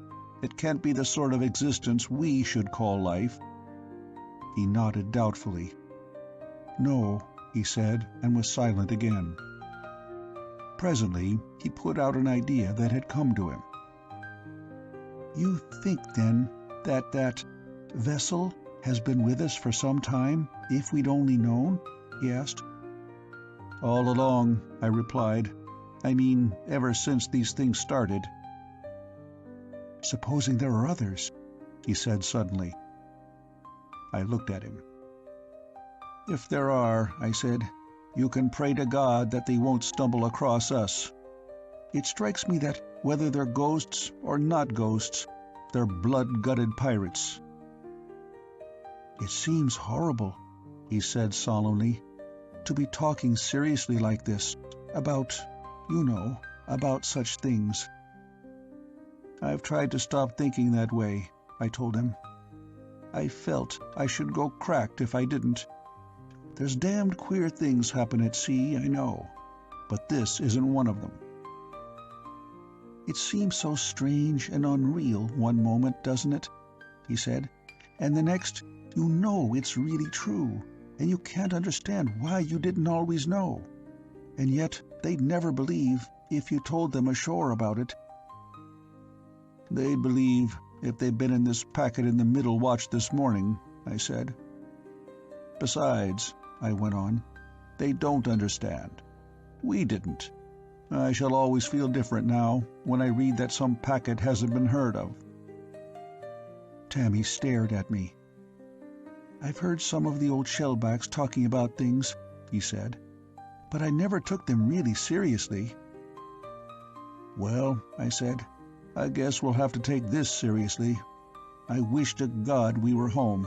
"it can't be the sort of existence we should call life." He nodded doubtfully. "No," he said, and was silent again. Presently he put out an idea that had come to him. "You think, then, that vessel has been with us for some time, if we'd only known?" he asked. "All along," I replied. "I mean, ever since these things started." "Supposing there are others," he said suddenly. I looked at him. "If there are," I said, "you can pray to God that they won't stumble across us. It strikes me that whether they're ghosts or not ghosts, they're blood-gutted pirates." "It seems horrible," he said solemnly, "to be talking seriously like this, about, about such things." "I've tried to stop thinking that way," I told him. "I felt I should go cracked if I didn't. There's damned queer things happen at sea, I know, but this isn't one of them." "It seems so strange and unreal one moment, doesn't it?" he said. "And the next, you know it's really true, and you can't understand why you didn't always know. And yet they'd never believe if you told them ashore about it." "They'd believe if they'd been in this packet in the middle watch this morning," I said. "Besides," I went on, "they don't understand. We didn't. I shall always feel different now when I read that some packet hasn't been heard of." Tammy stared at me. "I've heard some of the old shellbacks talking about things," he said, "but I never took them really seriously." "Well," I said, "I guess we'll have to take this seriously. I wish to God we were home."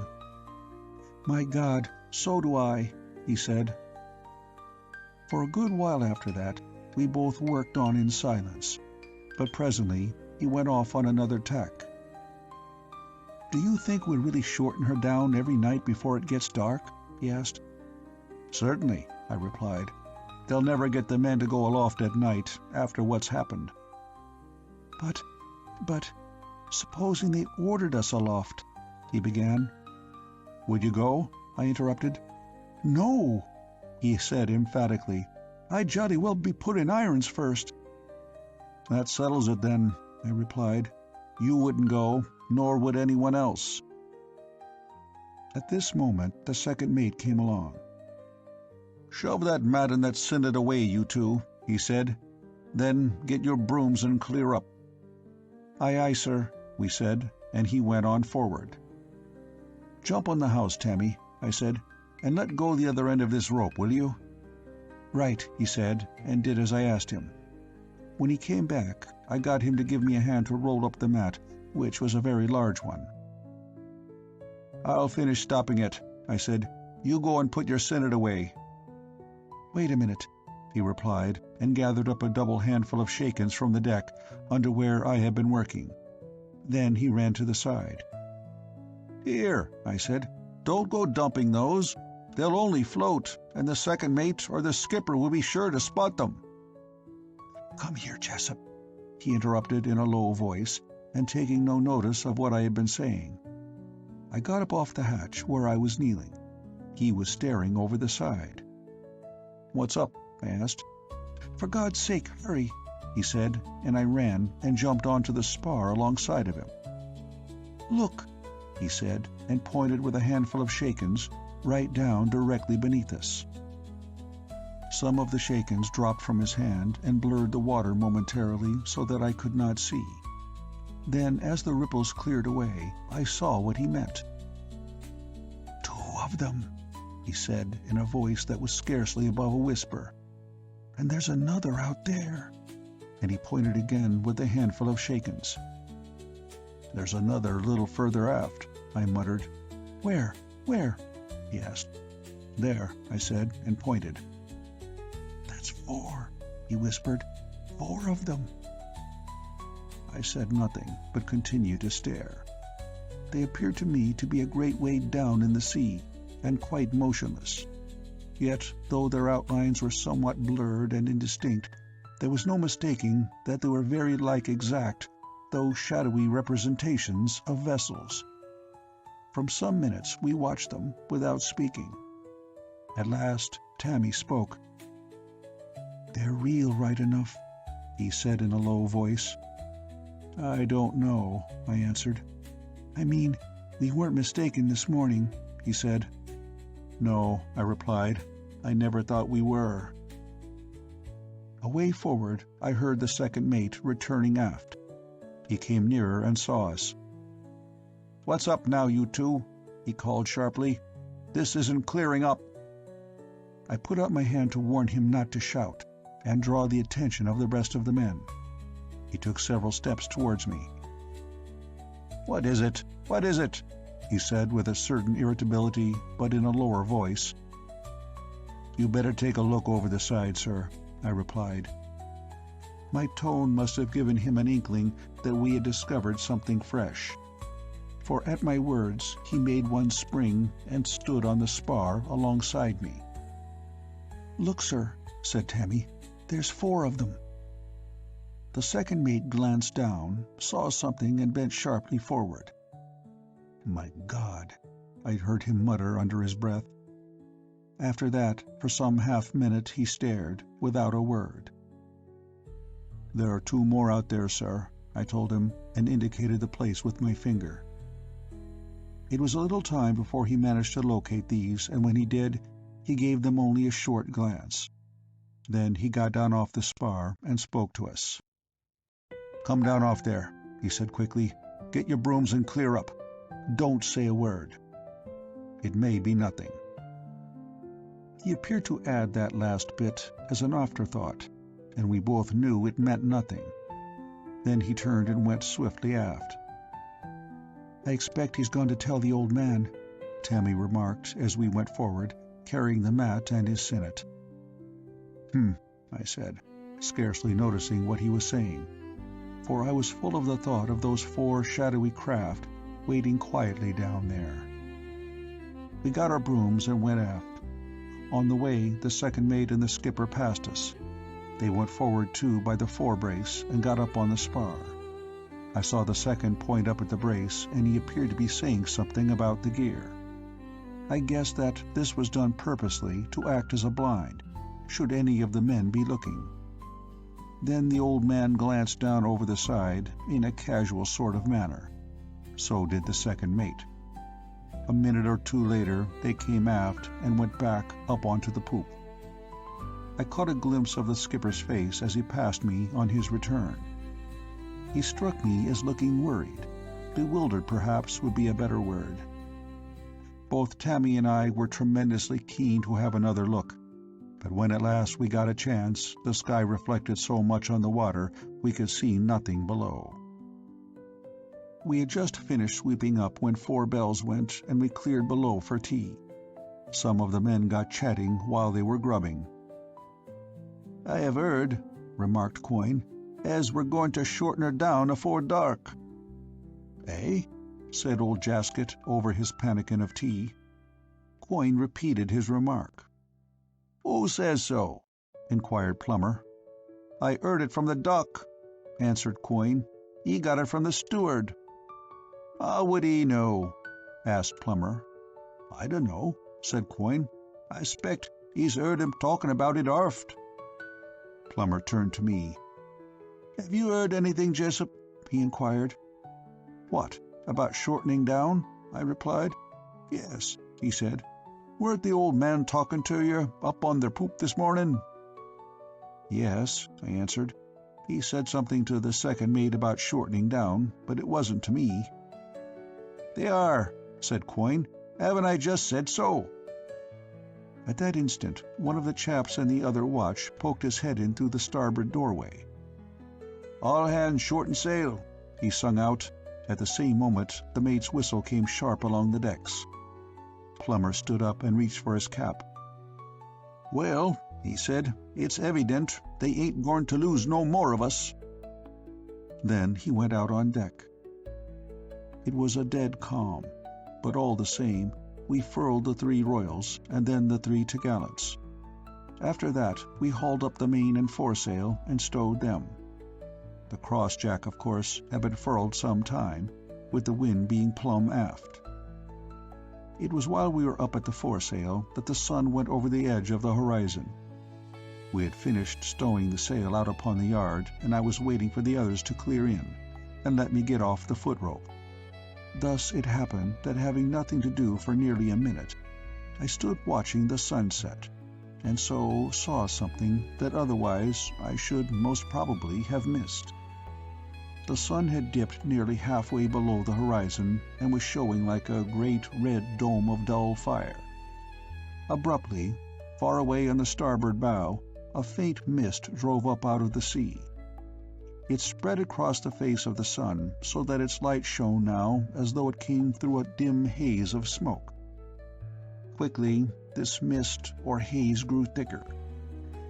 "My God, so do I," he said. For a good while after that, we both worked on in silence, but presently he went off on another tack. "Do you think we'll really shorten her down every night before it gets dark?" he asked. "Certainly," I replied. "They'll never get the men to go aloft at night after what's happened." But, supposing they ordered us aloft," he began. "Would you go?" I interrupted. "No," he said emphatically. "I'd jolly well be put in irons first." "That settles it then," I replied. "You wouldn't go, nor would anyone else." At this moment the second mate came along. "Shove that mat and that sinnet away, you two," he said. "Then get your brooms and clear up." "Aye, aye, sir," we said, and he went on forward. "Jump on the house, Tammy," I said, "and let go the other end of this rope, will you?" "Right," he said, and did as I asked him. When he came back, I got him to give me a hand to roll up the mat, which was a very large one. "I'll finish stopping it," I said. "You go and put your sinnet away." "Wait a minute," he replied, and gathered up a double handful of shakens from the deck, under where I had been working. Then he ran to the side. "Here," I said, "don't go dumping those. They'll only float, and the second mate or the skipper will be sure to spot them." "Come here, Jessup," he interrupted in a low voice, and taking no notice of what I had been saying. I got up off the hatch where I was kneeling. He was staring over the side. "What's up?" I asked. "For God's sake, hurry," he said, and I ran and jumped onto the spar alongside of him. "Look," he said, and pointed with a handful of shakens right down directly beneath us. Some of the shakens dropped from his hand and blurred the water momentarily so that I could not see. Then, as the ripples cleared away, I saw what he meant. "Two of them," he said in a voice that was scarcely above a whisper. "And there's another out there." And he pointed again with a handful of shakens. "There's another a little further aft," I muttered. "Where? Where?" he asked. "There," I said, and pointed. "That's four," he whispered. "4 of them." I said nothing, but continued to stare. They appeared to me to be a great way down in the sea, and quite motionless. Yet, though their outlines were somewhat blurred and indistinct, there was no mistaking that they were very like exact, though shadowy representations of vessels. For some minutes we watched them without speaking. At last Tammy spoke. "They're real, right enough," he said in a low voice. "I don't know," I answered. "I mean, we weren't mistaken this morning," he said. "No," I replied. "I never thought we were." Away forward, I heard the second mate returning aft. He came nearer and saw us. "What's up now, you two?" he called sharply. "This isn't clearing up." I put out my hand to warn him not to shout, and draw the attention of the rest of the men. He took several steps towards me. "What is it? What is it?" he said with a certain irritability, but in a lower voice. "You better take a look over the side, sir," I replied. My tone must have given him an inkling that we had discovered something fresh, for at my words he made one spring and stood on the spar alongside me. "Look, sir," said Tammy, "there's 4 of them." The second mate glanced down, saw something, and bent sharply forward. "My God," I heard him mutter under his breath. After that, for some half-minute he stared, without a word. "There are 2 more out there, sir," I told him, and indicated the place with my finger. It was a little time before he managed to locate these, and when he did, he gave them only a short glance. Then he got down off the spar and spoke to us. "Come down off there," he said quickly. "Get your brooms and clear up. Don't say a word. It may be nothing." He appeared to add that last bit as an afterthought, and we both knew it meant nothing. Then he turned and went swiftly aft. "I expect he's gone to tell the old man," Tammy remarked as we went forward, carrying the mat and his sinnet. I said, scarcely noticing what he was saying, for I was full of the thought of those 4 shadowy craft waiting quietly down there. We got our brooms and went aft. On the way, the second mate and the skipper passed us. They went forward too by the fore-brace and got up on the spar. I saw the second point up at the brace, and he appeared to be saying something about the gear. I guessed that this was done purposely to act as a blind, should any of the men be looking. Then the old man glanced down over the side in a casual sort of manner. So did the second mate. A minute or 2 later, they came aft and went back up onto the poop. I caught a glimpse of the skipper's face as he passed me on his return. He struck me as looking worried. Bewildered, perhaps, would be a better word. Both Tammy and I were tremendously keen to have another look, but when at last we got a chance, the sky reflected so much on the water we could see nothing below. We had just finished sweeping up when 4 bells went and we cleared below for tea. Some of the men got chatting while they were grubbing. "I have heard," remarked Quoin, "as we're going to shorten her down afore dark." "Eh?" said old Jasket over his pannikin of tea. Quoin repeated his remark. "Who says so?" inquired Plummer. "I heard it from the dock," answered Quoin. "He got it from the steward." "How would he know?" asked Plummer. "I dunno," said Quoin. "I s'pect he's heard him talking about it arft." Plummer turned to me. "Have you heard anything, Jessup?" he inquired. "What, about shortening down?" I replied. "Yes," he said. "Weren't the old man talking to you up on their poop this morning?" "Yes," I answered. "He said something to the second mate about shortening down, but it wasn't to me." "They are," said Quoin. "Haven't I just said so?" At that instant, one of the chaps in the other watch poked his head in through the starboard doorway. "All hands shorten sail," he sung out. At the same moment, the mate's whistle came sharp along the decks. Plummer stood up and reached for his cap. "Well," he said, "it's evident they ain't going to lose no more of us." Then he went out on deck. It was a dead calm, but all the same, we furled the 3 royals and then the 3 topgallants. After that, we hauled up the main and foresail and stowed them. The crossjack, of course, had been furled some time, with the wind being plumb aft. It was while we were up at the foresail that the sun went over the edge of the horizon. We had finished stowing the sail out upon the yard, and I was waiting for the others to clear in, and let me get off the foot-rope. Thus it happened that, having nothing to do for nearly a minute, I stood watching the sunset, and so saw something that otherwise I should most probably have missed. The sun had dipped nearly halfway below the horizon and was showing like a great red dome of dull fire. Abruptly, far away on the starboard bow, a faint mist drove up out of the sea. It spread across the face of the sun so that its light shone now as though it came through a dim haze of smoke. Quickly, this mist or haze grew thicker,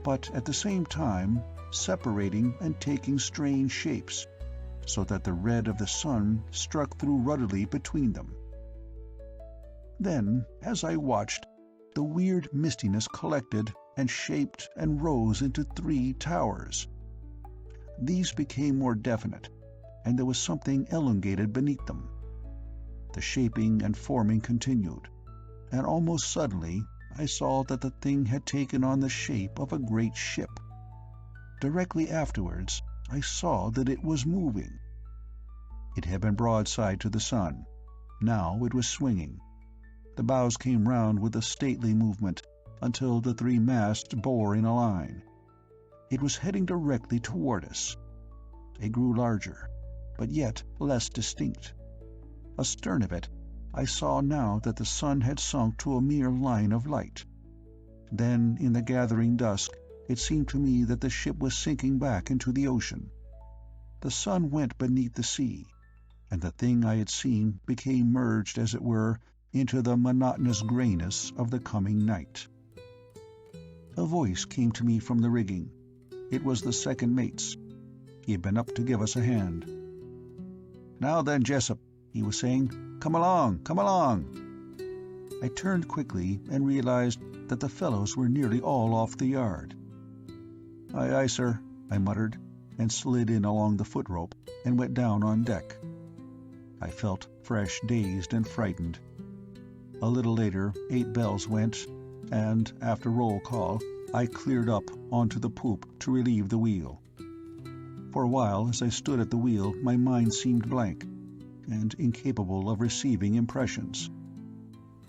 but at the same time separating and taking strange shapes, so that the red of the sun struck through ruddily between them. Then, as I watched, the weird mistiness collected and shaped and rose into 3 towers. These became more definite, and there was something elongated beneath them. The shaping and forming continued, and almost suddenly I saw that the thing had taken on the shape of a great ship. Directly afterwards, I saw that it was moving. It had been broadside to the sun. Now it was swinging. The bows came round with a stately movement until the 3 masts bore in a line. It was heading directly toward us. It grew larger, but yet less distinct. Astern of it, I saw now that the sun had sunk to a mere line of light. Then, in the gathering dusk, it seemed to me that the ship was sinking back into the ocean. The sun went beneath the sea, and the thing I had seen became merged, as it were, into the monotonous greyness of the coming night. A voice came to me from the rigging. It was the second mate's. He had been up to give us a hand. "Now then, Jessup," he was saying, "come along, come along." I turned quickly and realized that the fellows were nearly all off the yard. "Aye, aye, sir," I muttered, and slid in along the foot rope and went down on deck. I felt fresh, dazed and frightened. A little later 8 bells went, and, after roll call, I cleared up onto the poop to relieve the wheel. For a while, as I stood at the wheel, my mind seemed blank, and incapable of receiving impressions.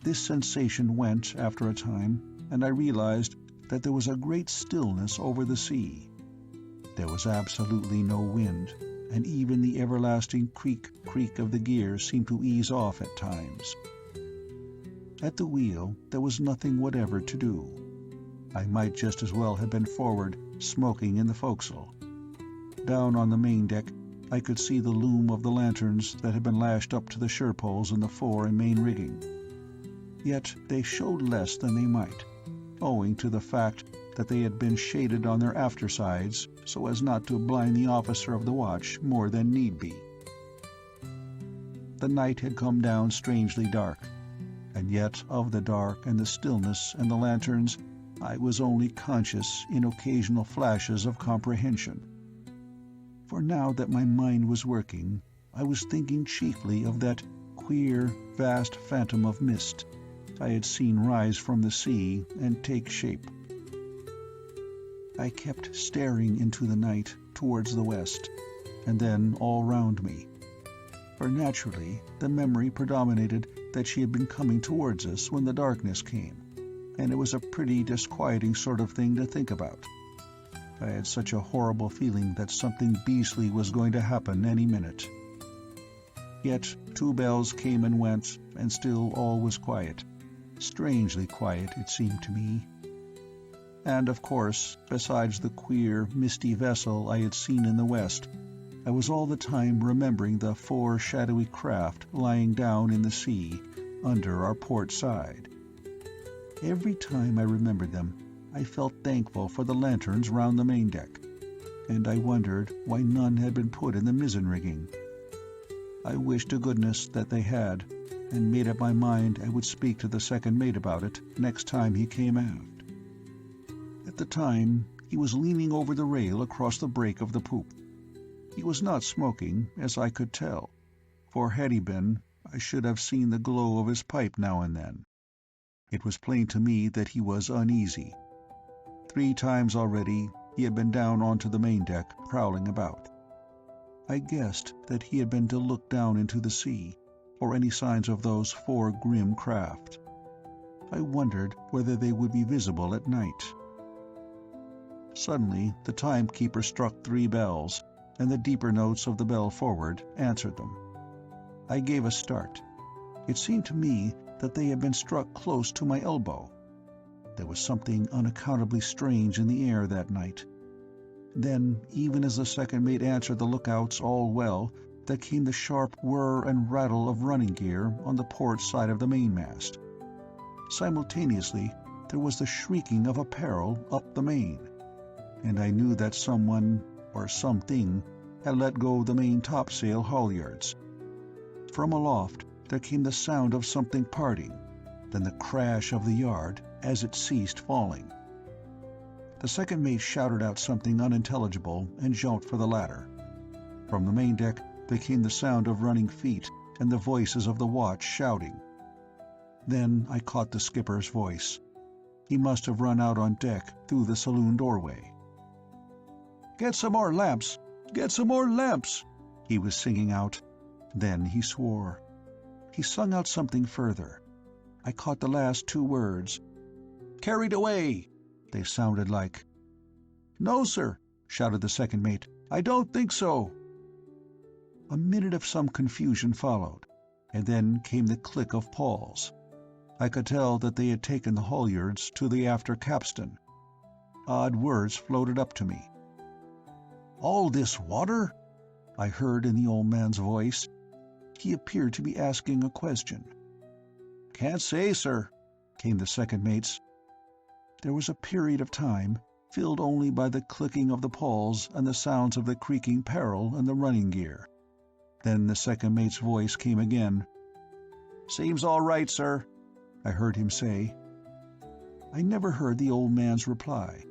This sensation went after a time, and I realized that there was a great stillness over the sea. There was absolutely no wind, and even the everlasting creak of the gears seemed to ease off at times. At the wheel there was nothing whatever to do. I might just as well have been forward, smoking in the forecastle. Down on the main deck I could see the loom of the lanterns that had been lashed up to the sherpoles in the fore and main rigging. Yet they showed less than they might, owing to the fact that they had been shaded on their aftersides so as not to blind the officer of the watch more than need be. The night had come down strangely dark, and yet of the dark and the stillness and the lanterns I was only conscious in occasional flashes of comprehension. For now that my mind was working, I was thinking chiefly of that queer, vast phantom of mist I had seen rise from the sea and take shape. I kept staring into the night towards the west, and then all round me. For naturally, the memory predominated that she had been coming towards us when the darkness came, and it was a pretty disquieting sort of thing to think about. I had such a horrible feeling that something beastly was going to happen any minute. Yet 2 bells came and went, and still all was quiet. Strangely quiet, it seemed to me. And, of course, besides the queer, misty vessel I had seen in the west, I was all the time remembering the 4 shadowy craft lying down in the sea under our port side. Every time I remembered them, I felt thankful for the lanterns round the main deck, and I wondered why none had been put in the mizzen rigging. I wished to goodness that they had, and made up my mind I would speak to the second mate about it next time he came aft. At the time, he was leaning over the rail across the break of the poop. He was not smoking, as I could tell, for had he been, I should have seen the glow of his pipe now and then. It was plain to me that he was uneasy. 3 times already he had been down onto the main deck, prowling about. I guessed that he had been to look down into the sea, for any signs of those 4 grim craft. I wondered whether they would be visible at night. Suddenly, the timekeeper struck 3 bells, and the deeper notes of the bell forward answered them. I gave a start. It seemed to me that they had been struck close to my elbow. There was something unaccountably strange in the air that night. Then, even as the second mate answered the lookouts all well, there came the sharp whir and rattle of running gear on the port side of the mainmast. Simultaneously, there was the shrieking of a peril up the main, and I knew that someone, or something, had let go the main topsail halyards. From aloft there came the sound of something parting, then the crash of the yard as it ceased falling. The second mate shouted out something unintelligible and jumped for the ladder. From the main deck there came the sound of running feet and the voices of the watch shouting. Then I caught the skipper's voice. He must have run out on deck through the saloon doorway. "Get some more lamps! Get some more lamps!" he was singing out. Then he swore. He sung out something further. I caught the last 2 words. "Carried away!" they sounded like. "No, sir," shouted the second mate. "I don't think so." A minute of some confusion followed, and then came the click of pawls. I could tell that they had taken the halyards to the after capstan. Odd words floated up to me. "All this water?" I heard in the old man's voice. He appeared to be asking a question. "Can't say, sir," came the second mate's. There was a period of time, filled only by the clicking of the pawls and the sounds of the creaking parrel and the running gear. Then the second mate's voice came again. "Seems all right, sir," I heard him say. I never heard the old man's reply,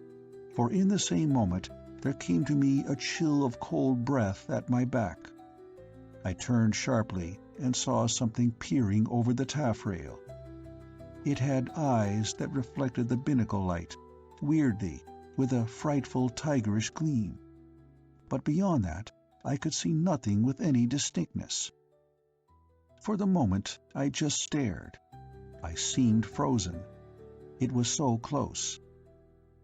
for in the same moment there came to me a chill of cold breath at my back. I turned sharply and saw something peering over the taffrail. It had eyes that reflected the binnacle light, weirdly, with a frightful tigerish gleam. But beyond that, I could see nothing with any distinctness. For the moment, I just stared. I seemed frozen. It was so close.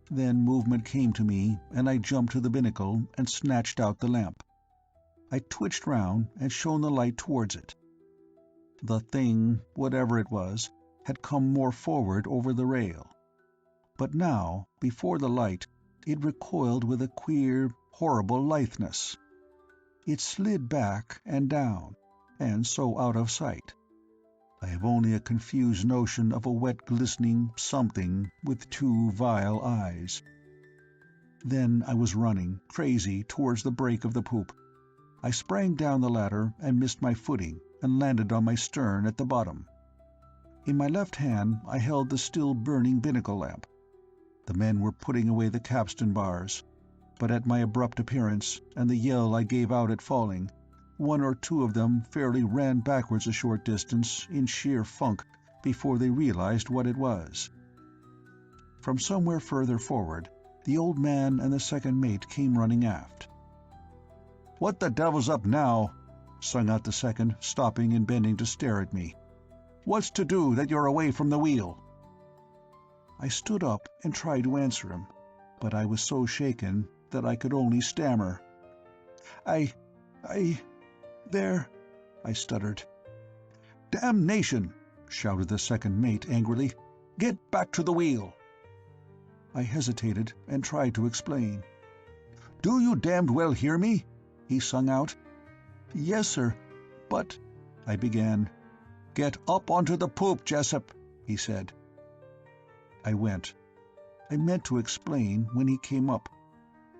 Then movement came to me, and I jumped to the binnacle and snatched out the lamp. I twitched round and shone the light towards it. The thing, whatever it was, had come more forward over the rail. But now, before the light, it recoiled with a queer, horrible litheness. It slid back and down, and so out of sight. I have only a confused notion of a wet glistening something with 2 vile eyes. Then I was running, crazy, towards the break of the poop. I sprang down the ladder and missed my footing and landed on my stern at the bottom. In my left hand I held the still burning binnacle lamp. The men were putting away the capstan bars, but at my abrupt appearance and the yell I gave out at falling, 1 or 2 of them fairly ran backwards a short distance in sheer funk before they realized what it was. From somewhere further forward, the old man and the second mate came running aft. "What the devil's up now?" sung out the second, stopping and bending to stare at me. "What's to do that you're away from the wheel?" I stood up and tried to answer him, but I was so shaken that I could only stammer. There," I stuttered. "Damnation!" shouted the second mate angrily. "Get back to the wheel!" I hesitated and tried to explain. "Do you damned well hear me?" he sung out. "Yes, sir, but—" I began. "Get up onto the poop, Jessup," he said. I went. I meant to explain when he came up.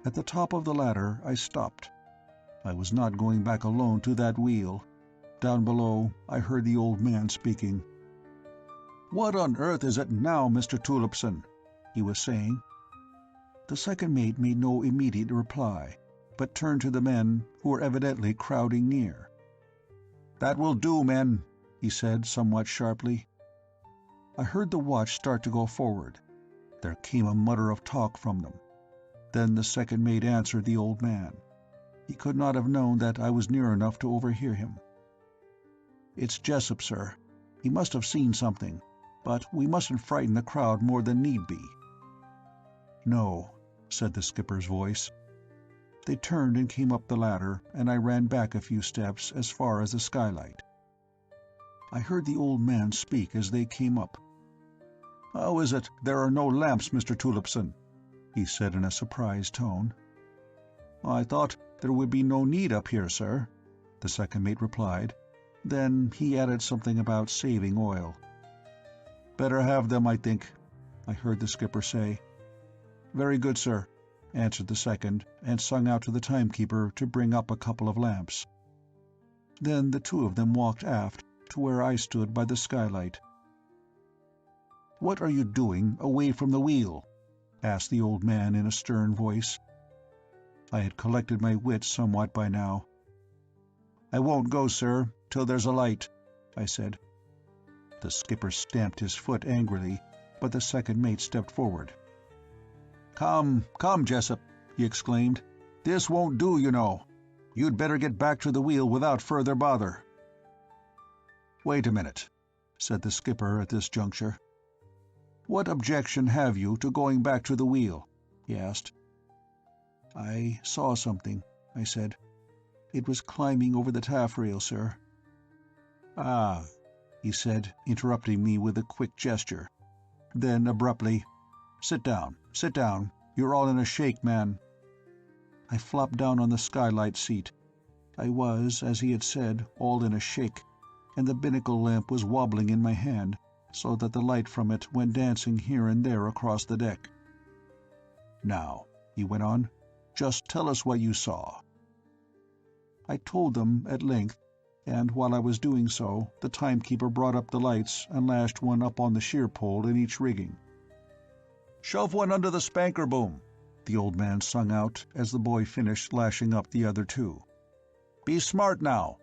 At the top of the ladder I stopped. I was not going back alone to that wheel. Down below I heard the old man speaking. "What on earth is it now, Mr. Tulipson?" he was saying. The second mate made no immediate reply, but turned to the men, who were evidently crowding near. "That will do, men," he said somewhat sharply. I heard the watch start to go forward. There came a mutter of talk from them. Then the second mate answered the old man. He could not have known that I was near enough to overhear him. "It's Jessup, sir. He must have seen something, but we mustn't frighten the crowd more than need be." No, said the skipper's voice. They turned and came up the ladder, and I ran back a few steps as far as the skylight. I heard the old man speak as they came up. "How is it there are no lamps, Mr. Tulipson?" he said in a surprised tone. "I thought there would be no need up here, sir," the second mate replied. Then he added something about saving oil. "Better have them, I think," I heard the skipper say. "Very good, sir," answered the second, and sung out to the timekeeper to bring up a couple of lamps. Then the two of them walked aft to where I stood by the skylight. "What are you doing away from the wheel?" asked the old man in a stern voice. I had collected my wits somewhat by now. "I won't go, sir, till there's a light," I said. The skipper stamped his foot angrily, but the second mate stepped forward. "Come, come, Jessup," he exclaimed. "This won't do, you know. You'd better get back to the wheel without further bother." "Wait a minute," said the skipper at this juncture. "What objection have you to going back to the wheel?" he asked. "I saw something," I said. "It was climbing over the taffrail, sir." "Ah," he said, interrupting me with a quick gesture. Then abruptly, sit down, you're all in a shake, man." I flopped down on the skylight seat. I was, as he had said, all in a shake, and the binnacle lamp was wobbling in my hand, so that the light from it went dancing here and there across the deck. "Now," he went on, "just tell us what you saw." I told them at length, and while I was doing so, the timekeeper brought up the lights and lashed one up on the sheer pole in each rigging. "Shove one under the spanker boom," the old man sung out as the boy finished lashing up the other two. "Be smart now."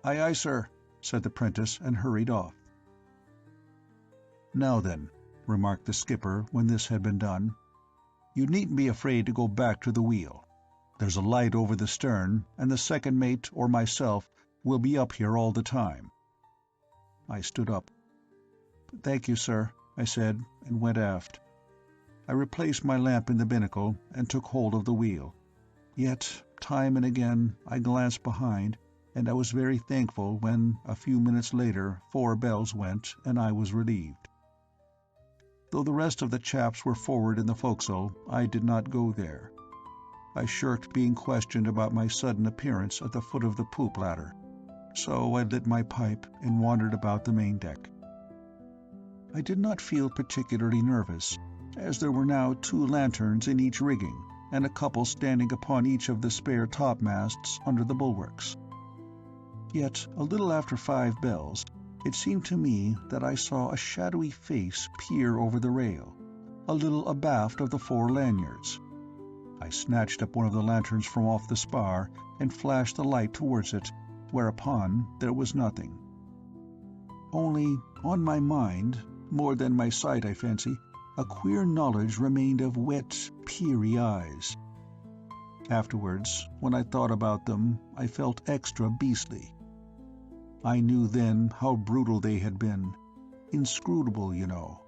"Aye, aye, sir," said the prentice, and hurried off. "Now then," remarked the skipper when this had been done, "you needn't be afraid to go back to the wheel. There's a light over the stern, and the second mate or myself will be up here all the time." I stood up. "Thank you, sir," I said, and went aft. I replaced my lamp in the binnacle and took hold of the wheel. Yet, time and again, I glanced behind, and I was very thankful when, a few minutes later, 4 bells went and I was relieved. Though the rest of the chaps were forward in the forecastle, I did not go there. I shirked being questioned about my sudden appearance at the foot of the poop ladder, so I lit my pipe and wandered about the main deck. I did not feel particularly nervous, as there were now 2 lanterns in each rigging, and a couple standing upon each of the spare topmasts under the bulwarks. Yet, a little after 5 bells, it seemed to me that I saw a shadowy face peer over the rail, a little abaft of the 4 lanyards. I snatched up one of the lanterns from off the spar and flashed the light towards it, whereupon there was nothing. Only, on my mind, more than my sight I fancy, a queer knowledge remained of wet, peery eyes. Afterwards, when I thought about them, I felt extra beastly. I knew then how brutal they had been, inscrutable, you know.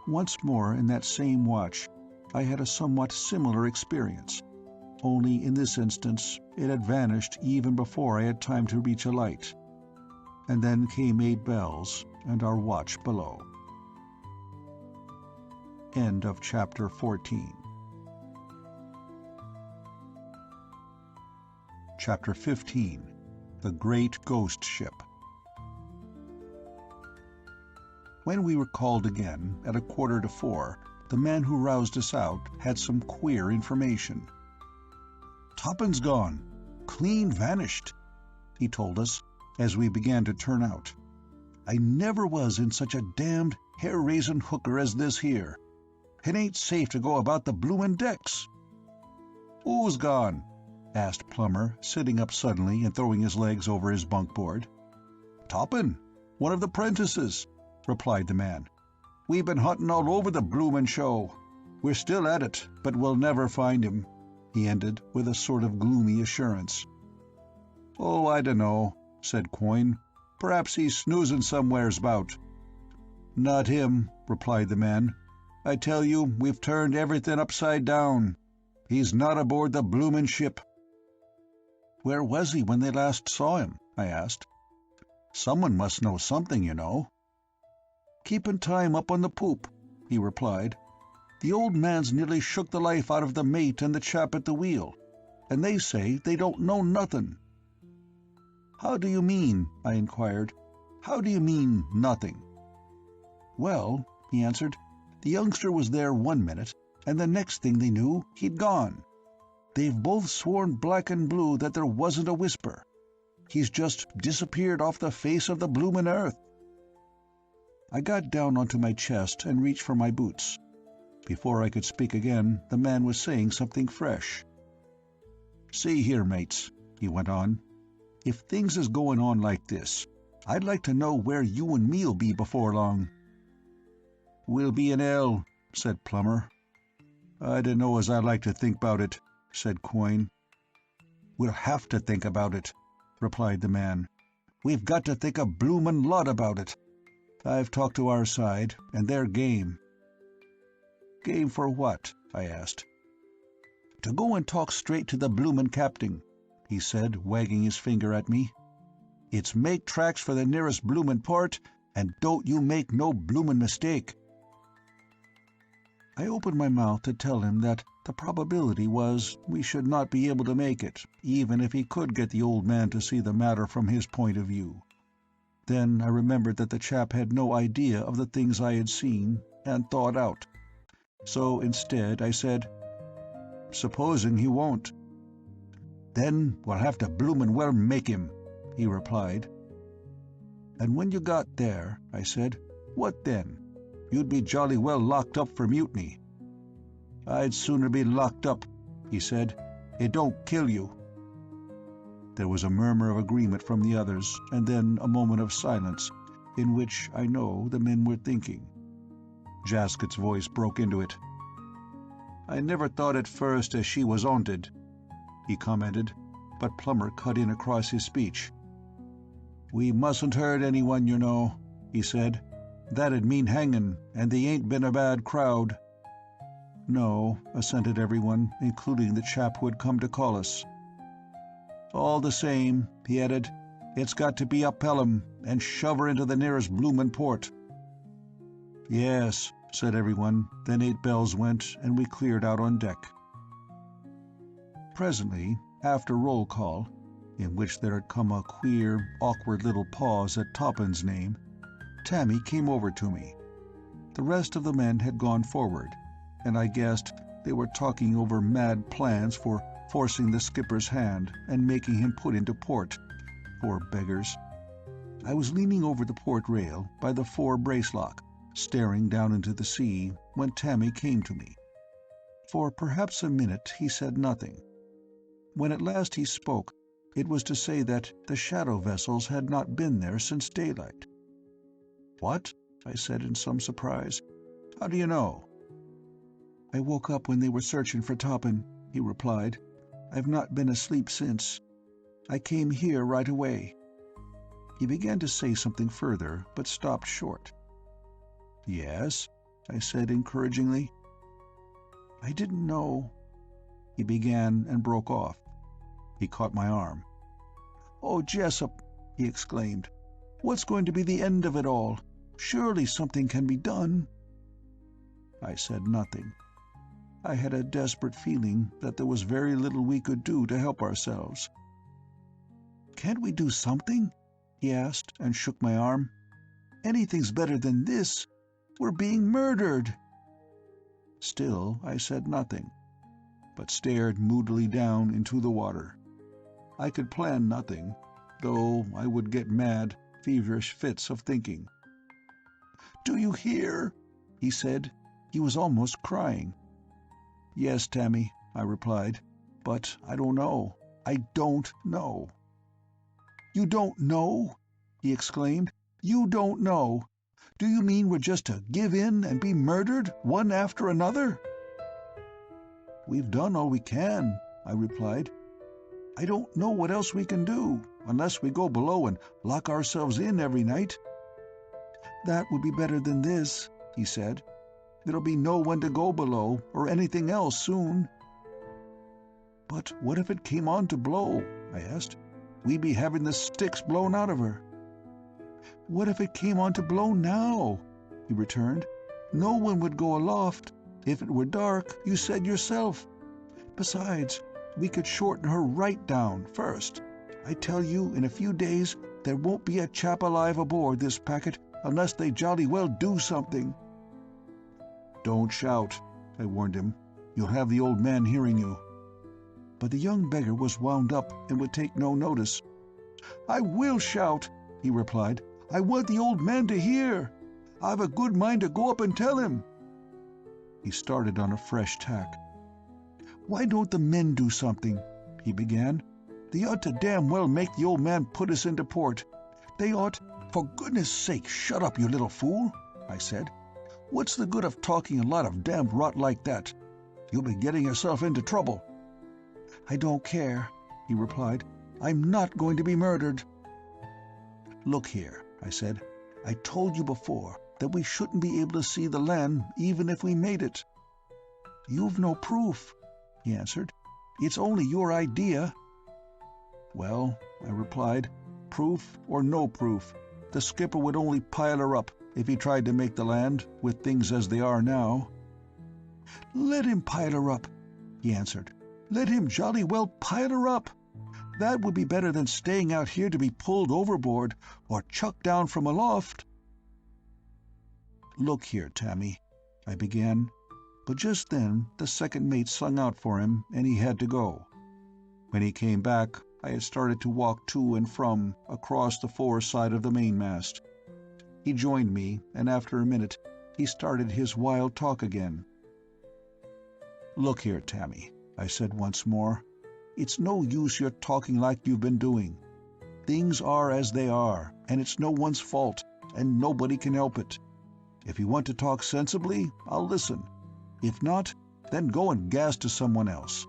Once more in that same watch, I had a somewhat similar experience, only in this instance it had vanished even before I had time to reach a light. And then came 8 bells, and our watch below. End of chapter 14. Chapter 15. The Great Ghost Ship. When we were called again, at 3:45, the man who roused us out had some queer information. "Toppin's gone. Clean vanished," he told us, as we began to turn out. "I never was in such a damned hair-raisin' hooker as this here. It ain't safe to go about the bloomin' decks." "Who's gone?" asked Plummer, sitting up suddenly and throwing his legs over his bunk-board. "Toppin, one of the prentices," replied the man. "We've been hunting all over the bloomin' show. We're still at it, but we'll never find him," he ended, with a sort of gloomy assurance. "Oh, I dunno," said Quoin. "Perhaps he's snoozin' somewheres about." "Not him," replied the man. I tell you, we've turned everything upside down. He's not aboard the bloomin' ship." "Where was he when they last saw him?" I asked. "Someone must know something, you know." "Keepin' time up on the poop," he replied. "The old man's nearly shook the life out of the mate and the chap at the wheel, and they say they don't know nothin'." "How do you mean?" I inquired. "How do you mean, nothing?" "Well," he answered, "the youngster was there 1 minute, and the next thing they knew he'd gone. They've both sworn black and blue that there wasn't a whisper. He's just disappeared off the face of the bloomin' earth." I got down onto my chest and reached for my boots. Before I could speak again, the man was saying something fresh. "See here, mates," he went on. "If things is goin' on like this, I'd like to know where you and me'll be before long." "We'll be in hell," said Plummer. "I dunno as I like to think about it," said Quoin. "We'll have to think about it," replied the man. "We've got to think a bloomin' lot about it. I've talked to our side, and they're game." "Game for what?" I asked. "To go and talk straight to the bloomin' captain," he said, wagging his finger at me. "It's make tracks for the nearest bloomin' port, and don't you make no bloomin' mistake." I opened my mouth to tell him that the probability was we should not be able to make it, even if he could get the old man to see the matter from his point of view. Then I remembered that the chap had no idea of the things I had seen and thought out. So instead I said, "Supposing he won't?" "Then we'll have to bloomin' well make him," he replied. "And when you got there," I said, "what then? You'd be jolly well locked up for mutiny." "I'd sooner be locked up," he said. "It don't kill you." There was a murmur of agreement from the others, and then a moment of silence, in which I know the men were thinking. Jaskett's voice broke into it. "I never thought at first as she was 'aunted," he commented, but Plummer cut in across his speech. "We mustn't hurt anyone, you know," he said. "That'd mean hangin', and they ain't been a bad crowd." "No," assented everyone, including the chap who had come to call us. "All the same," he added, "it's got to be up Pelham, and shove her into the nearest bloomin' port." "Yes," said everyone, then 8 bells went, and we cleared out on deck. Presently, after roll call, in which there had come a queer, awkward little pause at Toppin's name, Tammy came over to me. The rest of the men had gone forward, and I guessed they were talking over mad plans for forcing the skipper's hand and making him put into port. Poor beggars. I was leaning over the port rail by the fore bracelock, staring down into the sea, when Tammy came to me. For perhaps a minute he said nothing. When at last he spoke, it was to say that the shadow vessels had not been there since daylight. "What?" I said in some surprise. "How do you know?" "I woke up when they were searching for Toppin," he replied. "I've not been asleep since. I came here right away." He began to say something further, but stopped short. "Yes?" I said encouragingly. "I didn't know—" he began and broke off. He caught my arm. "Oh, Jessup," he exclaimed, "what's going to be the end of it all? Surely something can be done." I said nothing. I had a desperate feeling that there was very little we could do to help ourselves. "Can't we do something?" he asked, and shook my arm. "Anything's better than this. We're being murdered." Still I said nothing, but stared moodily down into the water. I could plan nothing, though I would get mad, feverish fits of thinking. "Do you hear?" he said. He was almost crying. "Yes, Tammy," I replied, "but I don't know. I don't know." "You don't know?" he exclaimed. "You don't know? Do you mean we're just to give in and be murdered, one after another?" "We've done all we can," I replied. "I don't know what else we can do, unless we go below and lock ourselves in every night." "That would be better than this," he said. There'll be no one to go below, or anything else soon." "But what if it came on to blow?" I asked. "We'd be having the sticks blown out of her." "What if it came on to blow now?" he returned. "No one would go aloft. If it were dark, you said yourself. Besides, we could shorten her right down, first. I tell you, in a few days, there won't be a chap alive aboard this packet unless they jolly well do something." "Don't shout," I warned him. "You'll have the old man hearing you." But the young beggar was wound up and would take no notice. "I will shout," he replied. "I want the old man to hear. I've a good mind to go up and tell him." He started on a fresh tack. "Why don't the men do something?" he began. "They ought to damn well make the old man put us into port. They ought—" "For goodness sake, shut up, you little fool," I said. "What's the good of talking a lot of damned rot like that? You'll be getting yourself into trouble." "I don't care," he replied. "I'm not going to be murdered." "Look here," I said. "I told you before that we shouldn't be able to see the land even if we made it." "You've no proof," he answered. "It's only your idea." "Well," I replied, "proof or no proof, the skipper would only pile her up if he tried to make the land, with things as they are now." "Let him pile her up," he answered. "Let him jolly well pile her up. That would be better than staying out here to be pulled overboard or chucked down from aloft." "Look here, Tammy," I began, but just then the second mate sung out for him and he had to go. When he came back, I had started to walk to and from across the fore side of the mainmast. He joined me, and after a minute he started his wild talk again. "Look here, Tammy," I said once more. "It's no use your talking like you've been doing. Things are as they are, and it's no one's fault, and nobody can help it. If you want to talk sensibly, I'll listen. If not, then go and gas to someone else."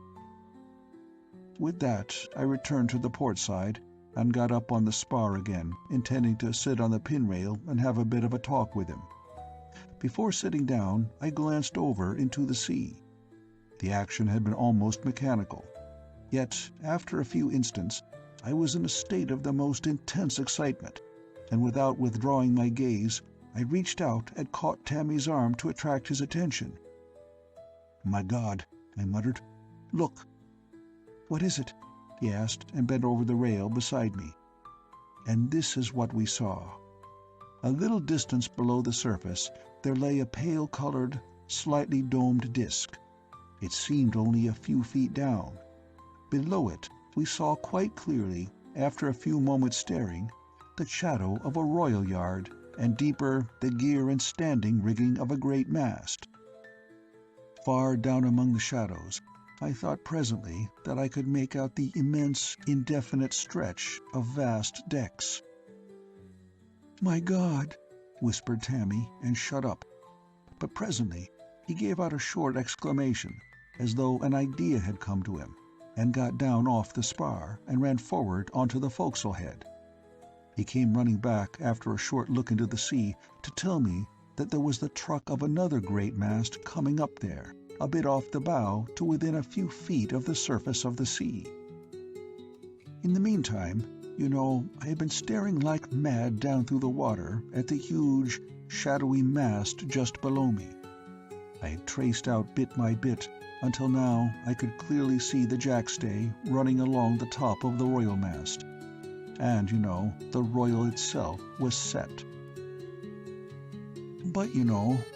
With that, I returned to the port side and got up on the spar again, intending to sit on the pinrail and have a bit of a talk with him. Before sitting down, I glanced over into the sea. The action had been almost mechanical. Yet, after a few instants, I was in a state of the most intense excitement, and without withdrawing my gaze, I reached out and caught Tammy's arm to attract his attention. "My God," I muttered. "Look." "What is it?" he asked, and bent over the rail beside me. And this is what we saw. A little distance below the surface there lay a pale-colored, slightly domed disk. It seemed only a few feet down. Below it we saw quite clearly, after a few moments' staring, the shadow of a royal yard, and deeper the gear and standing rigging of a great mast. Far down among the shadows, I thought presently that I could make out the immense, indefinite stretch of vast decks. "My God!" whispered Tammy, and shut up. But presently he gave out a short exclamation, as though an idea had come to him, and got down off the spar and ran forward onto the forecastle head. He came running back after a short look into the sea to tell me that there was the truck of another great mast coming up there, a bit off the bow to within a few feet of the surface of the sea. In the meantime, I had been staring like mad down through the water at the huge, shadowy mast just below me. I had traced out bit by bit until now I could clearly see the jackstay running along the top of the royal-mast. And, the royal itself was set. But,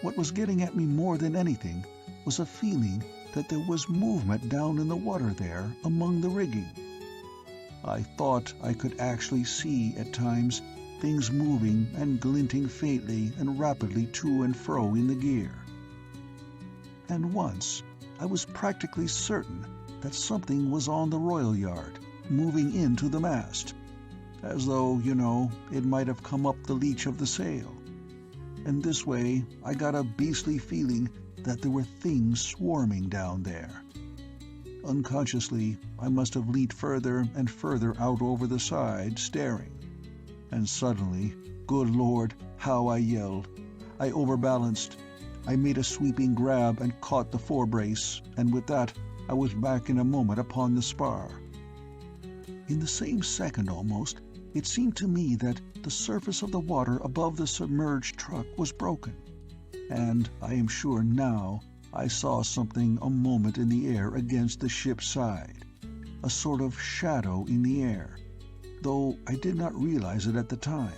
what was getting at me more than anything was a feeling that there was movement down in the water there among the rigging. I thought I could actually see, at times, things moving and glinting faintly and rapidly to and fro in the gear. And once, I was practically certain that something was on the royal yard, moving into the mast, as though, it might have come up the leach of the sail. And this way I got a beastly feeling that there were things swarming down there. Unconsciously, I must have leant further and further out over the side, staring. And suddenly, good Lord, how I yelled! I overbalanced, I made a sweeping grab and caught the forebrace, and with that I was back in a moment upon the spar. In the same second almost, it seemed to me that the surface of the water above the submerged truck was broken, and I am sure now I saw something a moment in the air against the ship's side, a sort of shadow in the air, though I did not realize it at the time.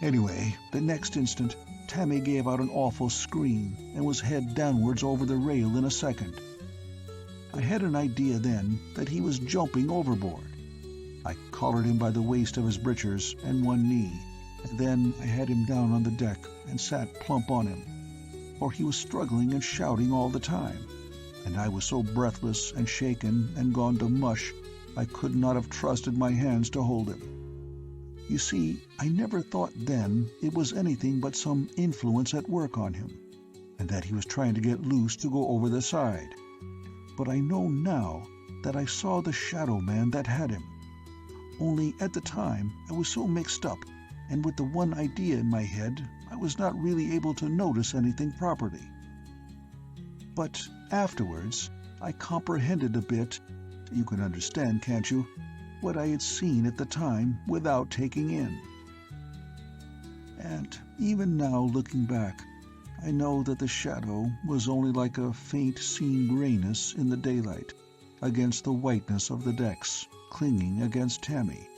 Anyway, the next instant, Tammy gave out an awful scream and was head downwards over the rail in a second. I had an idea then that he was jumping overboard. I collared him by the waist of his breeches and one knee, and then I had him down on the deck and sat plump on him, for he was struggling and shouting all the time, and I was so breathless and shaken and gone to mush I could not have trusted my hands to hold him. You see, I never thought then it was anything but some influence at work on him, and that he was trying to get loose to go over the side. But I know now that I saw the shadow man that had him. Only at the time I was so mixed up, and with the one idea in my head, I was not really able to notice anything properly. But afterwards, I comprehended a bit, you can understand, can't you, what I had seen at the time without taking in. And even now, looking back, I know that the shadow was only like a faint seen grayness in the daylight against the whiteness of the decks, clinging against Tammy.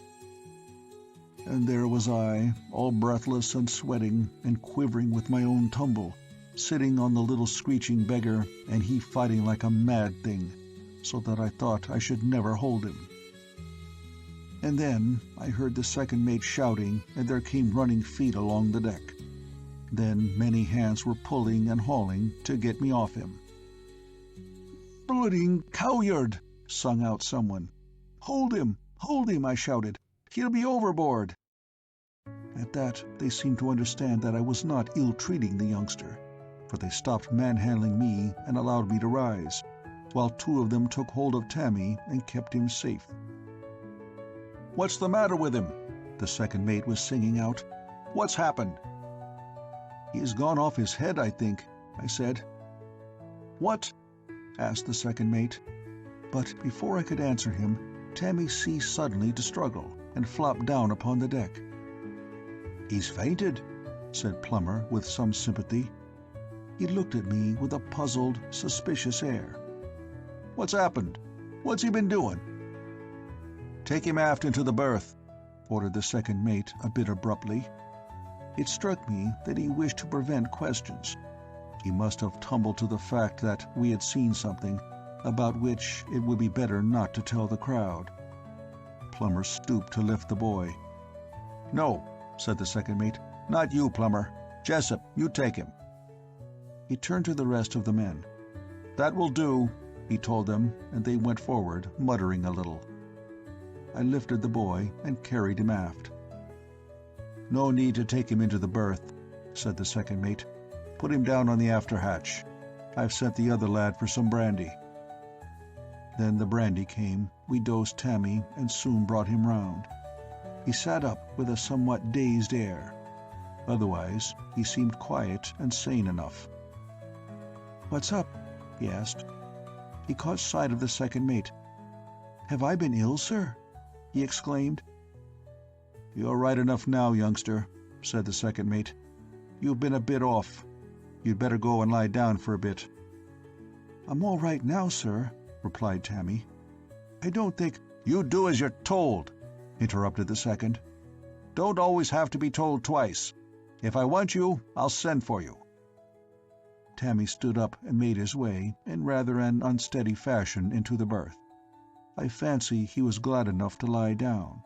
And there was I, all breathless and sweating and quivering with my own tumble, sitting on the little screeching beggar, and he fighting like a mad thing, so that I thought I should never hold him. And then I heard the second mate shouting, and there came running feet along the deck. Then many hands were pulling and hauling to get me off him. "Blooding coward!" sung out someone. Hold him! I shouted. "He'll be overboard!" At that they seemed to understand that I was not ill-treating the youngster, for they stopped manhandling me and allowed me to rise, while two of them took hold of Tammy and kept him safe. "What's the matter with him?" the second mate was singing out. "What's happened?" "He's gone off his head, I think," I said. "What?" asked the second mate. But before I could answer him, Tammy ceased suddenly to struggle and flopped down upon the deck. "He's fainted," said Plummer with some sympathy. He looked at me with a puzzled, suspicious air. "What's happened? What's he been doing?" "Take him aft into the berth," ordered the second mate a bit abruptly. It struck me that he wished to prevent questions. He must have tumbled to the fact that we had seen something about which it would be better not to tell the crowd. Plummer stooped to lift the boy. "No," said the second mate. "Not you, Plummer. Jessup, you take him." He turned to the rest of the men. "That will do," he told them, and they went forward, muttering a little. I lifted the boy and carried him aft. "No need to take him into the berth," said the second mate. "Put him down on the after hatch. I've sent the other lad for some brandy." Then the brandy came, we dosed Tammy, and soon brought him round. He sat up with a somewhat dazed air. Otherwise, he seemed quiet and sane enough. "What's up?" he asked. He caught sight of the second mate. "Have I been ill, sir?" he exclaimed. "You're right enough now, youngster," said the second mate. "You've been a bit off. You'd better go and lie down for a bit." "I'm all right now, sir," replied Tammy. "I don't think—" "You do as you're told," interrupted the second. "Don't always have to be told twice. If I want you, I'll send for you." Tammy stood up and made his way, in rather an unsteady fashion, into the berth. I fancy he was glad enough to lie down.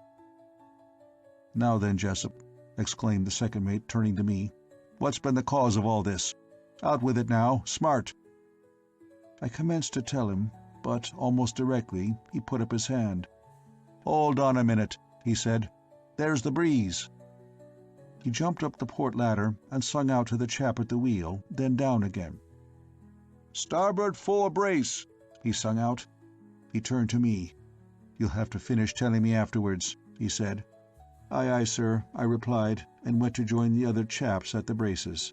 "Now then, Jessup," exclaimed the second mate, turning to me, "what's been the cause of all this? Out with it now, smart." I commenced to tell him, but almost directly he put up his hand. "Hold on a minute," he said. "There's the breeze." He jumped up the port ladder and sung out to the chap at the wheel, then down again. "Starboard fore brace," he sung out. He turned to me. "You'll have to finish telling me afterwards," he said. "Aye, aye, sir," I replied, and went to join the other chaps at the braces.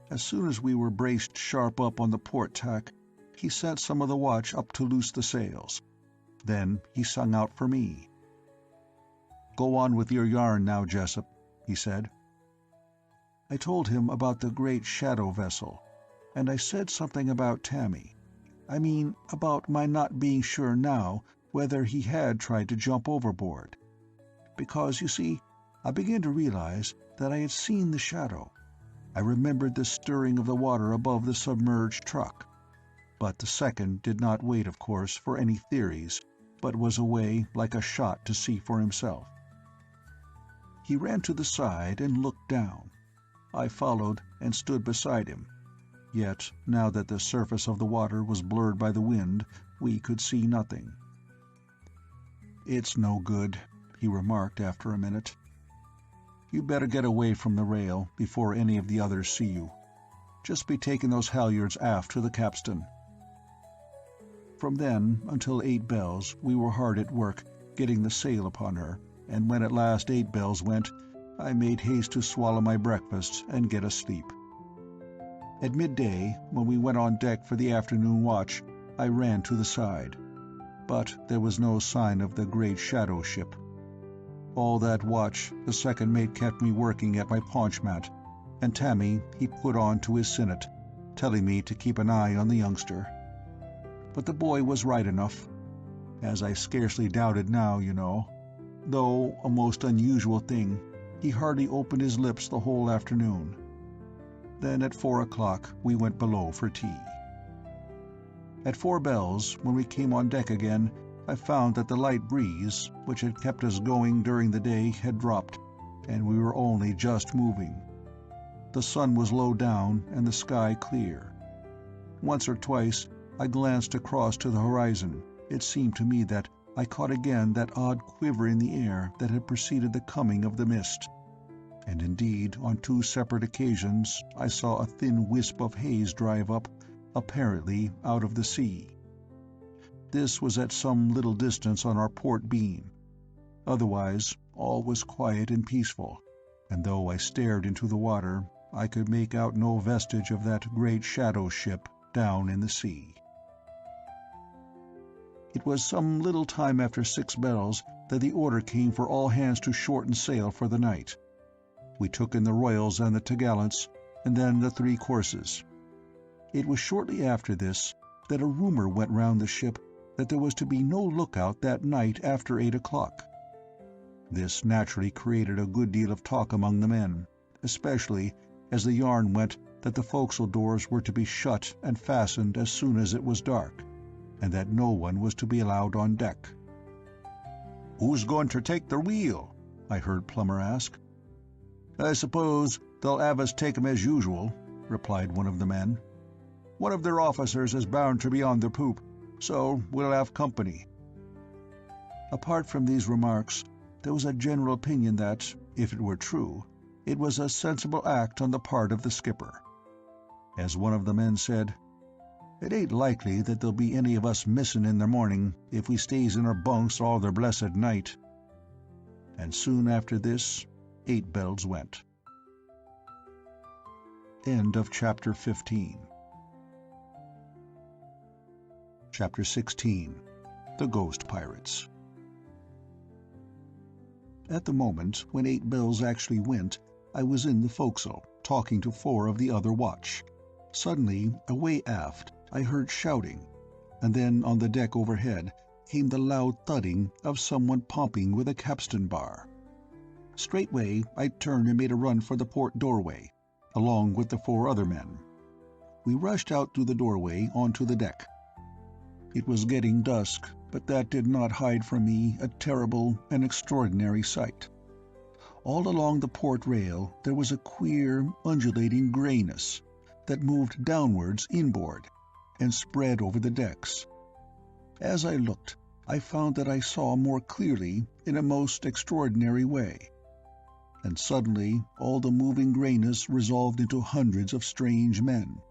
As soon as we were braced sharp up on the port tack, he sent some of the watch up to loose the sails. Then he sung out for me. "Go on with your yarn now, Jessup," he said. I told him about the great shadow vessel, and I said something about Tammy. I mean, about my not being sure now whether he had tried to jump overboard. Because, you see, I began to realize that I had seen the shadow. I remembered the stirring of the water above the submerged truck. But the second did not wait, of course, for any theories, but was away like a shot to see for himself. He ran to the side and looked down. I followed and stood beside him. Yet, now that the surface of the water was blurred by the wind, we could see nothing. "It's no good," he remarked after a minute. "You better get away from the rail before any of the others see you. Just be taking those halyards aft to the capstan." From then until 8 bells we were hard at work getting the sail upon her, and when at last 8 bells went, I made haste to swallow my breakfast and get asleep. At midday, when we went on deck for the afternoon watch, I ran to the side. But there was no sign of the great shadow ship. All that watch, the second mate kept me working at my paunch mat, and Tammy he put on to his sinnet, telling me to keep an eye on the youngster. But the boy was right enough, as I scarcely doubted now, you know. Though, a most unusual thing, he hardly opened his lips the whole afternoon. Then at 4 o'clock we went below for tea. At 4 bells, when we came on deck again, I found that the light breeze, which had kept us going during the day, had dropped, and we were only just moving. The sun was low down and the sky clear. Once or twice I glanced across to the horizon. It seemed to me that I caught again that odd quiver in the air that had preceded the coming of the mist. And indeed, on 2 separate occasions I saw a thin wisp of haze drive up, apparently out of the sea. This was at some little distance on our port beam. Otherwise, all was quiet and peaceful, and though I stared into the water, I could make out no vestige of that great shadow ship down in the sea. It was some little time after 6 bells that the order came for all hands to shorten sail for the night. We took in the royals and the topgallants, and then the 3 courses. It was shortly after this that a rumor went round the ship that there was to be no lookout that night after 8 o'clock. This naturally created a good deal of talk among the men, especially as the yarn went that the forecastle doors were to be shut and fastened as soon as it was dark, and that no one was to be allowed on deck. "Who's going to take the wheel?" I heard Plummer ask. "I suppose they'll have us take 'em as usual," replied one of the men. "One of their officers is bound to be on the poop, so we'll have company." Apart from these remarks, there was a general opinion that, if it were true, it was a sensible act on the part of the skipper. As one of the men said, "It ain't likely that there'll be any of us missin' in the morning if we stays in our bunks all the blessed night." And soon after this, 8 bells went. End of chapter 15. Chapter 16. The Ghost Pirates. At the moment when 8 bells actually went, I was in the forecastle, talking to 4 of the other watch. Suddenly, away aft, I heard shouting, and then on the deck overhead came the loud thudding of someone pumping with a capstan bar. Straightway I turned and made a run for the port doorway, along with the 4 other men. We rushed out through the doorway onto the deck. It was getting dusk, but that did not hide from me a terrible and extraordinary sight. All along the port rail there was a queer, undulating greyness that moved downwards inboard and spread over the decks. As I looked, I found that I saw more clearly in a most extraordinary way. And suddenly all the moving greyness resolved into hundreds of strange men.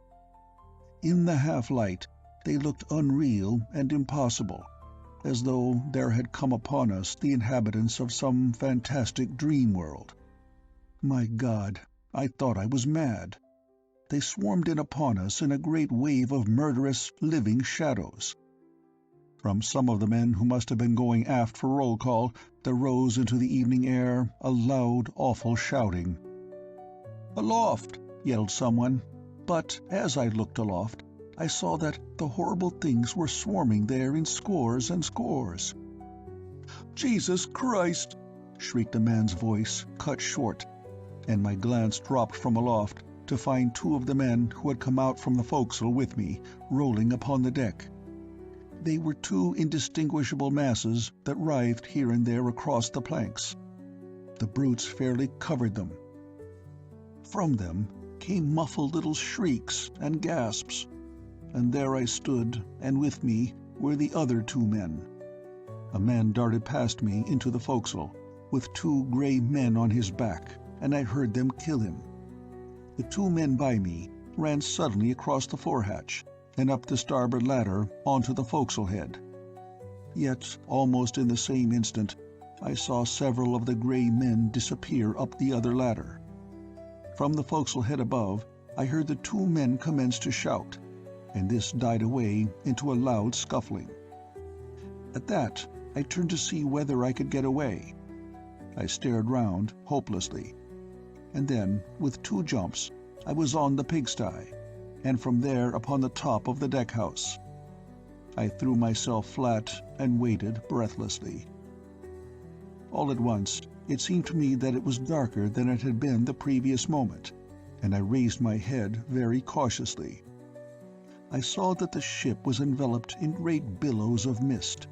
In the half-light they looked unreal and impossible, as though there had come upon us the inhabitants of some fantastic dream world. My God, I thought I was mad. they swarmed in upon us in a great wave of murderous, living shadows. From some of the men who must have been going aft for roll call, there rose into the evening air a loud, awful shouting. "Aloft!" yelled someone, but as I looked aloft, I saw that the horrible things were swarming there in scores and scores. "Jesus Christ!" shrieked a man's voice, cut short, and my glance dropped from aloft to find two of the men who had come out from the forecastle with me, rolling upon the deck. They were two indistinguishable masses that writhed here and there across the planks. The brutes fairly covered them. From them came muffled little shrieks and gasps, and there I stood, and with me were the other two men. A man darted past me into the forecastle, with two grey men on his back, and I heard them kill him. The two men by me ran suddenly across the forehatch, and up the starboard ladder onto the forecastle head. Yet, almost in the same instant, I saw several of the grey men disappear up the other ladder. From the forecastle head above, I heard the two men commence to shout, and this died away into a loud scuffling. At that, I turned to see whether I could get away. I stared round, hopelessly, and then, with two jumps, I was on the pigsty, and from there upon the top of the deck-house. I threw myself flat and waited breathlessly. All at once, it seemed to me that it was darker than it had been the previous moment, and I raised my head very cautiously. I saw that the ship was enveloped in great billows of mist,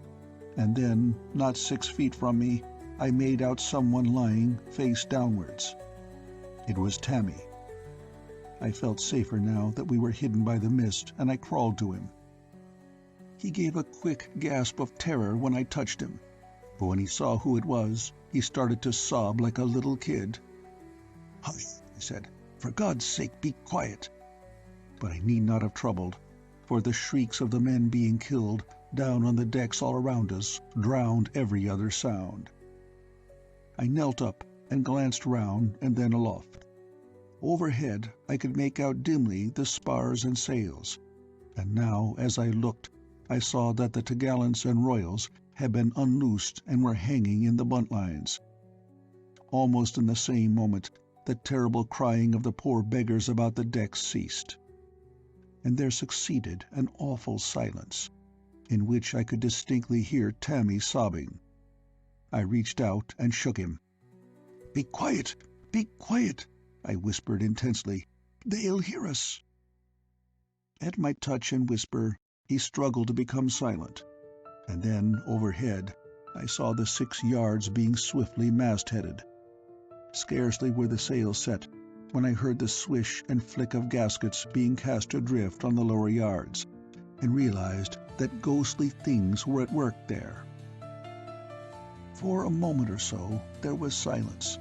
and then, not 6 feet from me, I made out someone lying face downwards. It was Tammy. I felt safer now that we were hidden by the mist, and I crawled to him. He gave a quick gasp of terror when I touched him, but when he saw who it was, he started to sob like a little kid. "Hush," I said. "For God's sake, be quiet." But I need not have troubled, for the shrieks of the men being killed, down on the decks all around us, drowned every other sound. I knelt up and glanced round and then aloft. Overhead I could make out dimly the spars and sails, and now as I looked I saw that the topgallants and royals had been unloosed and were hanging in the buntlines. Almost in the same moment the terrible crying of the poor beggars about the decks ceased, and there succeeded an awful silence, in which I could distinctly hear Tammy sobbing. I reached out and shook him. "Be quiet! Be quiet!" I whispered intensely. "They'll hear us." At my touch and whisper, he struggled to become silent, and then, overhead, I saw the 6 yards being swiftly mast-headed. Scarcely were the sails set when I heard the swish and flick of gaskets being cast adrift on the lower yards, and realized that ghostly things were at work there. For a moment or so there was silence,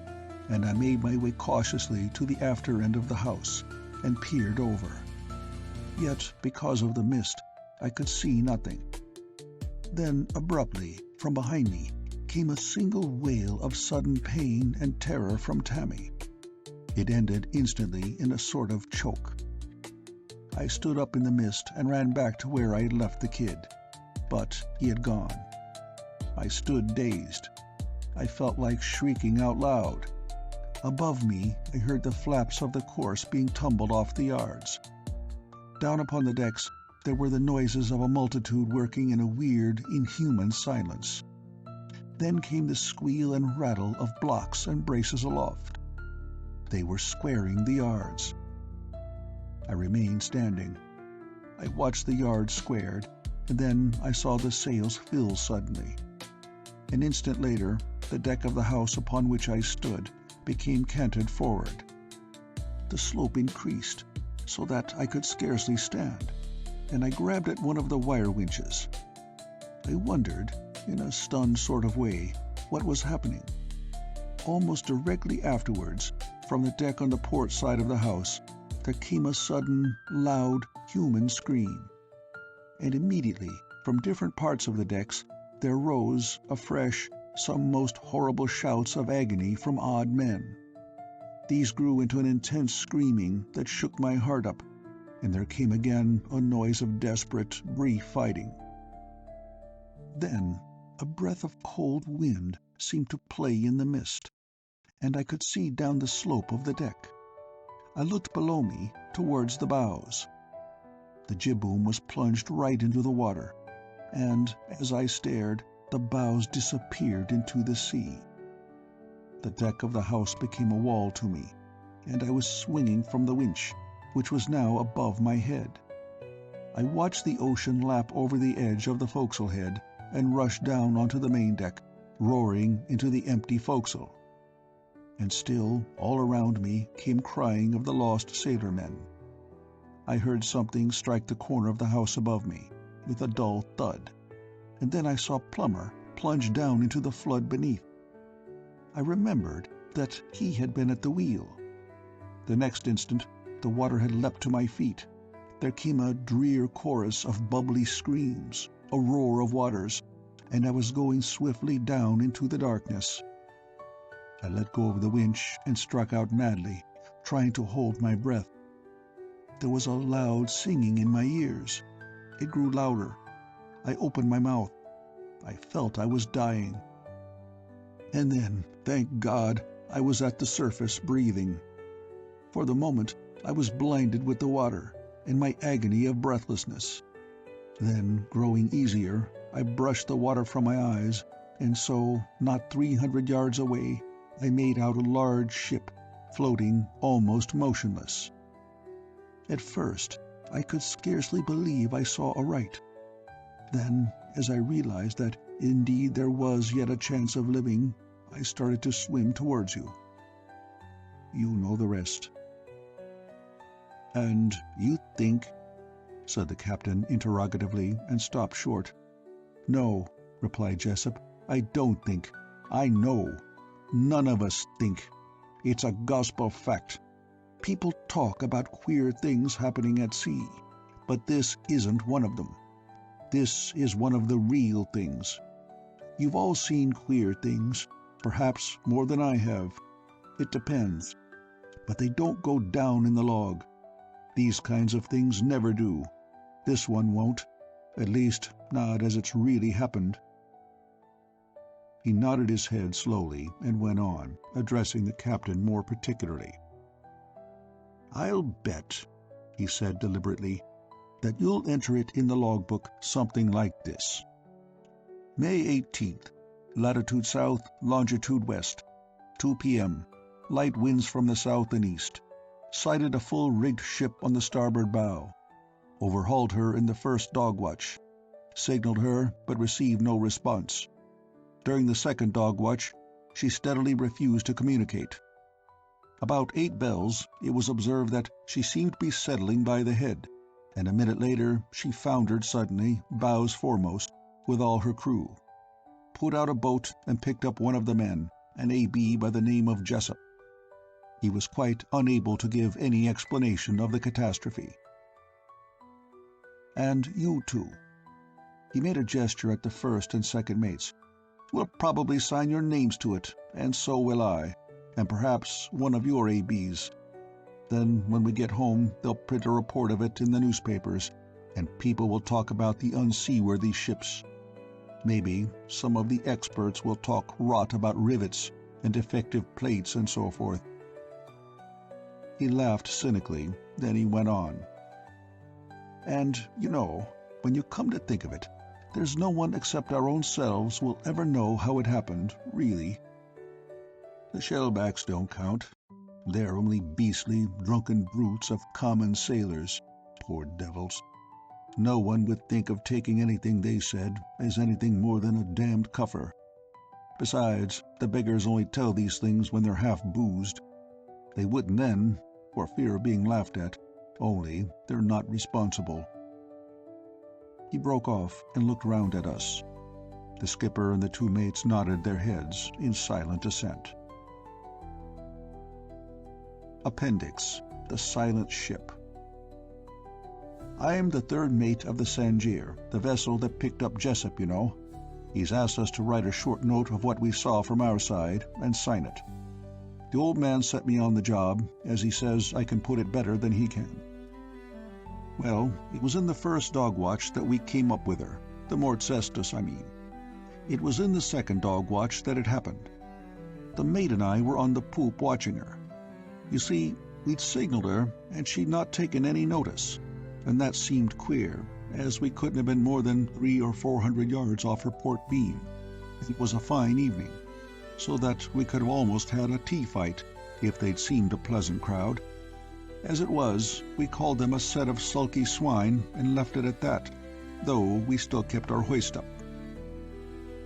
and I made my way cautiously to the after end of the house, and peered over. Yet, because of the mist, I could see nothing. Then, abruptly, from behind me, came a single wail of sudden pain and terror from Tammy. It ended instantly in a sort of choke. I stood up in the mist and ran back to where I had left the kid, but he had gone. I stood dazed. I felt like shrieking out loud. Above me, I heard the flaps of the course being tumbled off the yards. Down upon the decks, there were the noises of a multitude working in a weird, inhuman silence. Then came the squeal and rattle of blocks and braces aloft. They were squaring the yards. I remained standing. I watched the yards squared, and then I saw the sails fill suddenly. An instant later, the deck of the house upon which I stood became canted forward. The slope increased, so that I could scarcely stand, and I grabbed at one of the wire winches. I wondered, in a stunned sort of way, what was happening. Almost directly afterwards, from the deck on the port side of the house, there came a sudden, loud, human scream. And immediately, from different parts of the decks, there rose, afresh, some most horrible shouts of agony from odd men. These grew into an intense screaming that shook my heart up, and there came again a noise of desperate, brief fighting. Then a breath of cold wind seemed to play in the mist, and I could see down the slope of the deck. I looked below me, towards the bows. The jibboom was plunged right into the water, and, as I stared, the bows disappeared into the sea. The deck of the house became a wall to me, and I was swinging from the winch, which was now above my head. I watched the ocean lap over the edge of the forecastle head and rush down onto the main deck, roaring into the empty forecastle. And still, all around me, came crying of the lost sailormen. I heard something strike the corner of the house above me, with a dull thud, and then I saw Plummer plunge down into the flood beneath. I remembered that he had been at the wheel. The next instant, the water had leapt to my feet. There came a drear chorus of bubbly screams, a roar of waters, and I was going swiftly down into the darkness. I let go of the winch and struck out madly, trying to hold my breath. There was a loud singing in my ears. It grew louder. I opened my mouth. I felt I was dying. And then, thank God, I was at the surface breathing. For the moment, I was blinded with the water and my agony of breathlessness. Then, growing easier, I brushed the water from my eyes, and so, not 300 yards away, I made out a large ship, floating almost motionless. At first, I could scarcely believe I saw aright. Then, as I realized that indeed there was yet a chance of living, I started to swim towards you. You know the rest. "And you think—" said the captain interrogatively, and stopped short. "No," replied Jessup, "I don't think. I know. None of us think. It's a gospel fact. People talk about queer things happening at sea, but this isn't one of them. This is one of the real things. You've all seen queer things, perhaps more than I have. It depends. But they don't go down in the log. These kinds of things never do. This one won't. At least, not as it's really happened." He nodded his head slowly and went on, addressing the captain more particularly. "I'll bet," he said deliberately, "that you'll enter it in the logbook something like this: May 18th, latitude south, longitude west, 2 p.m., light winds from the south and east. Sighted a full-rigged ship on the starboard bow. Overhauled her in the first dog watch. Signaled her, but received no response. During the second dog watch, she steadily refused to communicate. About 8 bells, it was observed that she seemed to be settling by the head, and a minute later she foundered suddenly, bows foremost, with all her crew. Put out a boat and picked up one of the men, an A.B. by the name of Jessup. He was quite unable to give any explanation of the catastrophe. And you two," he made a gesture at the first and second mates, "will probably sign your names to it, and so will I, and perhaps one of your A.B.s. Then when we get home they'll print a report of it in the newspapers, and people will talk about the unseaworthy ships. Maybe some of the experts will talk rot about rivets and defective plates and so forth." He laughed cynically, then he went on. "And, you know, when you come to think of it, there's no one except our own selves will ever know how it happened, really. The shellbacks don't count. They're only beastly, drunken brutes of common sailors, poor devils. No one would think of taking anything they said as anything more than a damned cuffer. Besides, the beggars only tell these things when they're half boozed. They wouldn't then, for fear of being laughed at, only they're not responsible." He broke off and looked round at us. The skipper and the 2 mates nodded their heads in silent assent. Appendix: The Silent Ship. "I'm the 3rd mate of the Sangier, the vessel that picked up Jessup, you know. He's asked us to write a short note of what we saw from our side and sign it. The old man set me on the job, as he says I can put it better than he can. Well, it was in the first dog watch that we came up with her, the Mortcestus, I mean. It was in the second dog watch that it happened. The mate and I were on the poop watching her. You see, we'd signaled her, and she'd not taken any notice, and that seemed queer, as we couldn't have been more than 300 or 400 yards off her port beam. It was a fine evening, so that we could have almost had a tea fight if they'd seemed a pleasant crowd. As it was, we called them a set of sulky swine and left it at that, though we still kept our hoist up.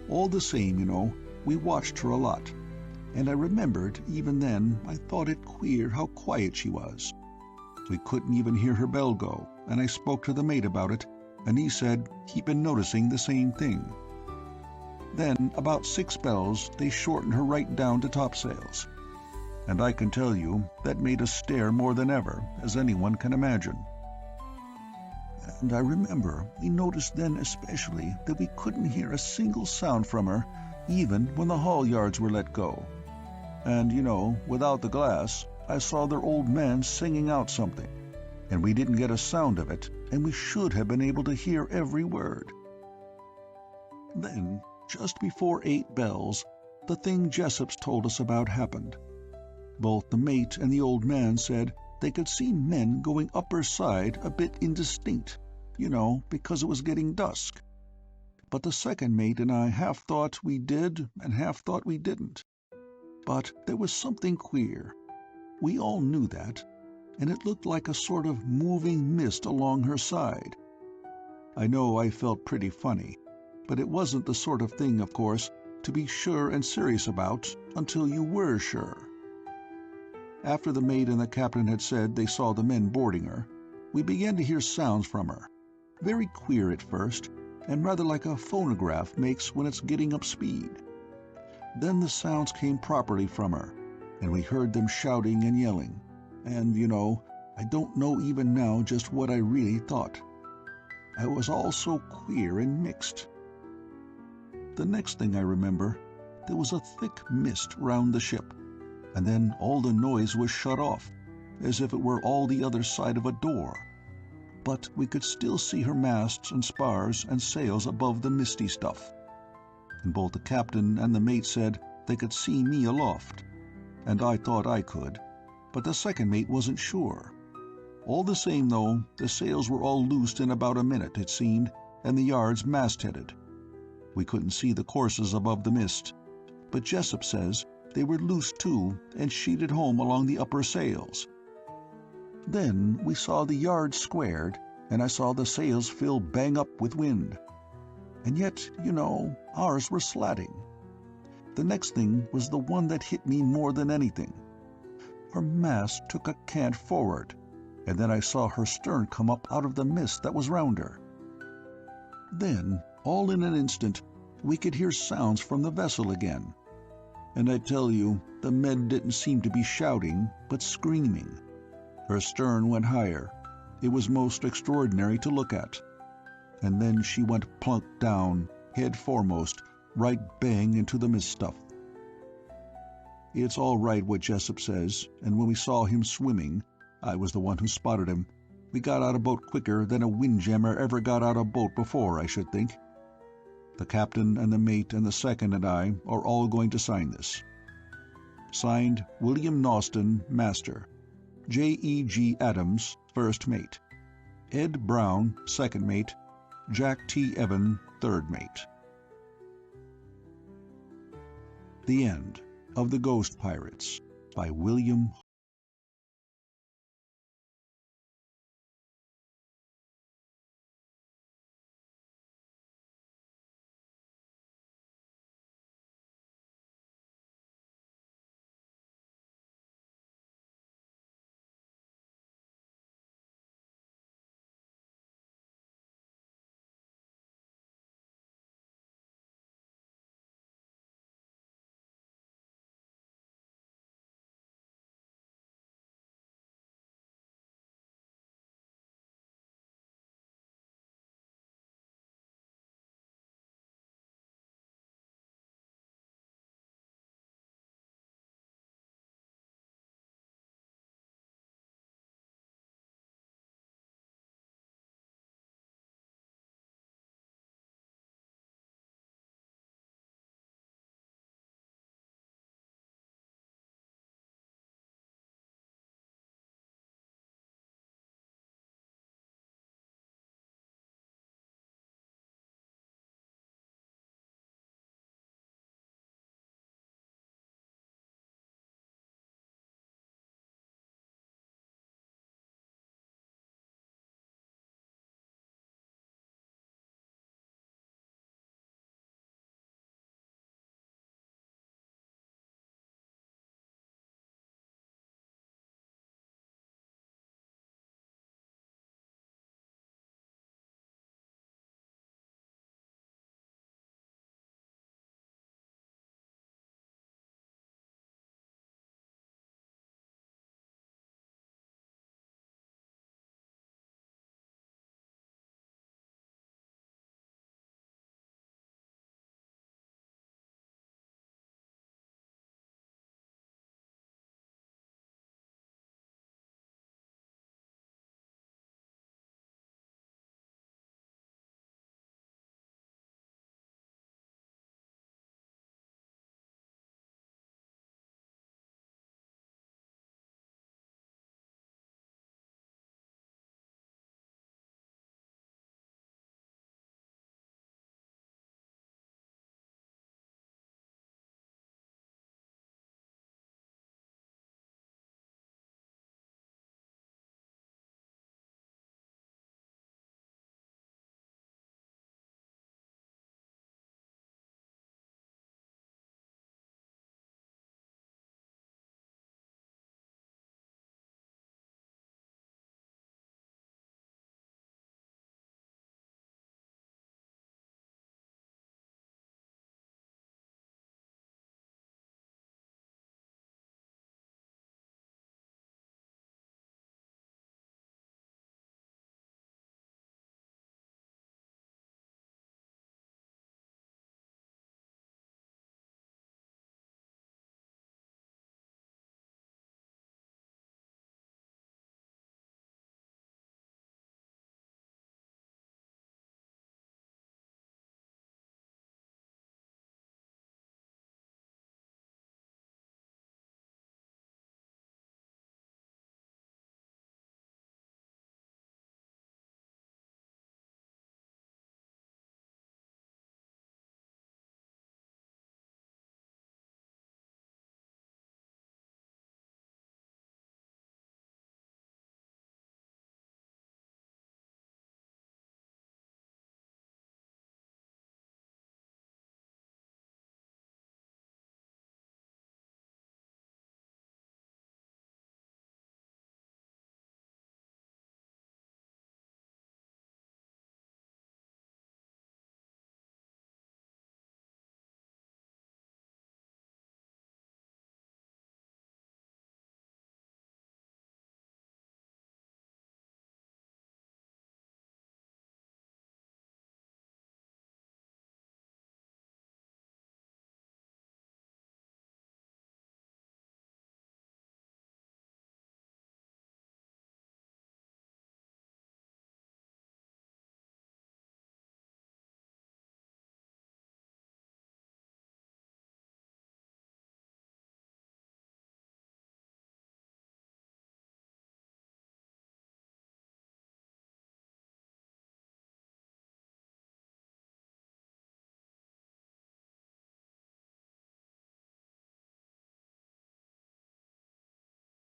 All the same, we watched her a lot, and I remembered even then I thought it queer how quiet she was. We couldn't even hear her bell go, and I spoke to the mate about it, and he said he'd been noticing the same thing. Then, about 6 bells, they shortened her right down to topsails. And I can tell you, that made us stare more than ever, as anyone can imagine. And I remember we noticed then especially that we couldn't hear a single sound from her, even when the halyards were let go. And, without the glass, I saw their old man singing out something, and we didn't get a sound of it, and we should have been able to hear every word. Then, just before 8 bells, the thing Jessop's told us about happened. Both the mate and the old man said they could see men going up her side a bit indistinct, because it was getting dusk. But the second mate and I half thought we did and half thought we didn't. But there was something queer. We all knew that, and it looked like a sort of moving mist along her side. I know I felt pretty funny, but it wasn't the sort of thing, of course, to be sure and serious about until you were sure. After the mate and the captain had said they saw the men boarding her, we began to hear sounds from her, very queer at first, and rather like a phonograph makes when it's getting up speed. Then the sounds came properly from her, and we heard them shouting and yelling, and, I don't know even now just what I really thought. It was all so queer and mixed. The next thing I remember, there was a thick mist round the ship, and then all the noise was shut off, as if it were all the other side of a door. But we could still see her masts and spars and sails above the misty stuff. And both the captain and the mate said they could see me aloft, and I thought I could, but the second mate wasn't sure. All the same, though, the sails were all loosed in about a minute, it seemed, and the yards mastheaded. We couldn't see the courses above the mist, but Jessop says they were loose too and sheeted home along the upper sails. Then we saw the yards squared, and I saw the sails fill bang up with wind. And yet, ours were slatting. The next thing was the one that hit me more than anything. Her mast took a cant forward, and then I saw her stern come up out of the mist that was round her. Then, all in an instant, we could hear sounds from the vessel again. And I tell you, the men didn't seem to be shouting, but screaming. Her stern went higher. It was most extraordinary to look at. And then she went plunk down, head foremost, right bang into the mist stuff. It's all right what Jessop says, and when we saw him swimming, I was the one who spotted him, we got out a boat quicker than a windjammer ever got out a boat before, I should think. The captain and the mate and the second and I are all going to sign this. Signed, William Nawston, Master. J.E.G. Adams, First Mate. Ed Brown, Second Mate. Jack T. Evan, Third Mate. The End of The Ghost Pirates by William